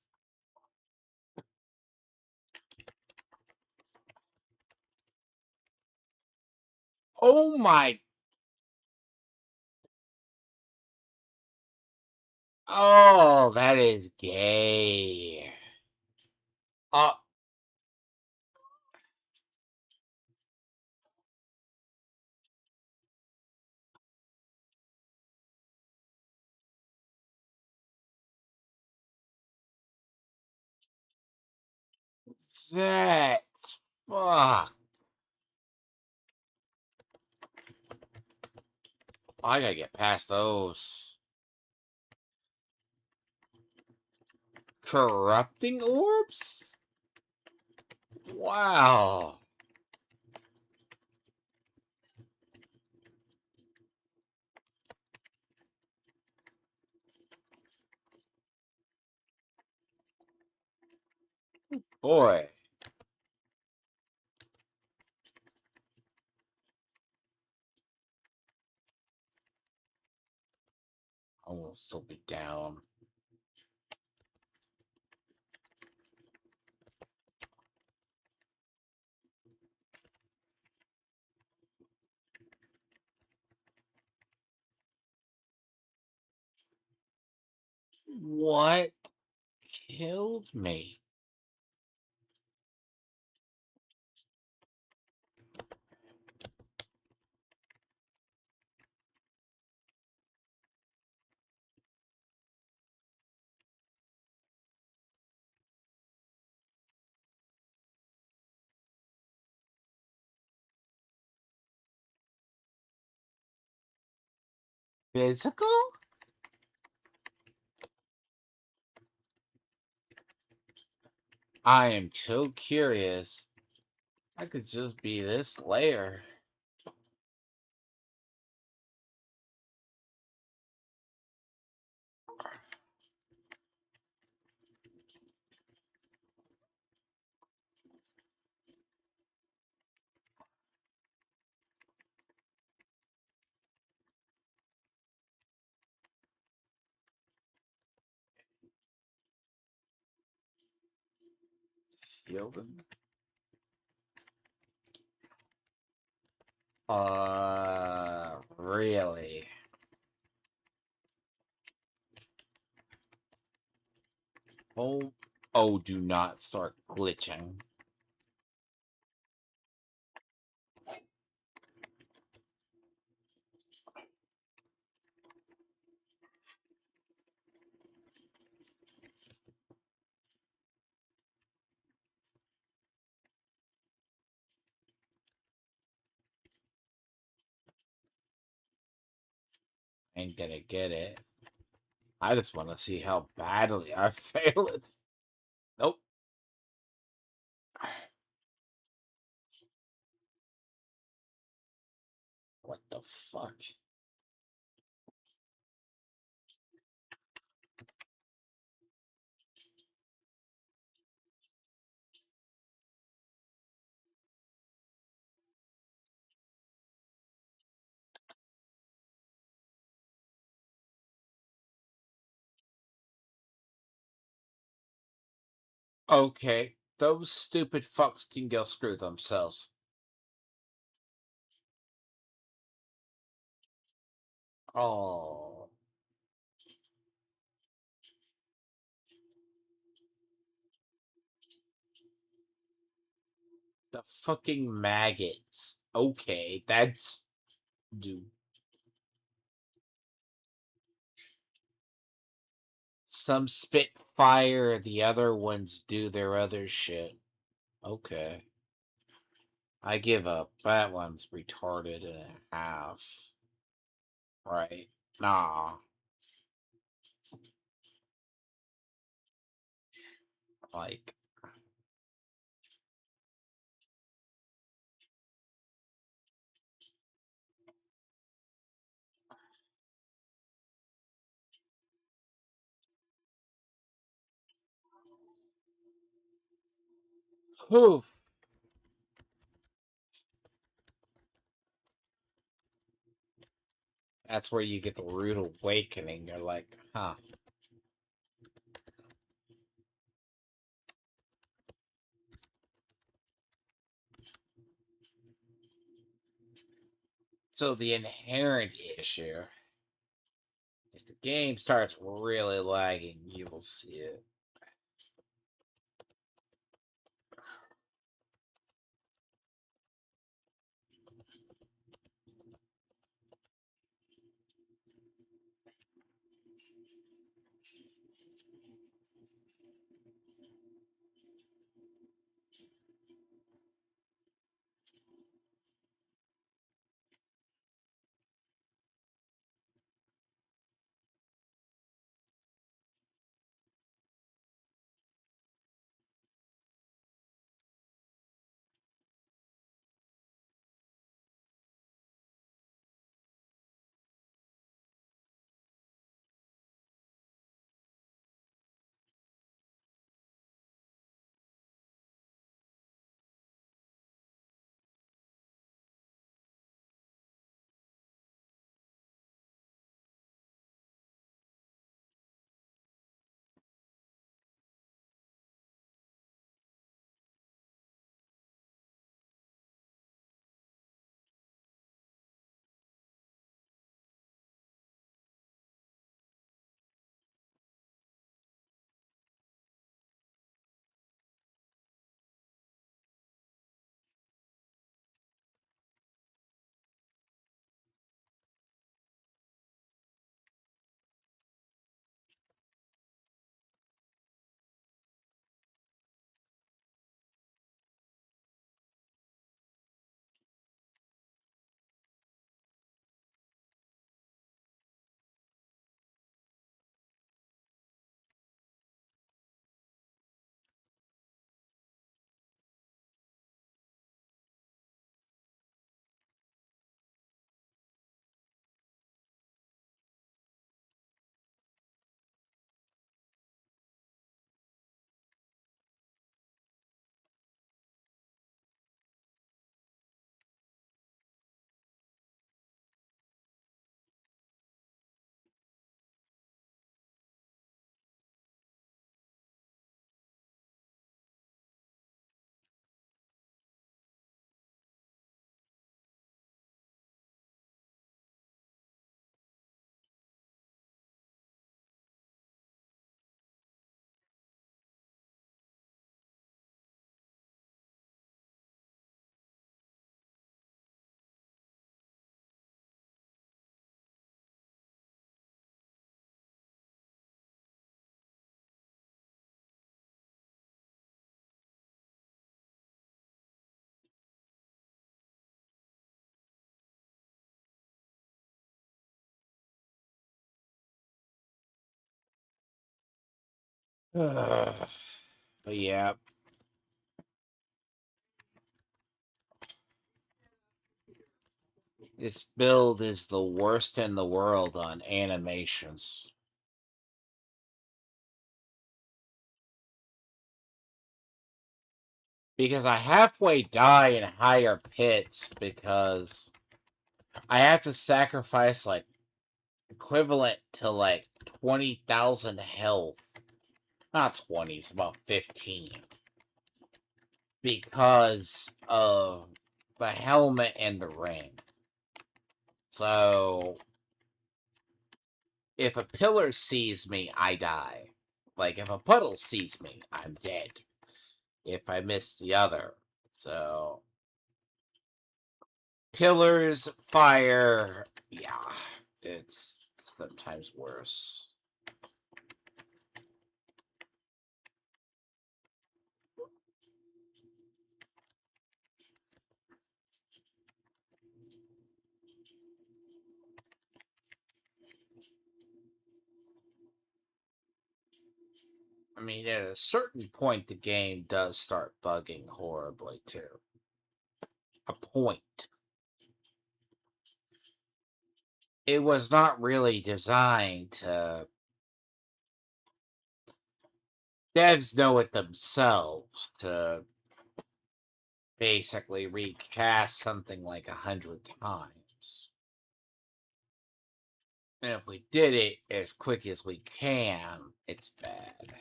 Oh my. Oh, that is gay. Oh, that's fuck. I gotta get past those. Corrupting orbs? Wow. Boy. I will still be down. What killed me? Physical? I am so curious. I could just be this layer. Shielding? Really? Oh, oh, do not start glitching. Ain't gonna get it. I just want to see how badly I fail it. Nope. What the fuck? Okay, those stupid fucks can go screw themselves. Oh, the fucking maggots. Okay, that's do some spit fire, the other ones do their other shit. Okay. I give up. That one's retarded and a half. Right. Nah. Like, whew. That's where you get the rude awakening. You're like, huh. So the inherent issue, if the game starts really lagging, you will see it. But yeah. This build is the worst in the world on animations. Because I halfway die in higher pits because I have to sacrifice like equivalent to like 20,000 health. Not 20, it's about 15. Because of the helmet and the ring. So if a pillar sees me, I die. Like if a puddle sees me, I'm dead. If I miss the other. So pillars, fire, yeah, it's sometimes worse. I mean, at a certain point, the game does start bugging horribly too. A point. It was not really designed to. Devs know it themselves to basically recast something like 100 times. And if we did it as quick as we can, it's bad.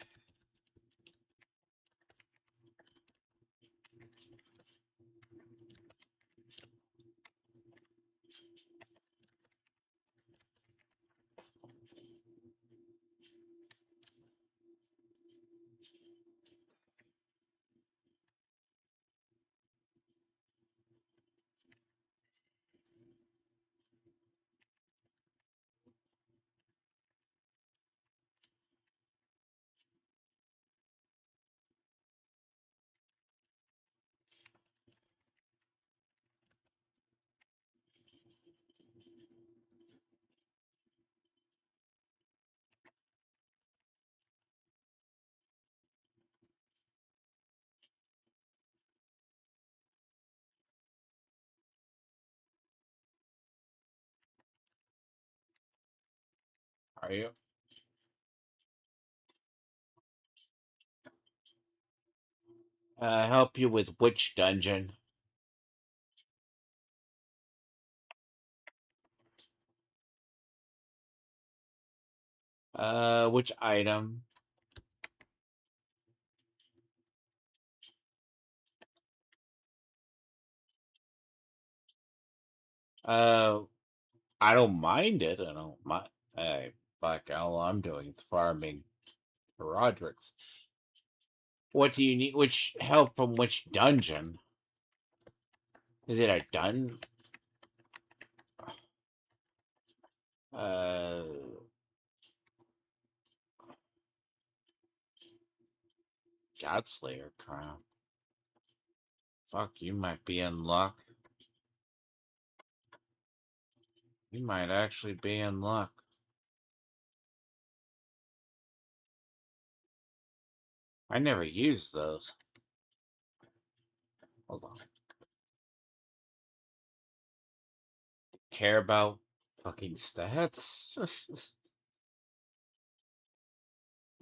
Are you? Help you with which dungeon? Which item? Uh, I don't mind it. I don't mind. Hey, fuck, all I'm doing is farming Roderick's. What do you need? Which help from which dungeon? Is it a dun? Uh, Godslayer crown. Fuck, you might be in luck. You might actually be in luck. I never used those. Hold on. Care about fucking stats?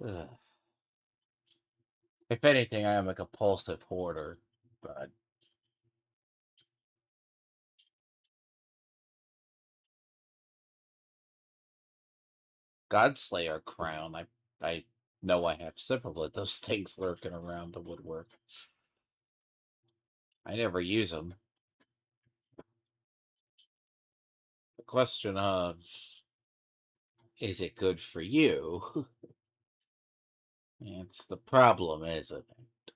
Ugh. If anything, I am a compulsive hoarder, but Godslayer crown, I know I have several of those things lurking around the woodwork. I never use them. The question of, is it good for you? It's the problem, isn't it?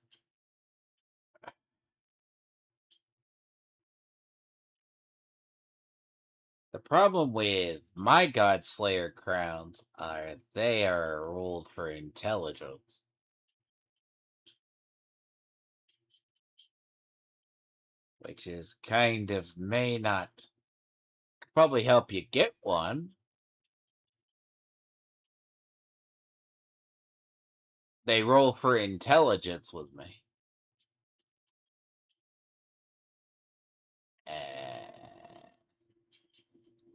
The problem with my Godslayer crowns are they are ruled for intelligence. Which is kind of may not probably help you get one. They roll for intelligence with me.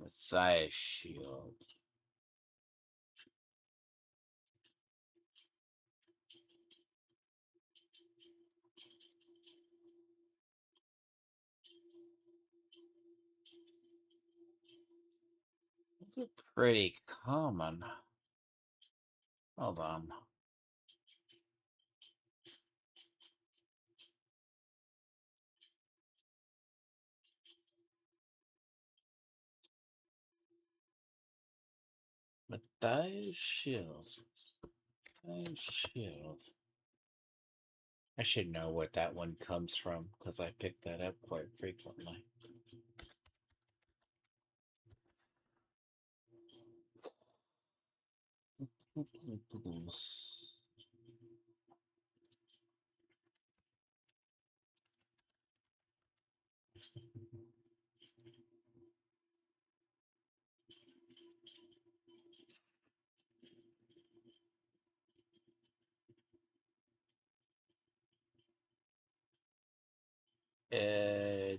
Messiah shield. Those are pretty common. Hold on. Messiah shield. Messiah shield. I should know what that one comes from because I pick that up quite frequently. Uh,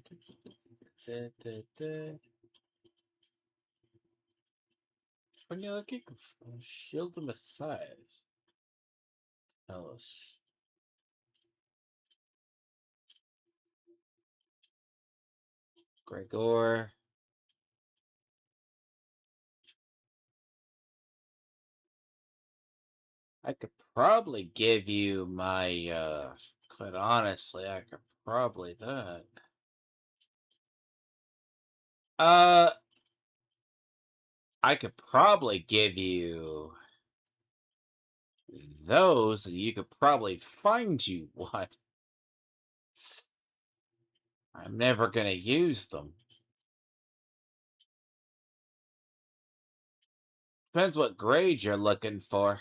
when you're looking for shield of Messiah, tell us. Gregor. I could probably give you my, quite honestly, I could probably that. Uh, I could probably give you those, and you could probably find you one. I'm never gonna use them. Depends what grade you're looking for.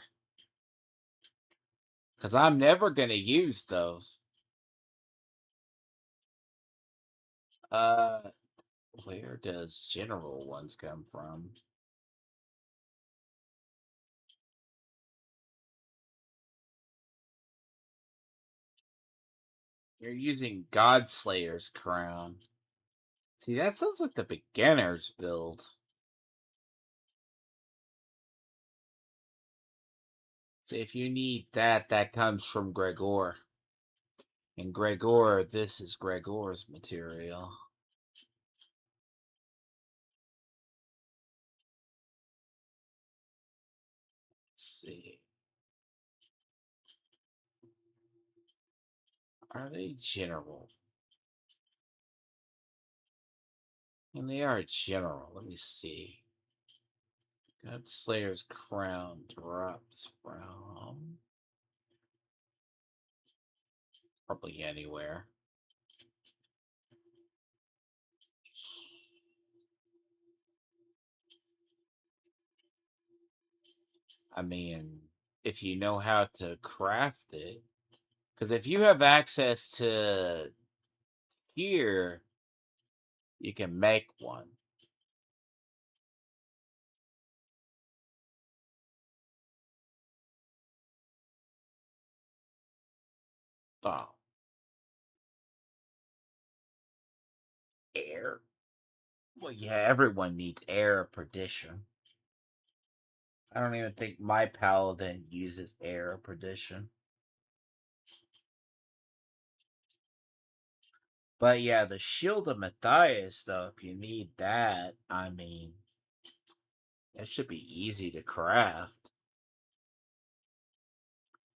Because I'm never gonna use those. Uh, where does general ones come from? You're using Godslayer's crown. See, that sounds like the beginner's build. See, if you need that, that comes from Gregor. And Gregor, this is Gregor's material. Let's see. Are they general? And they are general. Let me see. Godslayer's crown drops from probably anywhere. I mean, if you know how to craft it, because if you have access to here, you can make one. Oh, air. Well, yeah, everyone needs air of perdition. I don't even think my paladin uses air of perdition. But yeah, the shield of Matthias, though, if you need that, I mean, it should be easy to craft.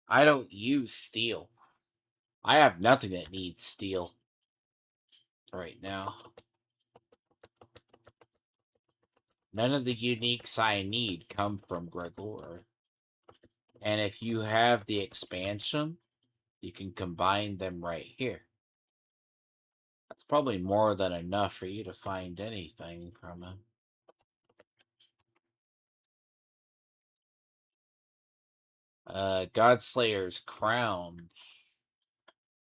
I don't use steel. I have nothing that needs steel right now. None of the uniques I need come from Gregor. And if you have the expansion, you can combine them right here. That's probably more than enough for you to find anything from him. Godslayer's crowns.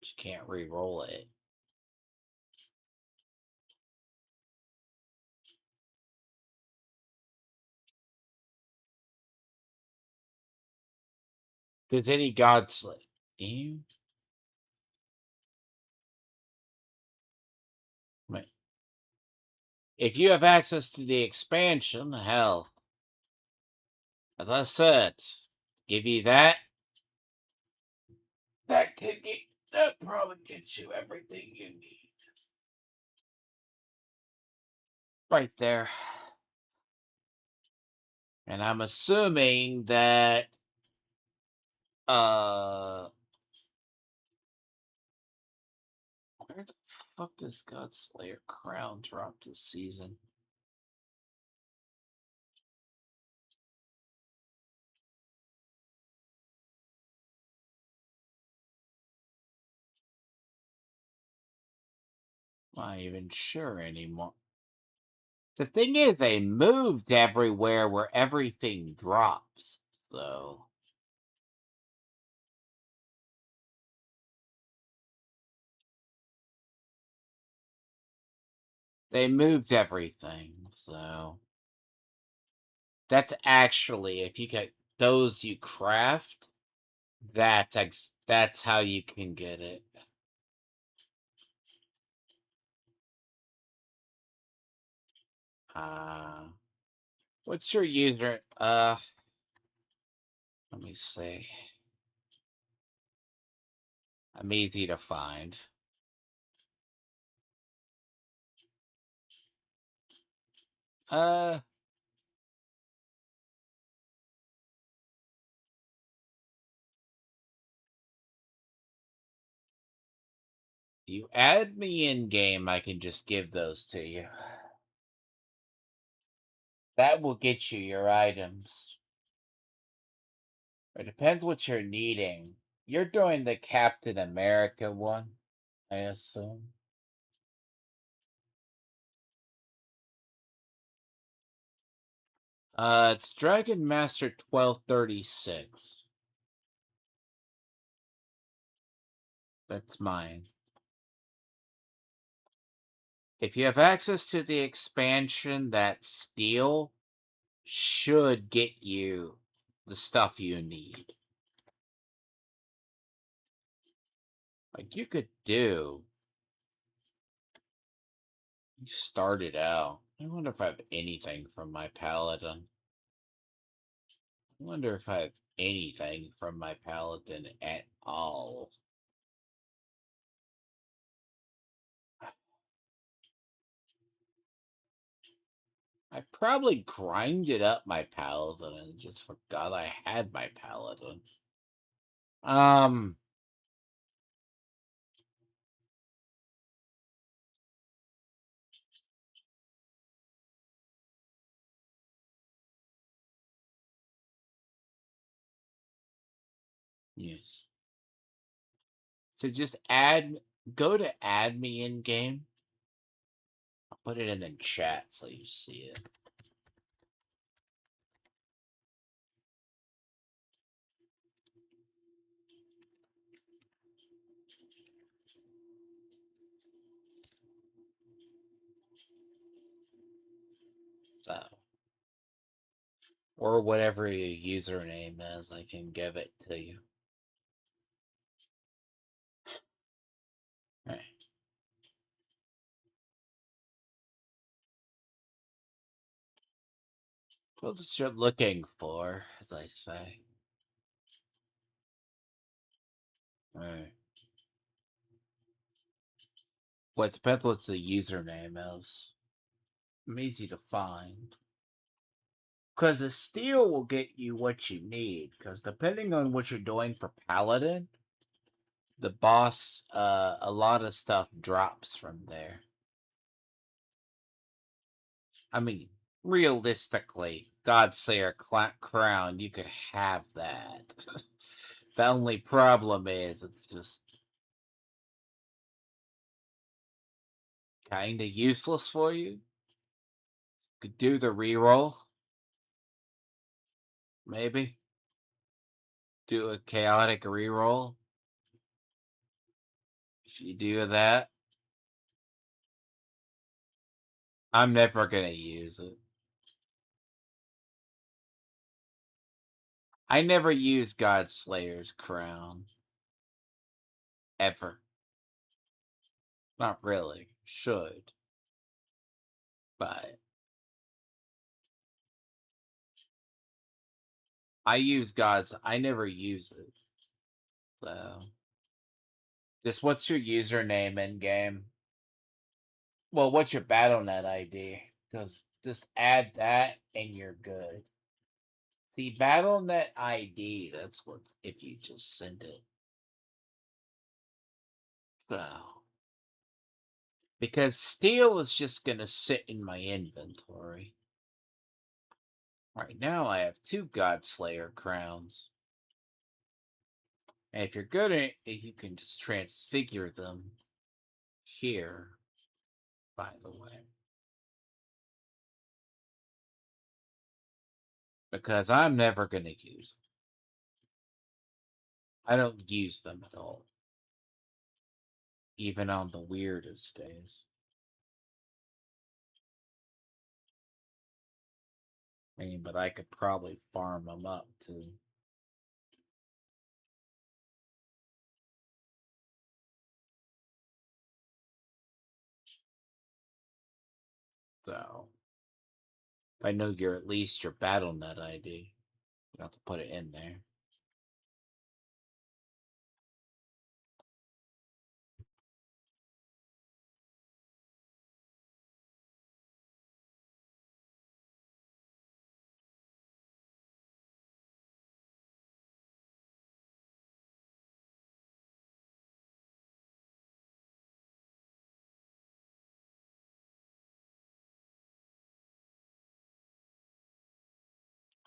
You can't re-roll it. Does any god slay you? Right. If you have access to the expansion, hell, as I said, give you that. That probably gets you everything you need. Right there. And I'm assuming that uh where the fuck does Godslayer crown drop this season? I'm not even sure anymore. The thing is, they moved everywhere where everything drops. So they moved everything. So that's actually, if you get those you craft, that's how you can get it. Uh what's your user? Let me see. I'm easy to find. Uh, you add me in game, I can just give those to you. That will get you your items. It depends what you're needing. You're doing the Captain America one, I assume. It's Dragon Master 1236. That's mine. If you have access to the expansion, that steel should get you the stuff you need. Like you could do. You started out. I wonder if I have anything from my paladin. I wonder if I have anything from my paladin at all. I probably grinded up my paladin and just forgot I had my paladin. Um, yes. So just go to add me in game. I'll put it in the chat so you see it. So, or whatever your username is, I can give it to you. All right. What you're looking for, as I say. All right. Well, it depends what the username is. I'm easy to find. Because the steel will get you what you need. Because depending on what you're doing for Paladin, the boss, a lot of stuff drops from there. I mean, realistically, Godslayer Crown, you could have that. The only problem is it's just kind of useless for you. Could do the reroll. Maybe. Do a chaotic reroll. If you do that, I'm never gonna use it. I never use Godslayer's crown. Ever. Not really. Should. But I use God's. I never use it. So. Just what's your username in game? Well, what's your BattleNet ID? Because just add that and you're good. See, BattleNet ID, that's what, if you just send it. So. Because steel is just going to sit in my inventory. Right now, I have 2 Godslayer crowns. And if you're good at it, you can just transfigure them here, by the way. Because I'm never going to use them. I don't use them at all. Even on the weirdest days. I mean, but I could probably farm them up too. So, I know you're at least your BattleNet ID. You have to put it in there.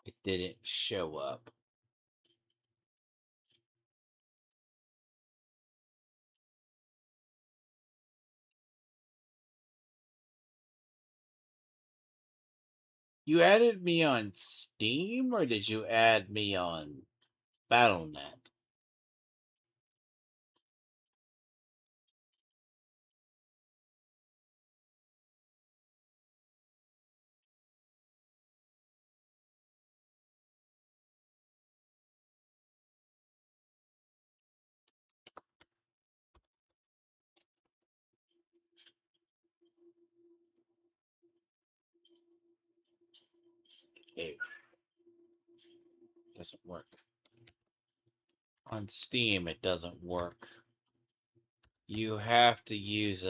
It didn't show up. You added me on Steam, or did you add me on BattleNet? It doesn't work. On Steam, it doesn't work. You have to use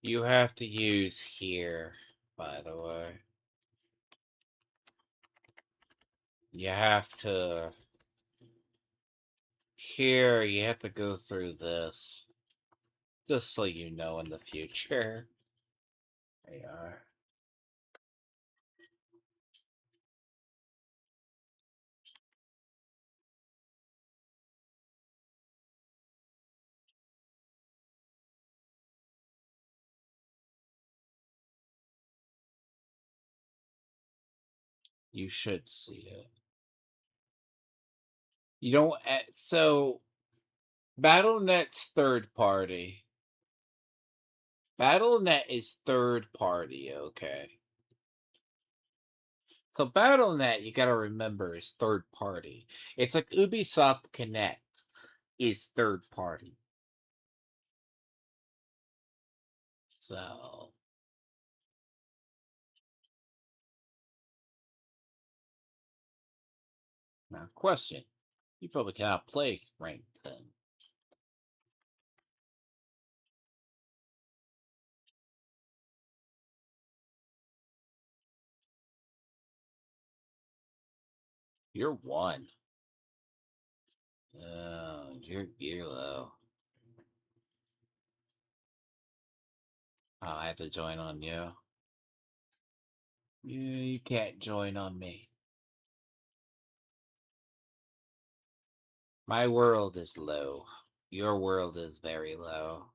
you have to use here, by the way. You have to here, you have to go through this. Just so you know in the future. There you are. You should see it. You don't so BattleNet's third party. BattleNet is third party, okay? So BattleNet, you gotta remember, is third party. It's like Ubisoft Connect is third party. So now question. You probably cannot play ranked then. You're 1. Oh, you're low. Oh, I have to join on you. You can't join on me. My world is low. Your world is very low.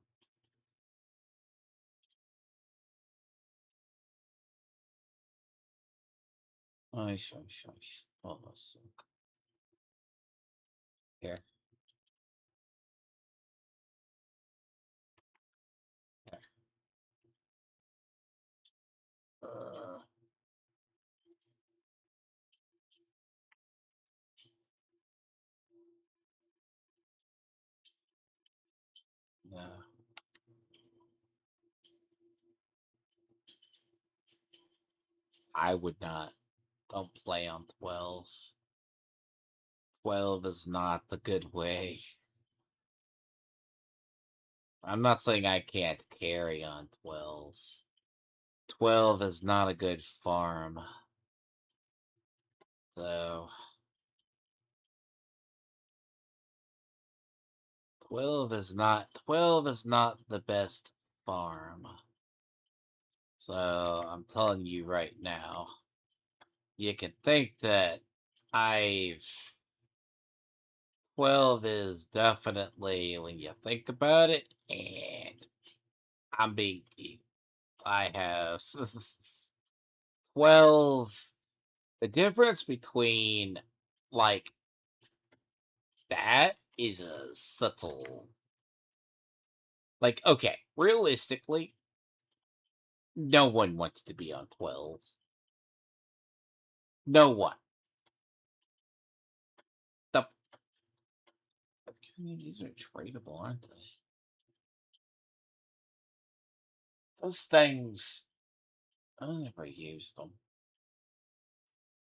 Almost. Here. Here. Uh, I would not. Don't play on 12. 12 is not the good way. I'm not saying I can't carry on 12. 12 is not a good farm. So 12 is not the best farm. So I'm telling you right now, you can think that I've 12 is definitely when you think about it, and I'm being I have 12. The difference between like that is a subtle. Like, okay, realistically, no one wants to be on 12. No one. The communities are tradable, aren't they? Those things, I never used them.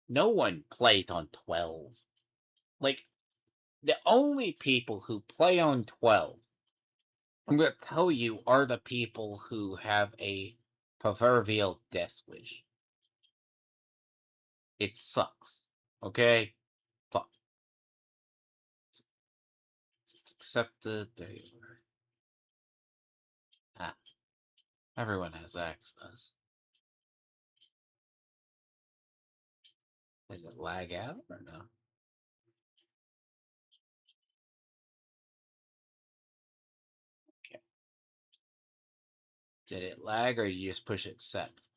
No one plays on 12. Like, the only people who play on 12, I'm going to tell you, are the people who have a proverbial death wish. It sucks. Okay? Fuck. It's accepted. There you are. Ah, everyone has access. Did it lag out or no? Okay. Did it lag or you just push accept?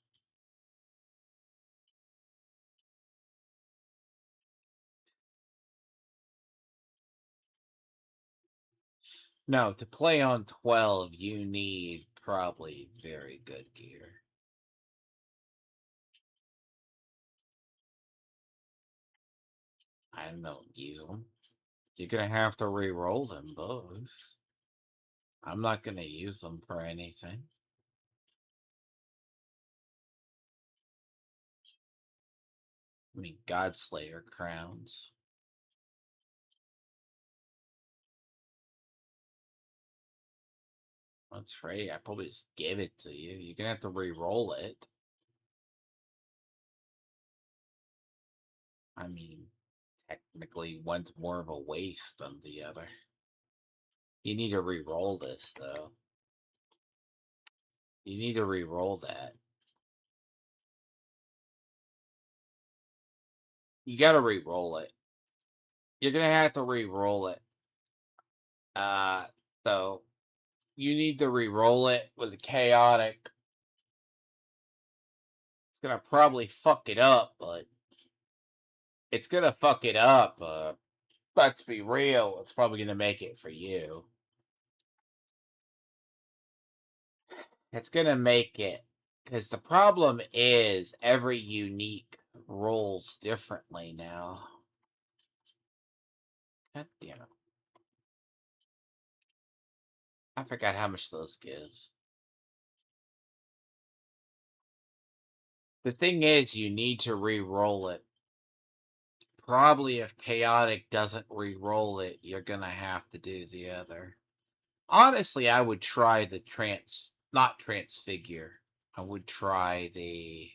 No, to play on 12, you need probably very good gear. I don't use them. You're gonna have to re-roll them both. I'm not gonna use them for anything. I mean, Godslayer crowns. That's free. I probably just give it to you. You're gonna have to re-roll it. I mean, technically, one's more of a waste than the other. You need to re-roll this, though. You need to re-roll that. You gotta re-roll it. You're gonna have to re-roll it. So you need to re-roll it with a chaotic. It's gonna probably fuck it up, but it's gonna fuck it up. Let's be real. It's probably gonna make it for you. It's gonna make it because the problem is every unique rolls differently now. God damn it! I forgot how much those gives. The thing is, you need to re-roll it. Probably if chaotic doesn't re-roll it, you're gonna have to do the other. Honestly, I would try the not transfigure. I would try the.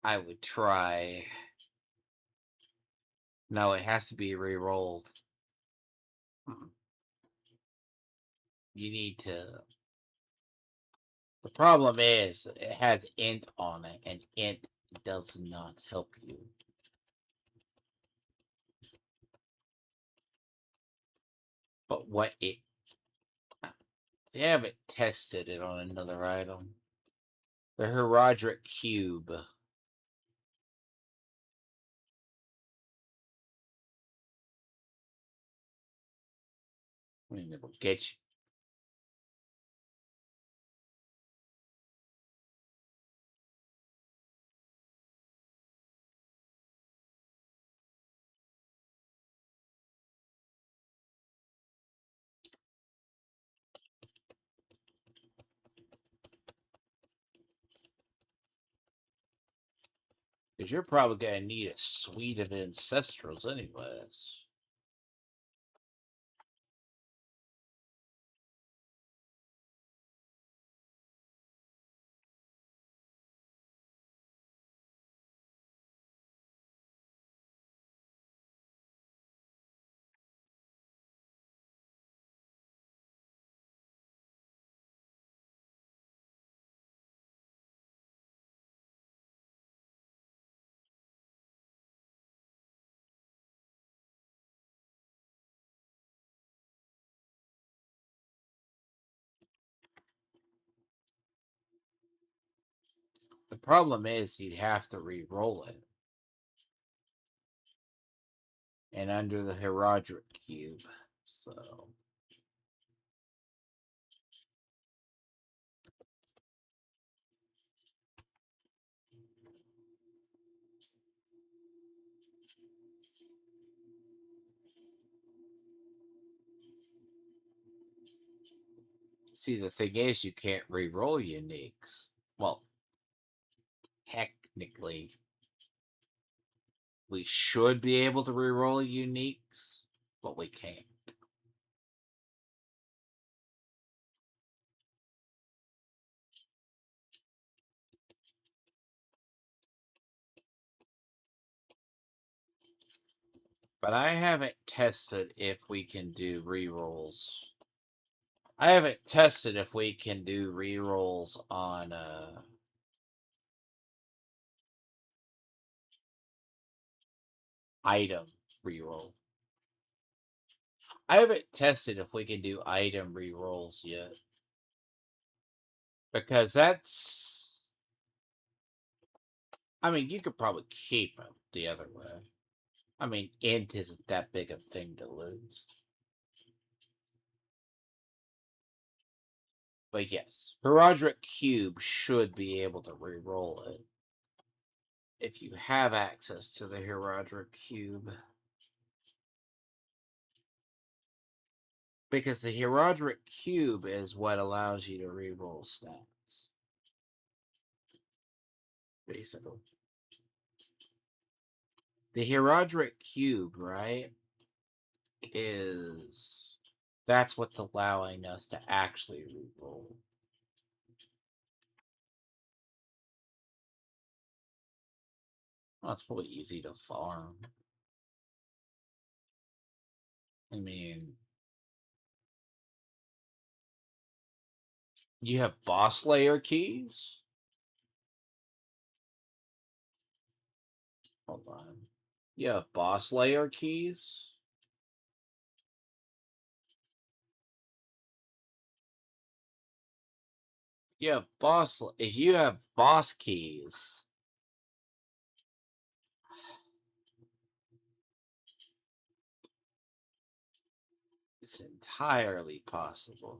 I would try. No, it has to be re-rolled. You need to. The problem is it has int on it, and int does not help you. But what it. They haven't tested it on another item. The horodotic cube. I mean, it will get you. Because you're probably going to need a suite of ancestrals anyways. The problem is you'd have to re-roll it. And under the horodotic cube. So see, the thing is, you can't re-roll uniques. Well, technically, we should be able to re-roll uniques, but we can't. But I haven't tested if we can do re-rolls. I haven't tested if we can do re-rolls on item re-roll. I haven't tested if we can do item re-rolls yet. Because that's... I mean, you could probably keep them the other way. I mean, int isn't that big a thing to lose. But yes, horodotic cube should be able to re-roll it. If you have access to the horodotic cube. Because the horodotic cube is what allows you to re-roll stats. Basically. The horodotic cube, right, is... That's what's allowing us to actually re-roll. Well, it's pretty easy to farm. I mean... You have boss layer keys? Hold on. You have boss layer keys? You have boss... If you have boss keys... It's entirely possible.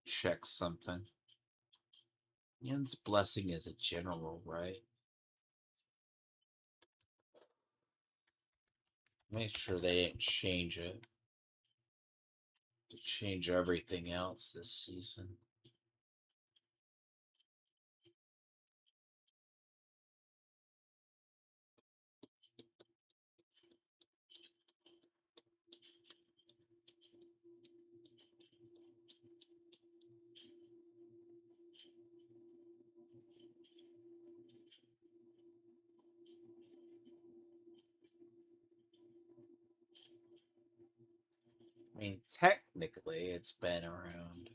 Check something. Yin's blessing is a general, right? Make sure they didn't change it. To change everything else this season. I mean, technically, it's been around.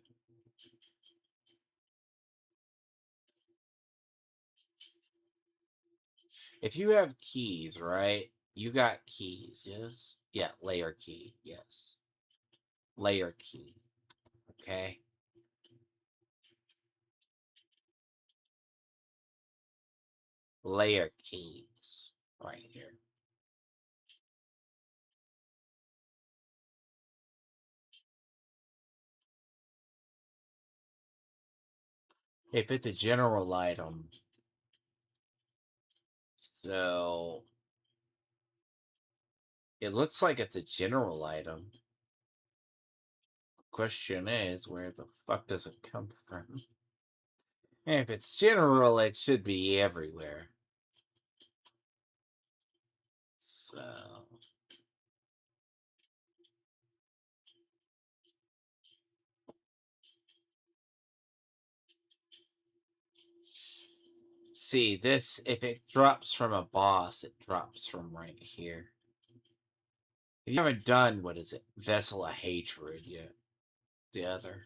If you have keys, right? You got keys, yes? Yeah, layer key, yes. Layer key, okay? Layer keys, right here. If it's a general item, so It looks like it's a general item. Question is, where the fuck does it come from? If it's general, it should be everywhere. So see this, if it drops from a boss, it drops from right here. If you haven't done, what is it, Vessel of Hatred yet, the other.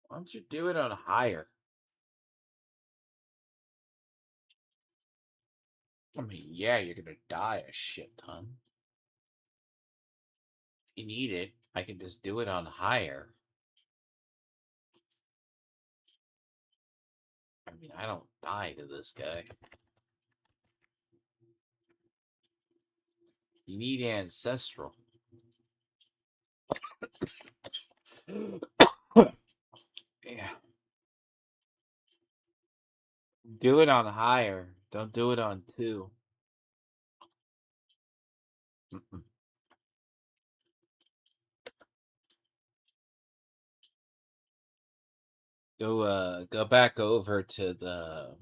Why don't you do it on higher? I mean, yeah, you're gonna die a shit ton. If you need it, I can just do it on higher. I mean, I don't die to this guy. You need ancestral. Yeah. Do it on higher. Don't do it on 2. Mm-mm. Go back over to the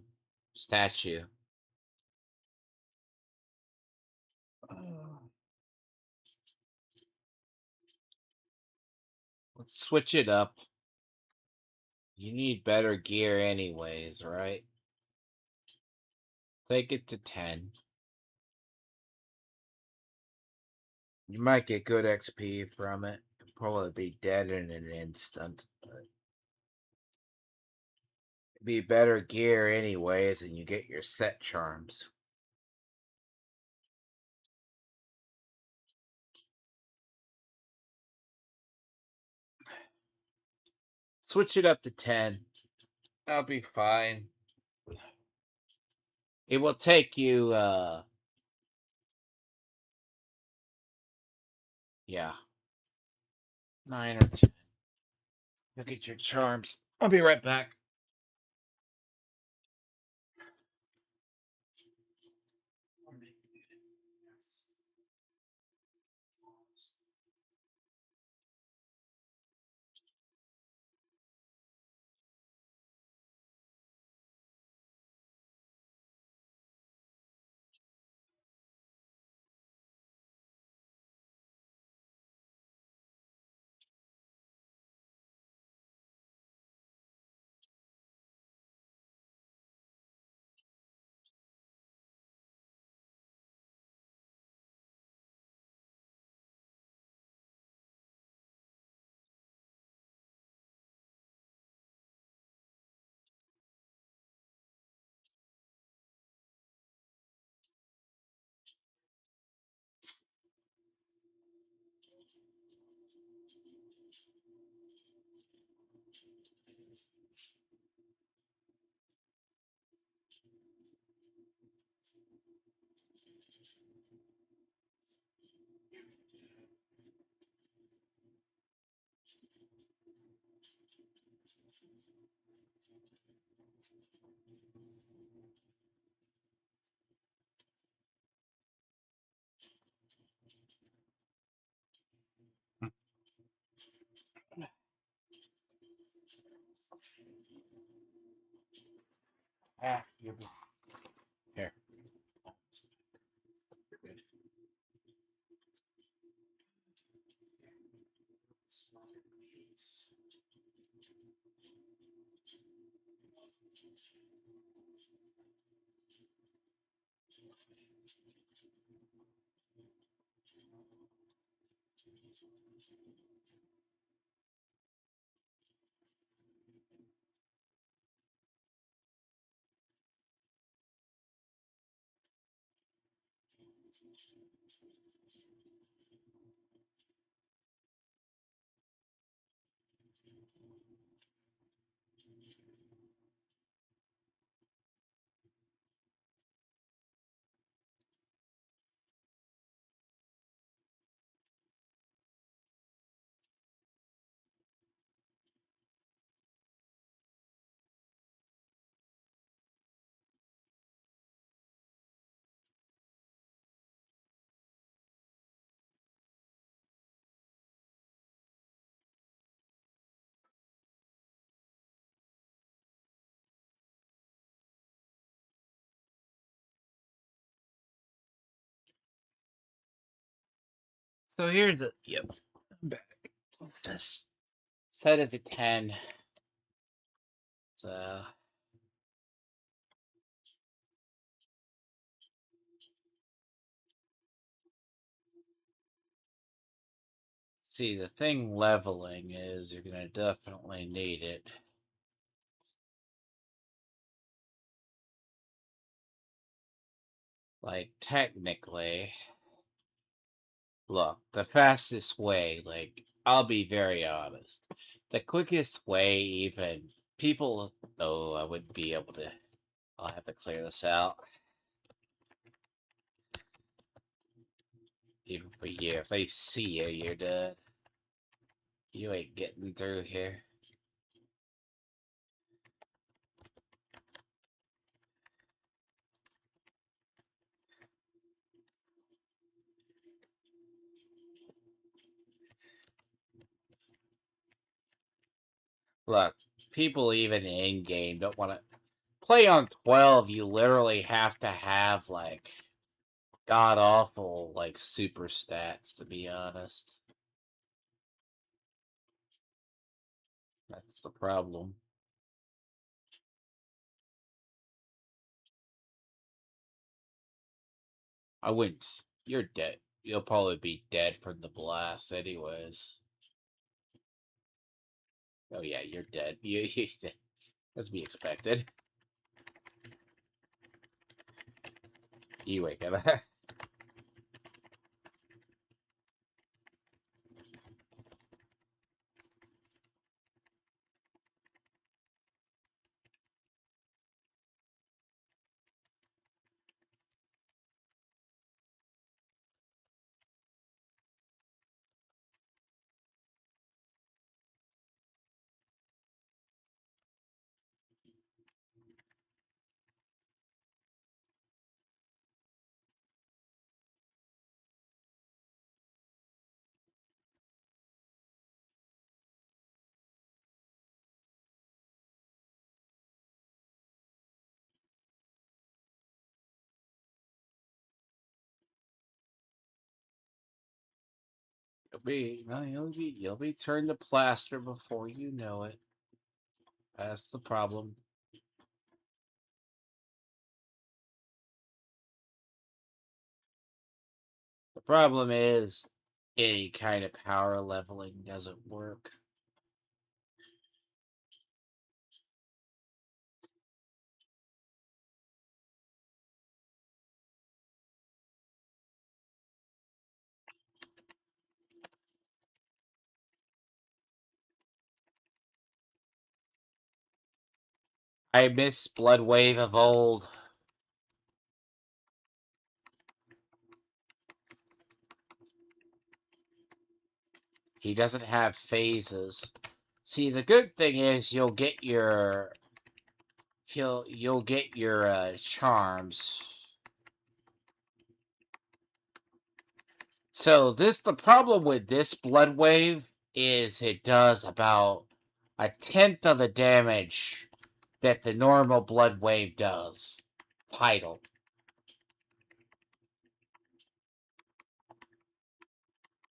statue. Let's switch it up. You need better gear anyways, right? Take it to 10. You might get good XP from it. You'll probably be dead in an instant. But be better gear anyways, and you get your set charms. Switch it up to 10. That'll be fine. It will take you, yeah, 9 or 10. Look at your charms. I'll be right back. You're here. Good. So here's a yep. I'm back. Just set it to 10. So see, the thing leveling is you're gonna definitely need it. Like technically, look, the fastest way, like I'll be very honest, the quickest way even people oh, I wouldn't be able to. I'll have to clear this out. Even for you, if they see you, you're dead. You ain't getting through here. Look, people even in game don't want to play on 12. You literally have to have like god awful like super stats, to be honest. That's the problem. I wouldn't. You're dead. You'll probably be dead from the blast, anyways. Oh yeah, you're dead. You as be expected. You wake up. You'll be turned to plaster before you know it. That's the problem. The problem is any kind of power leveling doesn't work. I miss Blood Wave of old. He doesn't have phases. See, the good thing is you'll get your charms. So the problem with this Blood Wave is it does about a tenth of the damage that the normal Blood Wave does. Title.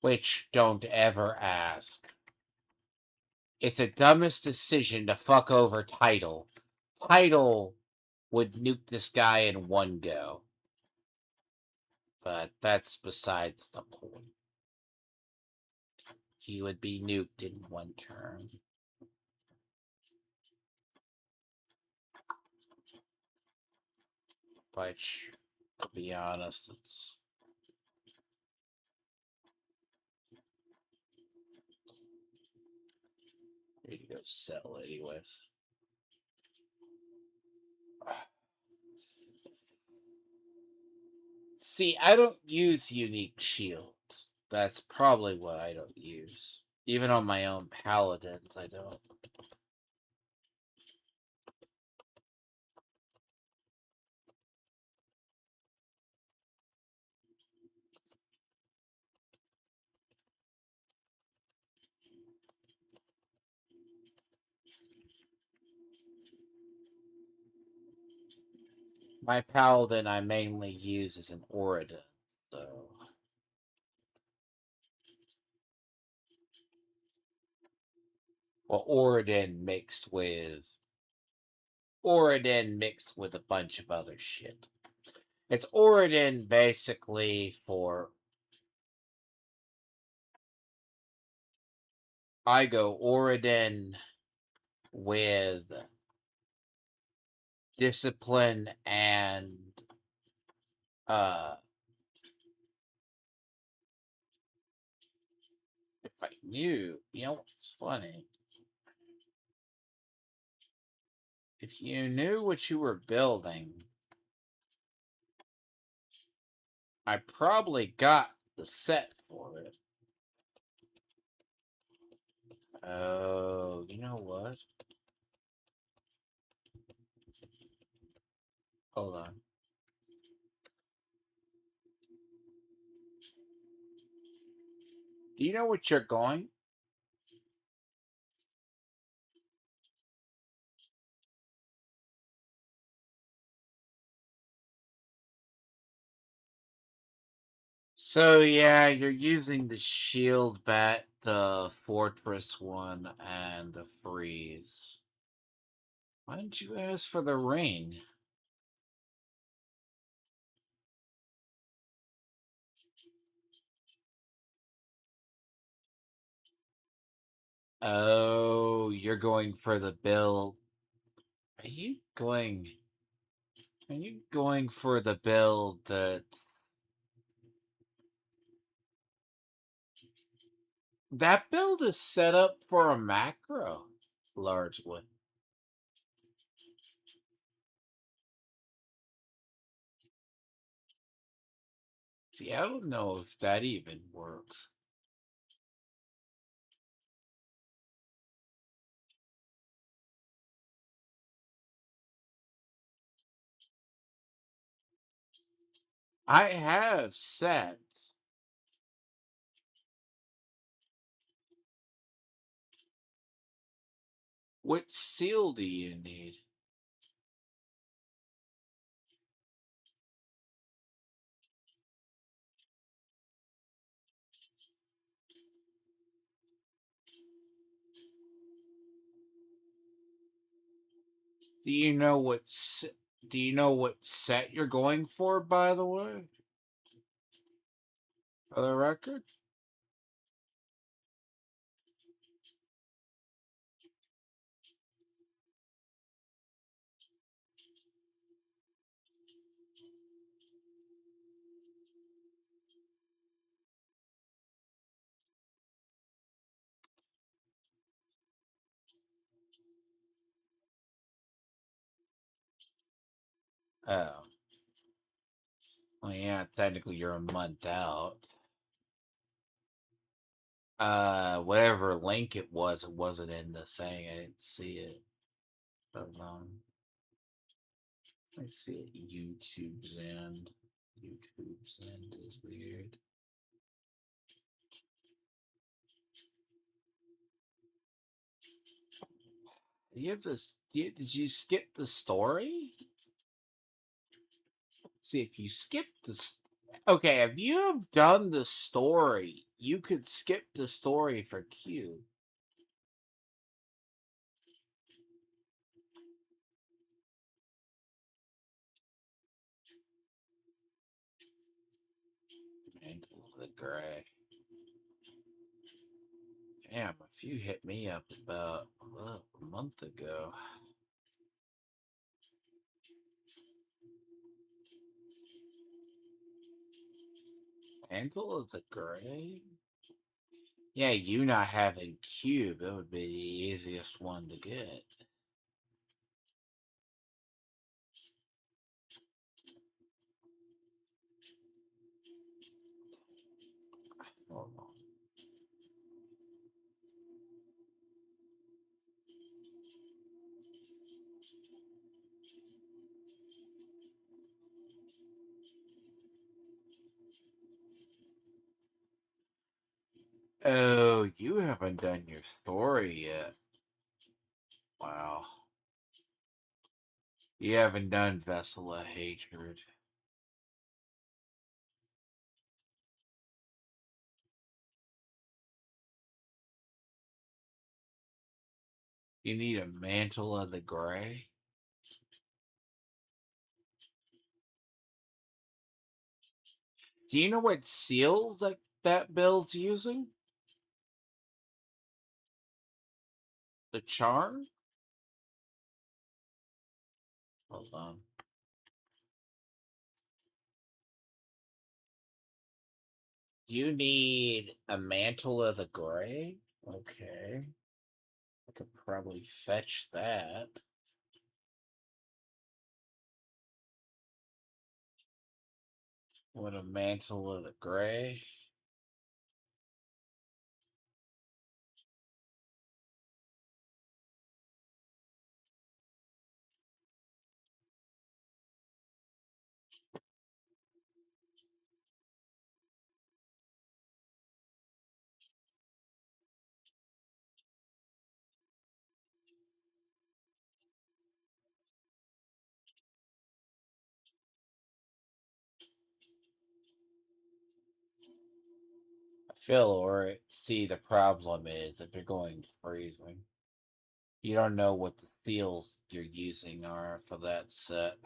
Which don't ever ask. It's the dumbest decision to fuck over Title. Title would nuke this guy in one go. But that's besides the point. He would be nuked in one turn. Which, to be honest, it's... Need to go sell anyways. See, I don't use unique shields. That's probably what I don't use. Even on my own paladins, I don't. My paladin I mainly use as an Oradin, so... Well, Oridin mixed with a bunch of other shit. It's Oridin basically for I go Oridin with discipline and uh if I knew, you know what's funny? If you knew what you were building, I probably got the set for it. Oh, you know what? Hold on. Do you know what you're going? So yeah, you're using the shield bat, the fortress one, and the freeze. Why didn't you ask for the ring? Oh, you're going for the build. Are you going? Are you going for the build that build is set up for a macro, largely. See, I don't know if that even works. I have set. What seal do you need? Do you know do you know what set you're going for, by the way? For the record? Oh. Well, yeah, technically you're a month out. Whatever link it wasn't in the thing. I didn't see it. Hold on. I see it. YouTube's end. YouTube's end is weird. You have to. Did you skip the story? See, if you skip this. Okay, if you have done the story, you could skip the story for Q. Mantle of the Gray. Damn, if you hit me up about a month ago. Mantle of the Gray? Yeah, you not having cube, it would be the easiest one to get. Hold on. Oh, you haven't done your story yet. Wow. You haven't done Vessel of Hatred. You need a mantle of the gray. Do you know what seals that build's using? The charm? Hold on. You need a mantle of the gray? Okay. I could probably fetch that. What a mantle of the gray. I feel or see the problem is that they're going freezing. You don't know what the seals you're using are for that set.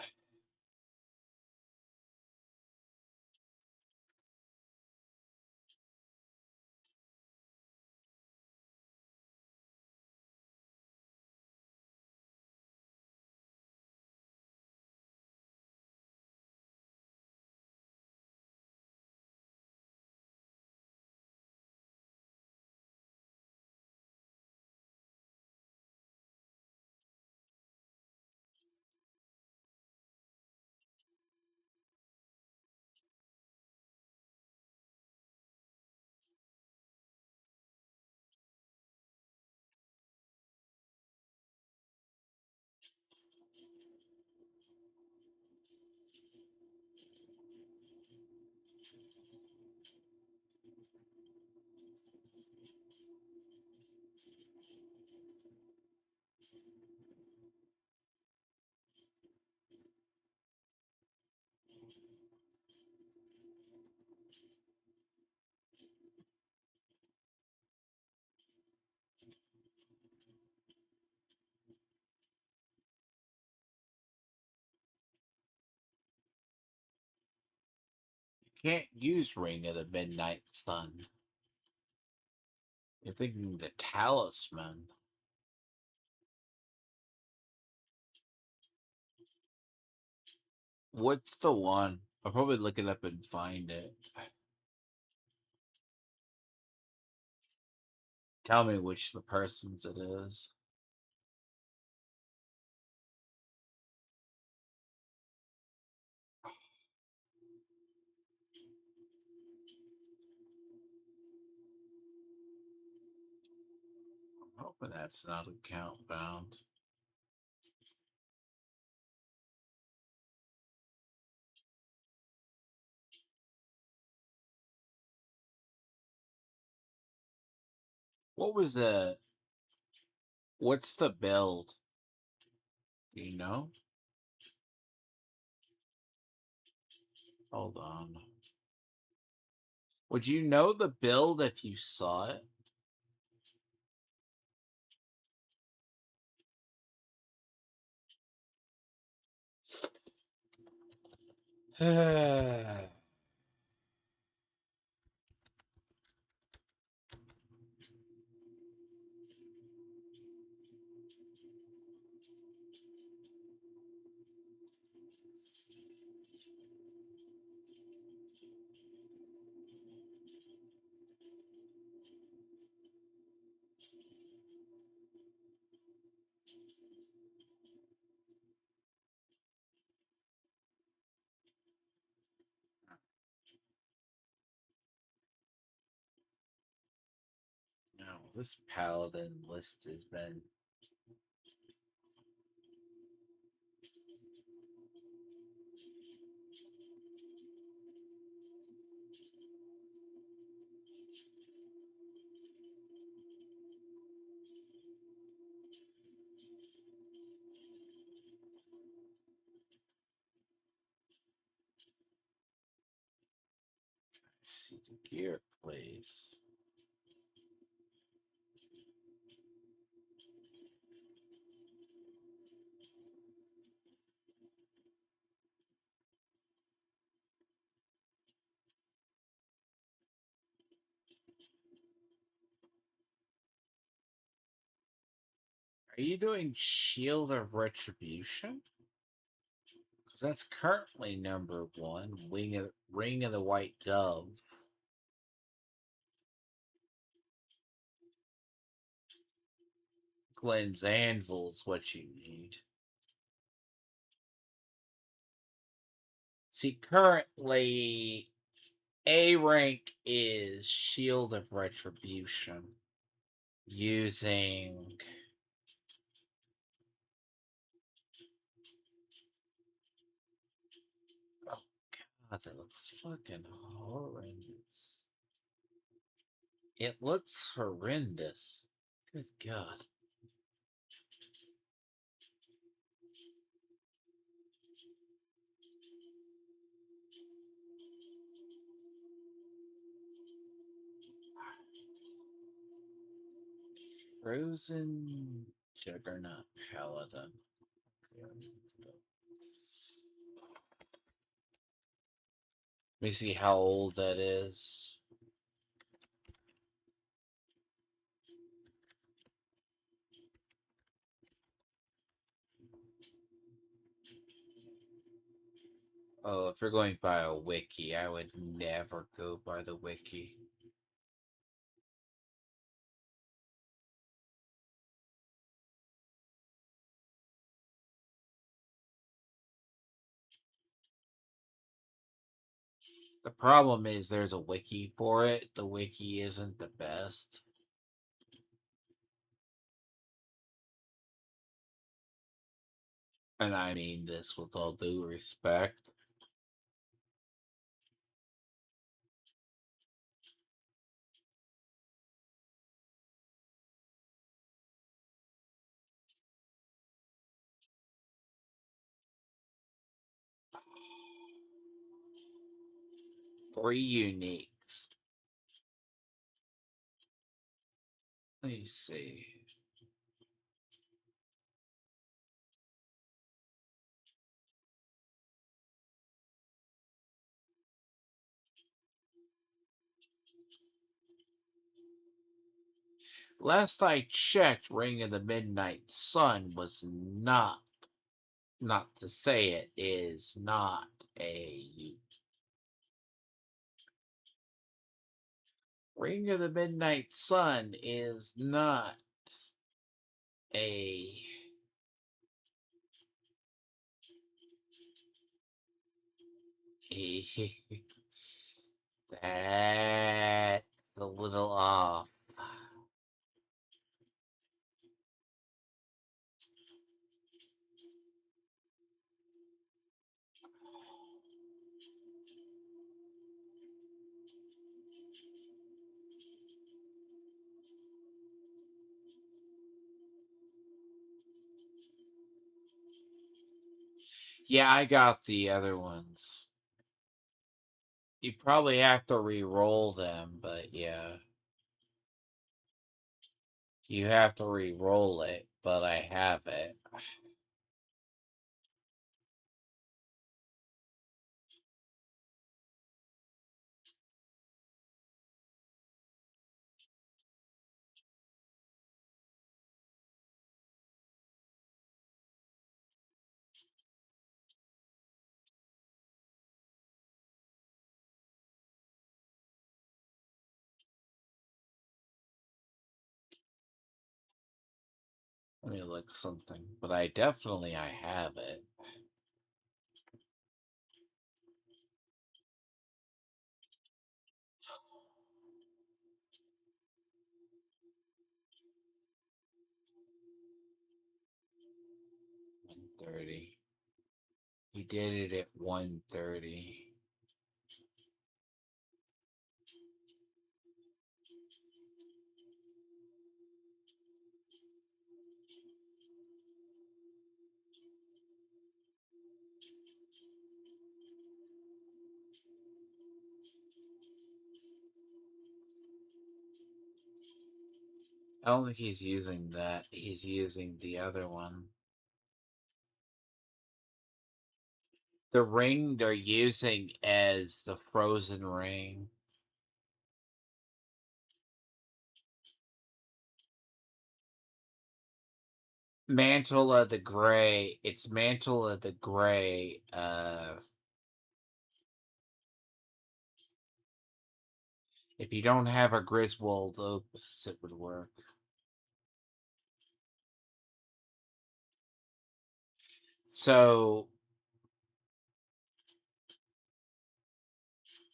You can't use Ring of the Midnight Sun. You're thinking the talisman. What's the one? I'll probably look it up and find it. Tell me which the person's it is. I'm hoping that's not account bound. What was the what's the build? Do you know? Hold on. Would you know the build if you saw it? No, this paladin list has been see the gear, please. Are you doing Shield of Retribution? Because that's currently number one. Ring of the White Dove. Glenn's Anvil is what you need. See, currently, A rank is Shield of Retribution. Using... Oh, God, that looks fucking horrendous. It looks horrendous. Good God. Frozen Juggernaut Paladin. Let me see how old that is. Oh, if you're going by a wiki, I would never go by the wiki. The problem is there's a wiki for it. The wiki isn't the best. And I mean this with all due respect. Three uniques. Let me see. Last I checked, Ring of the Midnight Sun was not to say it is not a Ring of the Midnight Sun is not a that's a little off. Yeah, I got the other ones. You probably have to re-roll them, but yeah. You have to re-roll it, but I have it. Let me look something, but I have it. $130. He did it at $130. I don't think he's using that. He's using the other one. The ring they're using as the frozen ring. Mantle of the Gray. It's Mantle of the Gray. If you don't have a Griswold opus, it would work. So,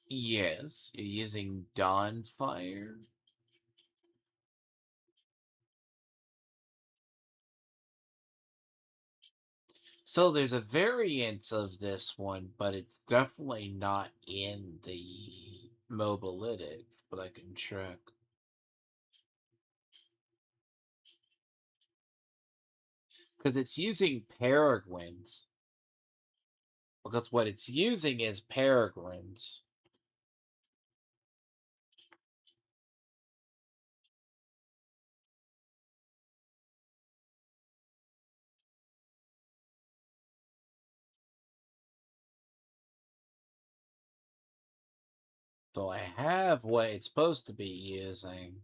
yes, you're using Dawnfire. So there's a variance of this one, but it's definitely not in the mobalytics, but I can check. Because it's using peregrines. Because what it's using is peregrines. So I have what it's supposed to be using.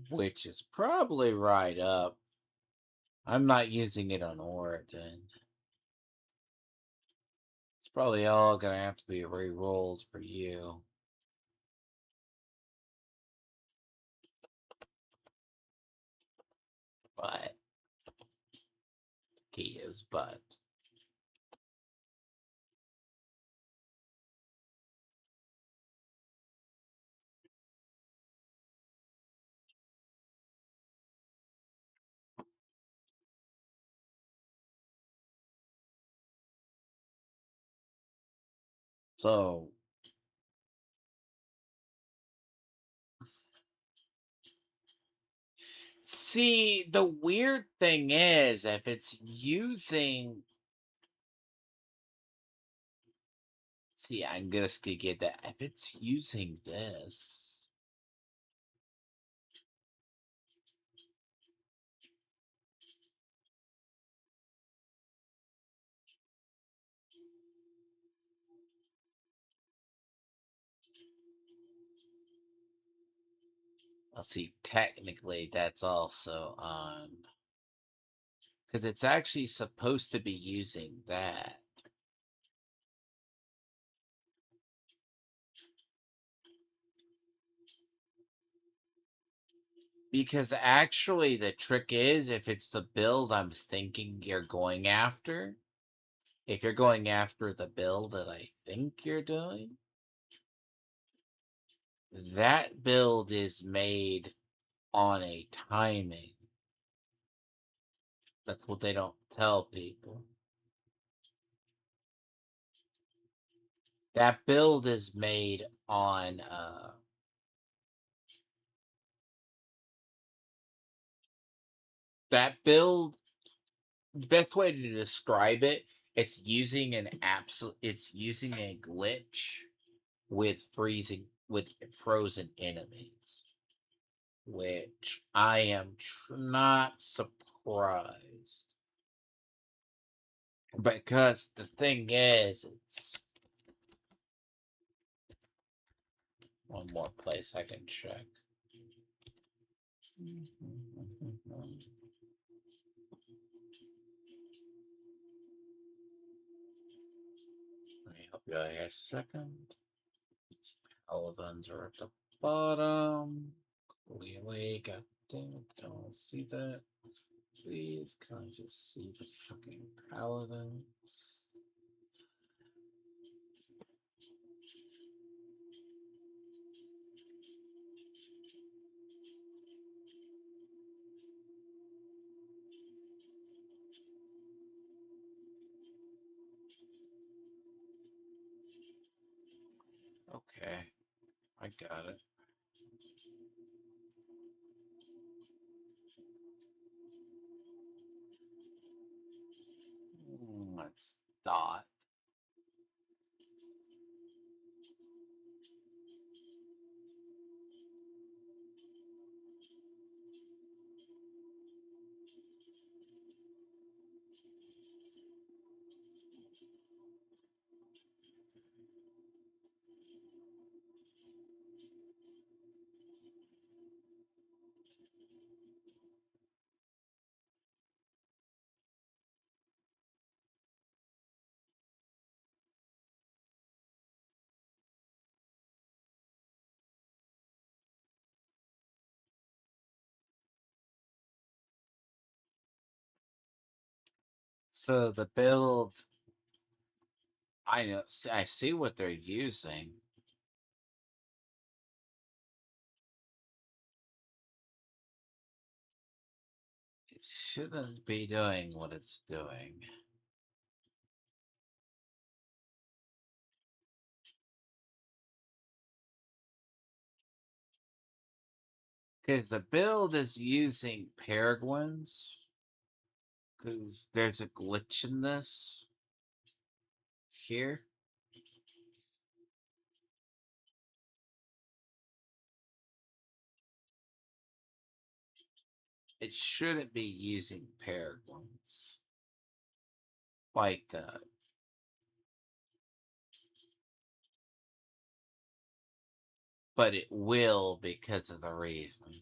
Which is probably right up. I'm not using it on Origin. It's probably all gonna have to be re-rolled for you. But key is but. So see, the weird thing is if it's using see, I'm just gonna get that. If it's using this, let's see, technically that's also on. Because it's actually supposed to be using that. Because actually, the trick is if it's the build I'm thinking you're going after, if you're going after the build that I think you're doing, that build is made on a timing. That's what they don't tell people. That build is made on that build. The best way to describe it, it's using a glitch with frozen enemies, which I am not surprised, because the thing is, it's one more place I can check. Let me help you out here a second. Paladins are at the bottom. Clearly, god damn it, don't see that. Please, can I just see the fucking paladin? Okay, I got it. Let's dot. So the build, I know, I see what they're using. It shouldn't be doing what it's doing. Because the build is using Peregrines. Because there's a glitch in this. Here. It shouldn't be using Peregrines. Like that. But it will because of the reason.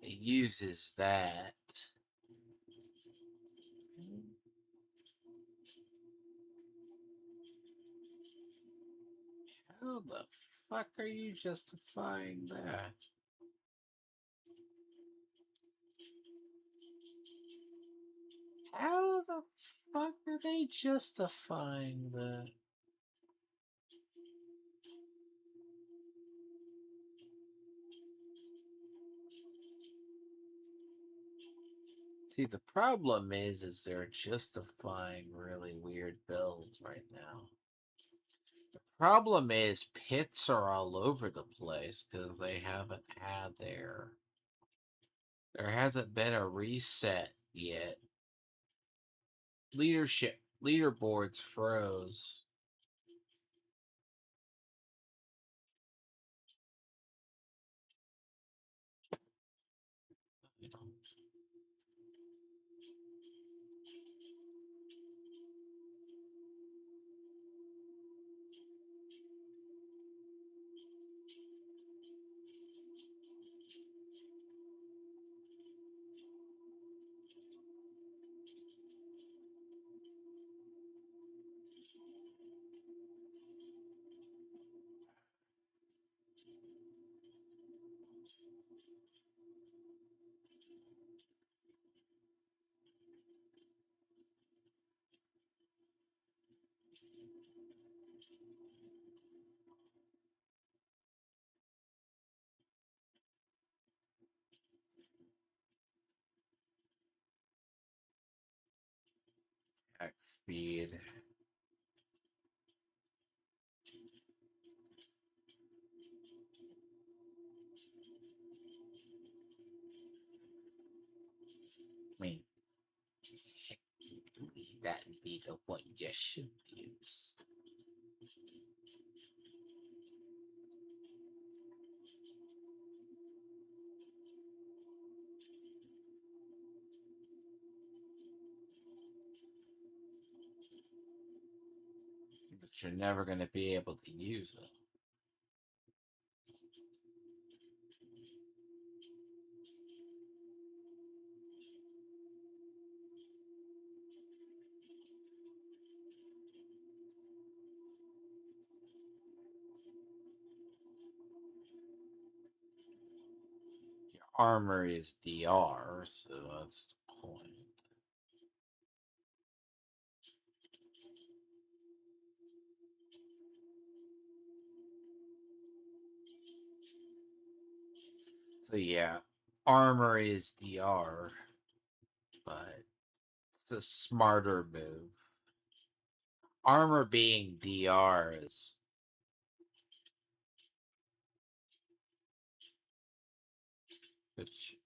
It uses that. How the fuck are you justifying that? How the fuck are they justifying that? See, the problem is they're justifying really weird builds right now. The problem is pits are all over the place because they haven't had there hasn't been a reset yet. Leaderboards froze. Attack speed. I mean, technically, that would be the one you should use. But you're never going to be able to use it. Your armor is DR, so that's the point. So yeah, armor is DR, but it's a smarter move. Armor being DR is good shit.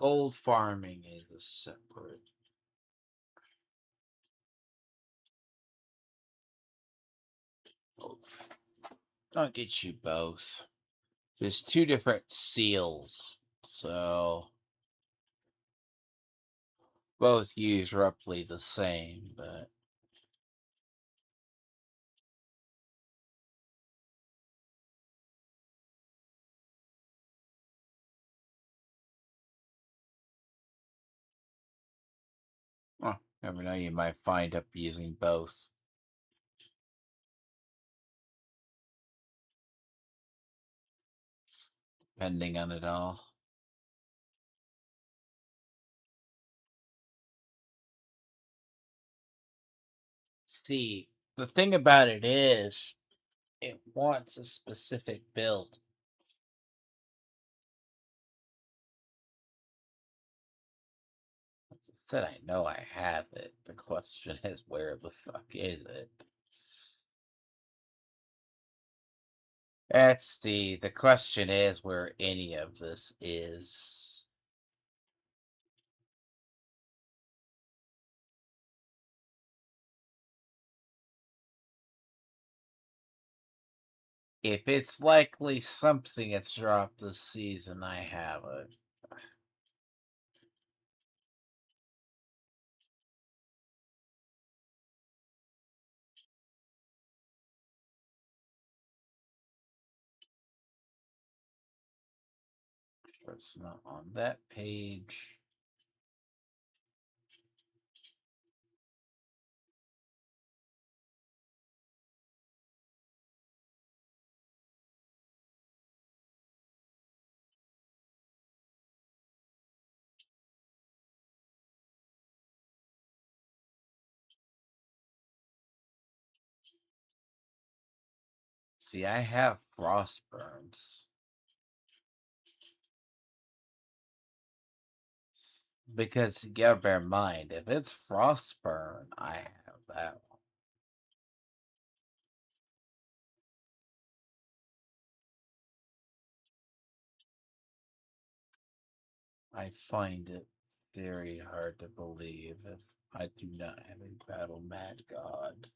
Gold farming is a separate. I'll get you both. There's two different seals, so both use roughly the same, but never know, you might find up using both. Depending on it all. See, the thing about it is, it wants a specific build. As I said, I know I have it. The question is, where the fuck is it? That's the question is where any of this is. If it's likely something that's dropped this season, I have it. It's not on that page. See, I have frost burns. Because you gotta bear in mind, if it's frostburn, I have that one. I find it very hard to believe if I do not have a battle mad god.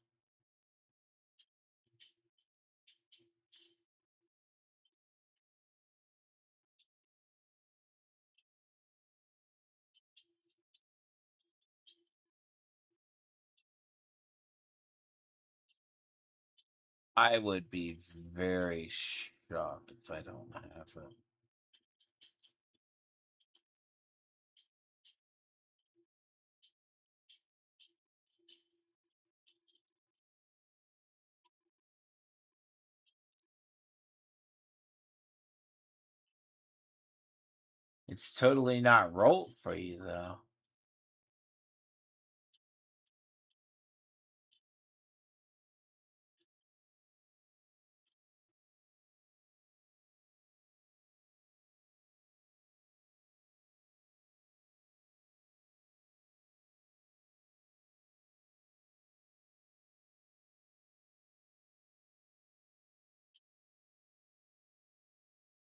I would be very shocked if I don't have it. It's totally not rolled for you, though.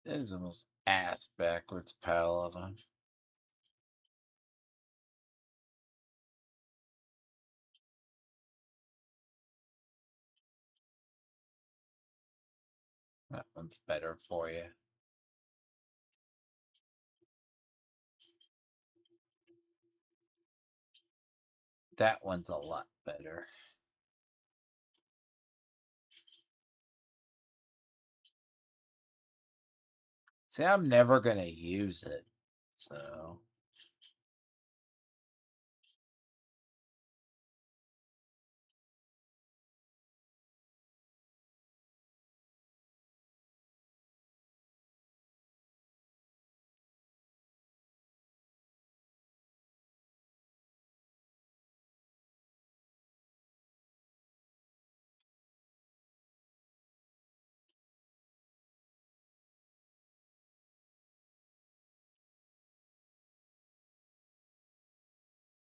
It is the most ass backwards paladin. That one's better for you. That one's a lot better. See, I'm never gonna use it, so.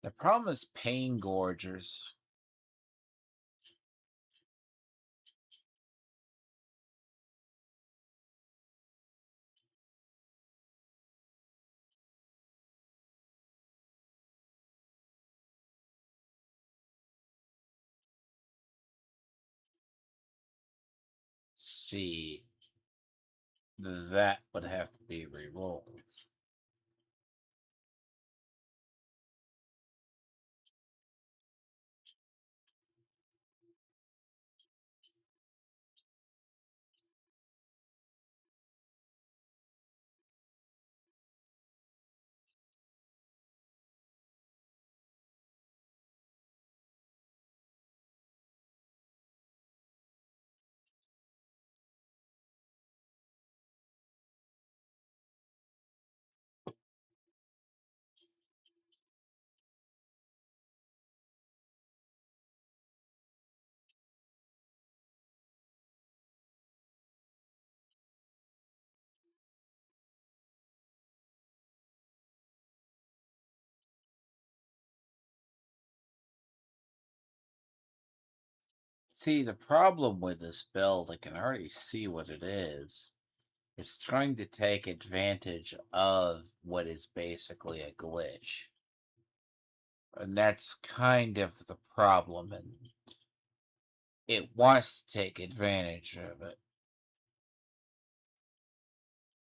The problem is pain gorgers. See, that would have to be re-rolled. See, the problem with this build, I can already see what it is. It's trying to take advantage of what is basically a glitch. And that's kind of the problem, and it wants to take advantage of it.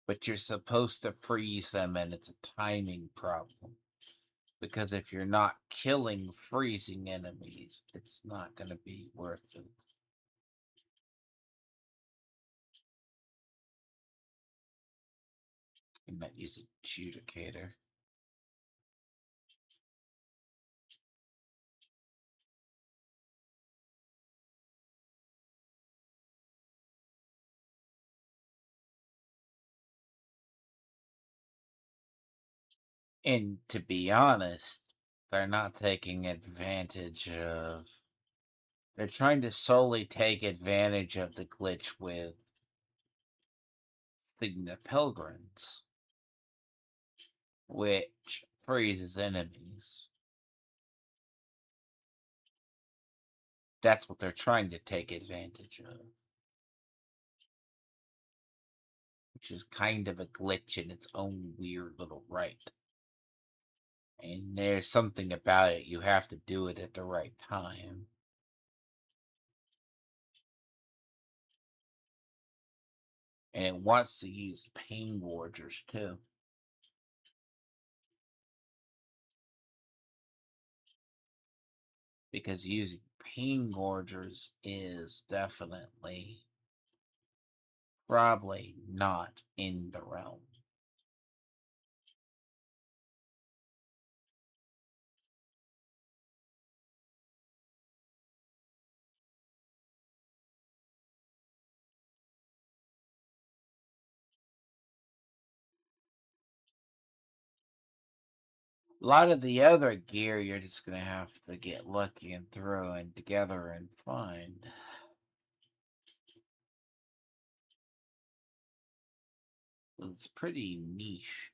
But you're supposed to freeze them, and it's a timing problem. Because if you're not killing freezing enemies, it's not going to be worth it. You might use adjudicator. And to be honest, they're not taking advantage of. They're trying to solely take advantage of the glitch with the pilgrims, which freezes enemies. That's what they're trying to take advantage of. Which is kind of a glitch in its own weird little right. And there's something about it, you have to do it at the right time. And it wants to use pain gorgers too. Because using pain gorgers is definitely probably not in the realm. A lot of the other gear you're just gonna have to get lucky and throw in together and find. It's pretty niche.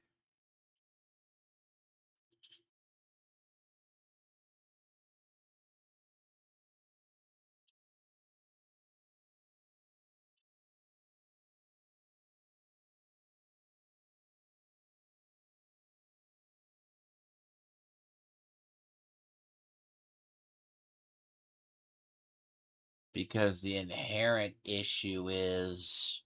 Because the inherent issue is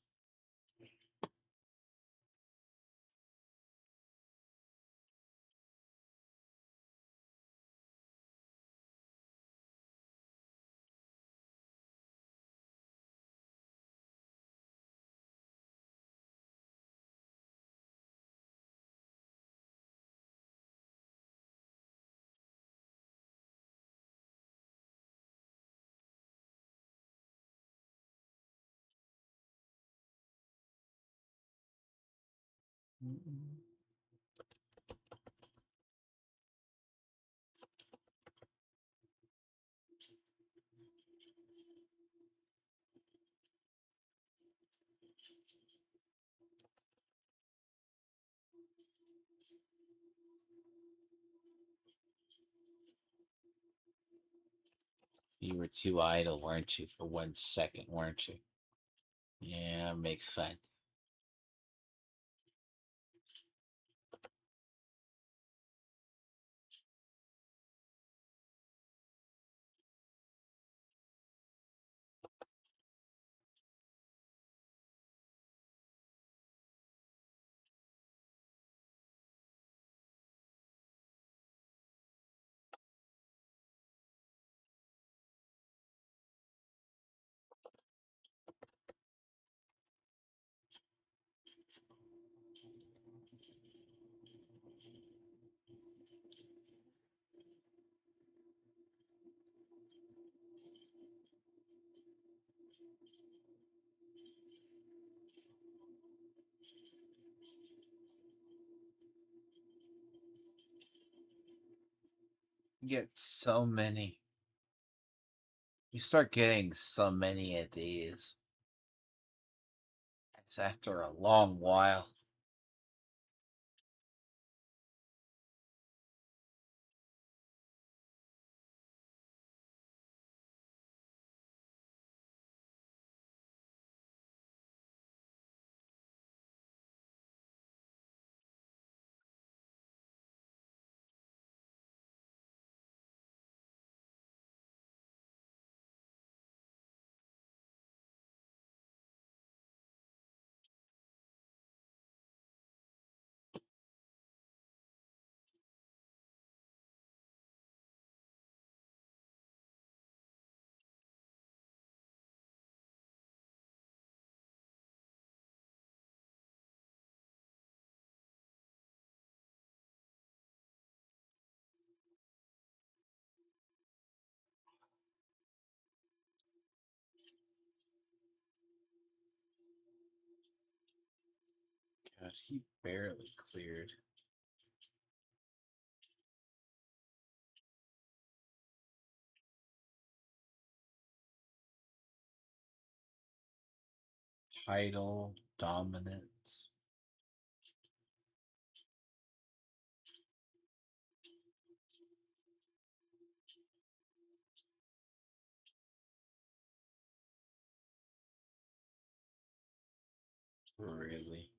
you were too idle, weren't you, for 1 second, weren't you? Yeah, makes sense. You get so many. You start getting so many of these. It's after a long while. God, he barely cleared. Title, dominance. Really?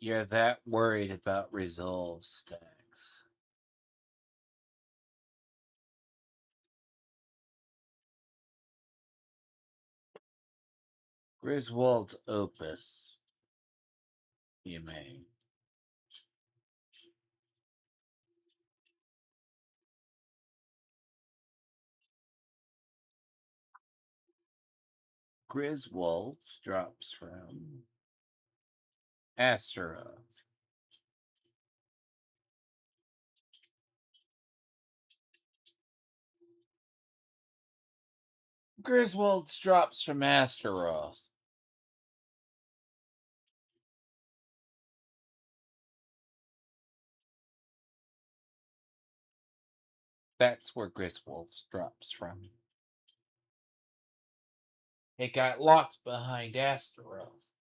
You're that worried about resolve stacks. Griswold's opus. You may. Griswold's drops from Astaroth. Griswold's drops from Astaroth. That's where Griswold's drops from. It got locked behind Astaroth.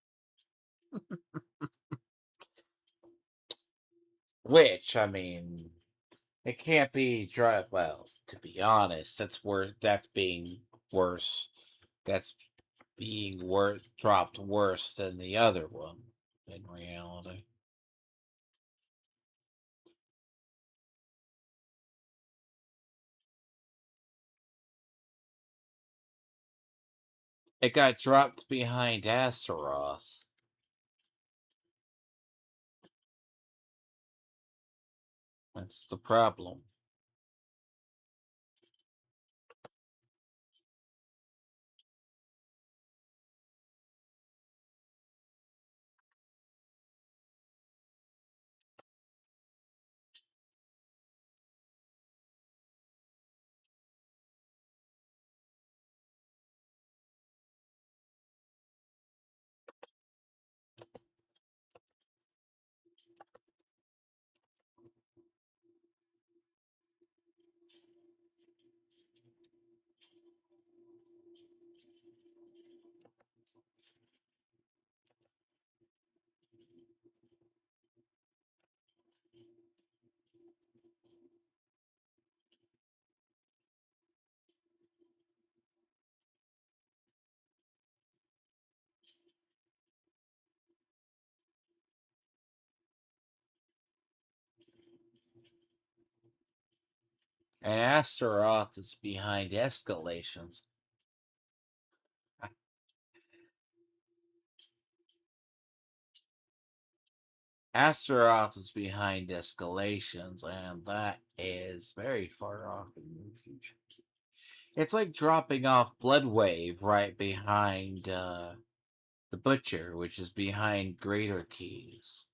Which, I mean, it can't be dry. Well, to be honest, that's worse. That's being worse. That's being dropped worse than the other one in reality. It got dropped behind Astaroth. That's the problem. And Astaroth is behind escalations. Astaroth is behind escalations, and that is very far off in the future. It's like dropping off Blood Wave right behind the Butcher, which is behind Greater Keys.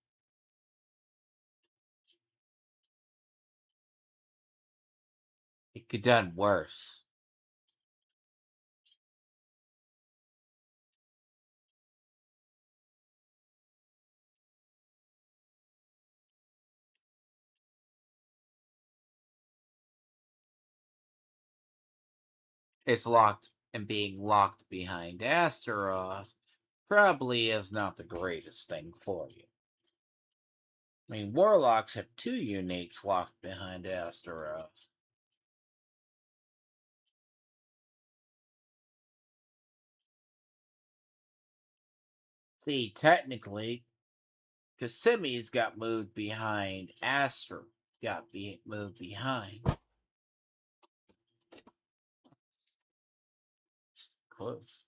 It could done worse. It's locked, and being locked behind Astaroth probably is not the greatest thing for you. I mean, Warlocks have 2 uniques locked behind Astaroth. See, technically, Kisimi's got moved behind moved behind. It's close.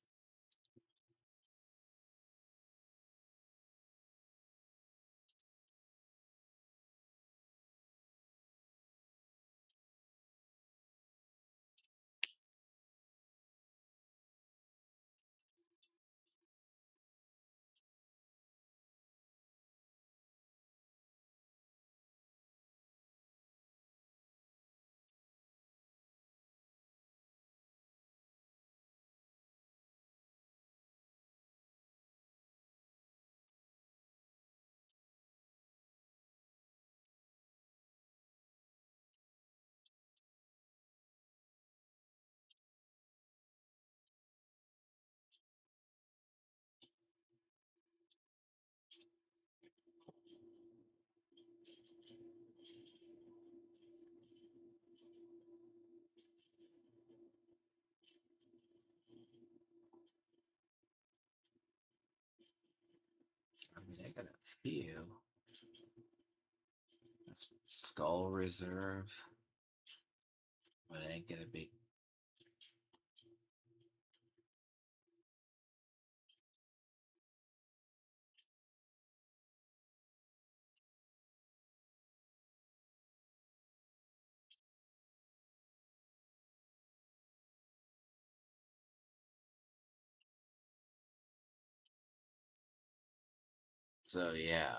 I mean, I got a few. That's Skull Reserve. But it ain't gonna be. So, yeah.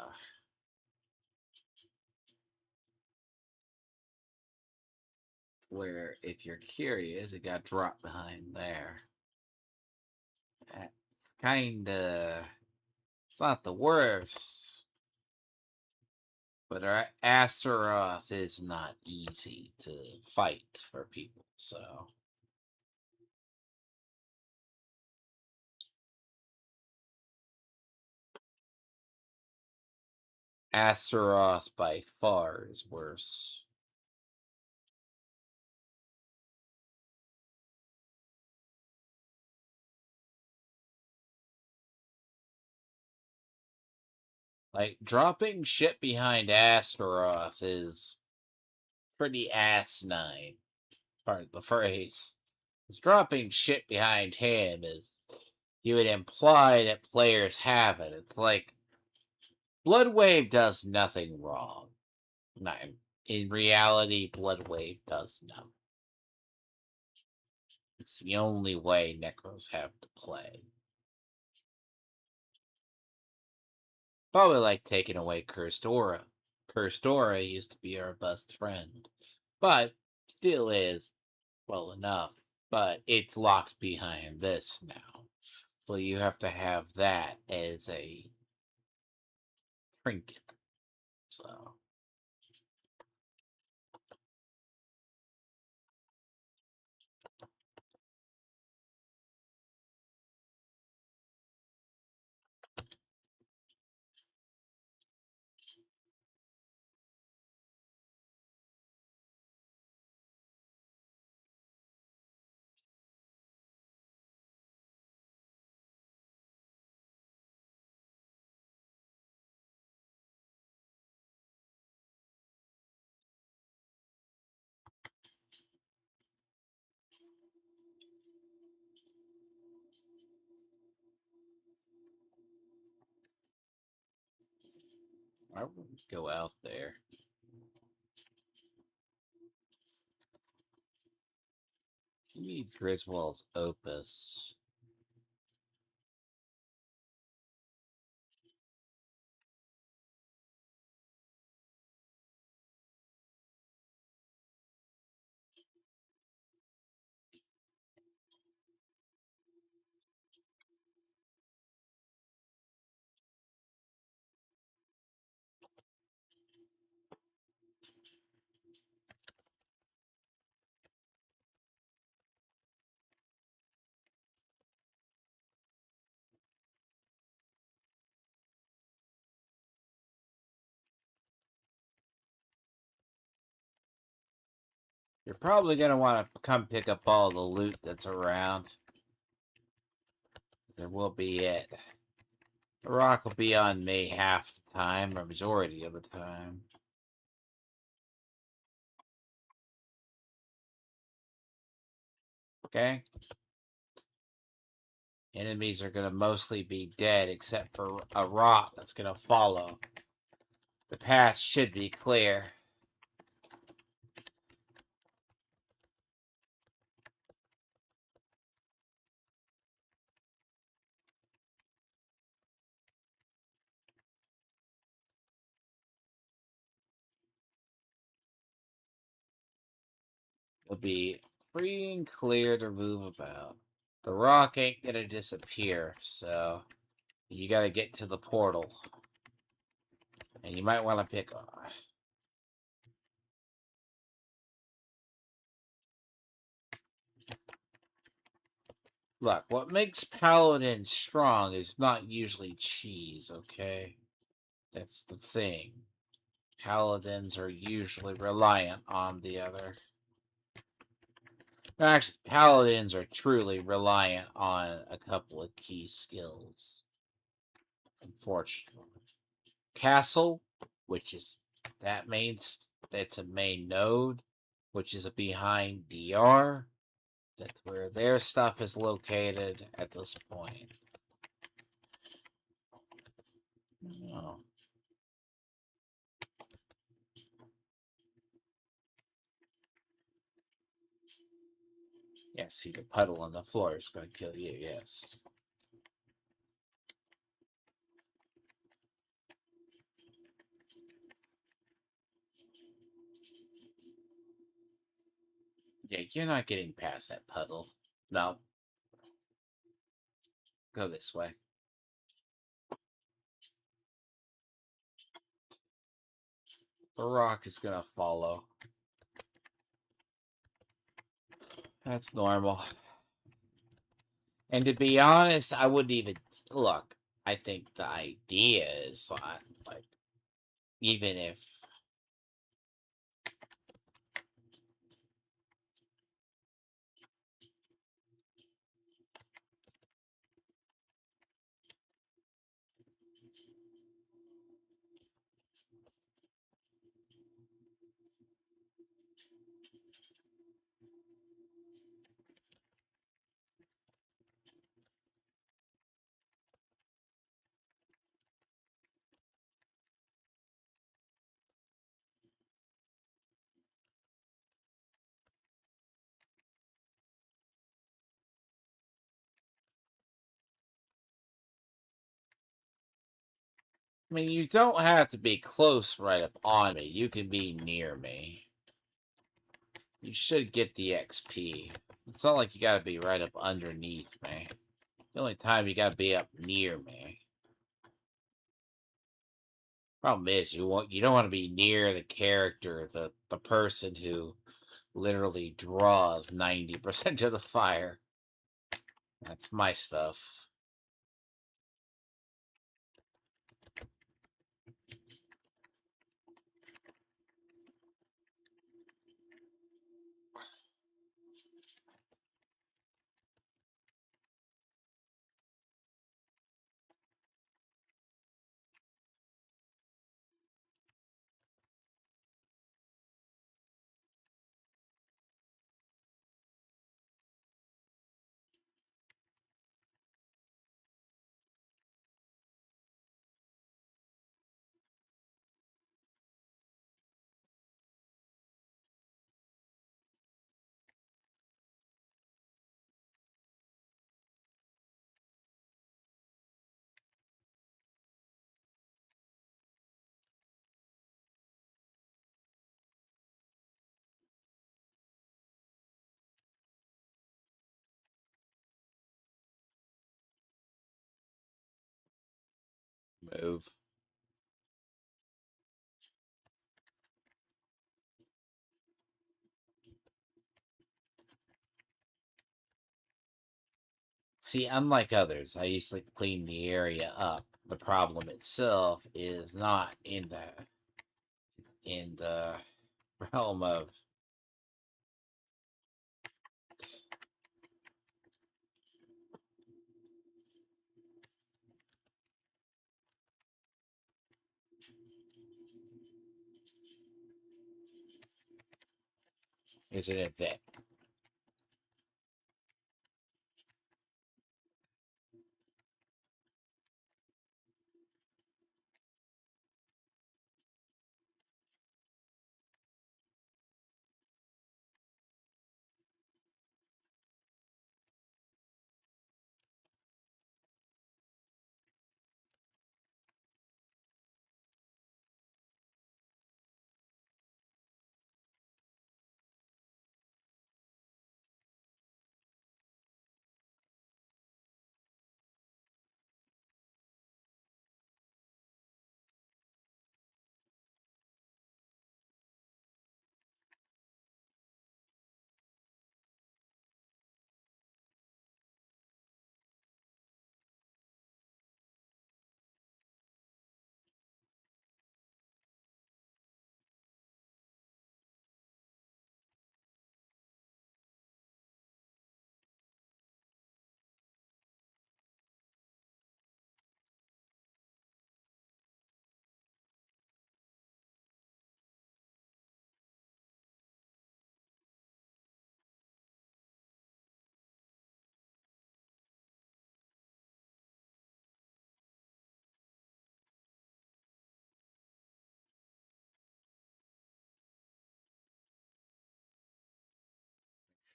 Where, if you're curious, it got dropped behind there. It's kinda. It's not the worst. But our Astaroth is not easy to fight for people, so. Astaroth by far is worse. Like, dropping shit behind Astaroth is pretty asinine, part of the phrase. 'Cause dropping shit behind him is, you would imply that players have it. It's like, Bloodwave does nothing wrong. Not in reality, Bloodwave does nothing. It's the only way Necros have to play. Probably like taking away Cursed Aura. Cursed Aura used to be our best friend, but still is well enough. But it's locked behind this now. So you have to have that as a trinket. So I would go out there. You need Griswold's opus. You're probably going to want to come pick up all the loot that's around. There will be it. The rock will be on me half the time, or majority of the time. Okay? Enemies are going to mostly be dead, except for a rock that's going to follow. The path should be clear. It'll be free and clear to move about. The rock ain't going to disappear, so you got to get to the portal. And you might want to pick... Look, what makes paladins strong is not usually cheese, okay? That's the thing. Paladins are usually reliant on the other. Actually, paladins are truly reliant on a couple of key skills. Unfortunately. Castle, which is that's a main node, which is behind DR. That's where their stuff is located at this point. Oh. Yeah, see, the puddle on the floor is going to kill you, yes. Yeah, you're not getting past that puddle. No. Go this way. The rock is going to follow. That's normal. And to be honest, I wouldn't even... Look, I think the idea is, like, even if... I mean, you don't have to be close right up on me. You can be near me. You should get the XP. It's not like you gotta be right up underneath me. The only time you gotta be up near me. Problem is, you don't want to be near the character, the person who literally draws 90% of the fire. That's my stuff. Move. See, unlike others, I used to clean the area up. The problem itself is not in the realm of isn't it that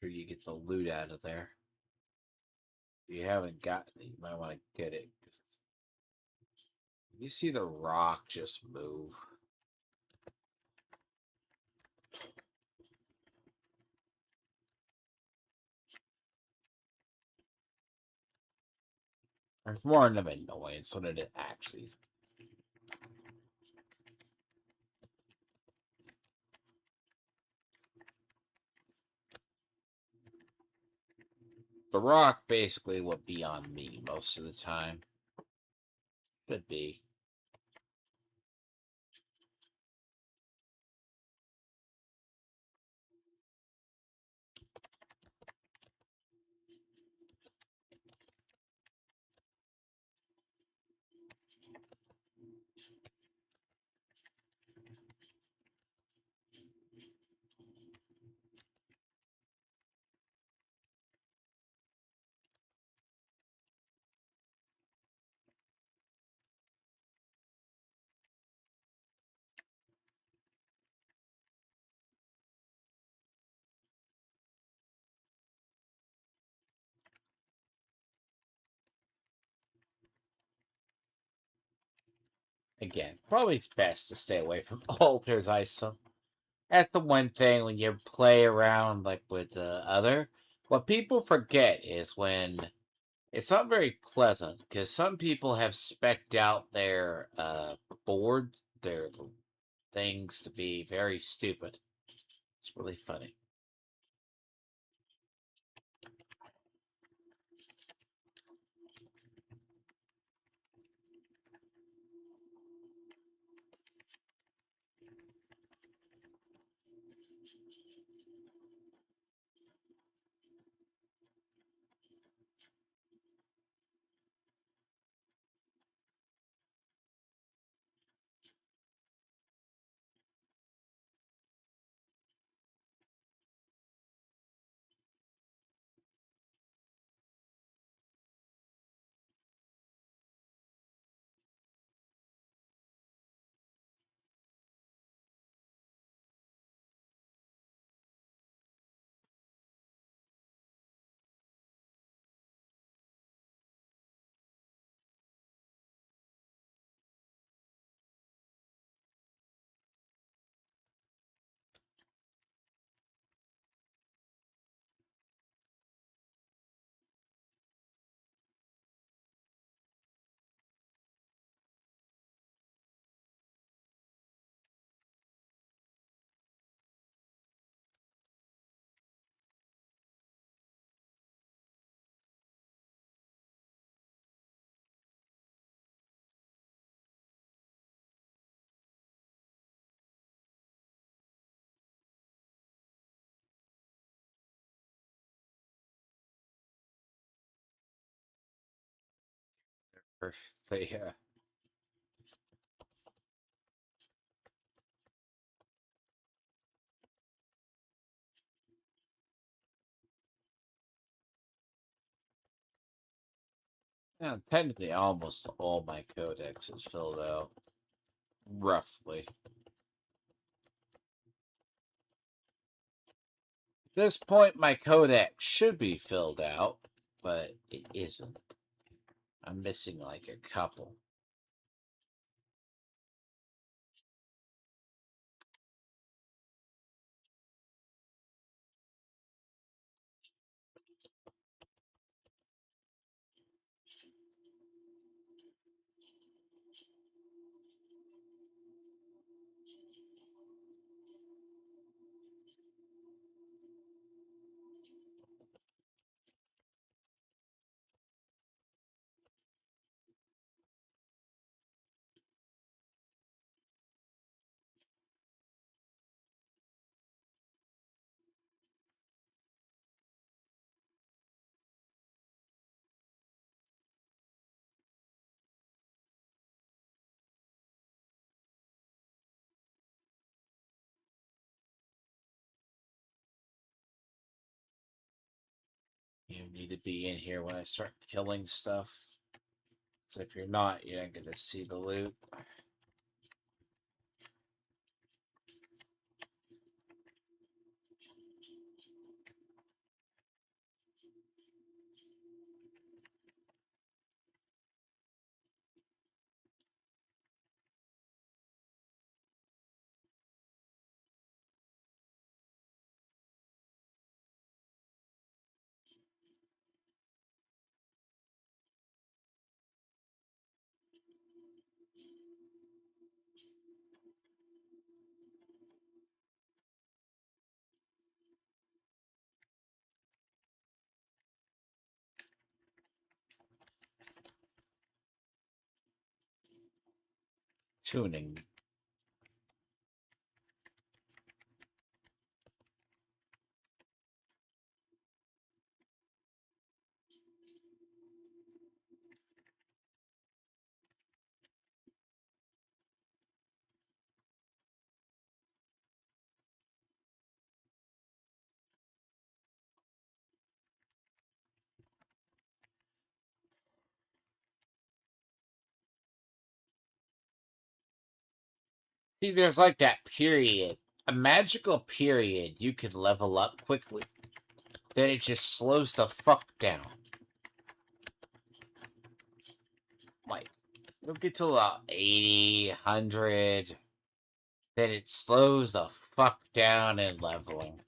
sure you get the loot out of there? If you haven't got it, you might want to get it. You see the rock just move. It's more of an annoyance than it actually. The rock basically will be on me most of the time. Could be. Again, probably it's best to stay away from altars. That's the one thing when you play around like with the other. What people forget is when it's not very pleasant because some people have specced out their boards, their things to be very stupid. It's really funny. Or they, technically, almost all my codex is filled out. Roughly. At this point, my codex should be filled out, but it isn't. I'm missing like a couple. You need to be in here when I start killing stuff. So if you're not, you ain't gonna see the loot. Tuning. See, there's like that period, a magical period you can level up quickly. Then it just slows the fuck down. Like, you'll get to about 80, 100. Then it slows the fuck down in leveling.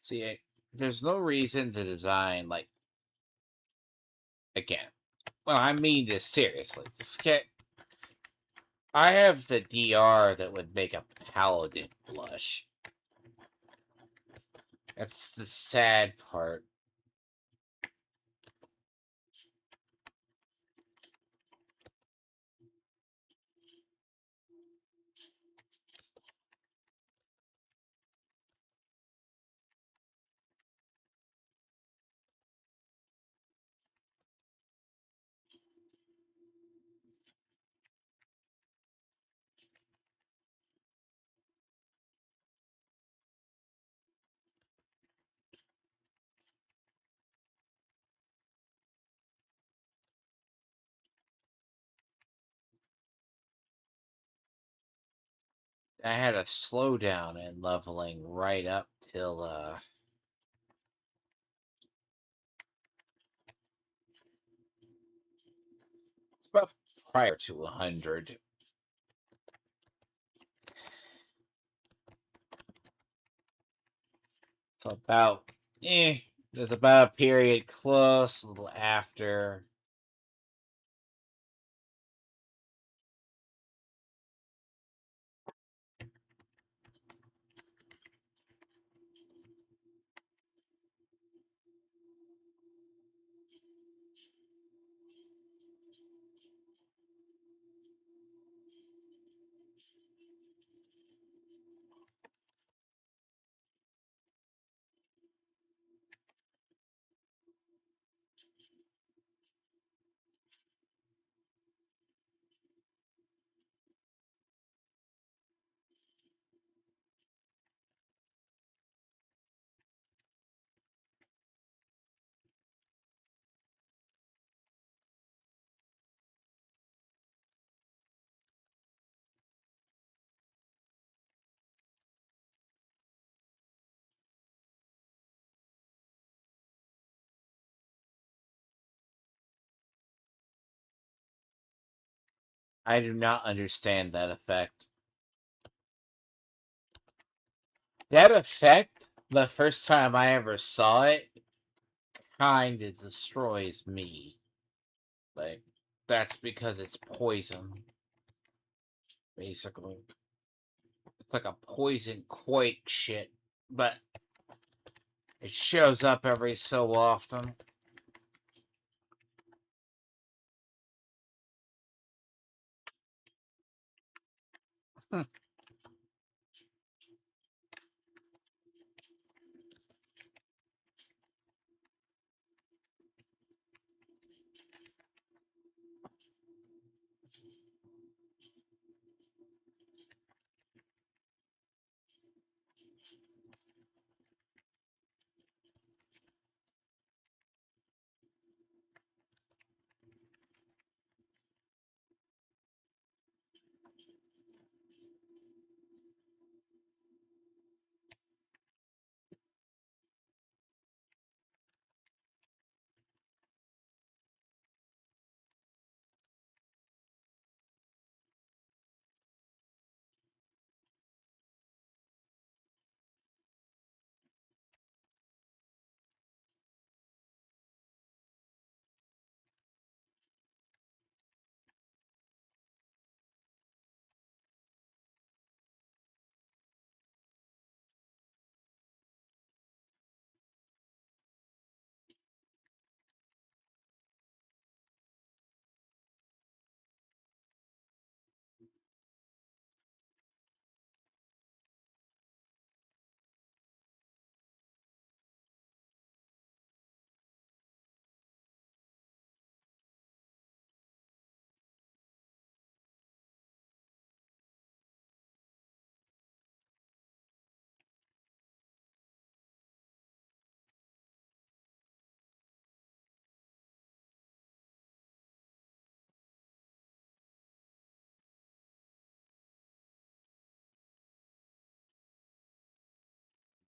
See, there's no reason to design, like, again. Well, I mean this seriously. I have the DR that would make a paladin blush. That's the sad part. I had a slowdown in leveling right up till it's about prior to 100. So about there's about a period close, a little after. I do not understand that effect. That effect, the first time I ever saw it, kinda destroys me. Like, that's because it's poison, basically. It's like a poison quake shit, but it shows up every so often.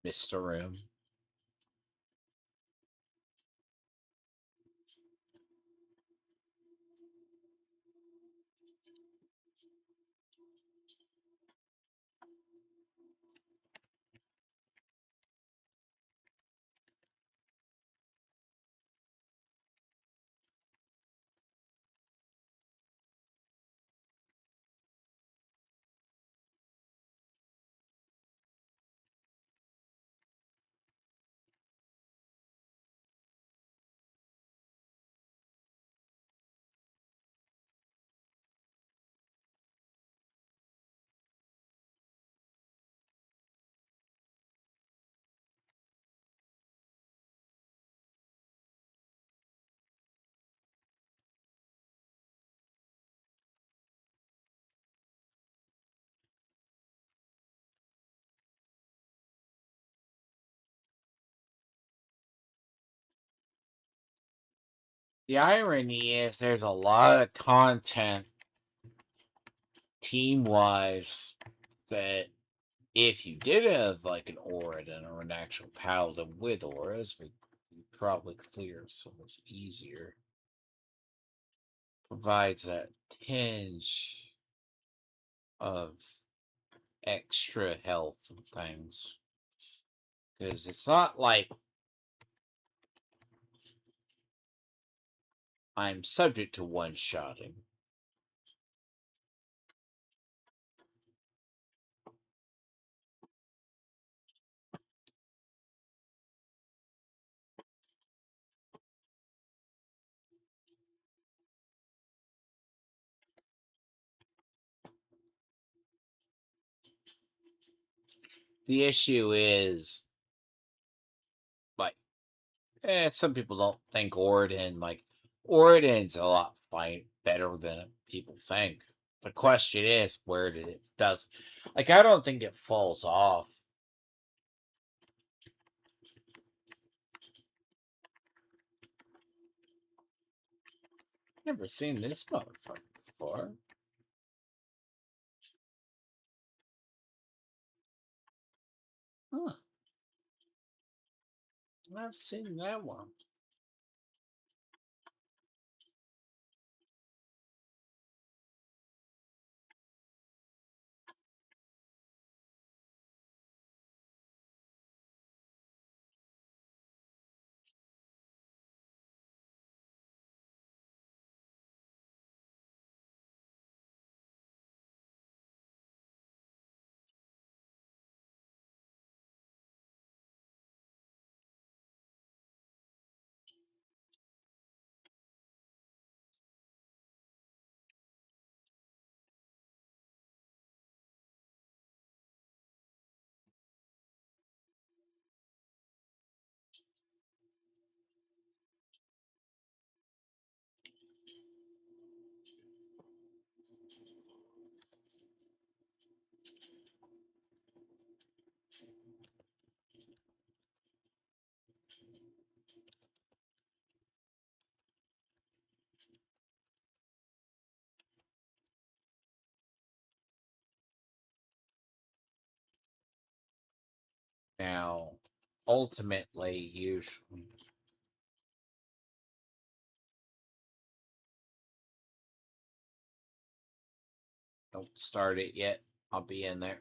Mr. Room. The irony is there's a lot of content team wise that if you did have like an Oridon or an actual paladin with auras, would probably clear so much easier. Provides that tinge of extra health and things. Because it's not like I'm subject to one-shotting. The issue is, like, some people don't think Oridon, like, Oridon's a lot better than people think. The question is, where did it does? Like, I don't think it falls off. Never seen this motherfucker before. Huh. I've seen that one. Now, ultimately, usually. Don't start it yet. I'll be in there.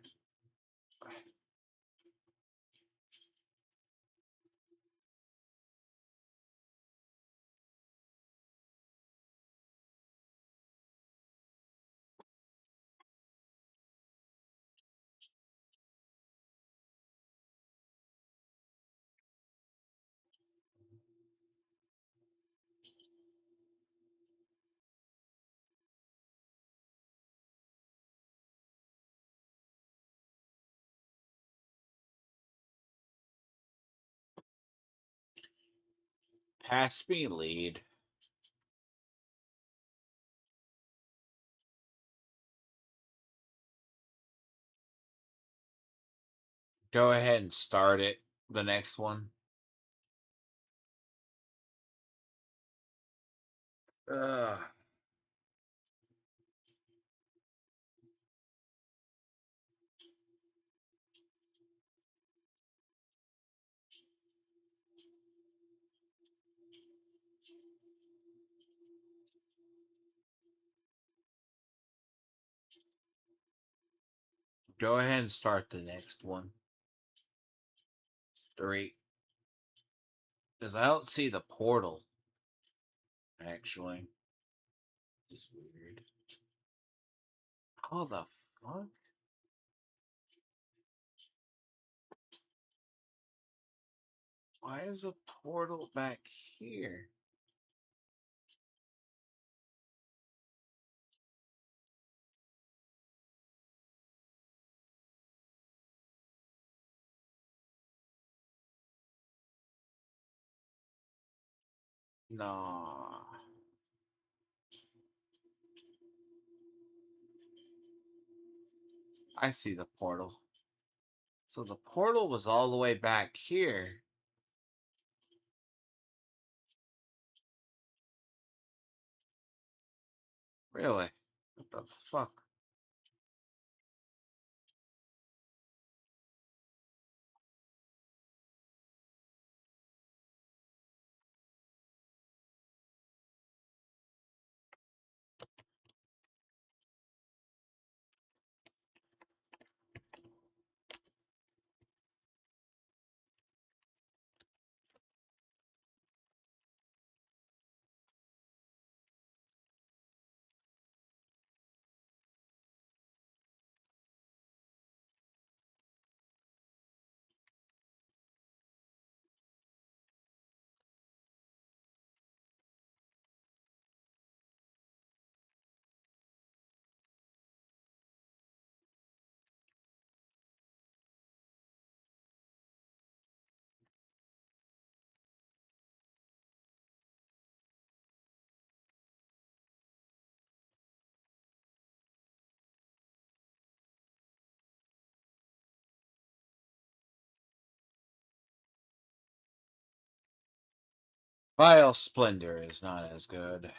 Pass me lead. Go ahead and start it. The next one. Ugh. Go ahead and start the next one. 3. Because I don't see the portal. Actually. It's weird. How the fuck? Why is a portal back here? No. I see the portal. So the portal was all the way back here. Really? What the fuck? Vile Splendor is not as good.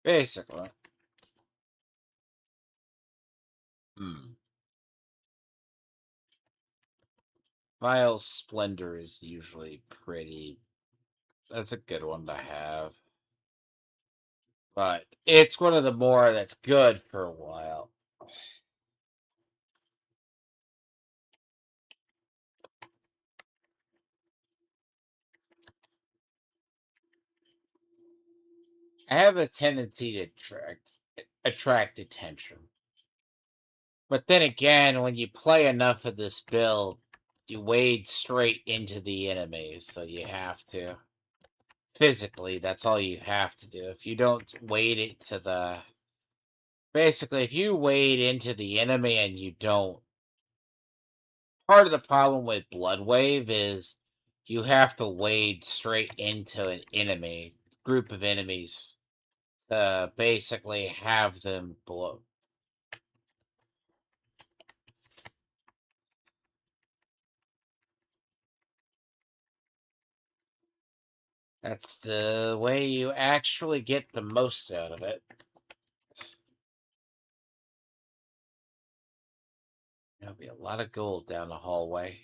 Basically. Vile Splendor is usually pretty. That's a good one to have. But it's one of the more that's good for a while. I have a tendency to attract attention. But then again, when you play enough of this build, you wade straight into the enemies, so you have to physically, that's all you have to do. If you don't wade it to the basically, if you wade into the enemy and you don't, part of the problem with Blood Wave is you have to wade straight into an enemy group of enemies to basically have them blow. That's the way you actually get the most out of it. There'll be a lot of gold down the hallway.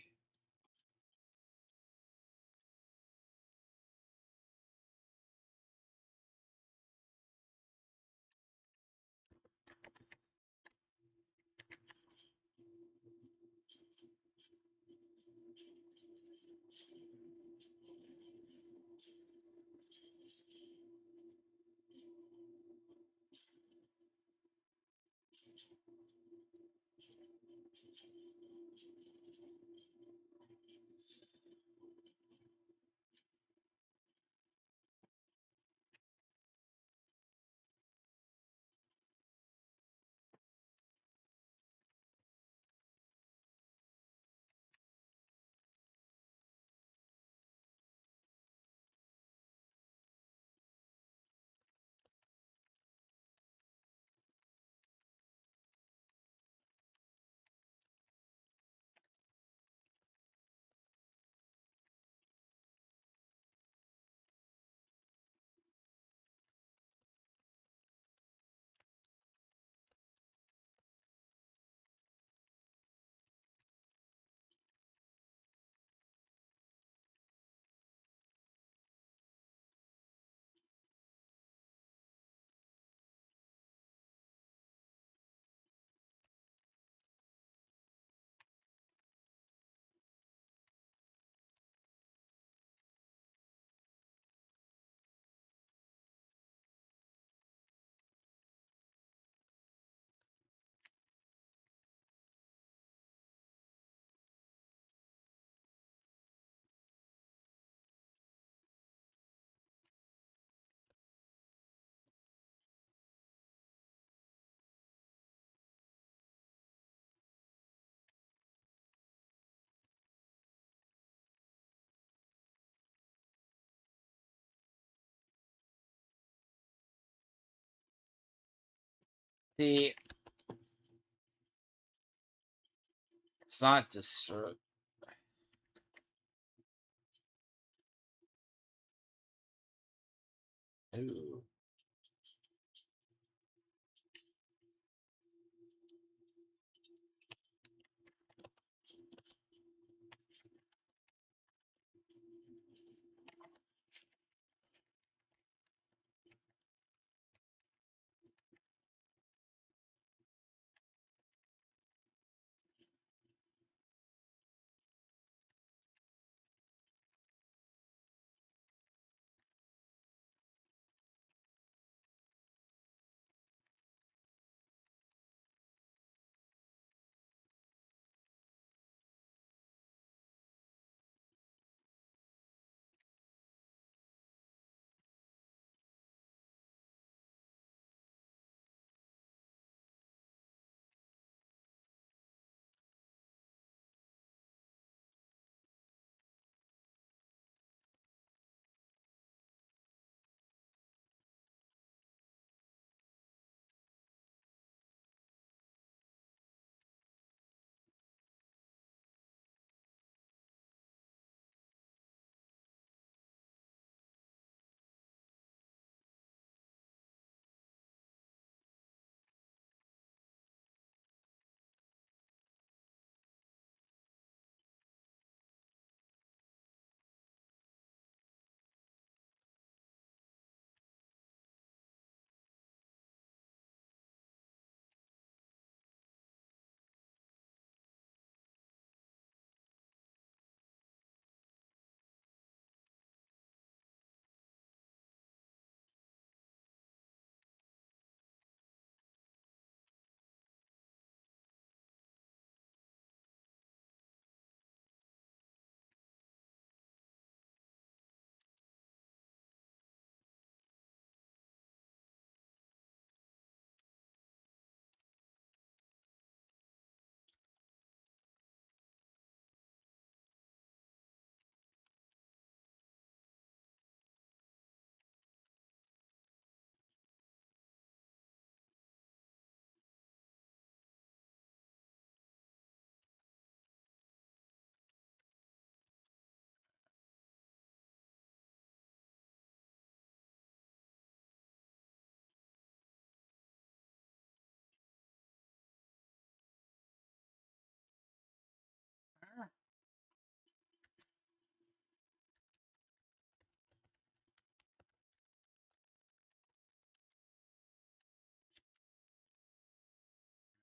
The It's not discern. Ooh.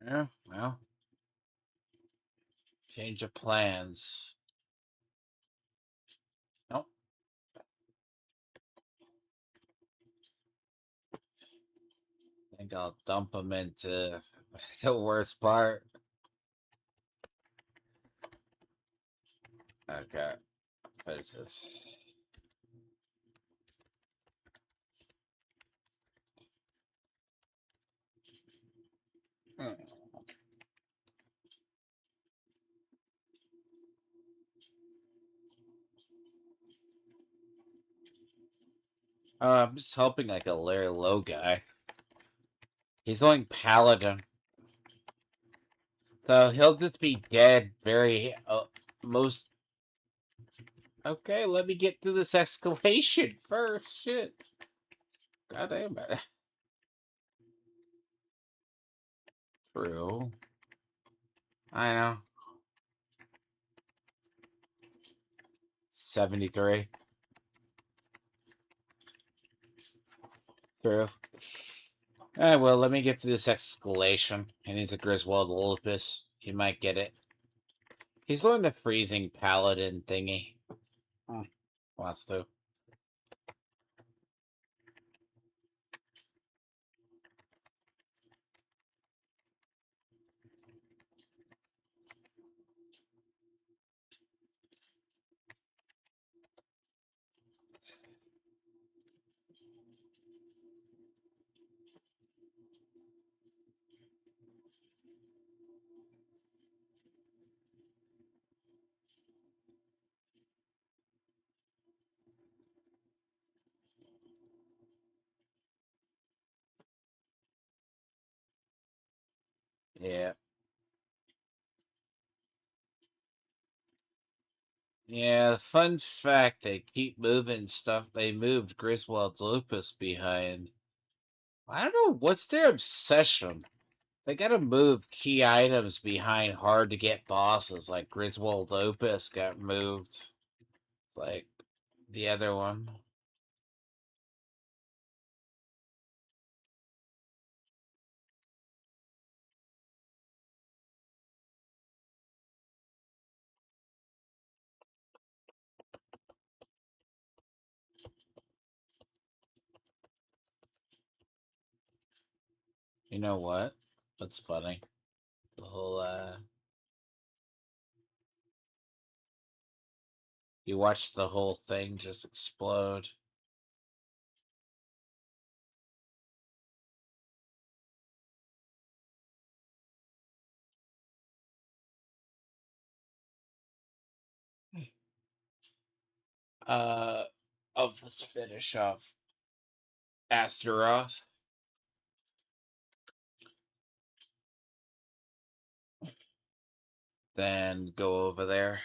Yeah, well, change of plans. Nope. I think I'll dump them into the worst part. Okay. What is this? Hmm. I'm just helping like a Larry Low guy. He's going paladin. So he'll just be dead very most. Okay, let me get through this escalation first. Shit. God damn it. True. I know. 73. True. Well, let me get to this escalation. He needs a Griswold Lupus. He might get it. He's doing the freezing paladin thingy. Wants to. Yeah. Yeah, fun fact, they keep moving stuff. They moved Griswold's Lupus behind. I don't know, what's their obsession? They gotta move key items behind hard to get bosses, like Griswold Opus got moved. Like the other one. You know what? That's funny. The whole you watched the whole thing just explode. Uh of this finish off Astaroth. Then go over there.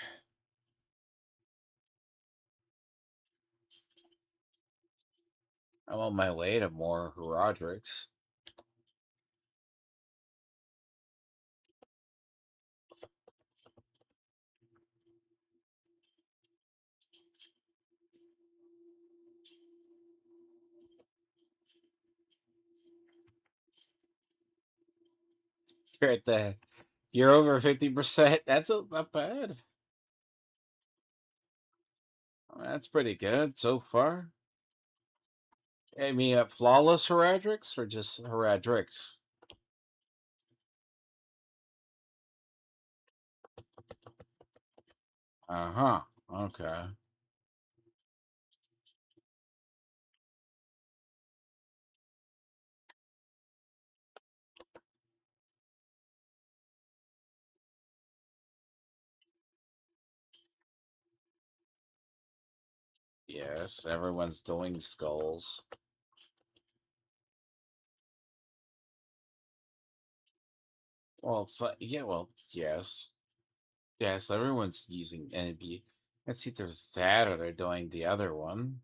I'm on my way to more Roderick's. You're at the you're over 50%. That's not bad. That's pretty good so far. I mean, flawless Heradrix or just Heradrix? Uh huh. Okay. Yes, everyone's doing skulls. Well, it's like, yeah, well, yes. Yes, everyone's using NB. Let's see if there's that or they're doing the other one.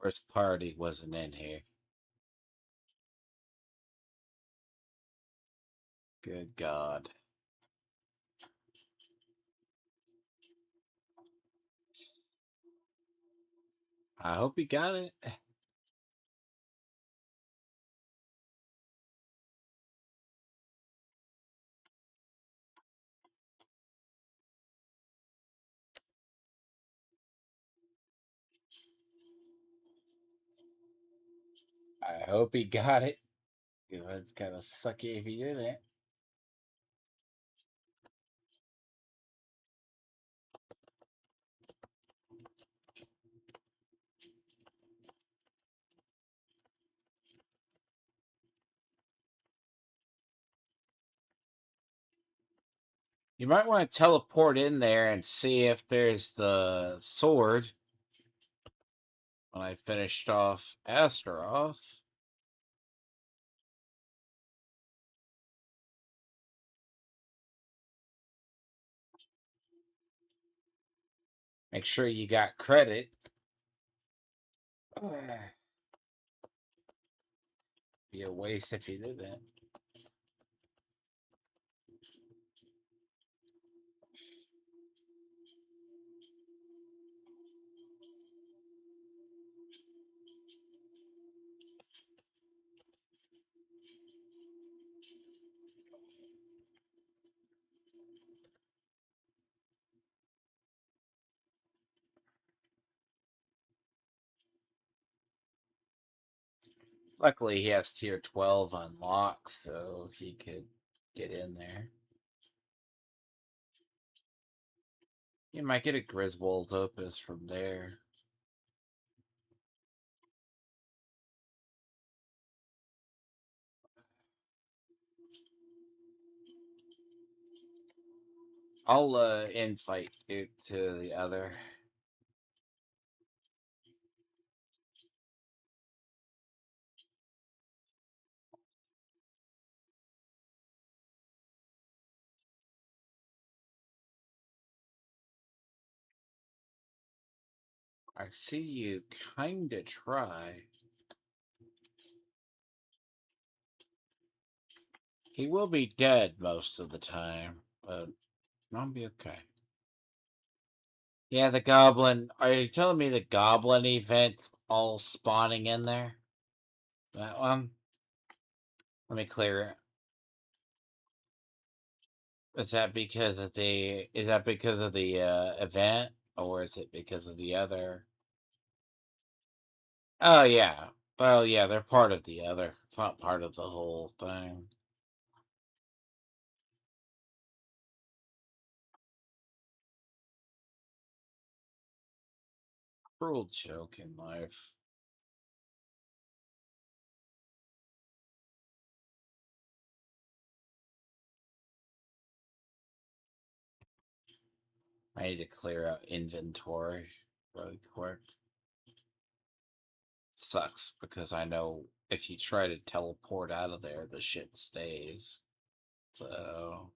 First party wasn't in here. Good God. I hope he got it. I hope he got it. It's kind of sucky if he didn't. You might want to teleport in there and see if there's the sword when I finished off Astaroth. Make sure you got credit. Be a waste if you didn't. Luckily, he has tier 12 unlocked, so he could get in there. You might get a Griswold Opus from there. I'll invite it to the other. I see you kinda try. He will be dead most of the time, but I'll be okay. Yeah, the goblin. Are you telling me the goblin event's all spawning in there? That one? Let me clear it. Is that because of the event, or is it because of the other? Oh yeah. Oh yeah, they're part of the other. It's not part of the whole thing. Cruel joke in life. I need to clear out inventory really quick. Sucks because I know if you try to teleport out of there, the shit stays. So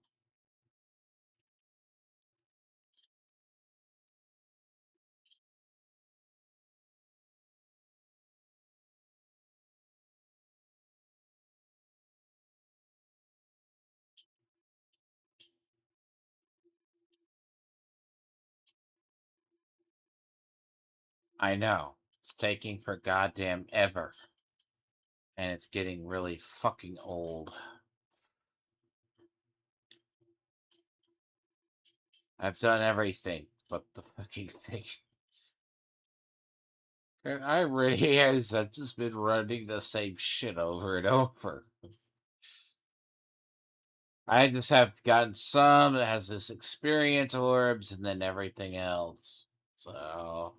I know. It's taking for goddamn ever. And it's getting really fucking old. I've done everything but the fucking thing. And I really has I've just been running the same shit over and over. I just have gotten some that has this experience orbs and then everything else. So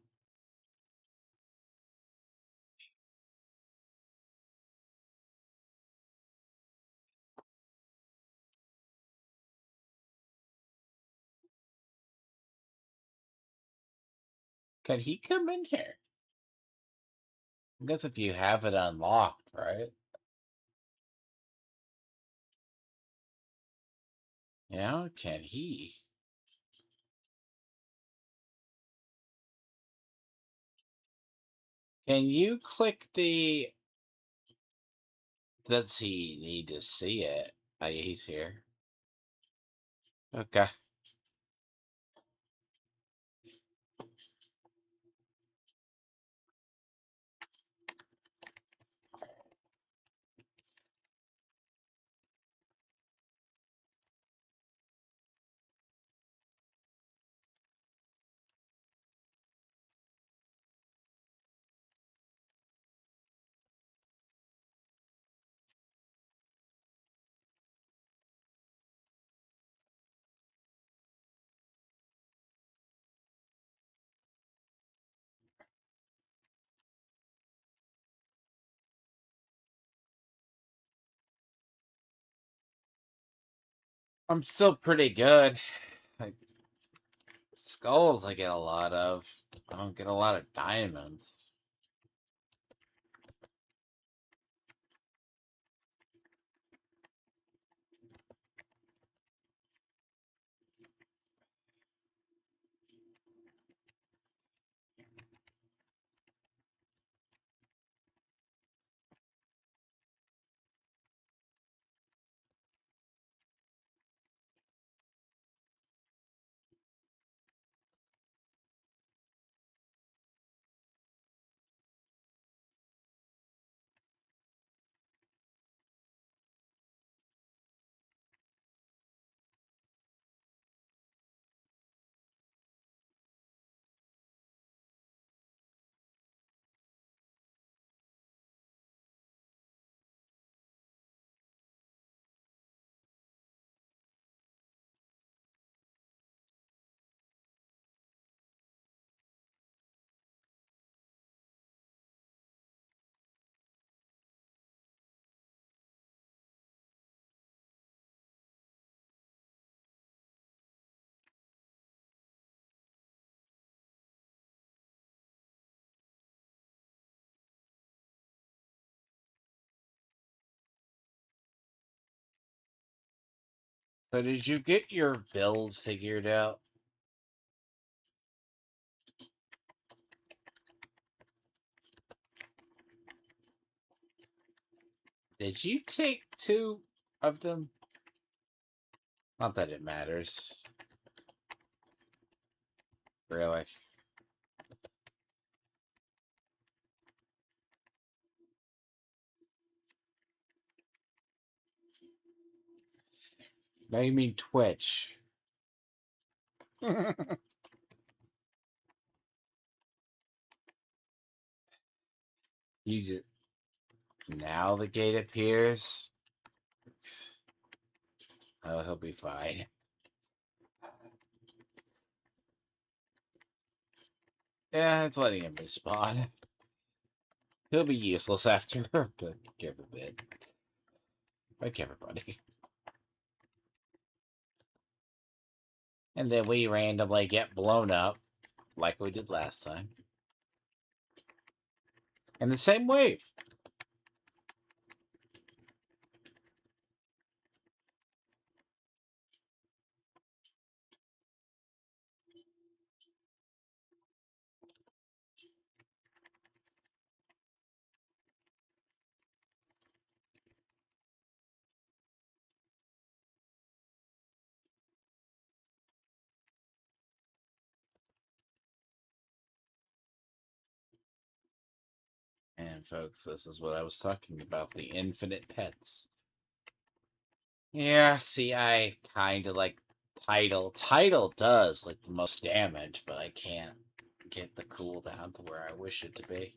can he come in here? I guess if you have it unlocked, right? Yeah, can he? Can you click the does he need to see it? Oh, yeah, he's here. Okay. I'm still pretty good. Like skulls I get a lot of. I don't get a lot of diamonds. So did you get your build figured out? Did you take 2 of them? Not that it matters. Really. No, you mean Twitch. You just now the gate appears. Oh, he'll be fine. Yeah, it's letting him respawn. He'll be useless after, but give a bit. Like everybody. And then we randomly get blown up, like we did last time. In the same wave. time, folks. This is what I was talking about, the infinite pets. Yeah, see, I kind of like Title. Title does like the most damage, but I can't get the cooldown to where I wish it to be.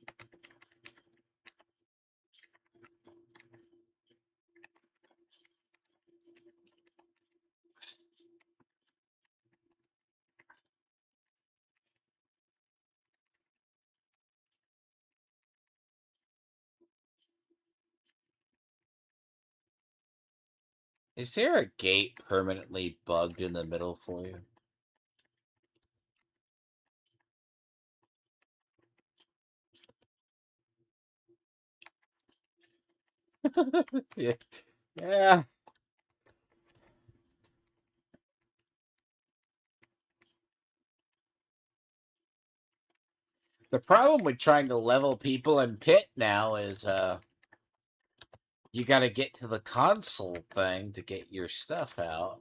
Is there a gate permanently bugged in the middle for you? Yeah. Yeah. The problem with trying to level people in pit now is you got to get to the console thing to get your stuff out.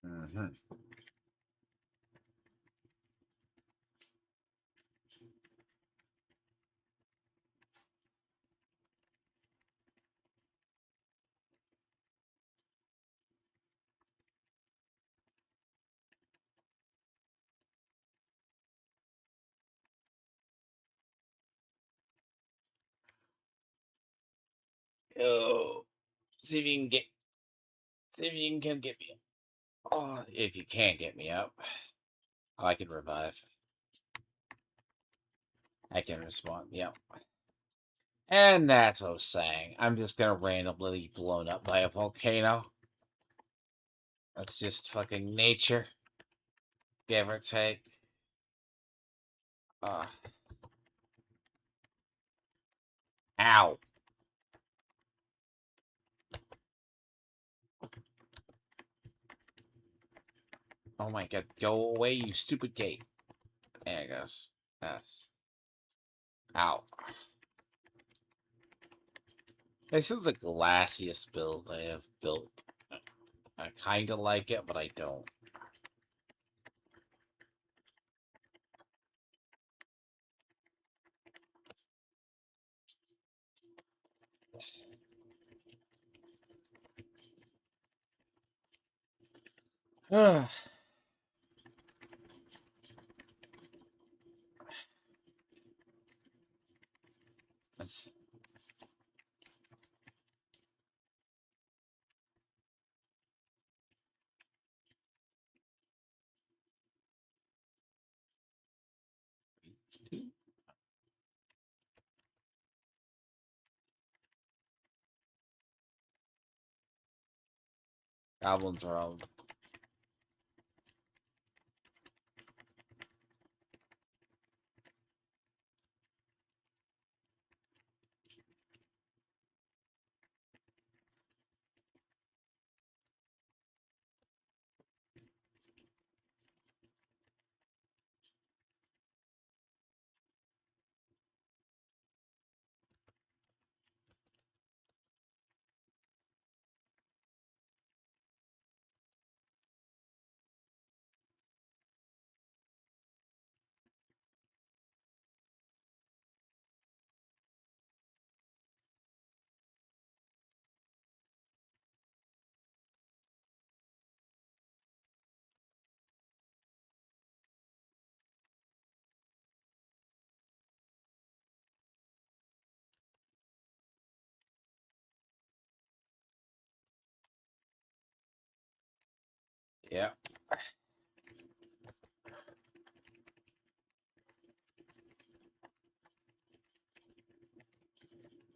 Mhm. Oh, see if you can get, see if you can come get me up. Oh, if you can't get me up, I can revive. I can respond. Yep. And that's what I was saying. I'm just gonna randomly be blown up by a volcano. That's just fucking nature, give or take. Uh, Ow. Oh my god, go away, you stupid gate. There it goes. Yes. Ow. This is the glassiest build I have built. I kinda like it, but I don't. Let's see. Goblins are all. Yeah.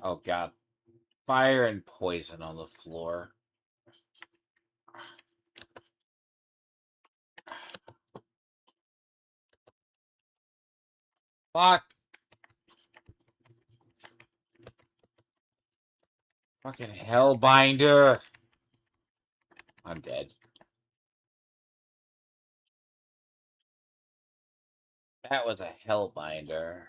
Oh god. Fire and poison on the floor. Fuck. Fucking hellbinder. I'm dead. That was a hellbinder.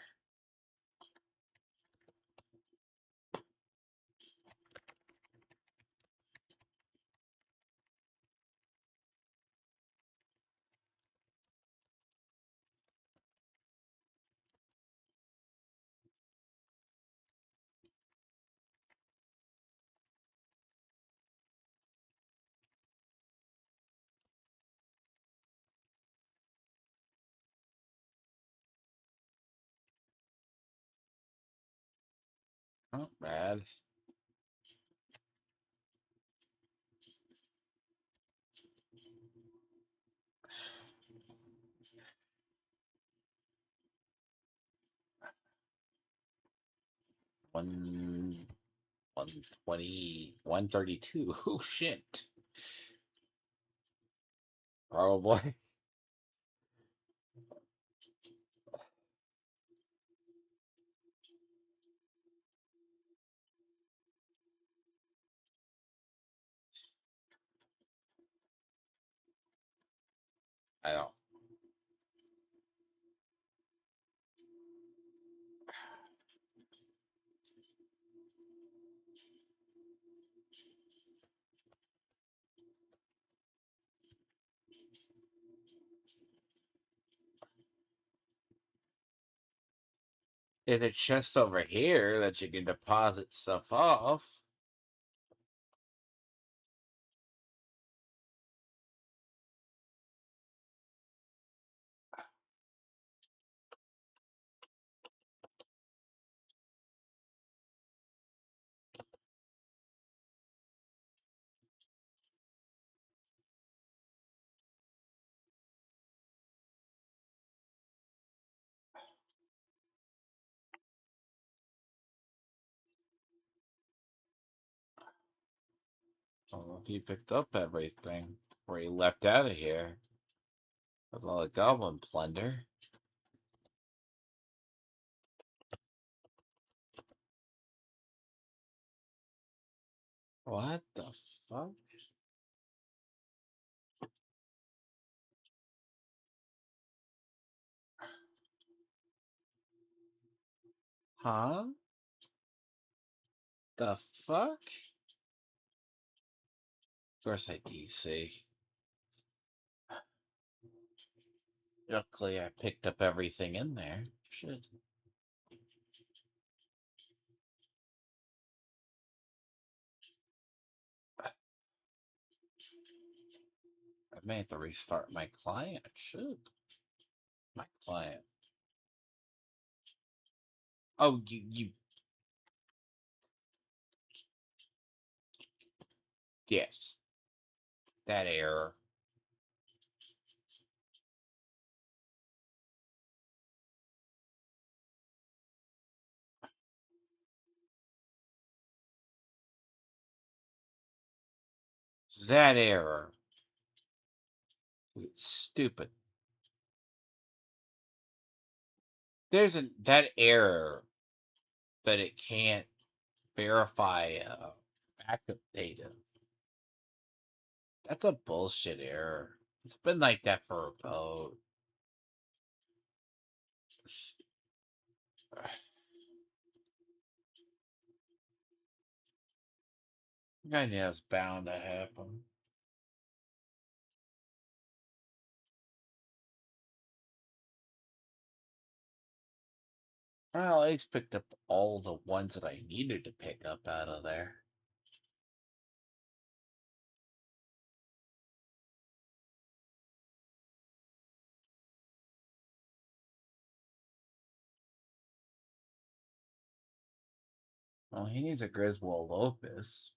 Not bad. One 120, 132. Oh shit. Probably. I don't. There's a chest over here that you can deposit stuff off. I don't know if he picked up everything before he left out of here. With all the goblin plunder. What the fuck? Huh? The fuck? Of course I DC. Luckily I picked up everything in there. Shit. I may have to restart my client. Shit. My client. Oh, you. Yes. That error. That error. It's stupid. There's that error that it can't verify backup data. That's a bullshit error. It's been like that for about. I knew it's bound to happen. Well, I just picked up all the ones that I needed to pick up out of there. Well, he needs a Griswold Opus.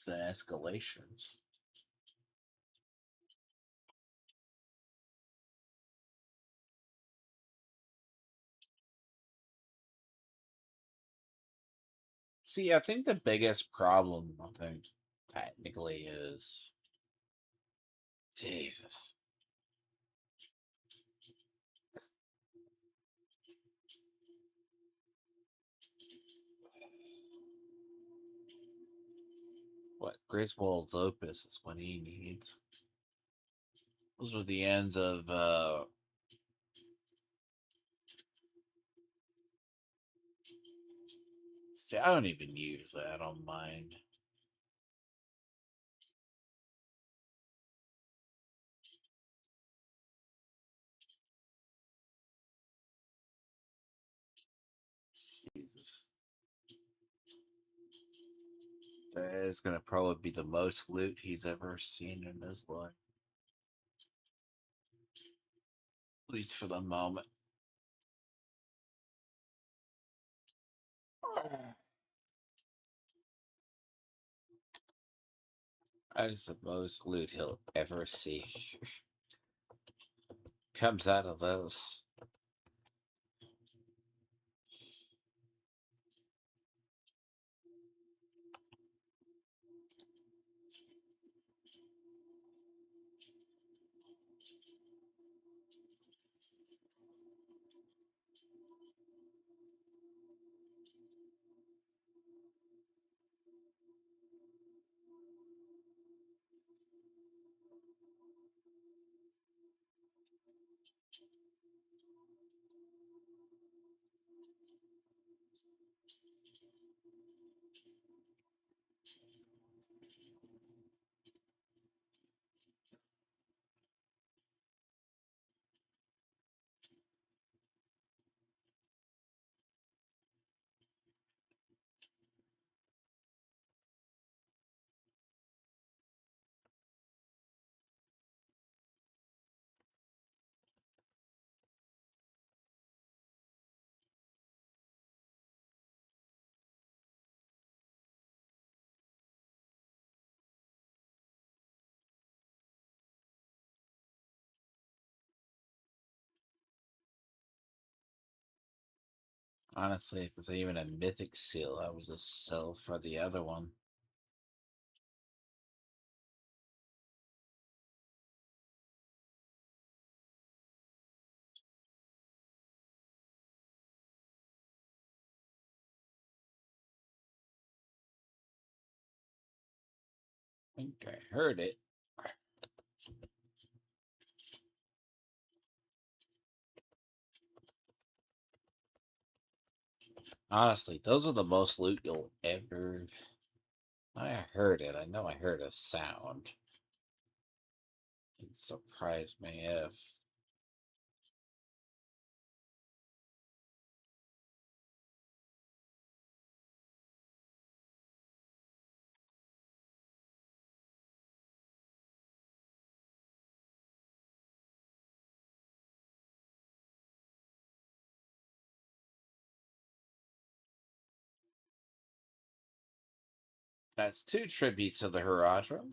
The escalations. See, I think the biggest problem, I think, technically is Jesus. What Griswold's opus is what he needs. Those are the ends of see, I don't even use that on mine. Jesus. That is gonna probably be the most loot he's ever seen in his life. At least for the moment. That is the most loot he'll ever see. Comes out of those. Honestly, if it's even a mythic seal, I would just sell for the other one. I think I heard it. Honestly, those are the most loot you'll ever. I heard it. I know I heard a sound. It surprised me if. That's two tributes of the Herodrum.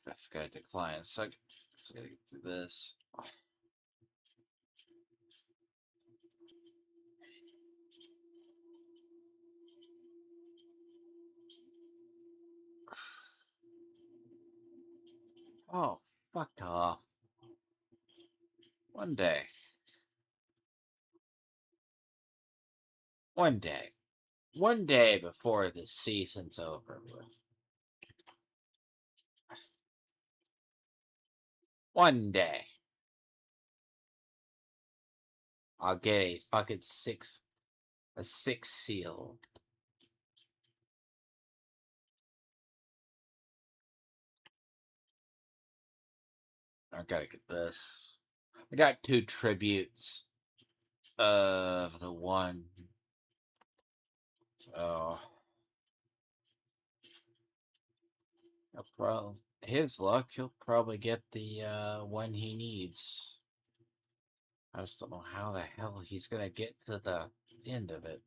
That's gonna decline. So let's gotta get through this. Oh, Fuck off. One day. One day. One day before the season's over with. One day. I'll get a fucking a 6 seal. I gotta get this. I got 2 tributes of the one. So his luck, he'll probably get the one he needs. I just don't know how the hell he's gonna get to the end of it.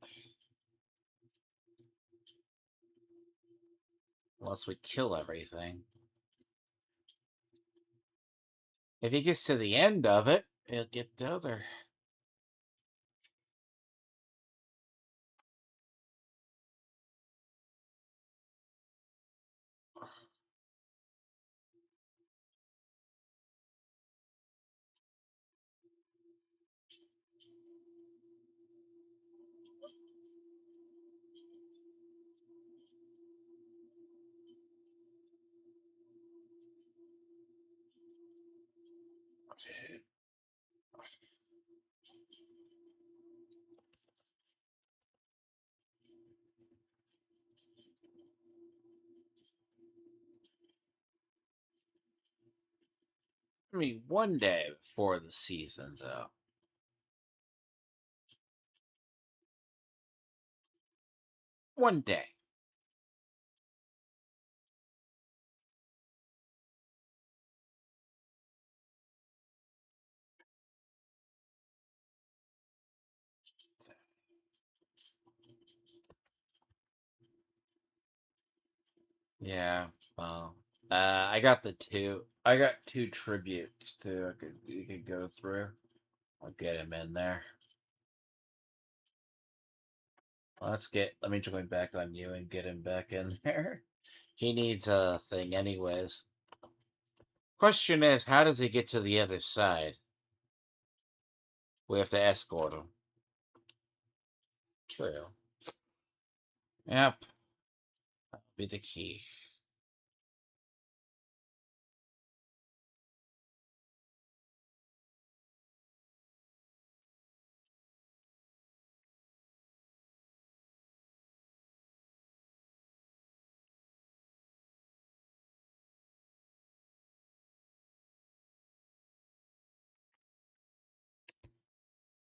Unless we kill everything. If he gets to the end of it, he'll get the other. I mean, one day before the season's out. One day. Yeah, well, I got the 2. I got 2 tributes too. You could go through. I'll get him in there. Let me join back on you and get him back in there. He needs a thing anyways. Question is, how does he get to the other side? We have to escort him. True. Yep. That'll be the key.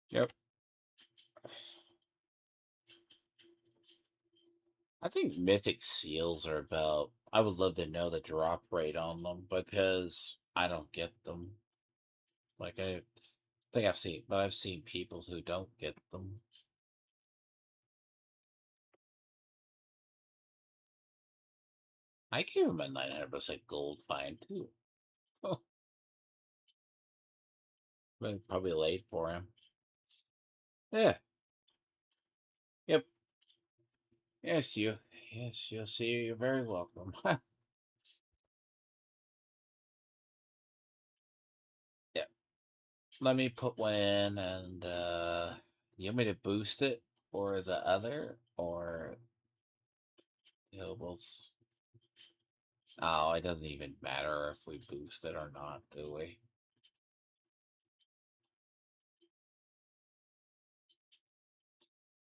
Yep. I think mythic seals are about. I would love to know the drop rate on them because I don't get them. Like I think I've seen people who don't get them. I gave him a 900% gold fine too. Oh, probably late for him. Yeah. Yep. Yes, you. Yes, you'll see. You're very welcome. Yeah. Let me put one in, and you want me to boost it for the other, or both? Oh, it doesn't even matter if we boost it or not, do we?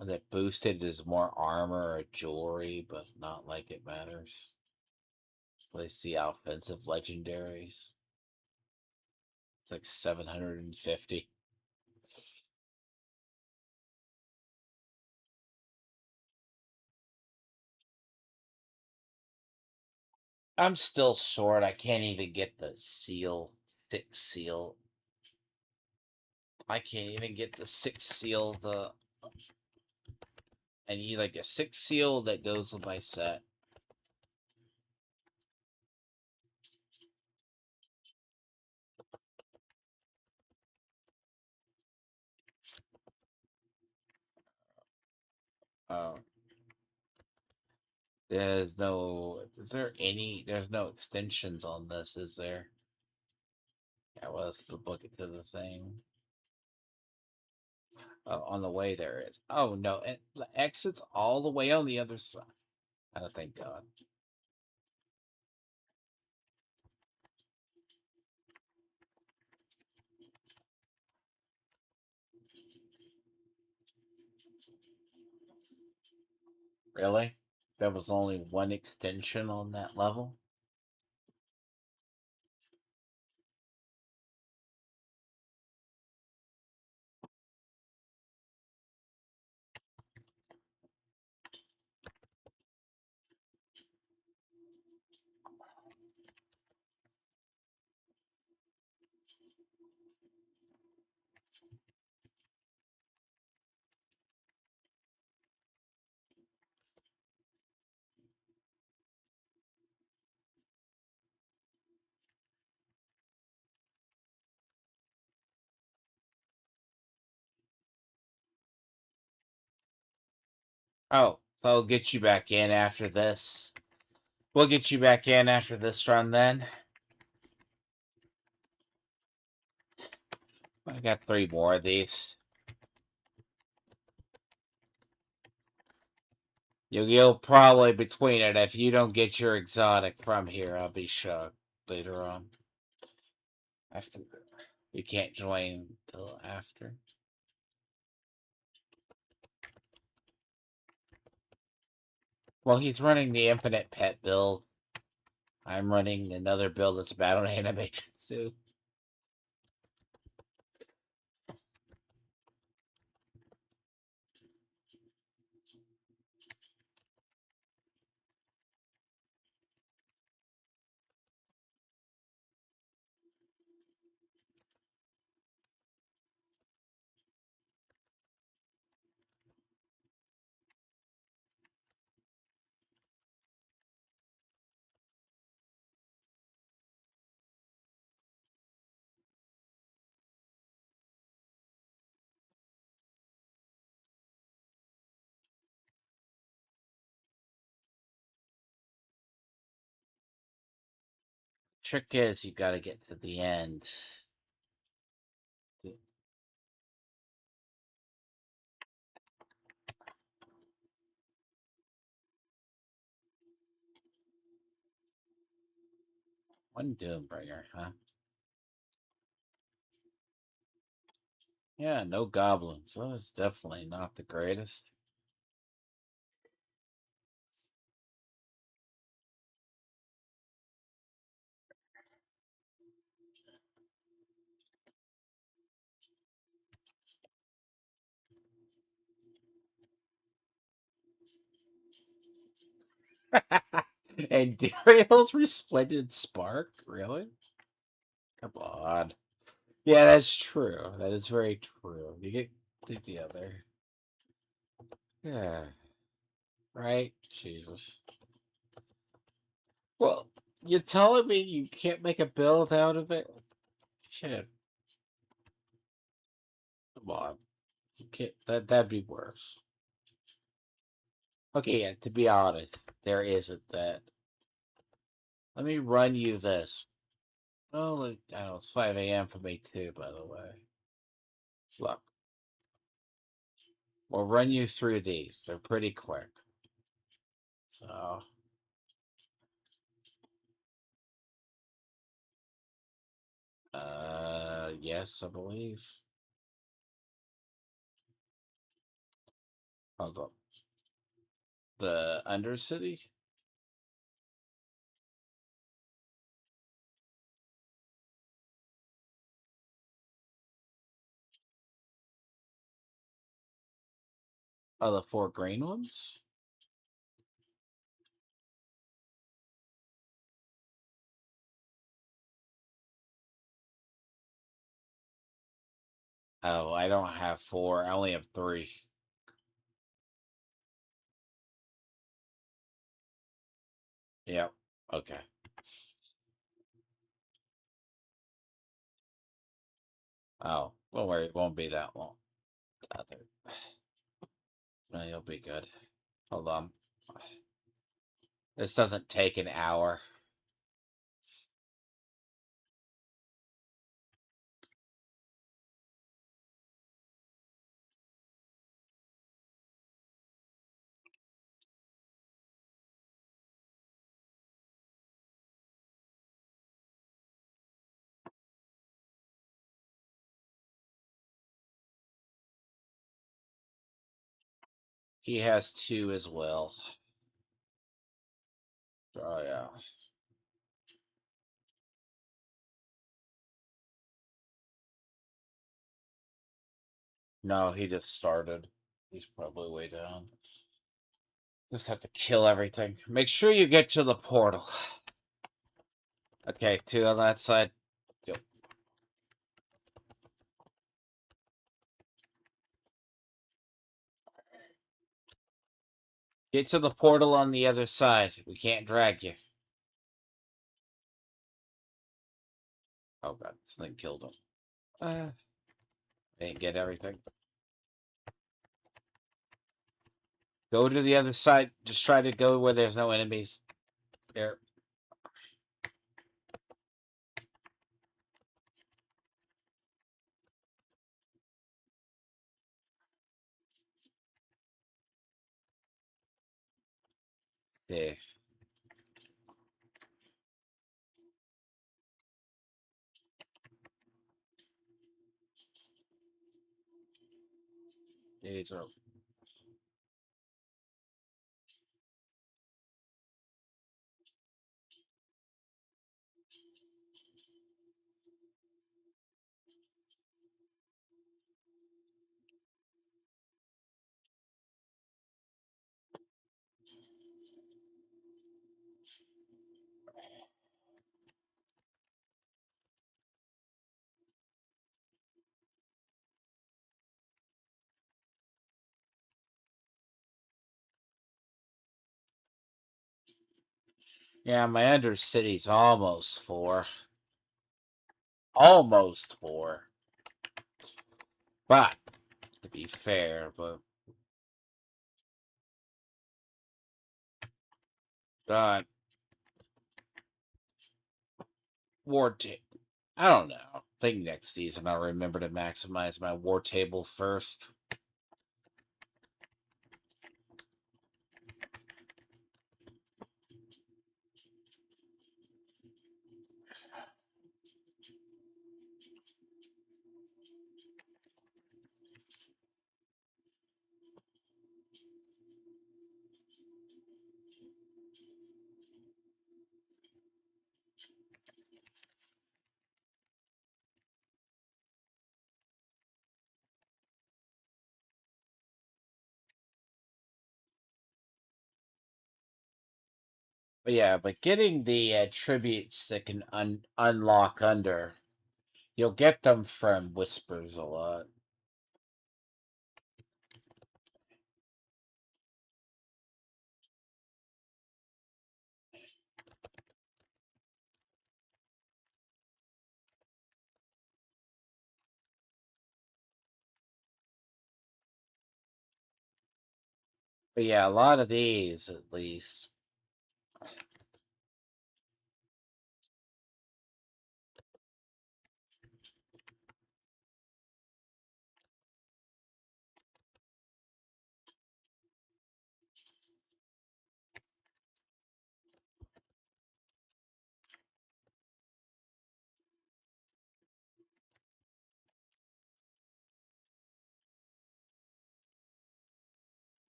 As it boosted is more armor or jewelry, but not like it matters. Let's see offensive legendaries. It's like 750. I'm still short. I can't even get the seal, thick seal. I can't even get the 6 seal. I need like a 6 seal that goes with my set. Oh, there's no. Is there any? There's no extensions on this, is there? Yeah, well, let's book it to the thing. On the way there is. Oh no, the exit's all the way on the other side. Oh, thank God. Really? There was only one extension on that level? Oh, so I'll get you back in after this. We'll get you back in after this run then. I got 3 more of these. You'll probably between it, if you don't get your exotic from here, I'll be shocked later on. After you can't join till after. Well, he's running the infinite pet build. I'm running another build that's battle animations too. Trick is you got to get to the end. One Doombringer, huh? Yeah, no goblins. So it's definitely not the greatest. And Dariel's Resplendent Spark? Really? Come on. Yeah, that's true. That is very true. You get the other. Yeah. Right? Jesus. Well, you're telling me you can't make a build out of it? Shit. Come on. You can't, that'd be worse. Okay, yeah, to be honest, there isn't that. Let me run you this. Oh, like, I don't know, it's 5 a.m. for me too, by the way. Look, we'll run you through these. They're pretty quick. So, yes, I believe. Hold up. The Undercity? Oh, the 4 green ones? Oh, I don't have 4. I only have 3. Yep. Okay. Oh, don't worry. It won't be that long. Other. No, you'll be good. Hold on. This doesn't take an hour. He has 2 as well. Oh, yeah. No, he just started. He's probably way down. Just have to kill everything. Make sure you get to the portal. Okay, 2 on that side. Go. Get to the portal on the other side. We can't drag you. Oh god, something killed him. Didn't get everything. Go to the other side. Just try to go where there's no enemies. There. There. These are. Yeah, my Undercity's almost 4. Almost 4. But, to be fair, but... God. War table. I don't know. I think next season I'll remember to maximize my war table first. But yeah, but getting the attributes that can unlock under, you'll get them from whispers a lot. But yeah, a lot of these, at least.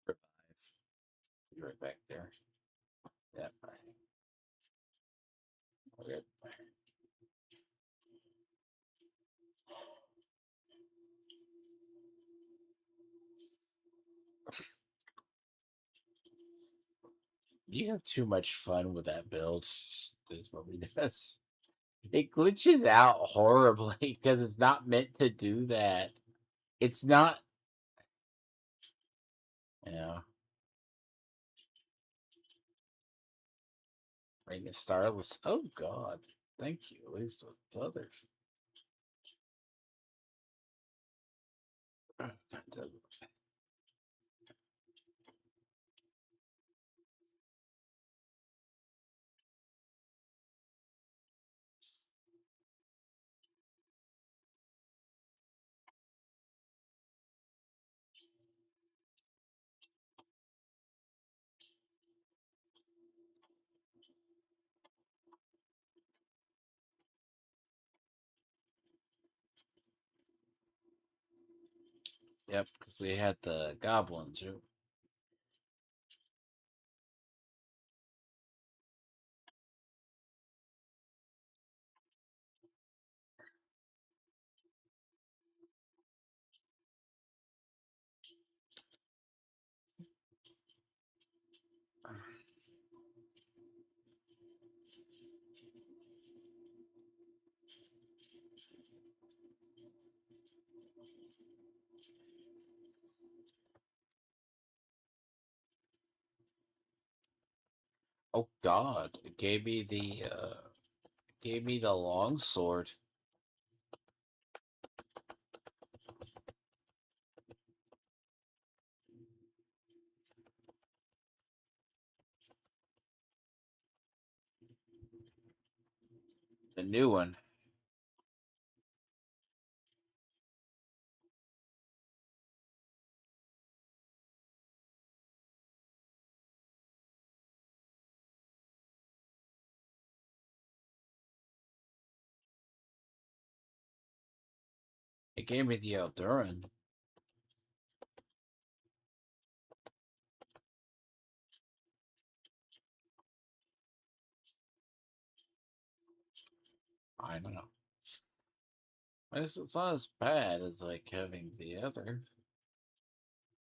Revive. Be right back there. Yep. Okay. You have too much fun with that build. That's what he does. It glitches out horribly because it's not meant to do that. It's not. Yeah. Ring of Starless. Oh God. Thank you. At least the others. Yep, because we had the goblins. Oh God! It gave me the long sword. The new one. It gave me the Elduran. I don't know. It's not as bad as like having the other.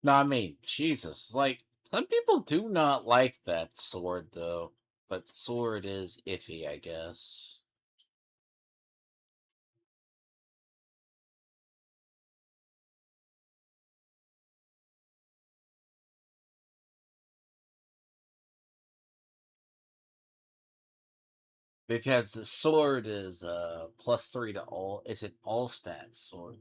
No, I mean, Jesus. Like, some people do not like that sword, though. But sword is iffy, I guess. Because the sword is +3 to all. It's an all stat sword.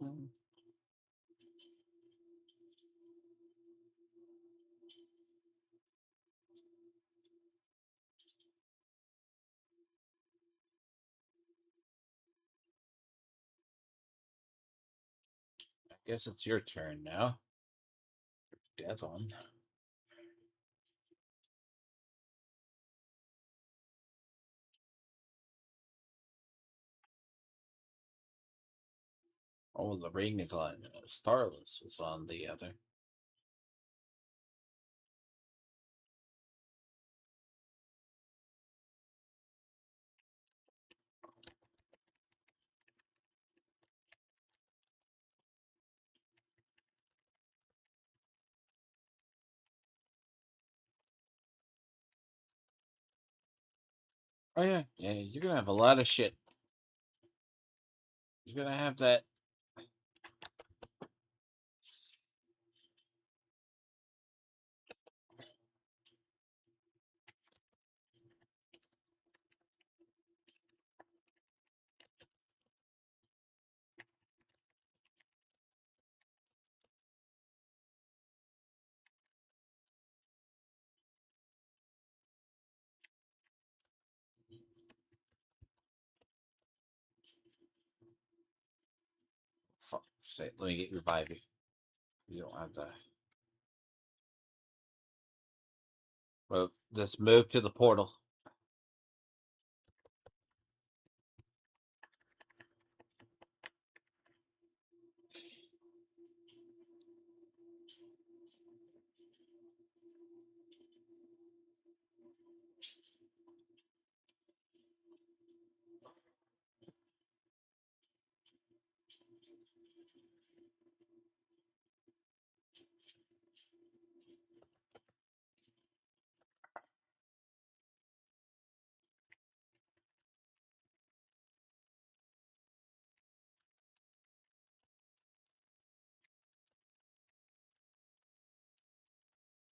Mm. I guess it's your turn now. Death on. Oh, the ring is on. Starless was on the other. Oh yeah, yeah. You're gonna have a lot of shit. You're gonna have that. Fuck. Say, let me get revive you. You don't have to. Well, just move to the portal.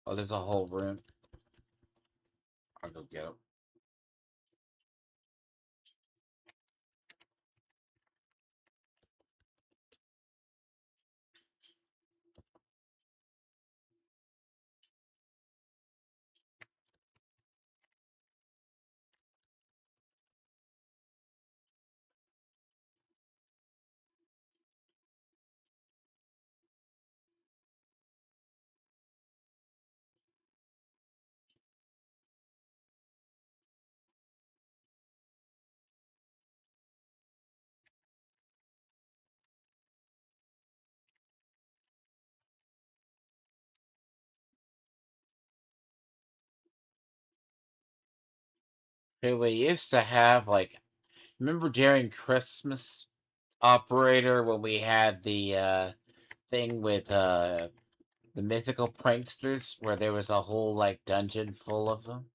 Oh, there's a whole room. I'll go get him. Hey, we used to have like, remember during Christmas operator when we had the thing with the mythical pranksters where there was a whole like dungeon full of them.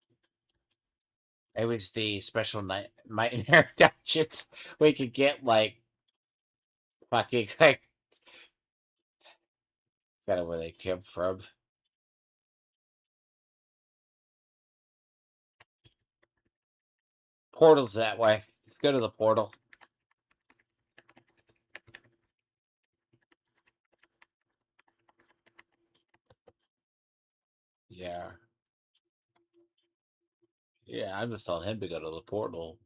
It was the special nightmare dungeons. We could get like fucking like kind of where they came from. Portal's that way. Let's go to the portal. Yeah. Yeah, I'm just telling him to go to the portal.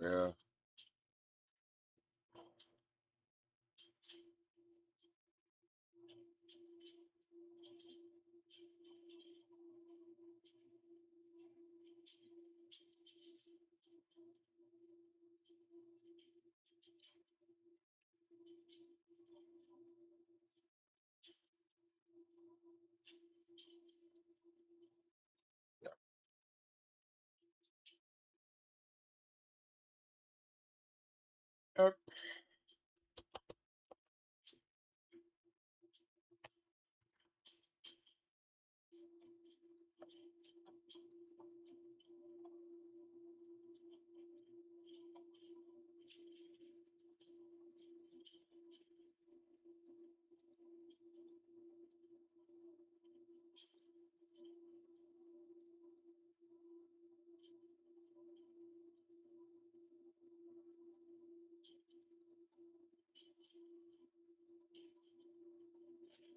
Yeah. Yep.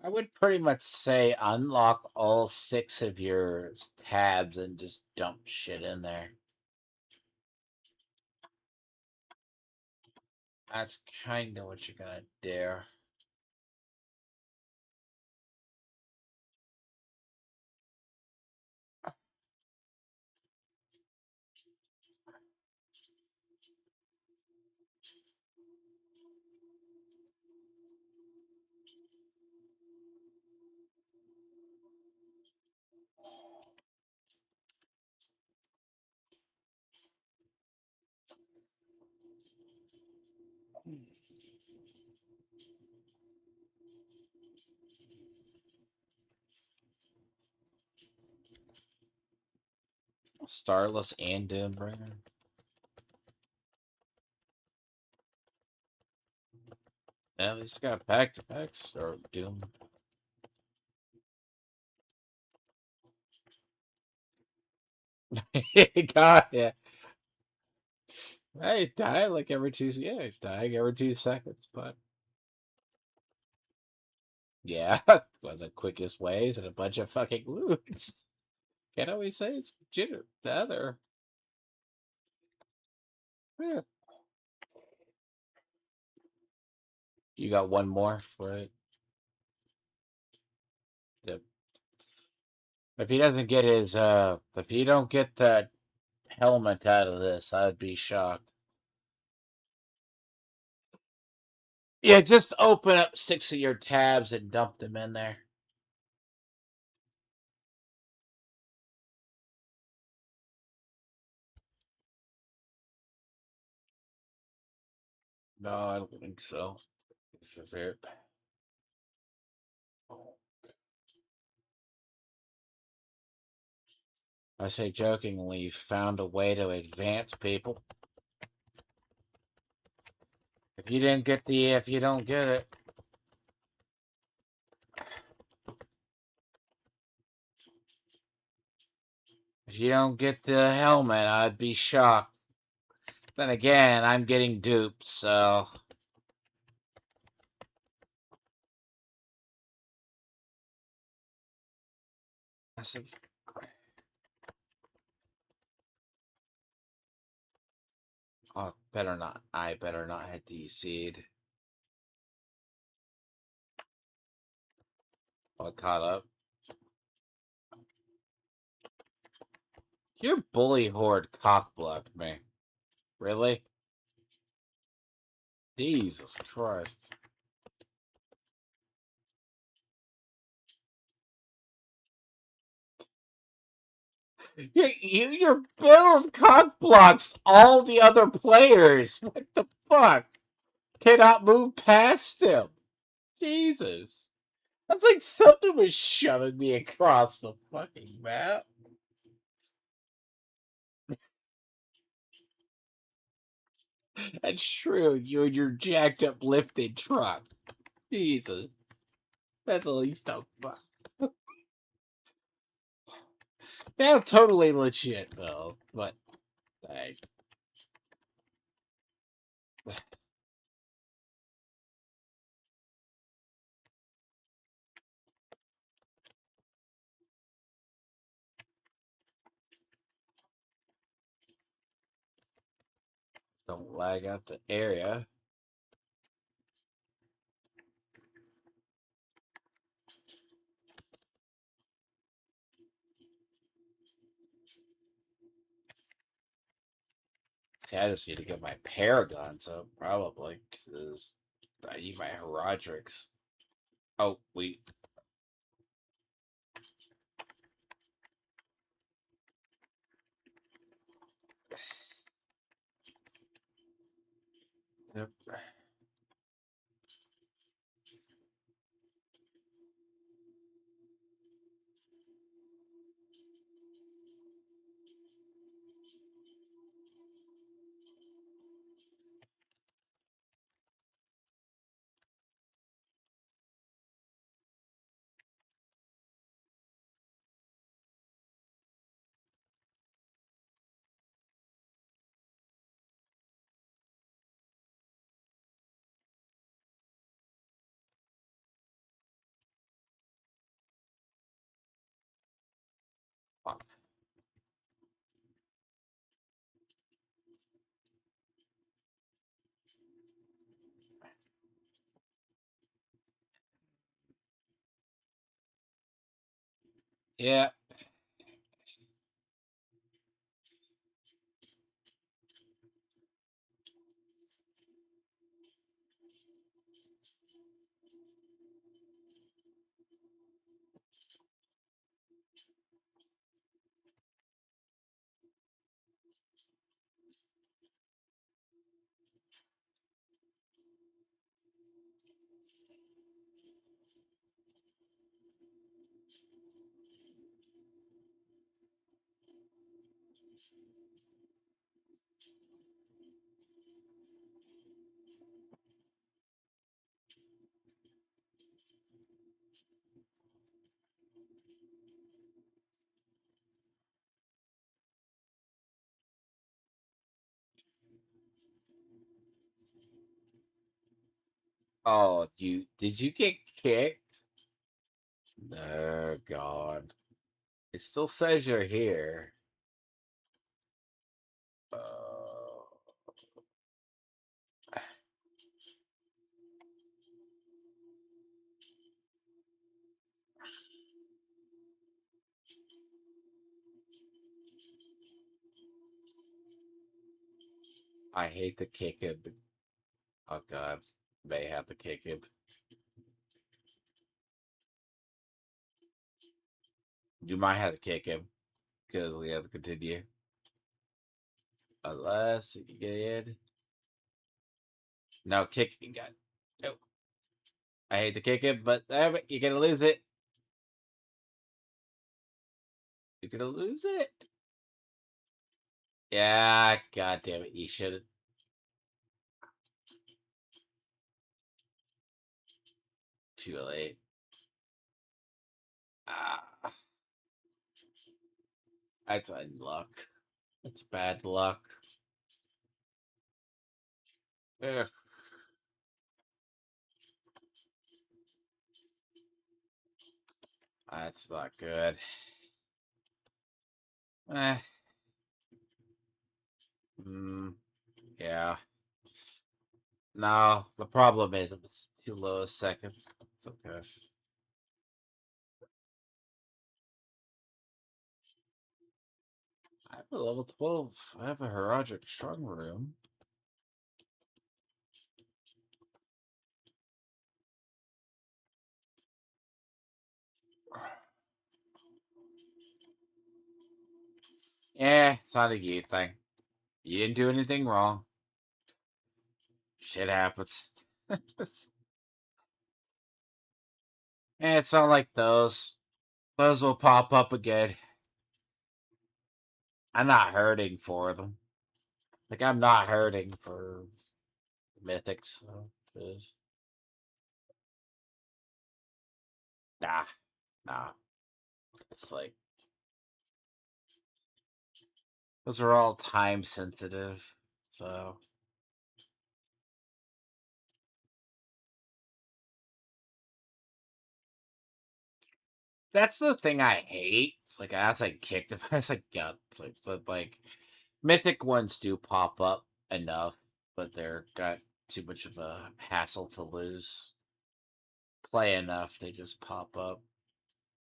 I would pretty much say unlock all 6 of your tabs and just dump shit in there. That's kind of what you're gonna do. Starless and Doombringer. Yeah, at least got back to backs or Doom. God, yeah. Hey, die like every 2. Yeah, dying every 2 seconds, but yeah, one of the quickest ways and a bunch of fucking loot. Can't always say it's jitter. The other. Yeah. You got one more for it. Yep. If he doesn't get his if you don't get that helmet out of this, I'd be shocked. Yeah, just open up 6 of your tabs and dump them in there. No, I don't think so. This is it. I say jokingly, you found a way to advance people. If you didn't get the, if you don't get it, if you don't get the helmet, I'd be shocked. Then again, I'm getting duped, so. Massive. Oh, better not. I better not hit DC'd. Oh, caught up. Your bully horde cockblocked me. Really? Jesus Christ. Your build cock blocks all the other players. What the fuck? Cannot move past him. Jesus. That's like something was shoving me across the fucking map. That's true. You and your jacked up lifted truck. Jesus. That's the least of fun. Now totally legit though. But I don't lag out the area. See, I just need to get my paragons up, probably, because I need my horodotics. Oh, wait. Yep. Fuck. Yeah. Oh, did you get kicked? No, God. It still says you're here. Uh, I hate to kick him. Oh, God. May have to kick him. You might have to kick him. Because we have to continue. Unless you can get in. No, kick. You got. No. I hate to kick him, but damn it, you're gonna lose it. You're gonna lose it. Yeah, God damn it, you should have. Too late. Ah, that's bad luck. That's bad luck. Ugh, that's not good. Eh. Mm, yeah. No, the problem is it was too low a seconds. It's okay. I have a level 12. I have a Herodic Strong Room. It's not a you thing. You didn't do anything wrong. Shit happens. It's not like those. Those will pop up again. I'm not hurting for them. Like, I'm not hurting for mythics. So nah, nah. It's like, those are all time sensitive. So, that's the thing I hate. It's like, I was like kicked. I was like, yeah. It's like, so like, mythic ones do pop up enough, but they're got too much of a hassle to lose. Play enough, they just pop up,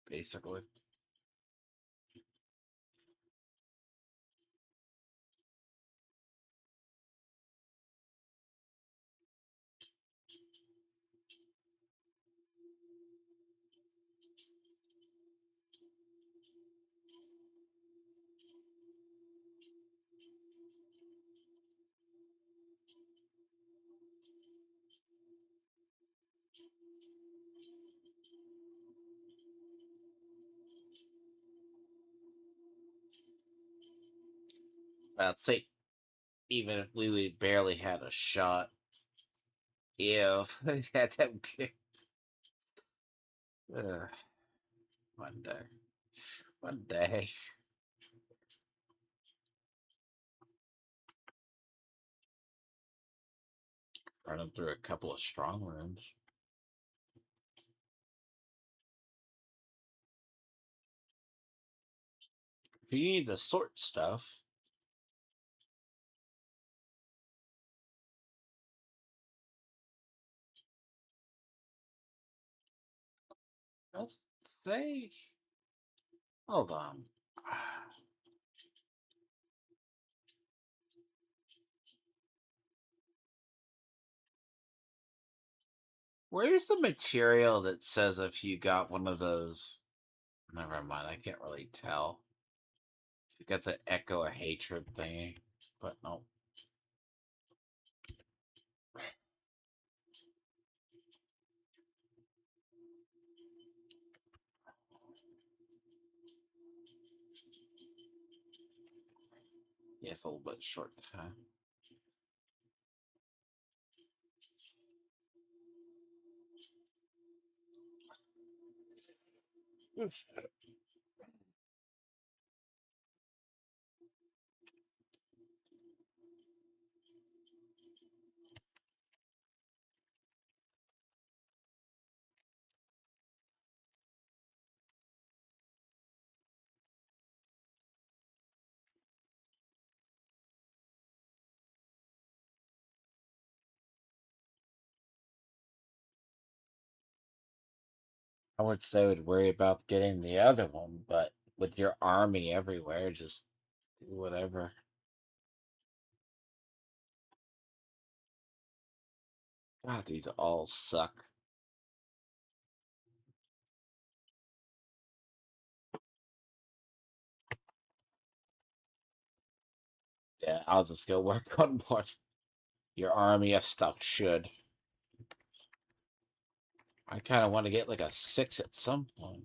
basically. I'd say even if we barely had a shot, if they had them kick. Ugh, one day. One day. Running through a couple of strong rooms. If you need the sort stuff, let's say. Hold on. Where's the material that says if you got one of those? Never mind, I can't really tell. If you got the Echo of Hatred thingy, but no. Yeah, it's a little bit short time. I would say I would worry about getting the other one, but with your army everywhere, just do whatever. God, these all suck. Yeah, I'll just go work on what your army of stuff should. I kind of want to get like a 6 at some point.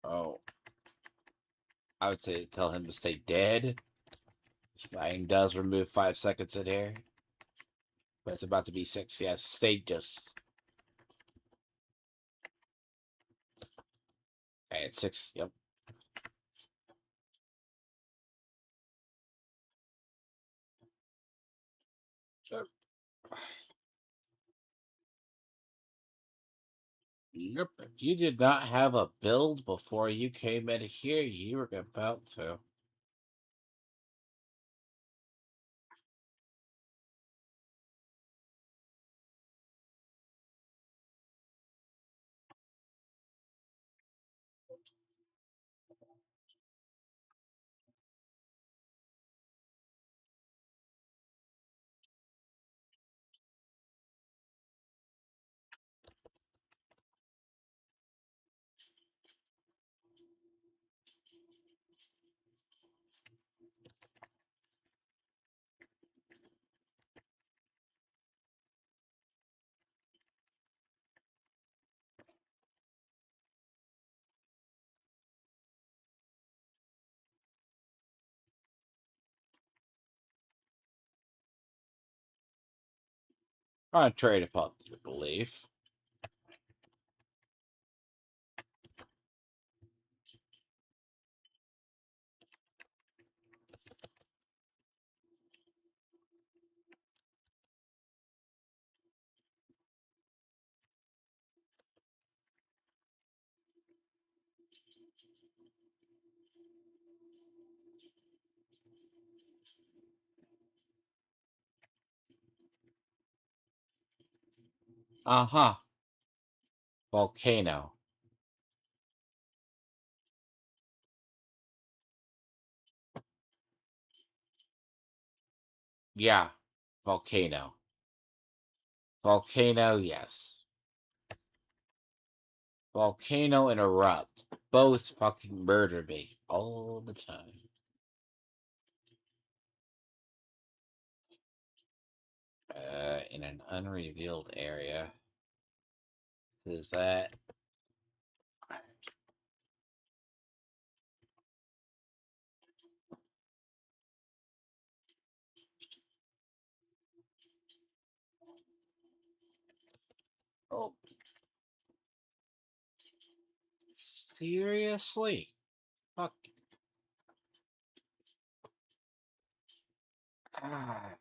Oh, I would say tell him to stay dead. Flying does remove 5 seconds in here, but it's about to be 6. Yes, stay just. Okay, it's 6. Yep. Yep. Yep. If you did not have a build before you came in here, you were about to. Contrary to popular belief. Uh-huh. Volcano. Yeah. Volcano. Volcano, yes. Volcano and erupt. Both fucking murder me all the time. In an unrevealed area. Is that... Oh, seriously? Fuck. Ah.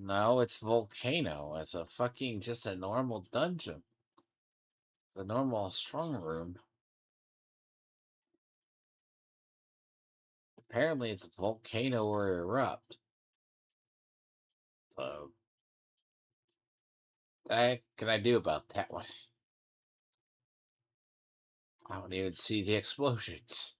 No, it's volcano. It's a fucking just a normal dungeon. The normal strong room. Apparently, it's volcano or erupt. So, what can I do about that one? I don't even see the explosions.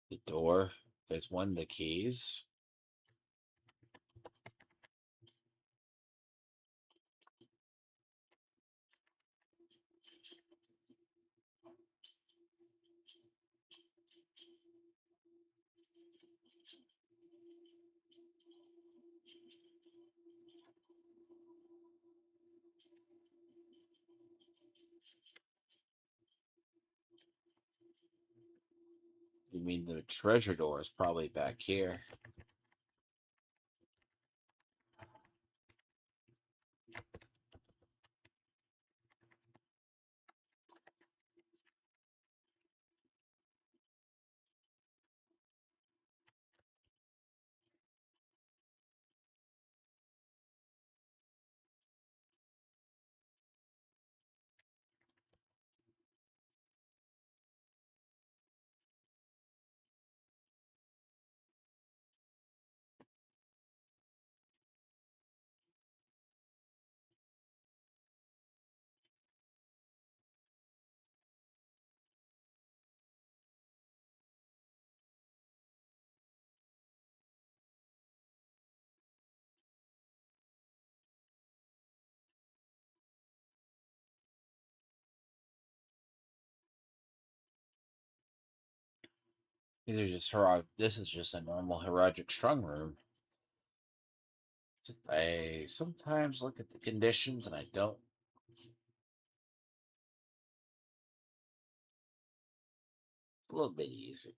The door. There's one of the keys. You mean the treasure door is probably back here? These are just This is just a normal Herodic strong room. I sometimes look at the conditions and I don't. It's a little bit easier.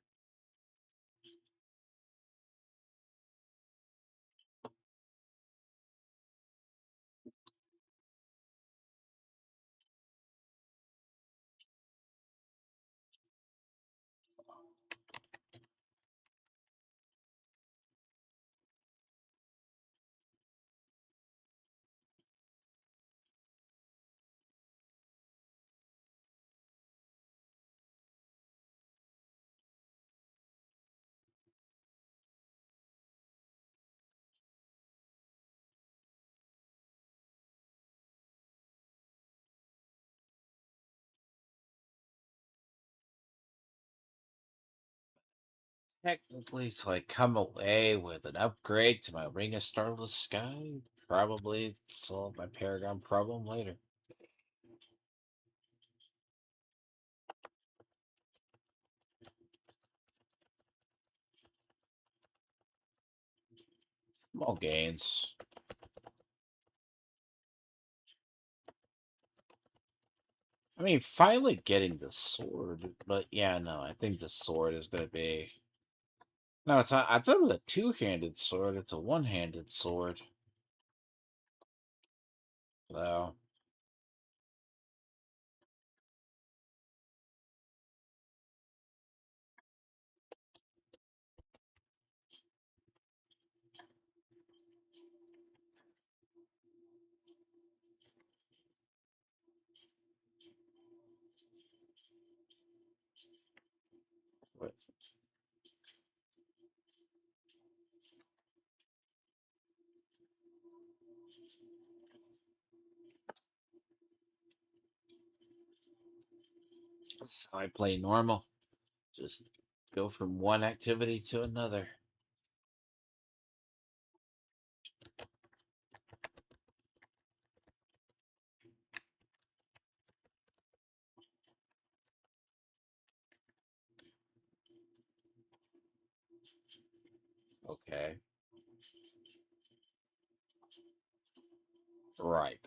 Technically, so I come away with an upgrade to my Ring of Starless Sky. Probably solve my Paragon problem later. Small gains. I mean, finally getting the sword, but yeah, no, I think the sword is going to be. No, it's not. I thought it was a two-handed sword. It's a one-handed sword. So, what's- so I play normal. Just go from one activity to another. Okay. Right.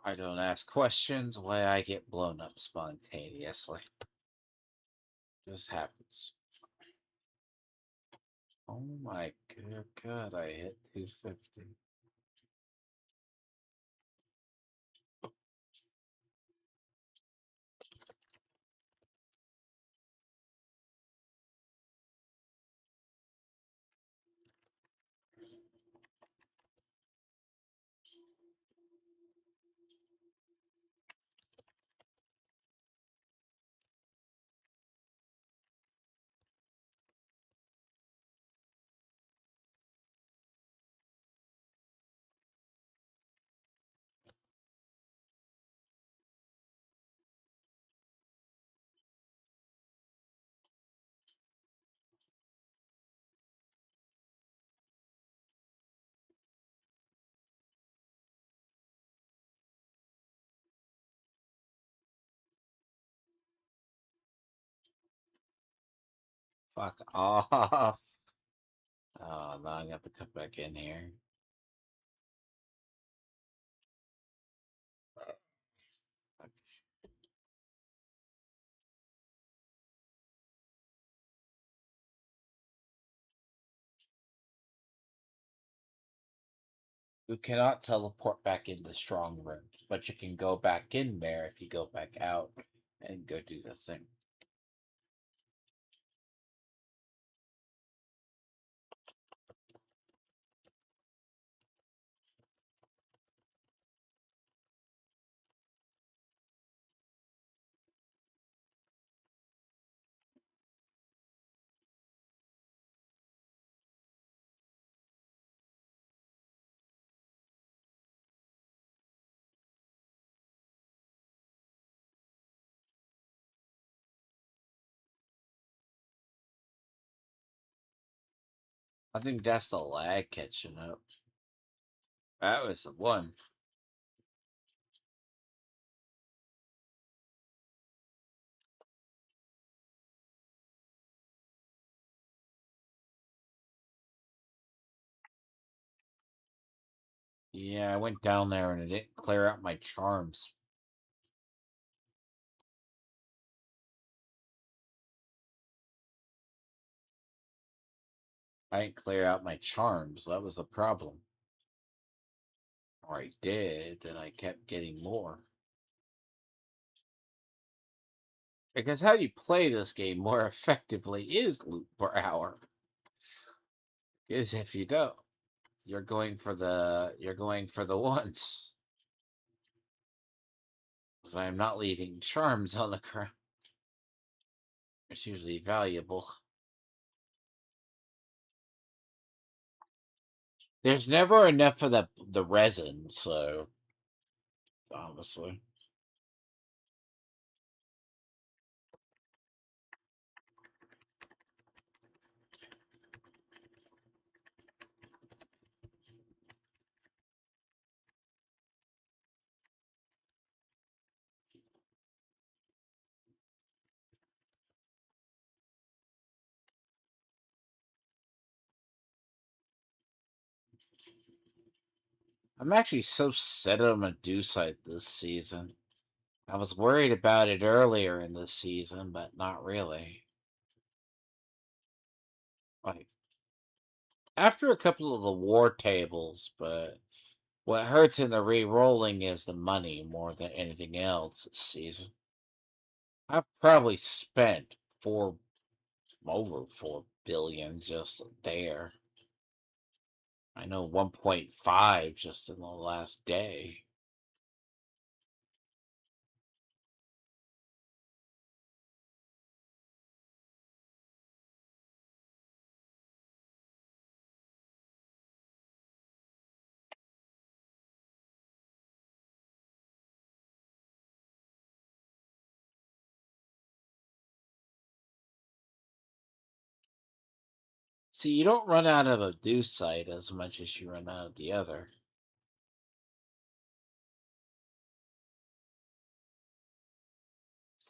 I don't ask questions why I get blown up spontaneously. Just happens. Oh my good god, I hit 250. Fuck off. Oh, now I have to come back in here. You cannot teleport back into strong rooms, but you can go back in there if you go back out and go do the thing. I think that's the lag catching up. That was the one. Yeah, I went down there and it didn't clear out my charms. I didn't clear out my charms. That was the problem. Or I did, and I kept getting more. Because how you play this game more effectively is loot per hour. Because if you don't, you're going for the ones. Because I am not leaving charms on the ground. It's usually valuable. There's never enough of the resin, so honestly. I'm actually so set on Medusite this season. I was worried about it earlier in the season, but not really. Like after a couple of the war tables, but what hurts in the re-rolling is the money more than anything else this season. I've probably spent four over 4 billion just there. I know 1.5 just in the last day. See, you don't run out of a deuce site as much as you run out of the other.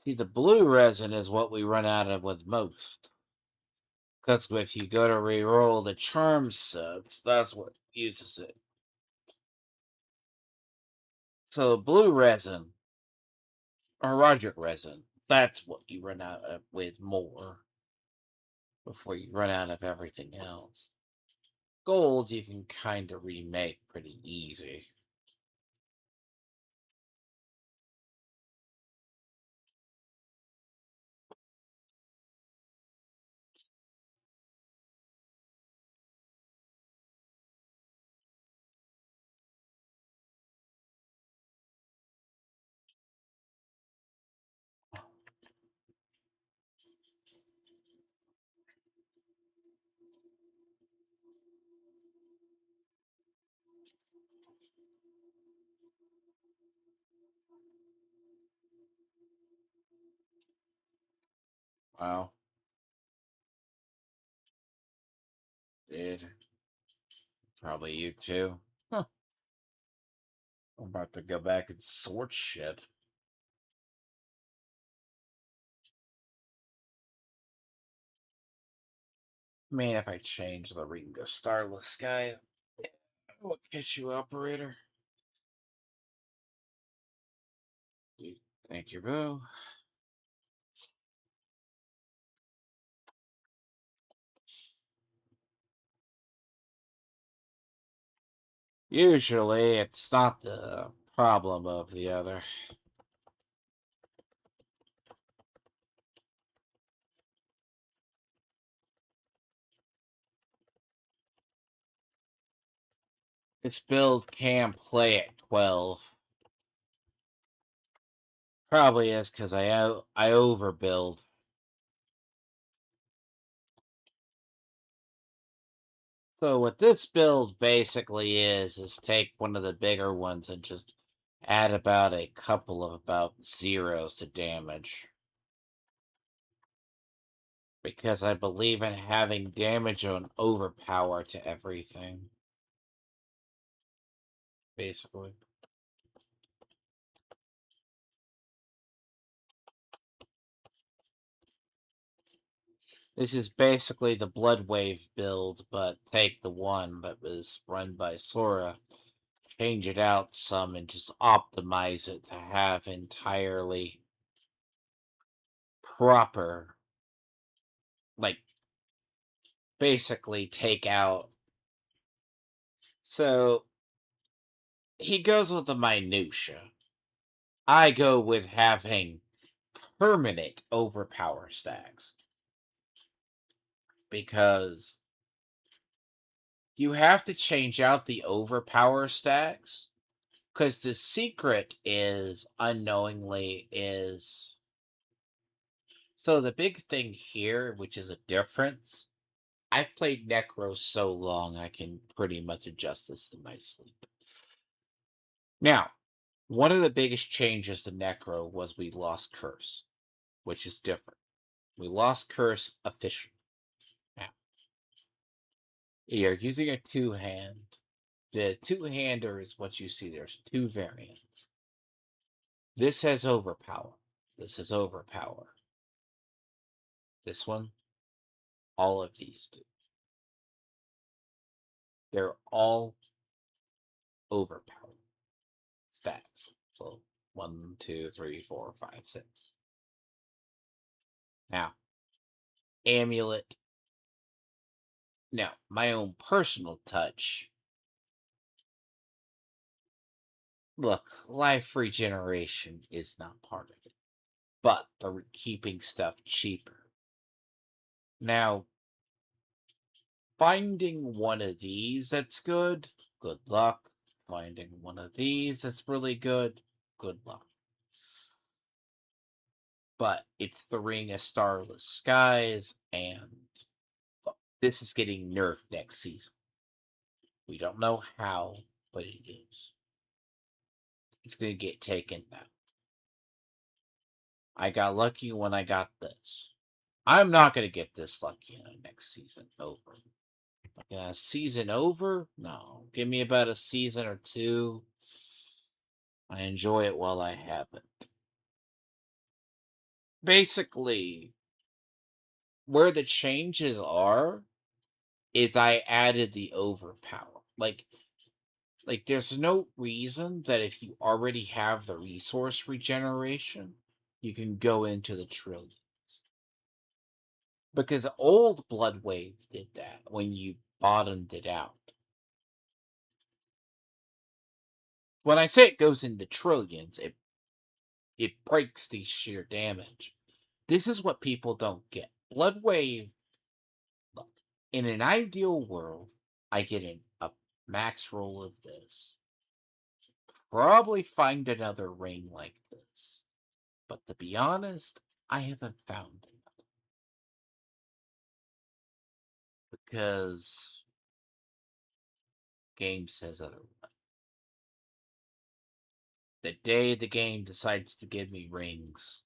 See, the blue resin is what we run out of with most. Because if you go to re-roll the charm sets, that's what uses it. So blue resin or Roderick resin, that's what you run out of with more before you run out of everything else. Gold you can kind of remake pretty easy. Wow, did probably you too. Huh. I'm about to go back and sort shit. I mean, if I change the Ringo Starless Sky, what gets you, operator? Thank you, boo. Usually, it's not the problem of the other. This build can play at 12. Probably is because I overbuild. So what this build basically is take one of the bigger ones and just add about a couple of about zeros to damage. Because I believe in having damage on overpower to everything. Basically. This is basically the Blood Wave build, but take the one that was run by Sora, change it out some, and just optimize it to have entirely proper, like, basically take out. So he goes with the minutia. I go with having permanent overpower stacks because you have to change out the overpower stacks because the secret is unknowingly is so the big thing here, which is a difference. I've played necro so long I can pretty much adjust this in my sleep. Now, one of the biggest changes to necro was we lost curse, which is different. We lost curse officially. Now, you're using a two-hand. The two-hander is what you see. There's two variants. This has overpower. This has overpower. This one, all of these do. They're all overpowered stats. So 1, 2, 3, 4, 5, 6. Now, amulet. Now, my own personal touch. Look, life regeneration is not part of it, but the keeping stuff cheaper. Now, finding one of these that's good luck. Finding one of these that's really good luck. But it's the Ring of Starless Skies, and this is getting nerfed next season. We don't know how, but it is. It's going to get taken out. I got lucky when I got this. I'm not going to get this lucky in the next season over. Season over? No. Give me about a season or two. I enjoy it while I have it. Basically, where the changes are is I added the overpower. Like there's no reason that if you already have the resource regeneration, you can go into the trillions. Because old Blood Wave did that when you bottomed it out. When I say it goes into trillions, it breaks the sheer damage. This is what people don't get. Blood Wave, look, in an ideal world, I get a max roll of this. Probably find another ring like this. But to be honest, I haven't found it. Because game says otherwise. The day the game decides to give me rings,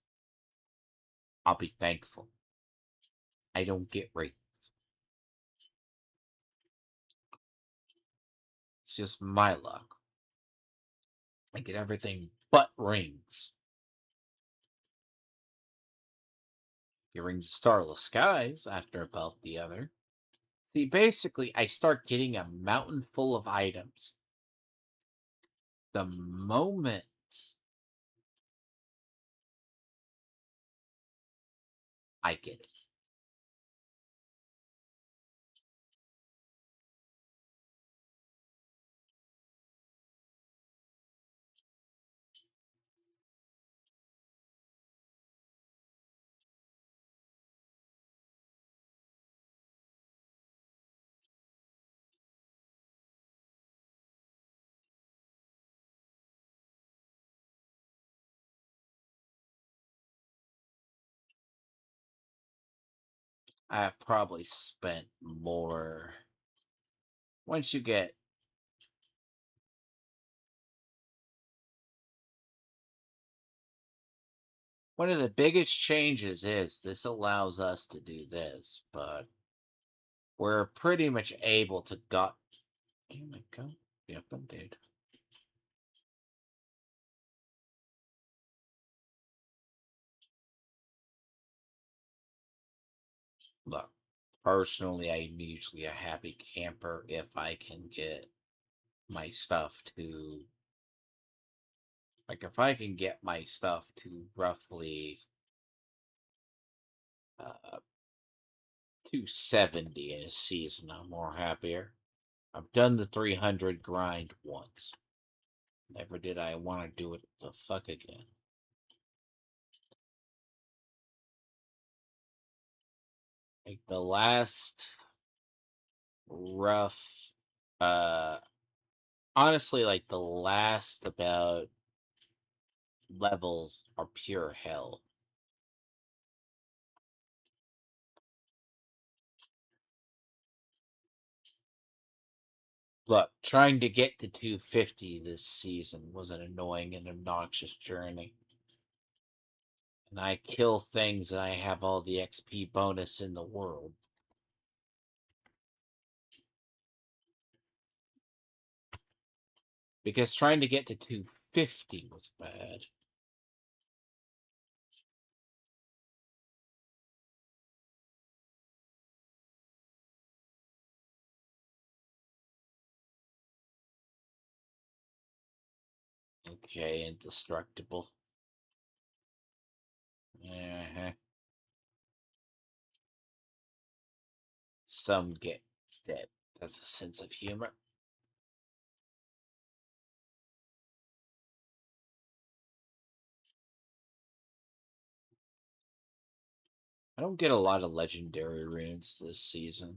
I'll be thankful. I don't get rings. It's just my luck. I get everything but rings. Get rings of Starless Skies after about the other. See, basically, I start getting a mountain full of items. The moment I get it. I've probably spent more. Once you get one of the biggest changes is this allows us to do this, but we're pretty much able to gut. Oh my god. Yep, I did. Look, personally, I'm usually a happy camper if I can get my stuff to. Like, if I can get my stuff to roughly 270 in a season, I'm more happier. I've done the 300 grind once. Never did I want to do it the fuck again. Like the last rough, uh, honestly, like the last about levels are pure hell. Look, trying to get to 250 this season was an annoying and obnoxious journey. And I kill things and I have all the XP bonus in the world. Because trying to get to 250 was bad. Okay, indestructible. Uh-huh. Some get dead. That's a sense of humor. I don't get a lot of legendary runes this season.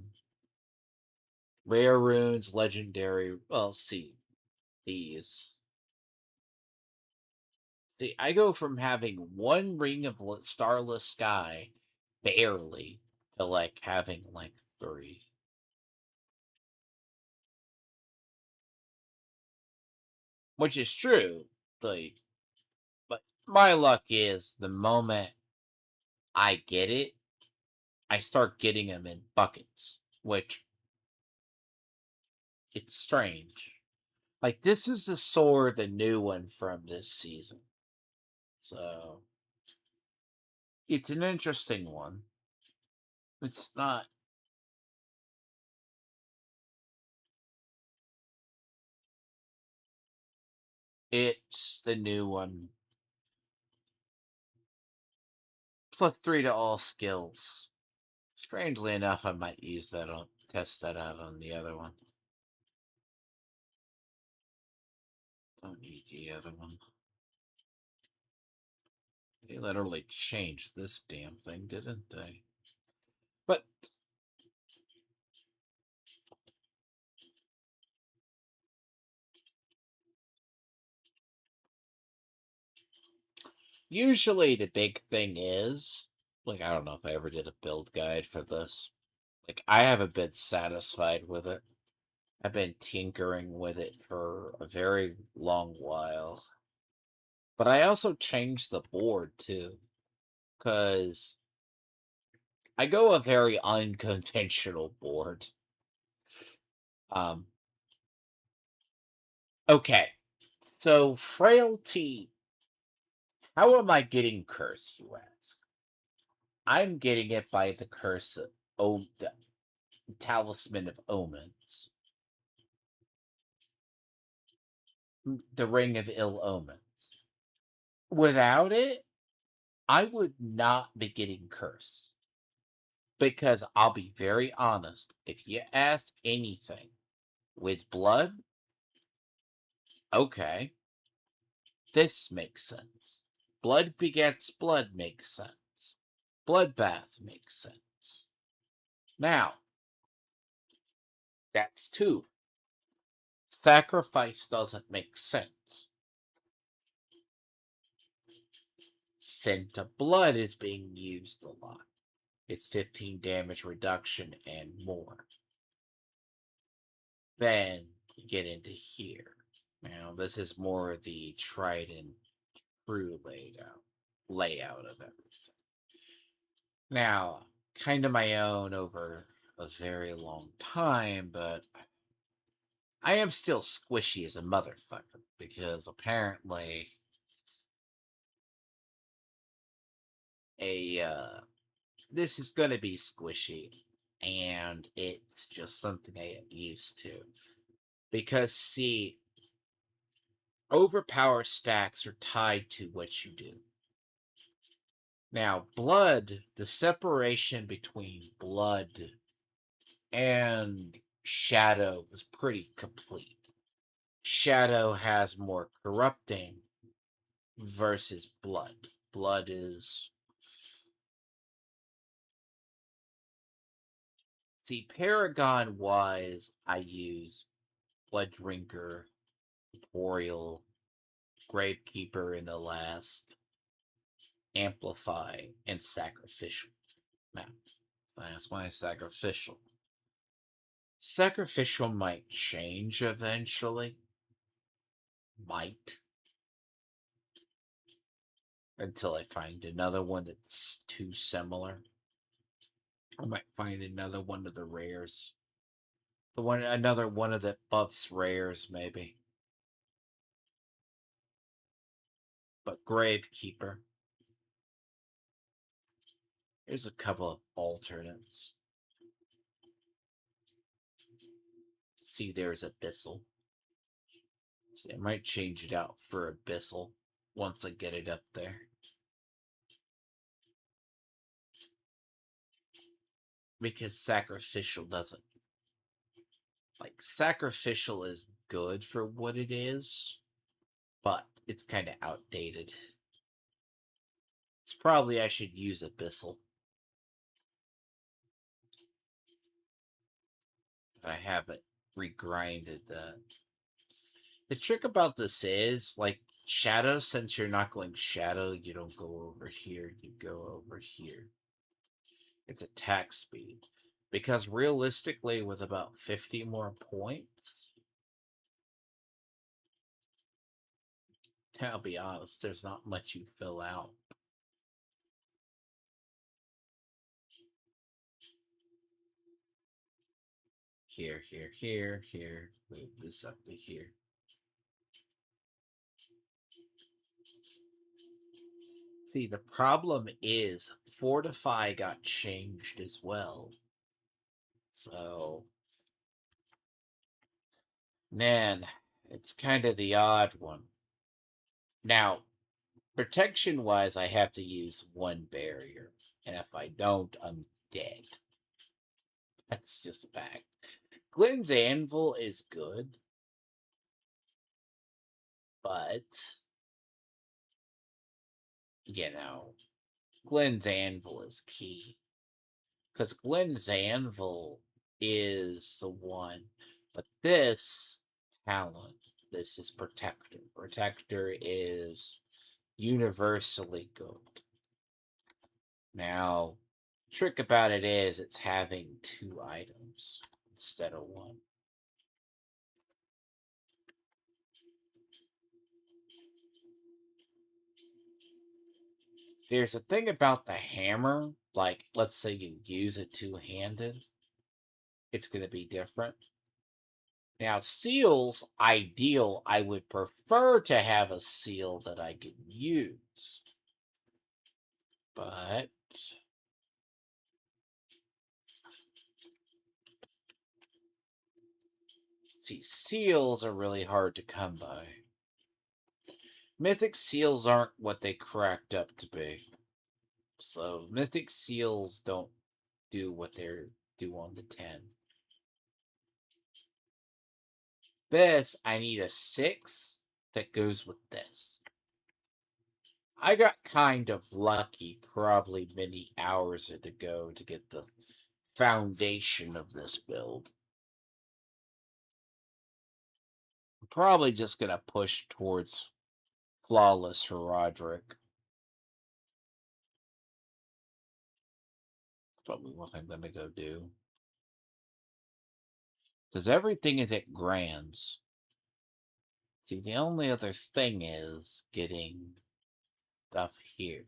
Rare runes, legendary. Well, see, these. See, I go from having one ring of starless sky, barely, to like having like 3. Which is true. Like, but my luck is the moment I get it, I start getting them in buckets, which it's strange. Like this is the sword, the new one from this season. So it's an interesting one. It's not. It's the new one. +3 to all skills. Strangely enough, I might use that on test that out on the other one. Don't need the other one. They literally changed this damn thing, didn't they? But usually the big thing is, like, I don't know if I ever did a build guide for this. Like, I haven't been satisfied with it. I've been tinkering with it for a very long while. But I also changed the board too, because I go a very unconventional board. Um, okay, so frailty. How am I getting curse, you ask? I'm getting it by the curse of the talisman of omens, the ring of ill omens. Without it, I would not be getting curse. Because I'll be very honest, if you ask anything with blood, okay, this makes sense. Blood begets blood makes sense. Bloodbath makes sense. Now, that's 2. Sacrifice doesn't make sense. Scent of blood is being used a lot. It's 15 damage reduction and more. Then you get into here. Now, this is more the tried and true layout of everything. Now, kind of my own over a very long time, but I am still squishy as a motherfucker because apparently a this is gonna be squishy, and it's just something I get used to. Because see, overpower stacks are tied to what you do. Now, blood, the separation between blood and shadow is pretty complete. Shadow has more corrupting versus blood. Blood is. See, Paragon wise, I use Blood Drinker, Boreal, Gravekeeper in the last, Amplify, and Sacrificial. Now, that's why Sacrificial. Sacrificial might change eventually. Might. Until I find another one that's too similar. I might find another one of the rares. Another one of the buffs rares, maybe. But Gravekeeper. Here's a couple of alternates. See, there's Abyssal. See, I might change it out for Abyssal once I get it up there. Because Sacrificial doesn't. Like, Sacrificial is good for what it is, but it's kind of outdated. It's probably I should use Abyssal. I haven't regrinded that. The trick about this is, like, Shadow, since you're not going Shadow, you don't go over here, you go over here. It's attack speed. Because realistically, with about 50 more points, I'll be honest, there's not much you fill out. Here, move this up to here. See, the problem is Fortify got changed as well. So, man, it's kind of the odd one. Now, protection-wise, I have to use one barrier. And if I don't, I'm dead. That's just a fact. Glenn's Anvil is good. But, you know, Glenn's Anvil is key. Because Glenn's Anvil is the one. But this talent, this is Protector. Protector is universally good. Now, trick about it is it's having 2 items instead of 1. There's a thing about the hammer, like, let's say you use it two-handed, it's going to be different. Now, seals, ideal, I would prefer to have a seal that I can use. But see, seals are really hard to come by. Mythic seals aren't what they cracked up to be. So, mythic seals don't do what they're do on the 10. This, I need a 6 that goes with this. I got kind of lucky, probably many hours ago, to get the foundation of this build. I'm probably just going to push towards flawless horodotic. Probably what I'm going to go do. Because everything is at grands. See, the only other thing is getting stuff here.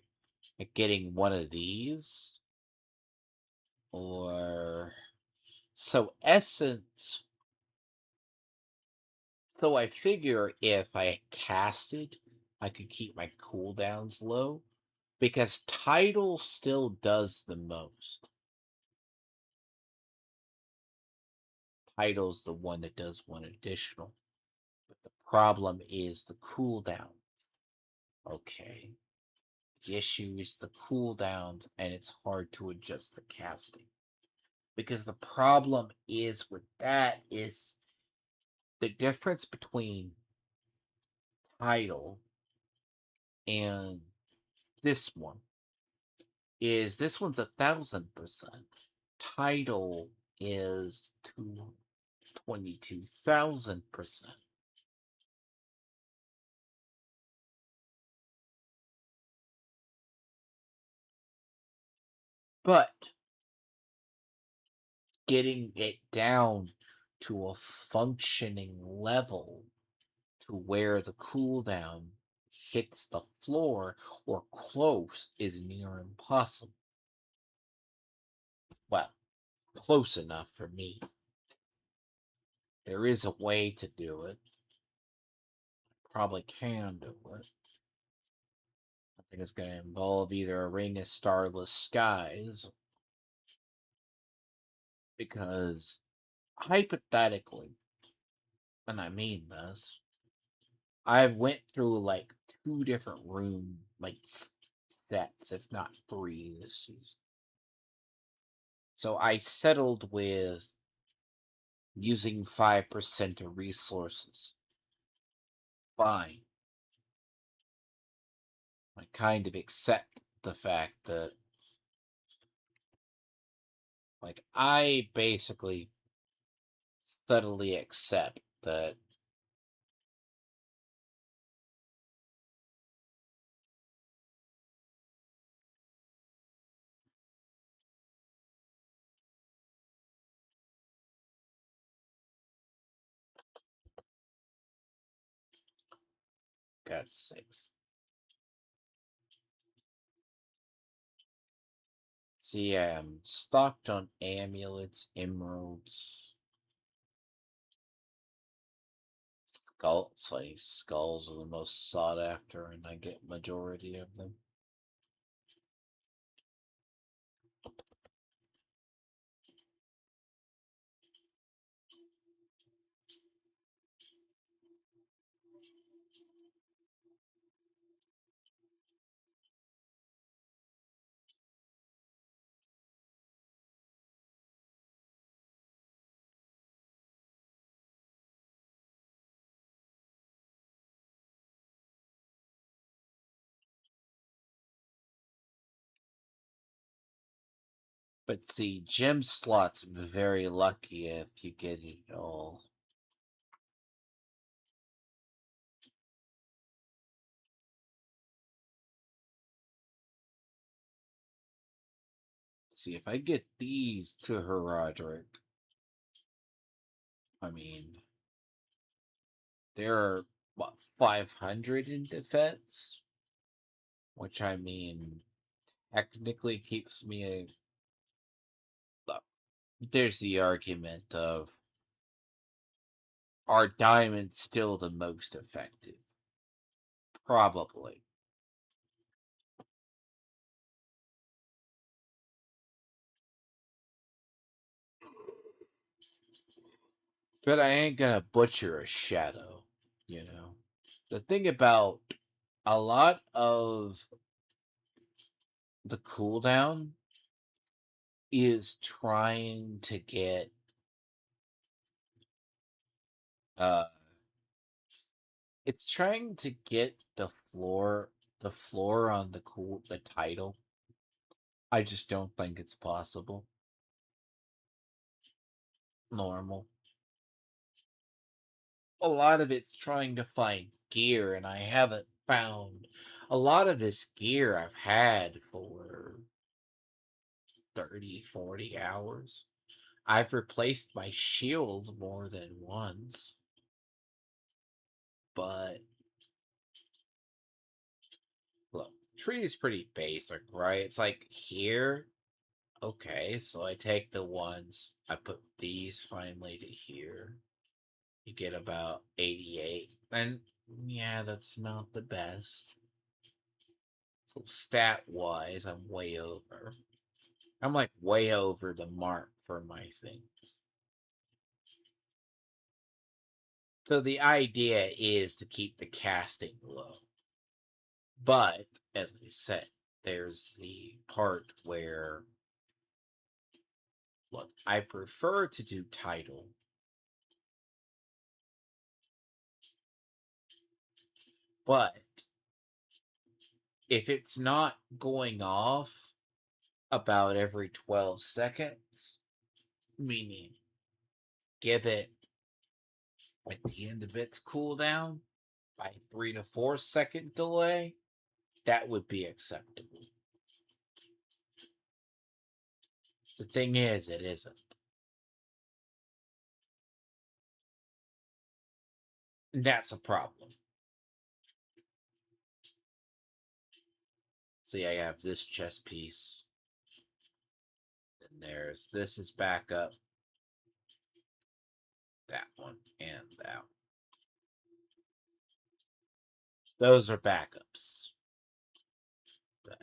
Like getting one of these. Or... So, essence... So I figure if I casted, I could keep my cooldowns low. Because Tidal still does the most. Tidal's the one that does one additional. But the problem is the cooldown. Okay. The issue is the cooldowns, and it's hard to adjust the casting. Because the problem is with that is the difference between Tidal and this one is this one's 1,000%. Tidal is 22,000%. But getting it down to a functioning level to where the cooldown hits the floor or close is near impossible. Well, close enough for me. There is a way to do it. Probably can do it. I think it's going to involve either a ring of starless skies, because hypothetically, and I mean this, I went through like 2 different room sets, if not 3 this season. So I settled with using 5% of resources. Fine. I kind of accept the fact that, like, I basically subtly accept that got 6. See, I'm stocked on amulets, emeralds, skulls. Like, skulls are the most sought after, and I get majority of them. But see, gem slots very lucky if you get it all. See, if I get these to Horodotic, I mean, there are, what, 500 in defense? Which, I mean, technically keeps me a... There's the argument of, are diamonds still the most effective? Probably. But I ain't gonna butcher a shadow, you know? The thing about a lot of the cooldown is trying to get uh it's trying to get the floor on the title. I just don't think it's possible. Normal. A lot of it's trying to find gear, and I haven't found a lot of this gear I've had for 30, 40 hours. I've replaced my shield more than once, but look, tree is pretty basic, right? It's like here, okay, so I take the ones, I put these finally to here. You get about 88. And yeah, that's not the best. So stat wise, I'm way over. I'm like way over the mark for my things. So the idea is to keep the casting low. But, as I said, there's the part where, look, I prefer to do title, but if it's not going off about every 12 seconds, meaning give it at the end of its cooldown by 3 to 4 second delay, that would be acceptable. The thing is, it isn't. And that's a problem. See, I have this chess piece. And there's this is backup. That one and that one. Those are backups. But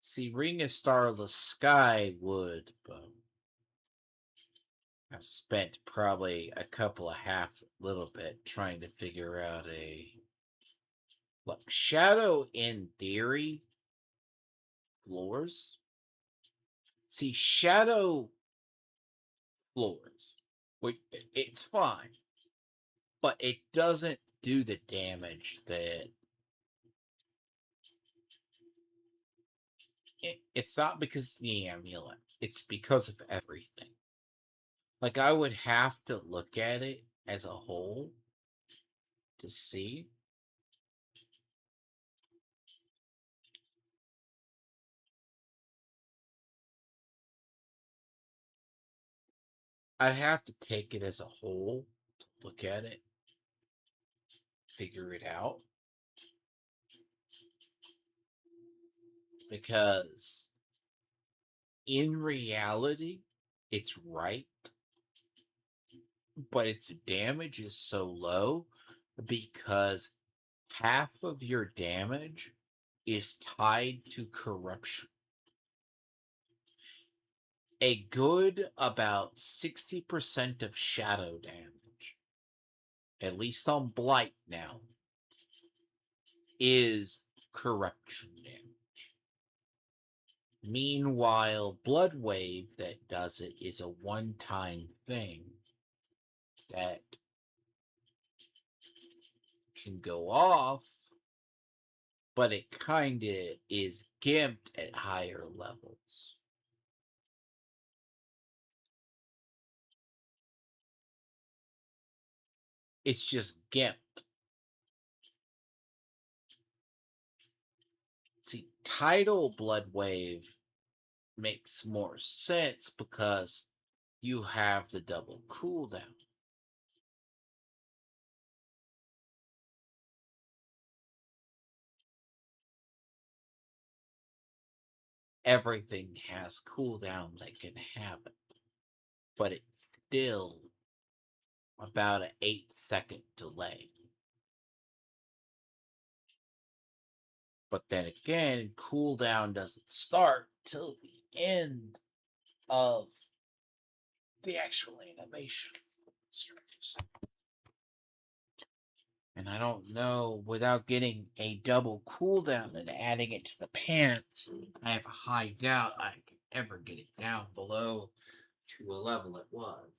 see, Ring of Starless Sky would, but I've spent probably a couple of half little bit trying to figure out a look. Shadow in theory floors. See, shadow floors. It's fine, but it doesn't do the damage that it's not because of the amulet. It's because of everything. Like I would have to look at it as a whole to see. I have to take it as a whole to look at it, figure it out. Because in reality, it's right, but its damage is so low because half of your damage is tied to corruption. A good about 60% of shadow damage, at least on Blight now, is corruption damage. Meanwhile, Blood Wave that does it is a one-time thing that can go off, but it kind of is gimped at higher levels. It's just gimped. See, Tidal Blood Wave makes more sense because you have the double cooldown. Everything has cooldown that can have it, but it's still about an 8-second delay. But then again, cooldown doesn't start till the end of the actual animation. And I don't know, without getting a double cooldown and adding it to the pants, I have a high doubt I could ever get it down below to a level it was.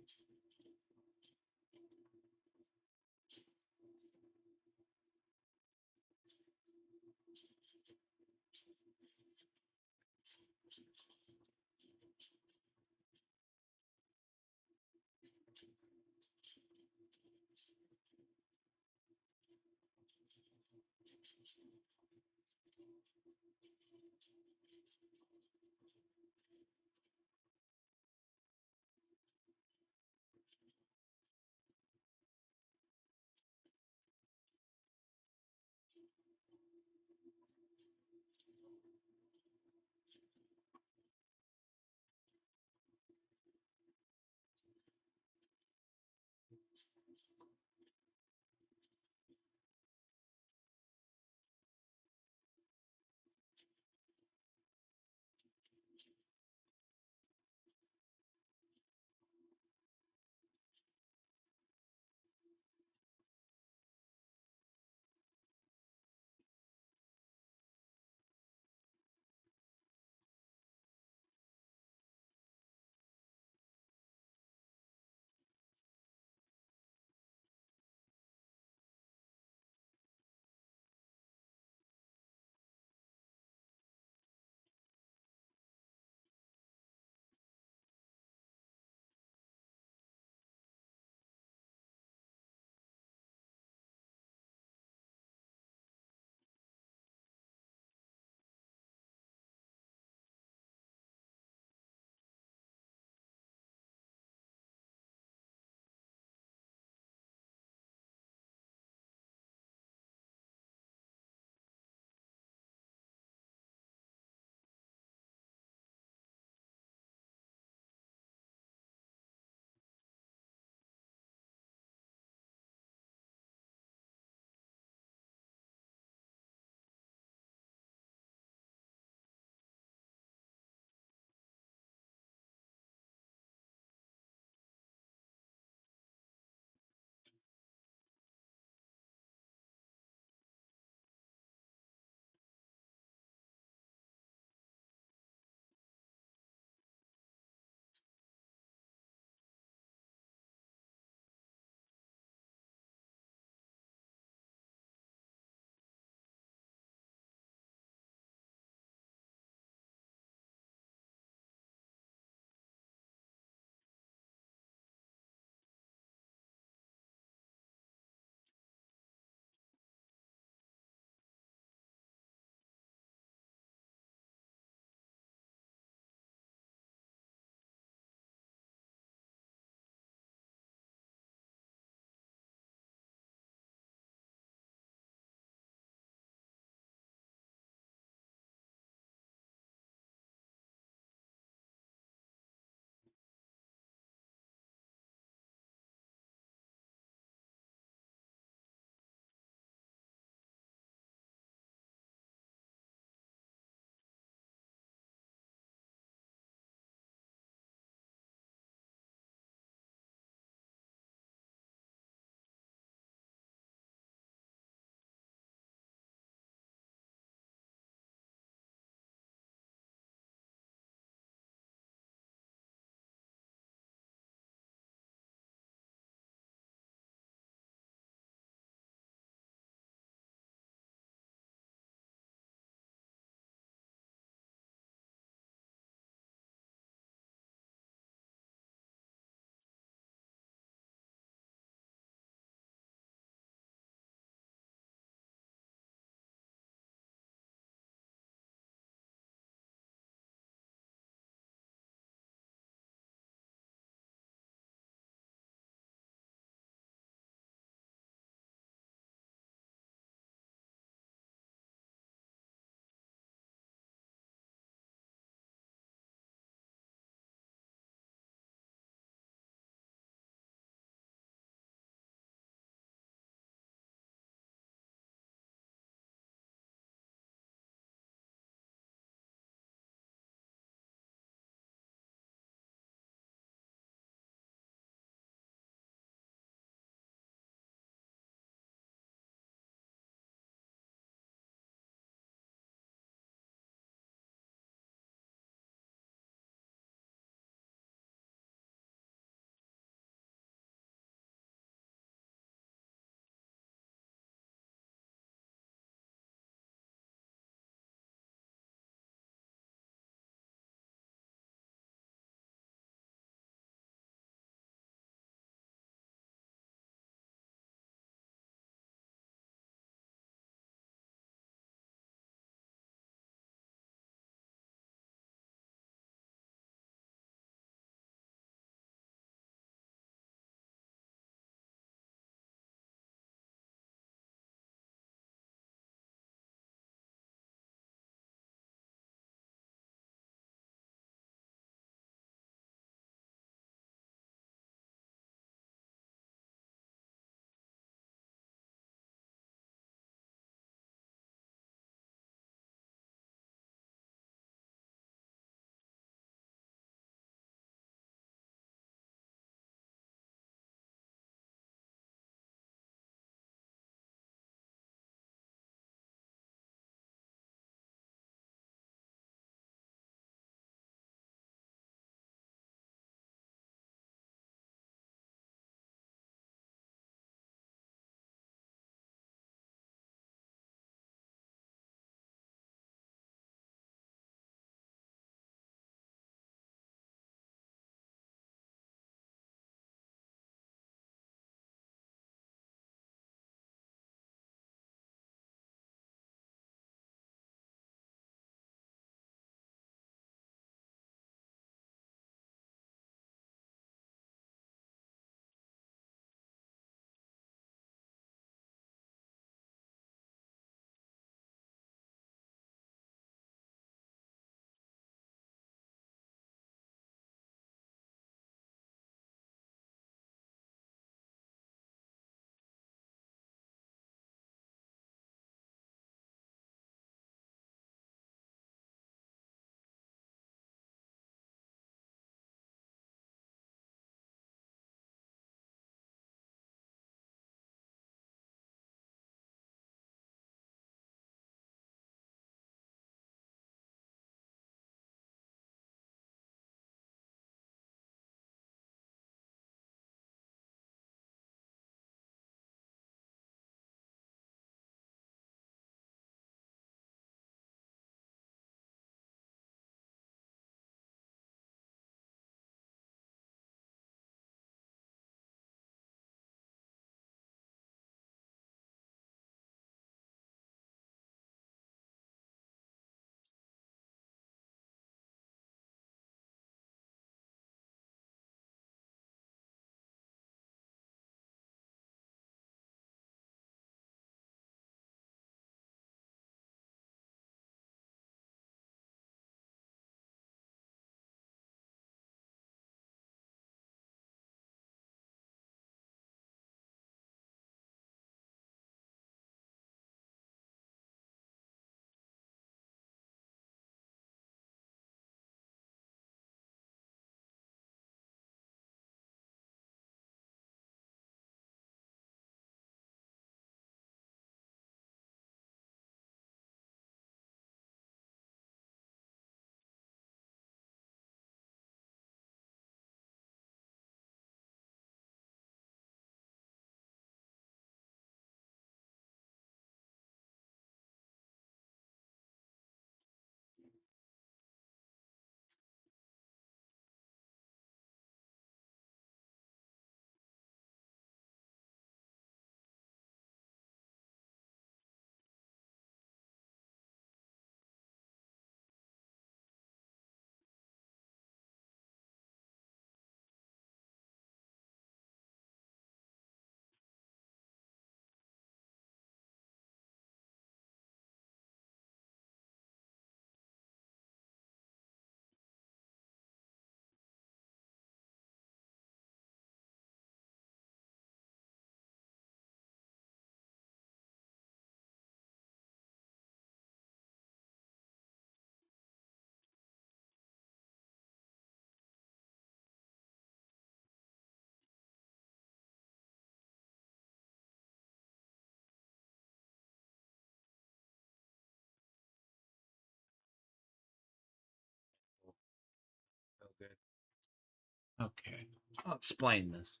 Okay, I'll explain this.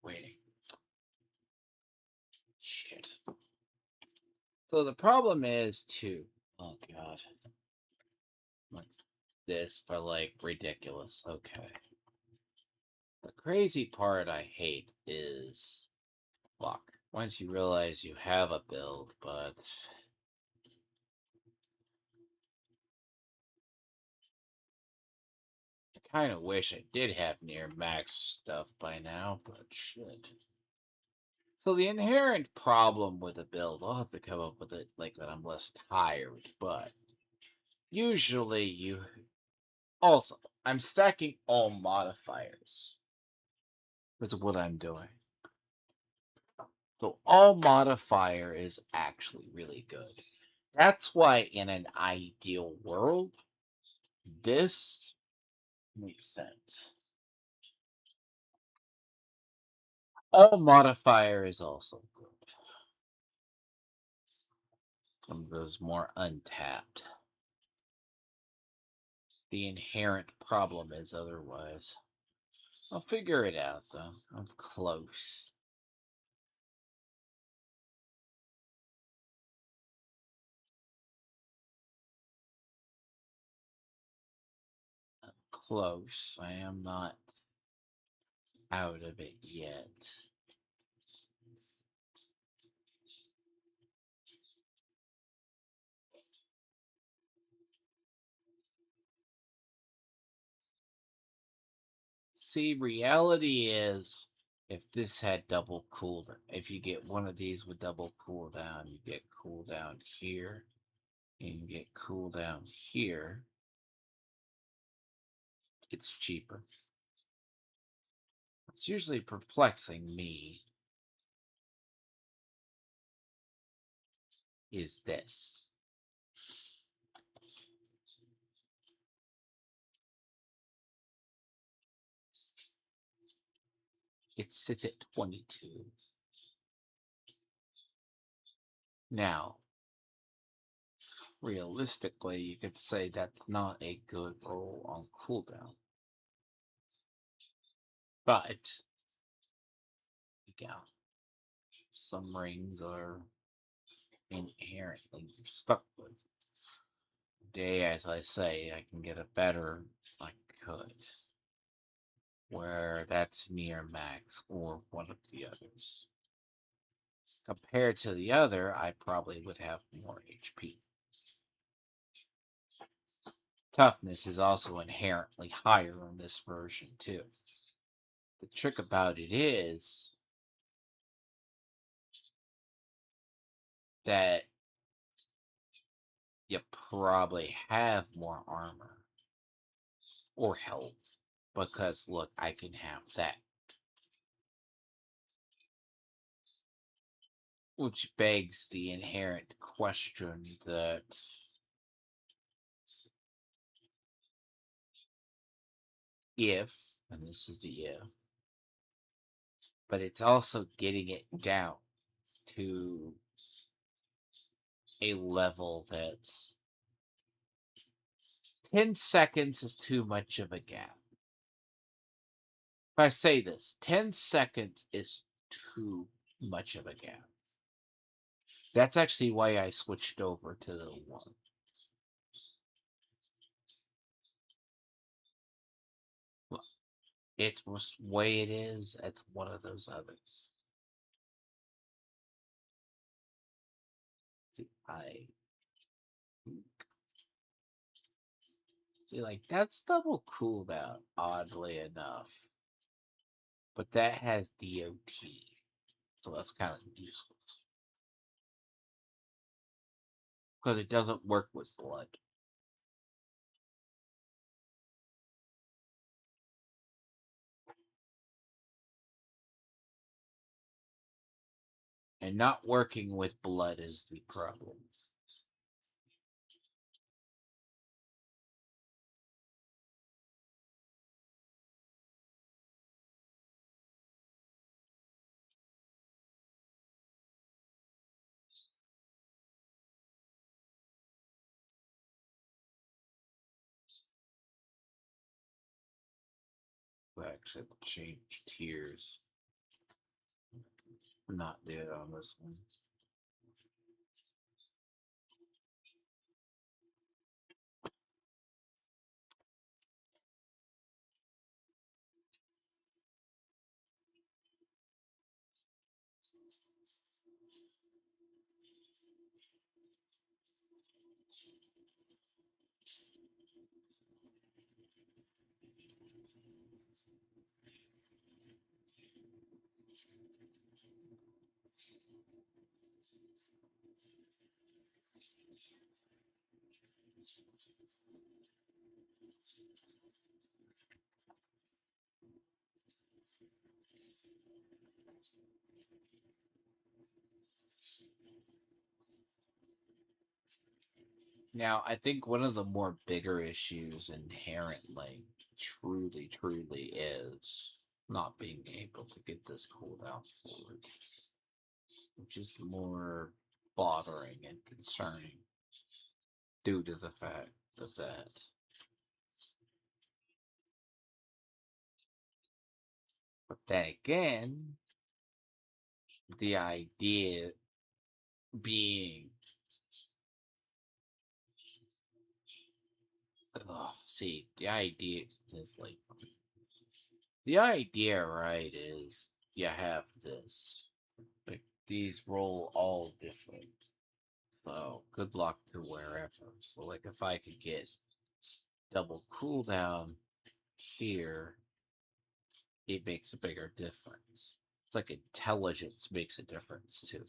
Waiting. Shit. So the problem is too. Oh god. What's this for like ridiculous? Okay. The crazy part I hate is luck. Once you realize you have a build, but I kind of wish I did have near max stuff by now, but shit. So the inherent problem with a build, I'll have to come up with it like when I'm less tired, but usually you also I'm stacking all modifiers. That's what I'm doing. So all modifier is actually really good. That's why in an ideal world, this makes sense. All modifier is also good. Some of those more untapped. The inherent problem is otherwise. I'll figure it out though. I'm close. I'm close. I am not out of it yet. See, reality is if this had double cooldown, if you get one of these with double cooldown, you get cooldown here, and you get cooldown here. It's cheaper. It's usually perplexing me is this. It sits at 22. Now, realistically, you could say that's not a good roll on cooldown. But, yeah, some rings are inherently stuck with. Day, as I say, I can get a better, I could. Where that's near max or one of the others. Compared to the other, I probably would have more HP. Toughness is also inherently higher in this version, too. The trick about it is that you probably have more armor or health. Because, look, I can have that. Which begs the inherent question that if, and this is the if, but it's also getting it down to a level that's 10 seconds is too much of a gap. If I say this, 10 seconds is too much of a gap. That's actually why I switched over to the one. It's the way it is. It's one of those others. See, like that's double cooldown, oddly enough, but that has DOT, so that's kind of useless because it doesn't work with blood. And not working with blood is the problem. actually change tiers. Not do it on this one. Now, I think one of the more bigger issues inherently, truly is not being able to get this cooldown forward, which is more bothering and concerning due to the fact that. But then again, the idea being, see, the idea is like, the idea, right, is you have this, like, these roll all different. So, good luck to wherever. So, like, if I could get double cooldown here, it makes a bigger difference. It's like intelligence makes a difference too.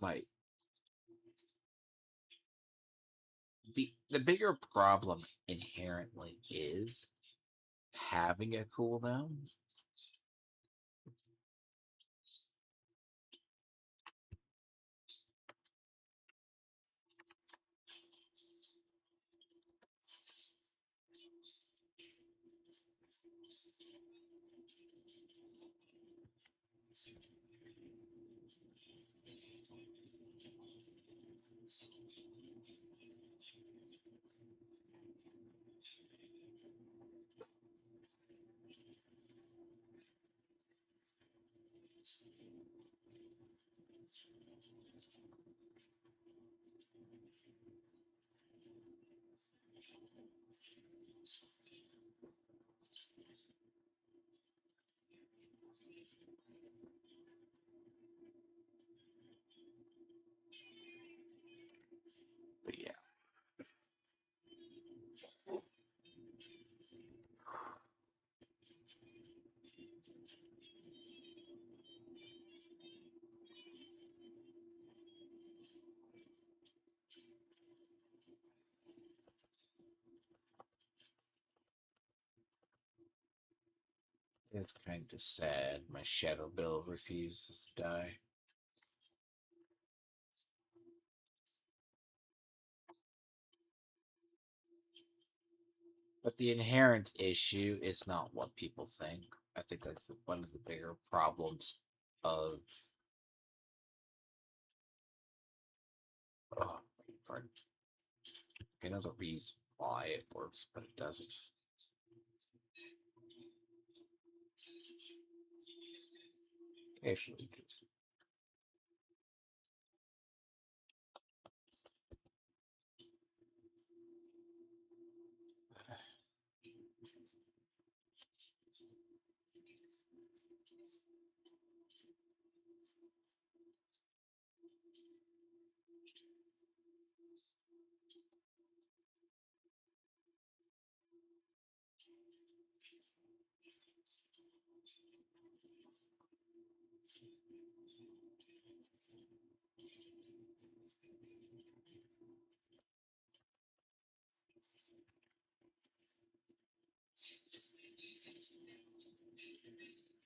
Like the bigger problem inherently is having a cooldown. But yeah, it's kind of sad. My shadow bill refuses to die. But the inherent issue is not what people think. I think that's one of the bigger problems of uh, I know the reason why it works, but it doesn't. Actually, it does.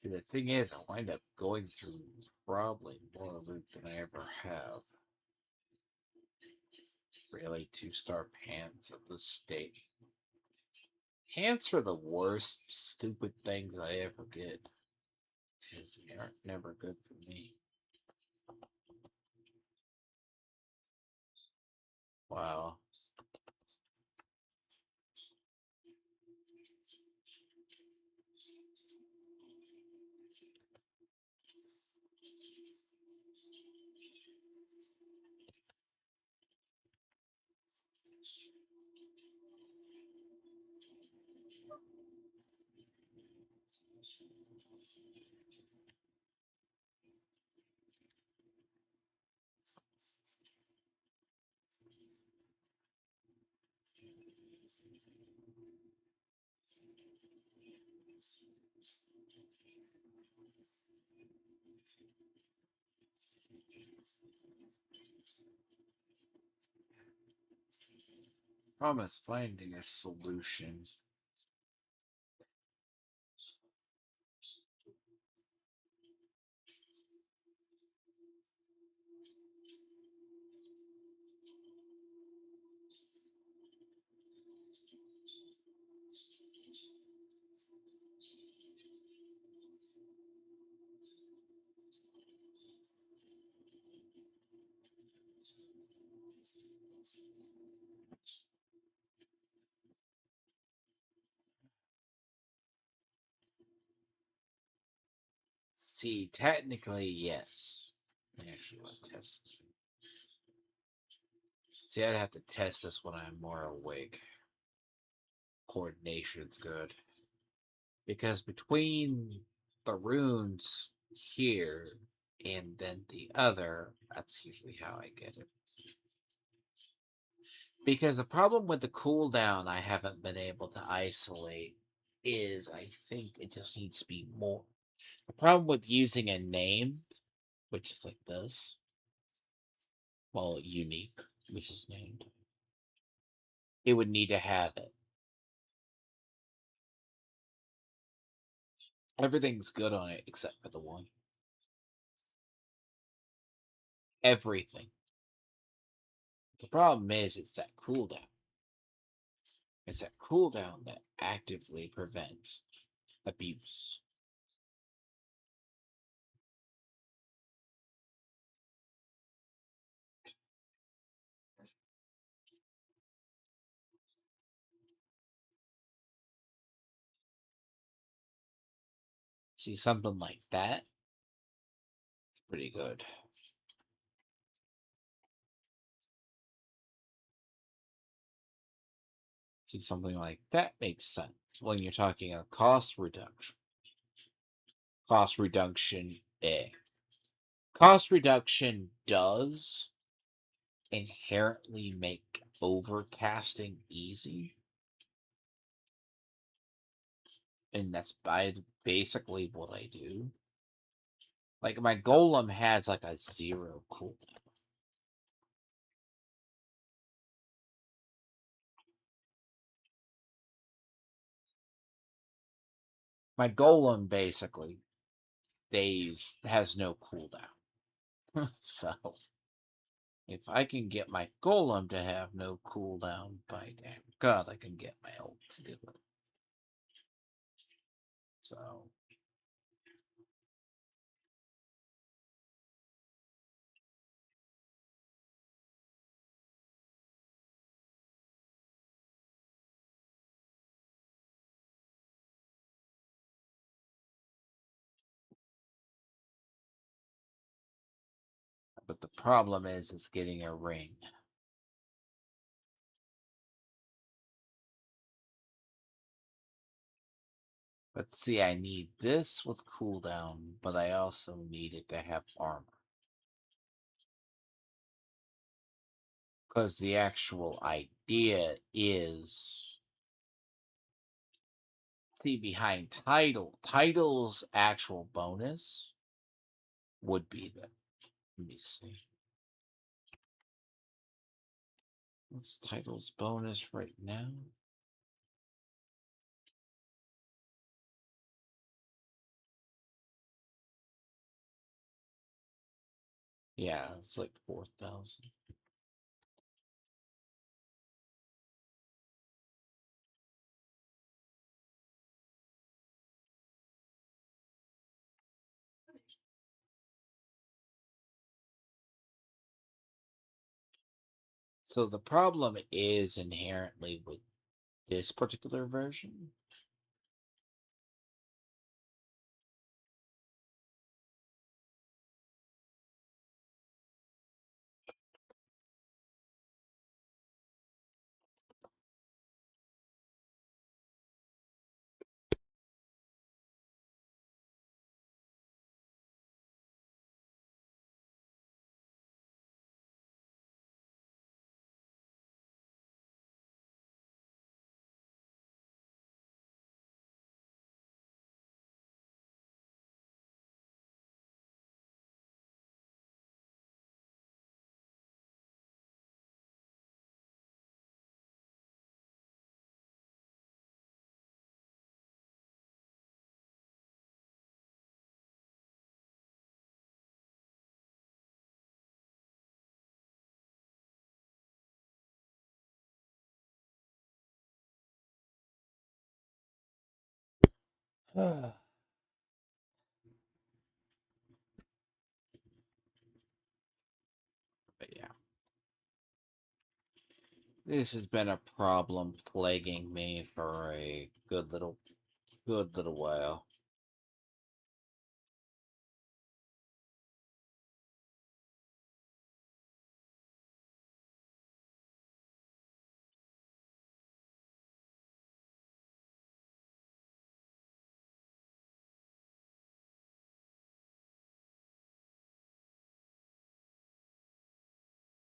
See, the thing is, I wind up going through probably more loot than I ever have. Really, 2-star pants of the state. Pants are the worst stupid things I ever get. Never good for me. Wow. Promise finding a solution. See, technically, yes. I actually want to test. See, I'd have to test this when I'm more awake. Coordination's good. Because between the runes here and then the other, that's usually how I get it. Because the problem with the cooldown I haven't been able to isolate is I think it just needs to be more. The problem with using a name, which is like this, well, unique, which is named, it would need to have it. Everything's good on it except for the one. Everything. The problem is it's that cooldown. It's that cooldown that actively prevents abuse. See, something like that, it's pretty good. See, something like that makes sense when you're talking a cost reduction. Cost reduction, Cost reduction does inherently make overcasting easy. And that's basically what I do. Like, my golem has like a 0 cooldown. My golem basically has no cooldown. So if I can get my golem to have no cooldown, by damn god, I can get my ult to do it. So but the problem is getting a ring. But see, I need this with cooldown, but I also need it to have armor. Because the actual idea is, see, behind title's actual bonus would be the, let me see. What's title's bonus right now? Yeah, it's like 4,000. So the problem is inherently with this particular version. But yeah, this has been a problem plaguing me for a good little while.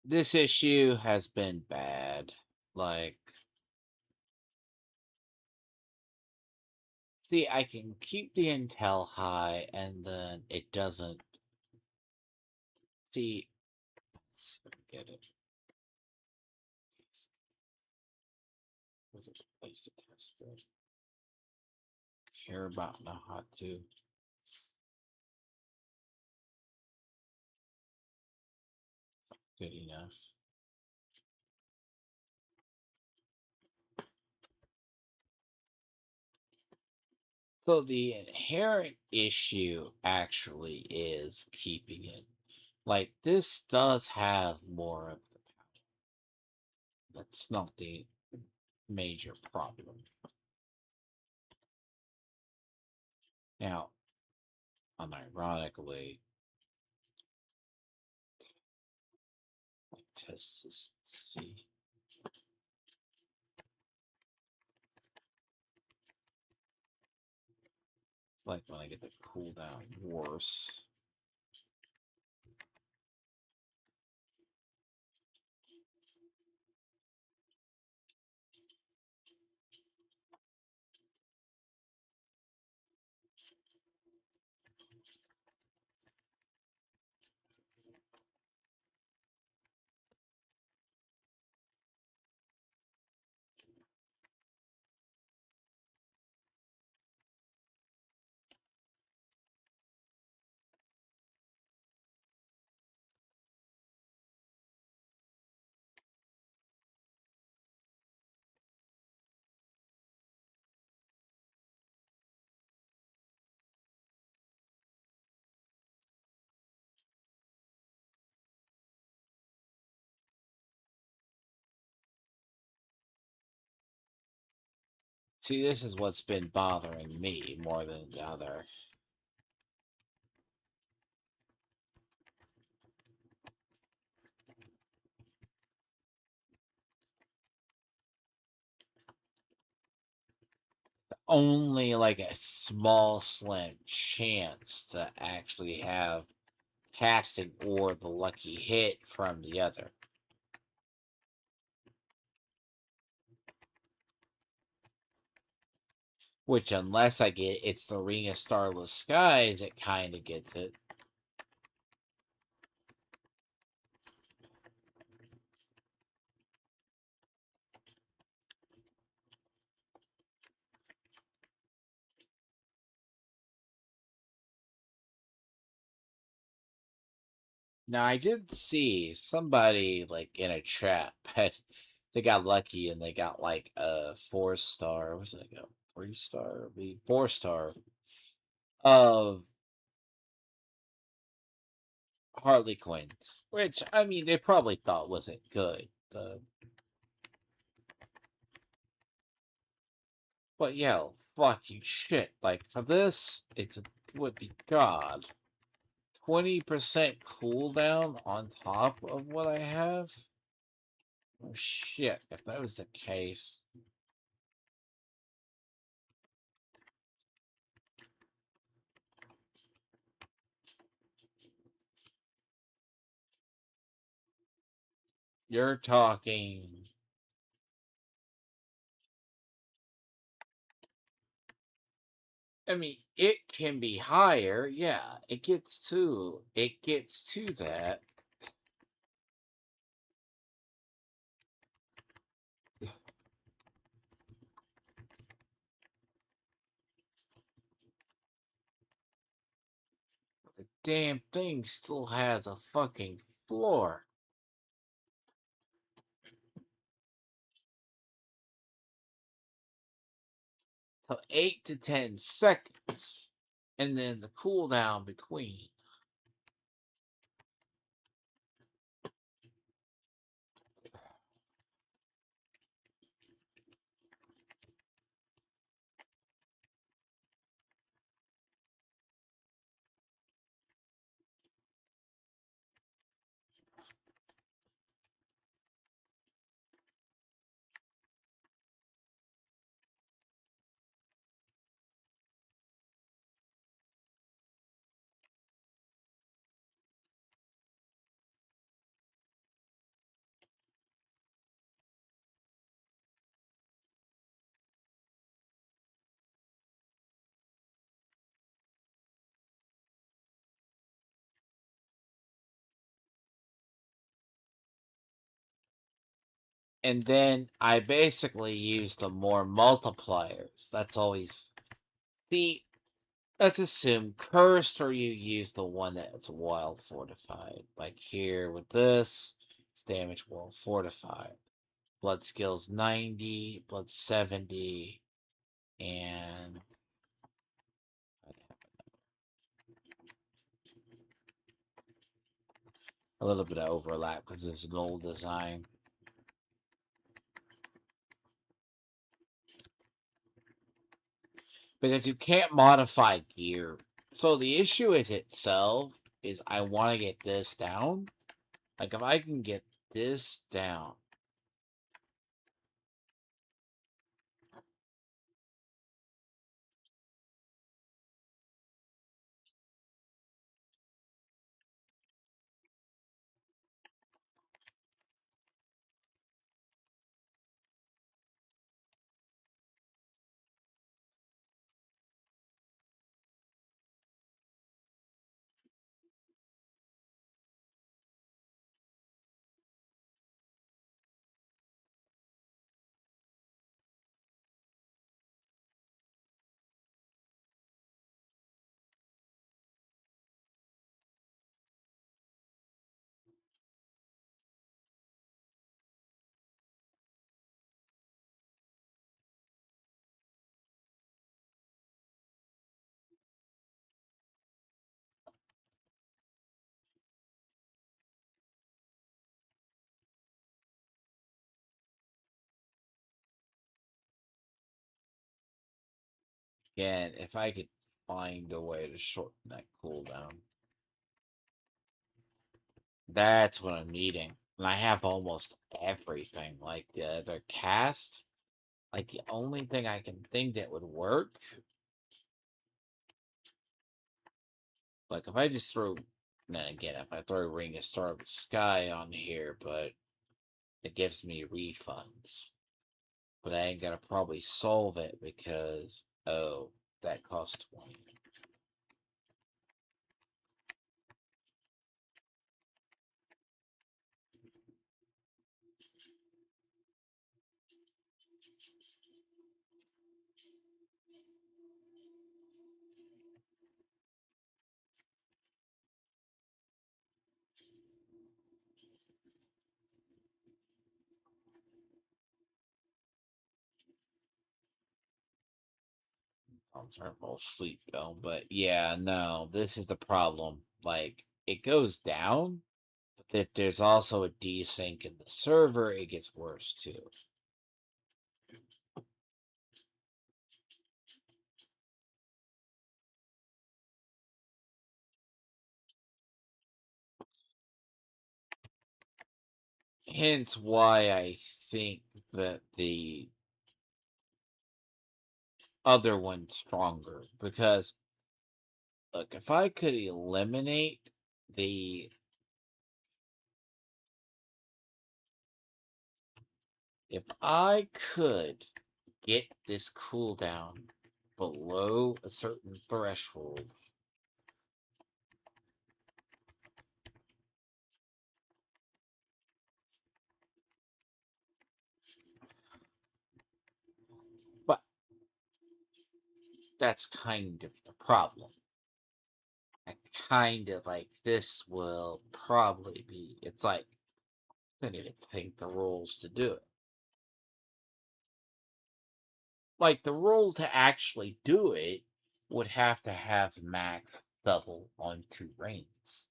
This issue has been bad. Like, see, I can keep the intel high, and then it doesn't. See, let's see if I can get it. Was it a place to test it? Care about know how to. It's not good enough. So the inherent issue actually is keeping it. Like, this does have more of the power. That's not the major problem. Now, unironically, test this and see. Like when I get the cooldown worse. See, this is what's been bothering me more than the other. Only like a small, slim chance to actually have casting or the lucky hit from the other. Which, unless I get it's the Ring of Starless Skies, it kind of gets it. Now, I did see somebody like in a trap, but they got lucky and they got like a 4-star. Was it like a 3-star? The 4-star of Harley Quinns, which I mean they probably thought wasn't good, But yeah, fucking shit. Like for this, would be God. 20% cooldown on top of what I have? Oh shit, if that was the case. You're talking. I mean, it can be higher, yeah. It gets to that. The damn thing still has a fucking floor. So 8 to 10 seconds. And then the cooldown between. And then I basically use the more multipliers. That's always the. Let's assume cursed, or you use the one that's wild fortified. Like here with this, it's damage wild fortified. Blood skills 90, blood 70, and a little bit of overlap because it's an old design. Because you can't modify gear. So the issue is itself is I want to get this down. Like if I can get this down. Again, if I could find a way to shorten that cooldown. That's what I'm needing. And I have almost everything. Like the other cast. Like the only thing I can think that would work. Like if I just throw. Then again, if I throw Ring of Star of the Sky on here, but it gives me refunds. But I ain't gonna probably solve it because that costs 20. I'm trying to fall asleep though, but yeah, no, this is the problem. Like it goes down, but if there's also a desync in the server, it gets worse too. Hence why I think that the other one's stronger. Because, look, if I could eliminate the. If I could get this cooldown below a certain threshold, but that's kind of the problem. I kind of like this will probably be. It's like I couldn't even think the rules to do it. Like the rule to actually do it would have to have max double on 2 rings.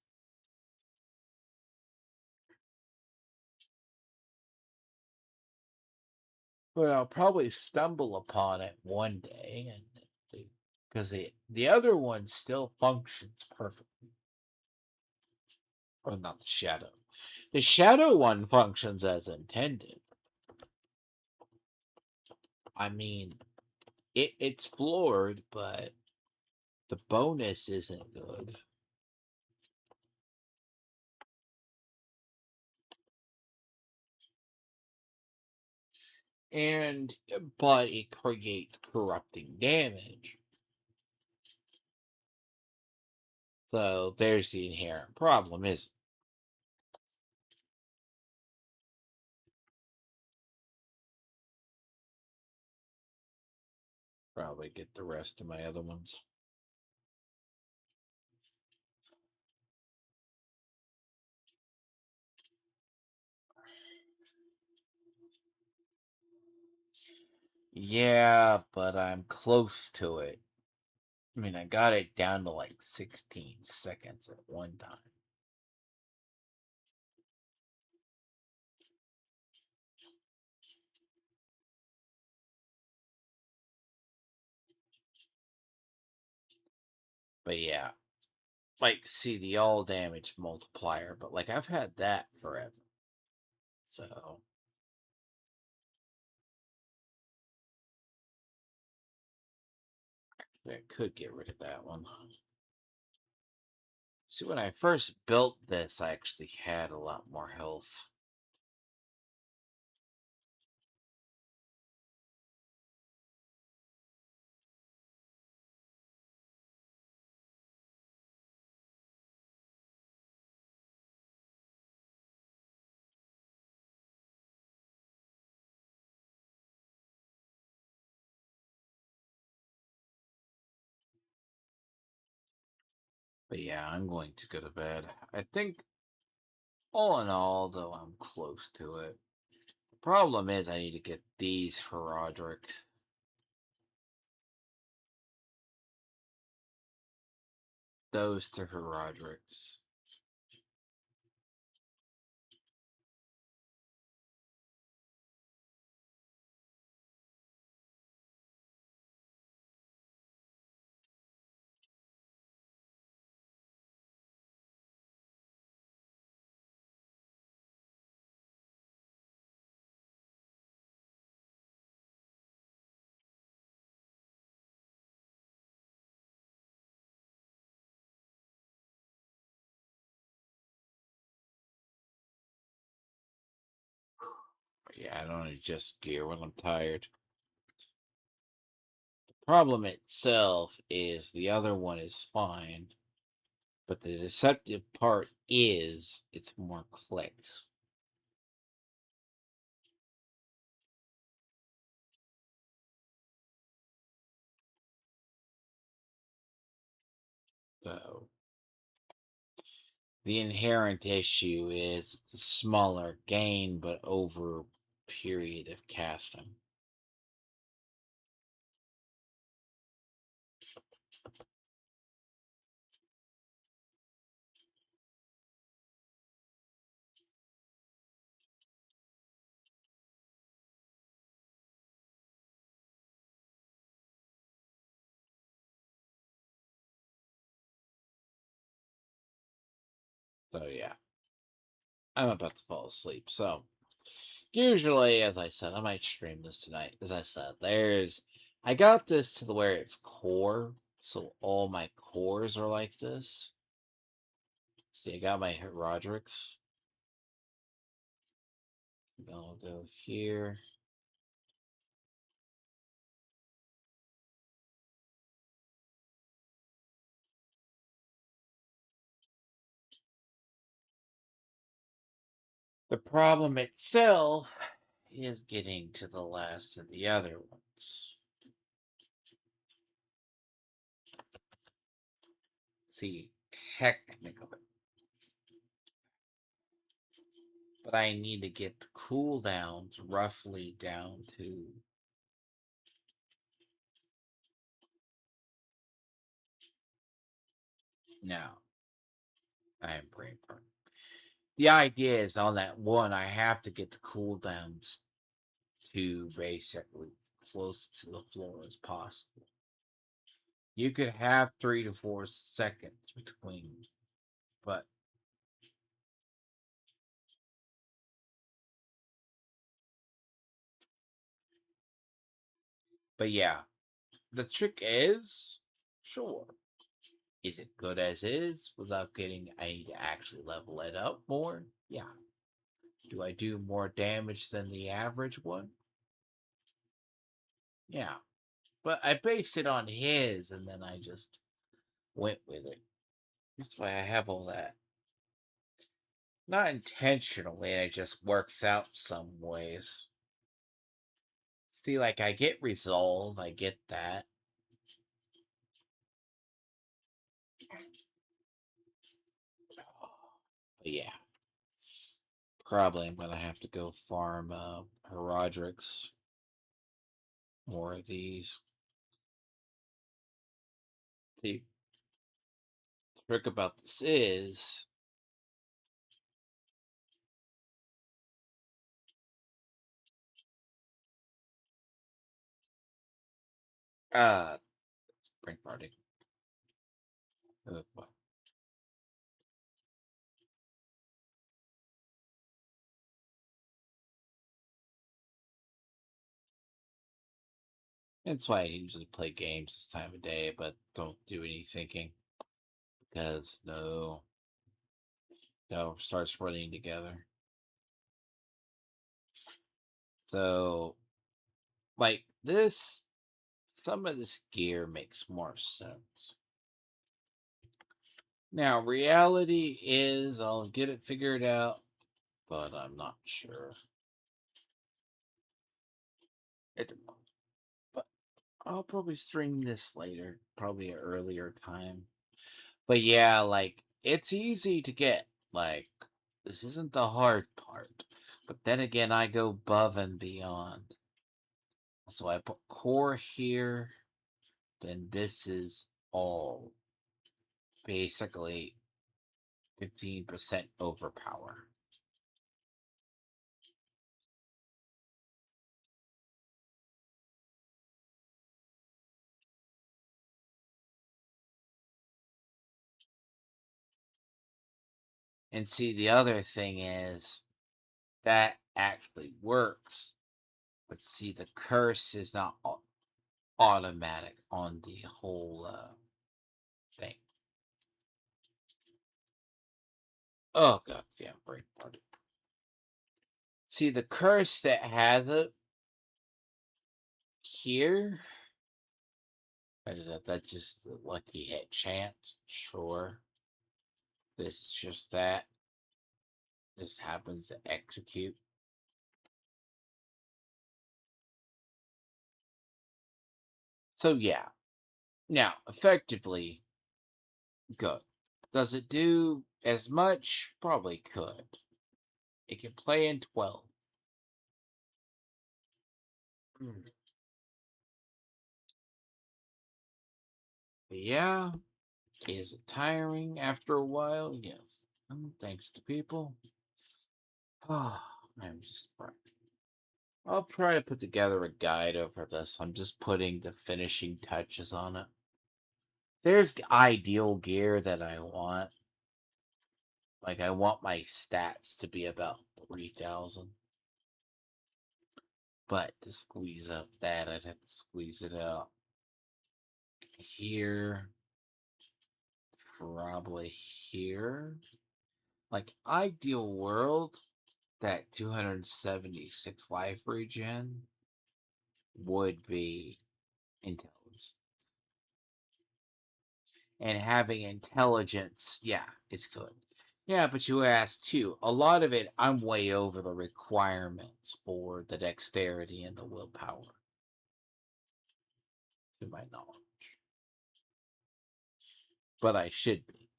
But I'll probably stumble upon it one day, and because the other one still functions perfectly. Oh, not the shadow. The shadow one functions as intended. I mean, it's floored, but the bonus isn't good. And but it creates corrupting damage. So there's the inherent problem, is probably get the rest of my other ones. Yeah, but I'm close to it. I mean, I got it down to like 16 seconds at one time. But yeah, like, see the all damage multiplier, but like I've had that forever. So I could get rid of that one. See, when I first built this, I actually had a lot more health. But yeah, I'm going to go to bed. I think, all in all, though, I'm close to it. The problem is I need to get these for Roderick. Those to her Roderick's. Yeah, I don't adjust gear when I'm tired. The problem itself is the other one is fine, but the deceptive part is it's more clicks. So the inherent issue is it's a smaller gain, but over period of casting. So yeah, I'm about to fall asleep. So usually, as I said, I might stream this tonight. As I said, I got this to the where it's core, so all my cores are like this. See, I got my Roderick's. I'll go here. The problem itself is getting to the last of the other ones. See, technically. But I need to get the cooldowns roughly down to now. I am praying for. The idea is on that one, I have to get the cooldowns to basically close to the floor as possible. You could have 3 to 4 seconds between, but yeah, the trick is, sure, is it good as is without getting? I need to actually level it up more. Yeah. Do I do more damage than the average one? Yeah. But I based it on his and then I just went with it. That's why I have all that. Not intentionally, it just works out some ways. See, like I get resolve, I get that. But yeah. Probably I'm gonna have to go farm Herodrix. More of these. The trick about this is uh spring party. What? That's why I usually play games this time of day, but don't do any thinking. Because no, starts running together. So like this, some of this gear makes more sense. Now, reality is I'll get it figured out, but I'm not sure. At the moment. But I'll probably stream this later, probably an earlier time. But yeah, like it's easy to get. Like this isn't the hard part. But then again, I go above and beyond. So I put core here. Then this is all basically 15% overpower. And see, the other thing is that actually works. But see, the curse is not automatic on the whole thing. Oh god, yeah, break party. See, the curse that has it here. Is that just a lucky hit chance? Sure. This is just that. This happens to execute. So yeah. Now, effectively, good. Does it do as much? Probably could. It can play in 12. Mm. But yeah. Is it tiring after a while? Yes. Thanks to people. I'm just frightened. I'll try to put together a guide over this. I'm just putting the finishing touches on it. There's ideal gear that I want. Like, I want my stats to be about 3,000. But to squeeze up that, I'd have to squeeze it out here. Probably here. Like, ideal world, that 276 life regen would be intelligence. And having intelligence, yeah, it's good. Yeah, but you asked too. A lot of it, I'm way over the requirements for the dexterity and the willpower, to my knowledge. But I should be.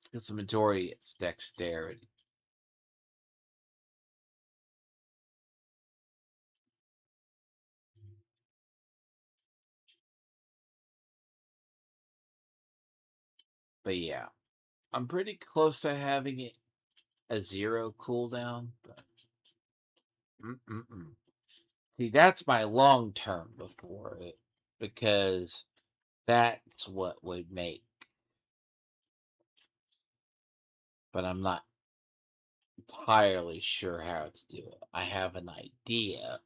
Because the majority is dexterity. But yeah, I'm pretty close to having it a 0 cooldown. But see, that's my long term before it. Because that's what would make. But I'm not entirely sure how to do it. I have an idea.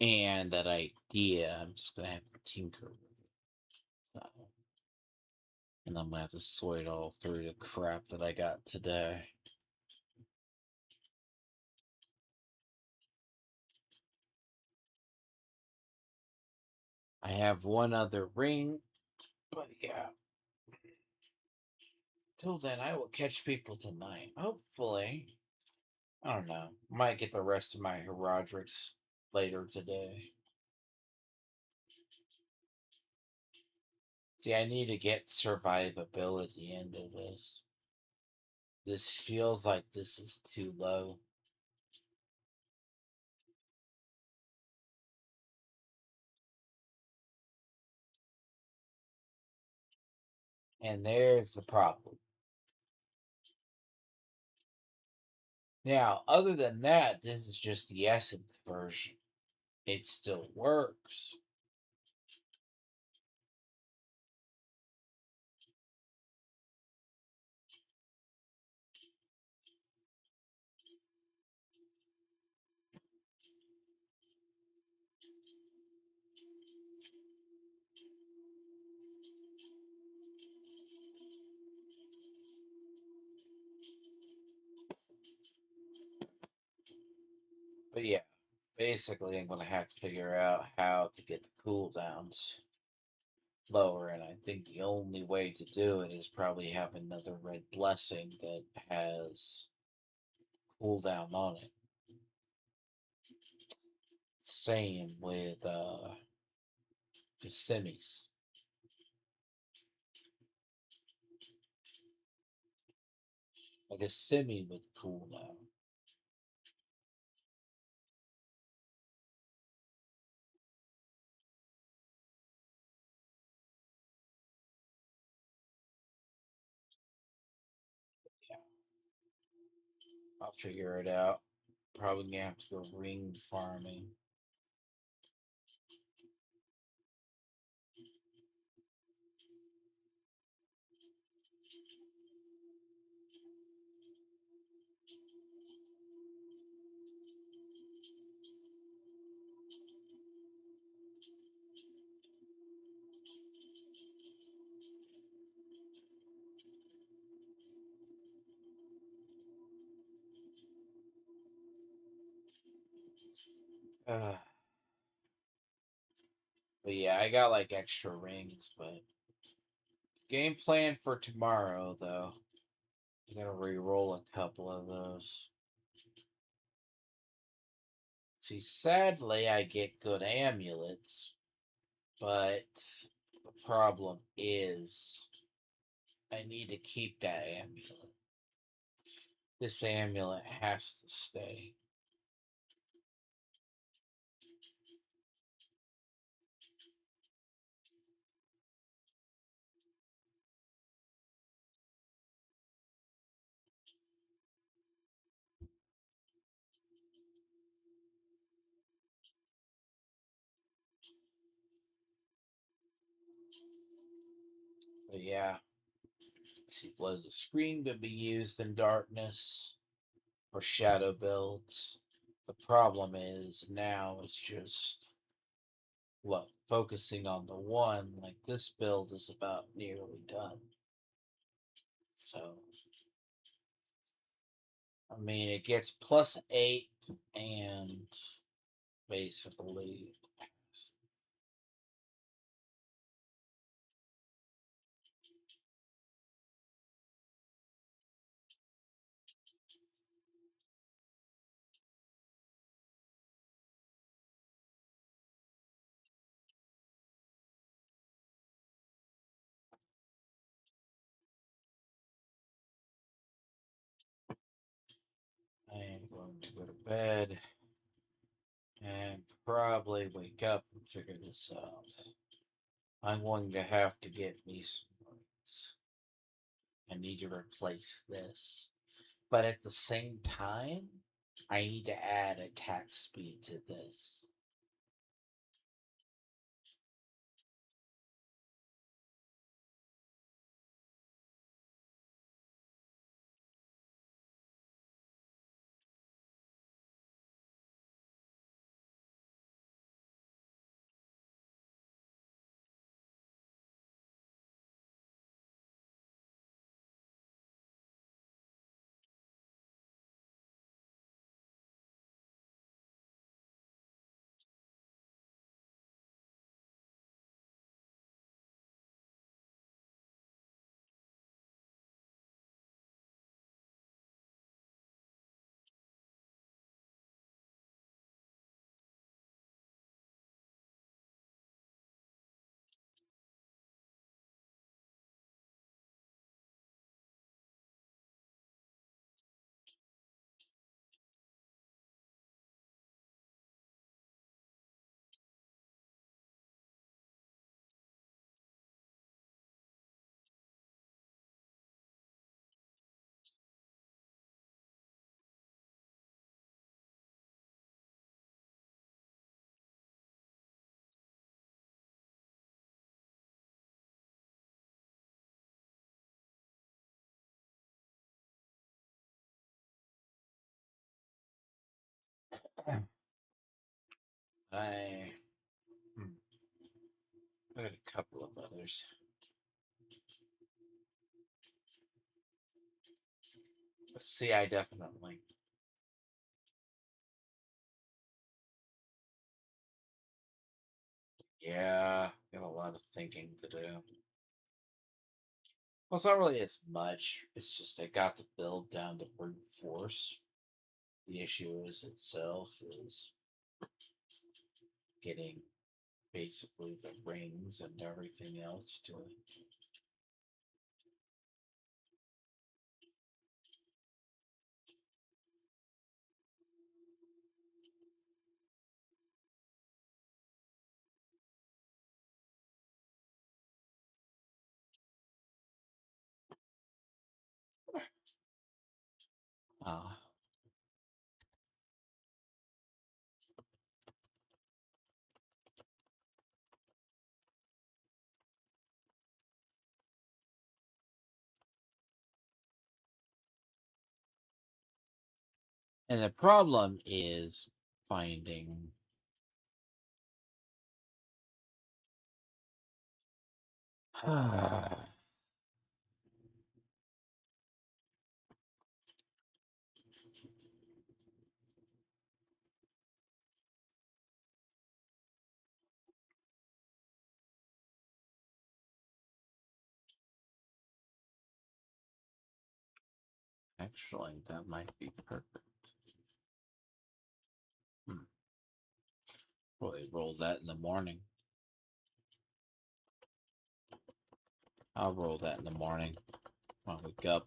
And that idea, I'm just going to have to tinker with it. So, and I'm going to have to sort all through the crap that I got today. I have one other ring, but yeah. Till then, I will catch people tonight. Hopefully. I don't know. Might get the rest of my horodotics later today. See, I need to get survivability into this. This feels like this is too low. And there's the problem. Now, other than that, this is just the essence version. It still works. But yeah, basically, I'm going to have to figure out how to get the cooldowns lower, and I think the only way to do it is probably have another red blessing that has cooldown on it. Same with the semis. Like a semi with cooldown. Yeah, I'll figure it out. Probably gonna have to go ring farming. Uh, but yeah, I got like extra rings, but game plan for tomorrow though. I'm gonna re-roll a couple of those. See, sadly, I get good amulets, but the problem is I need to keep that amulet. This amulet has to stay. yeah. See, blood the screen could be used in darkness or shadow builds. The problem is now it's just look, focusing on the one, like this build is about nearly done. So I mean it gets +8 and basically pass. I am going to go to bed and probably wake up and figure this out. I'm going to have to get me some rings. I need to replace this. But at the same time, I need to add attack speed to this. I I got a couple of others. See, I definitely. Yeah, got a lot of thinking to do. Well, it's not really as much. It's just I got to build down to brute force. The issue is itself is getting basically the rings and everything else to it. Uh, and the problem is finding actually that might be perfect. Hmm. Probably roll that in the morning. I'll roll that in the morning when I wake up.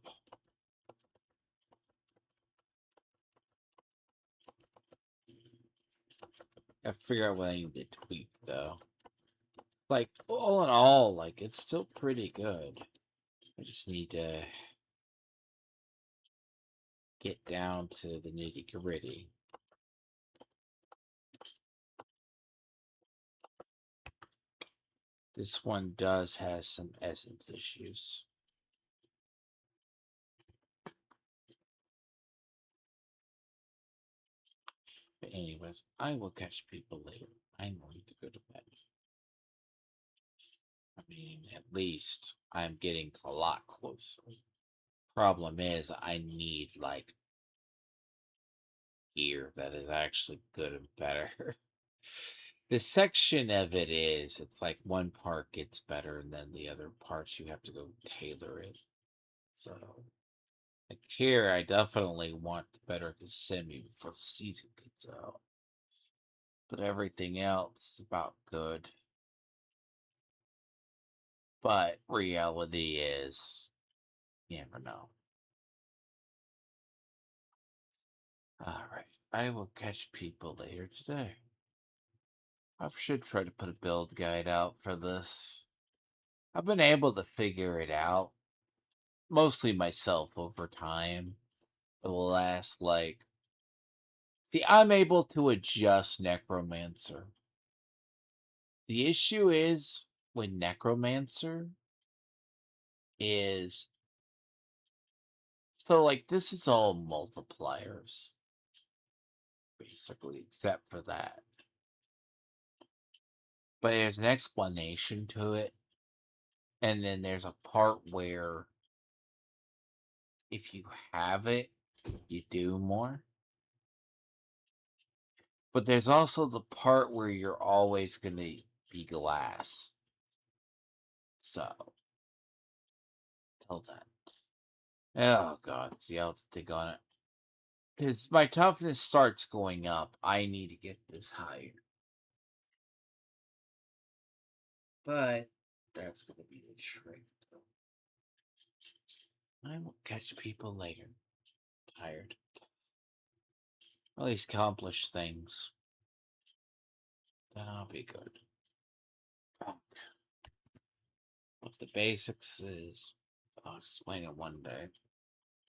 I figure out what I need to tweak though. Like all in all, like it's still pretty good. I just need to get down to the nitty gritty. This one does have some essence issues. But anyways, I will catch people later. I'm going to go to bed. I mean, at least I'm getting a lot closer. Problem is, I need, like, gear that is actually good and better. The section of it is, it's like one part gets better, and then the other parts you have to go tailor it. So, like here, I definitely want better Kissimmee before the season gets out. But everything else is about good. But reality is, you never know. Alright, I will catch people later today. I should try to put a build guide out for this. I've been able to figure it out, mostly myself over time. For the last, like, see, I'm able to adjust necromancer. The issue is with necromancer is so, like, this is all multipliers, basically, except for that. But there's an explanation to it. And then there's a part where if you have it, you do more. But there's also the part where you're always going to be glass. So, till then. Oh, God. See, I'll dig on it. Because my toughness starts going up. I need to get this higher. But that's going to be the trick, though. I will catch people later. Tired. At least accomplish things. Then I'll be good. Fuck. What the basics is, I'll explain it one day.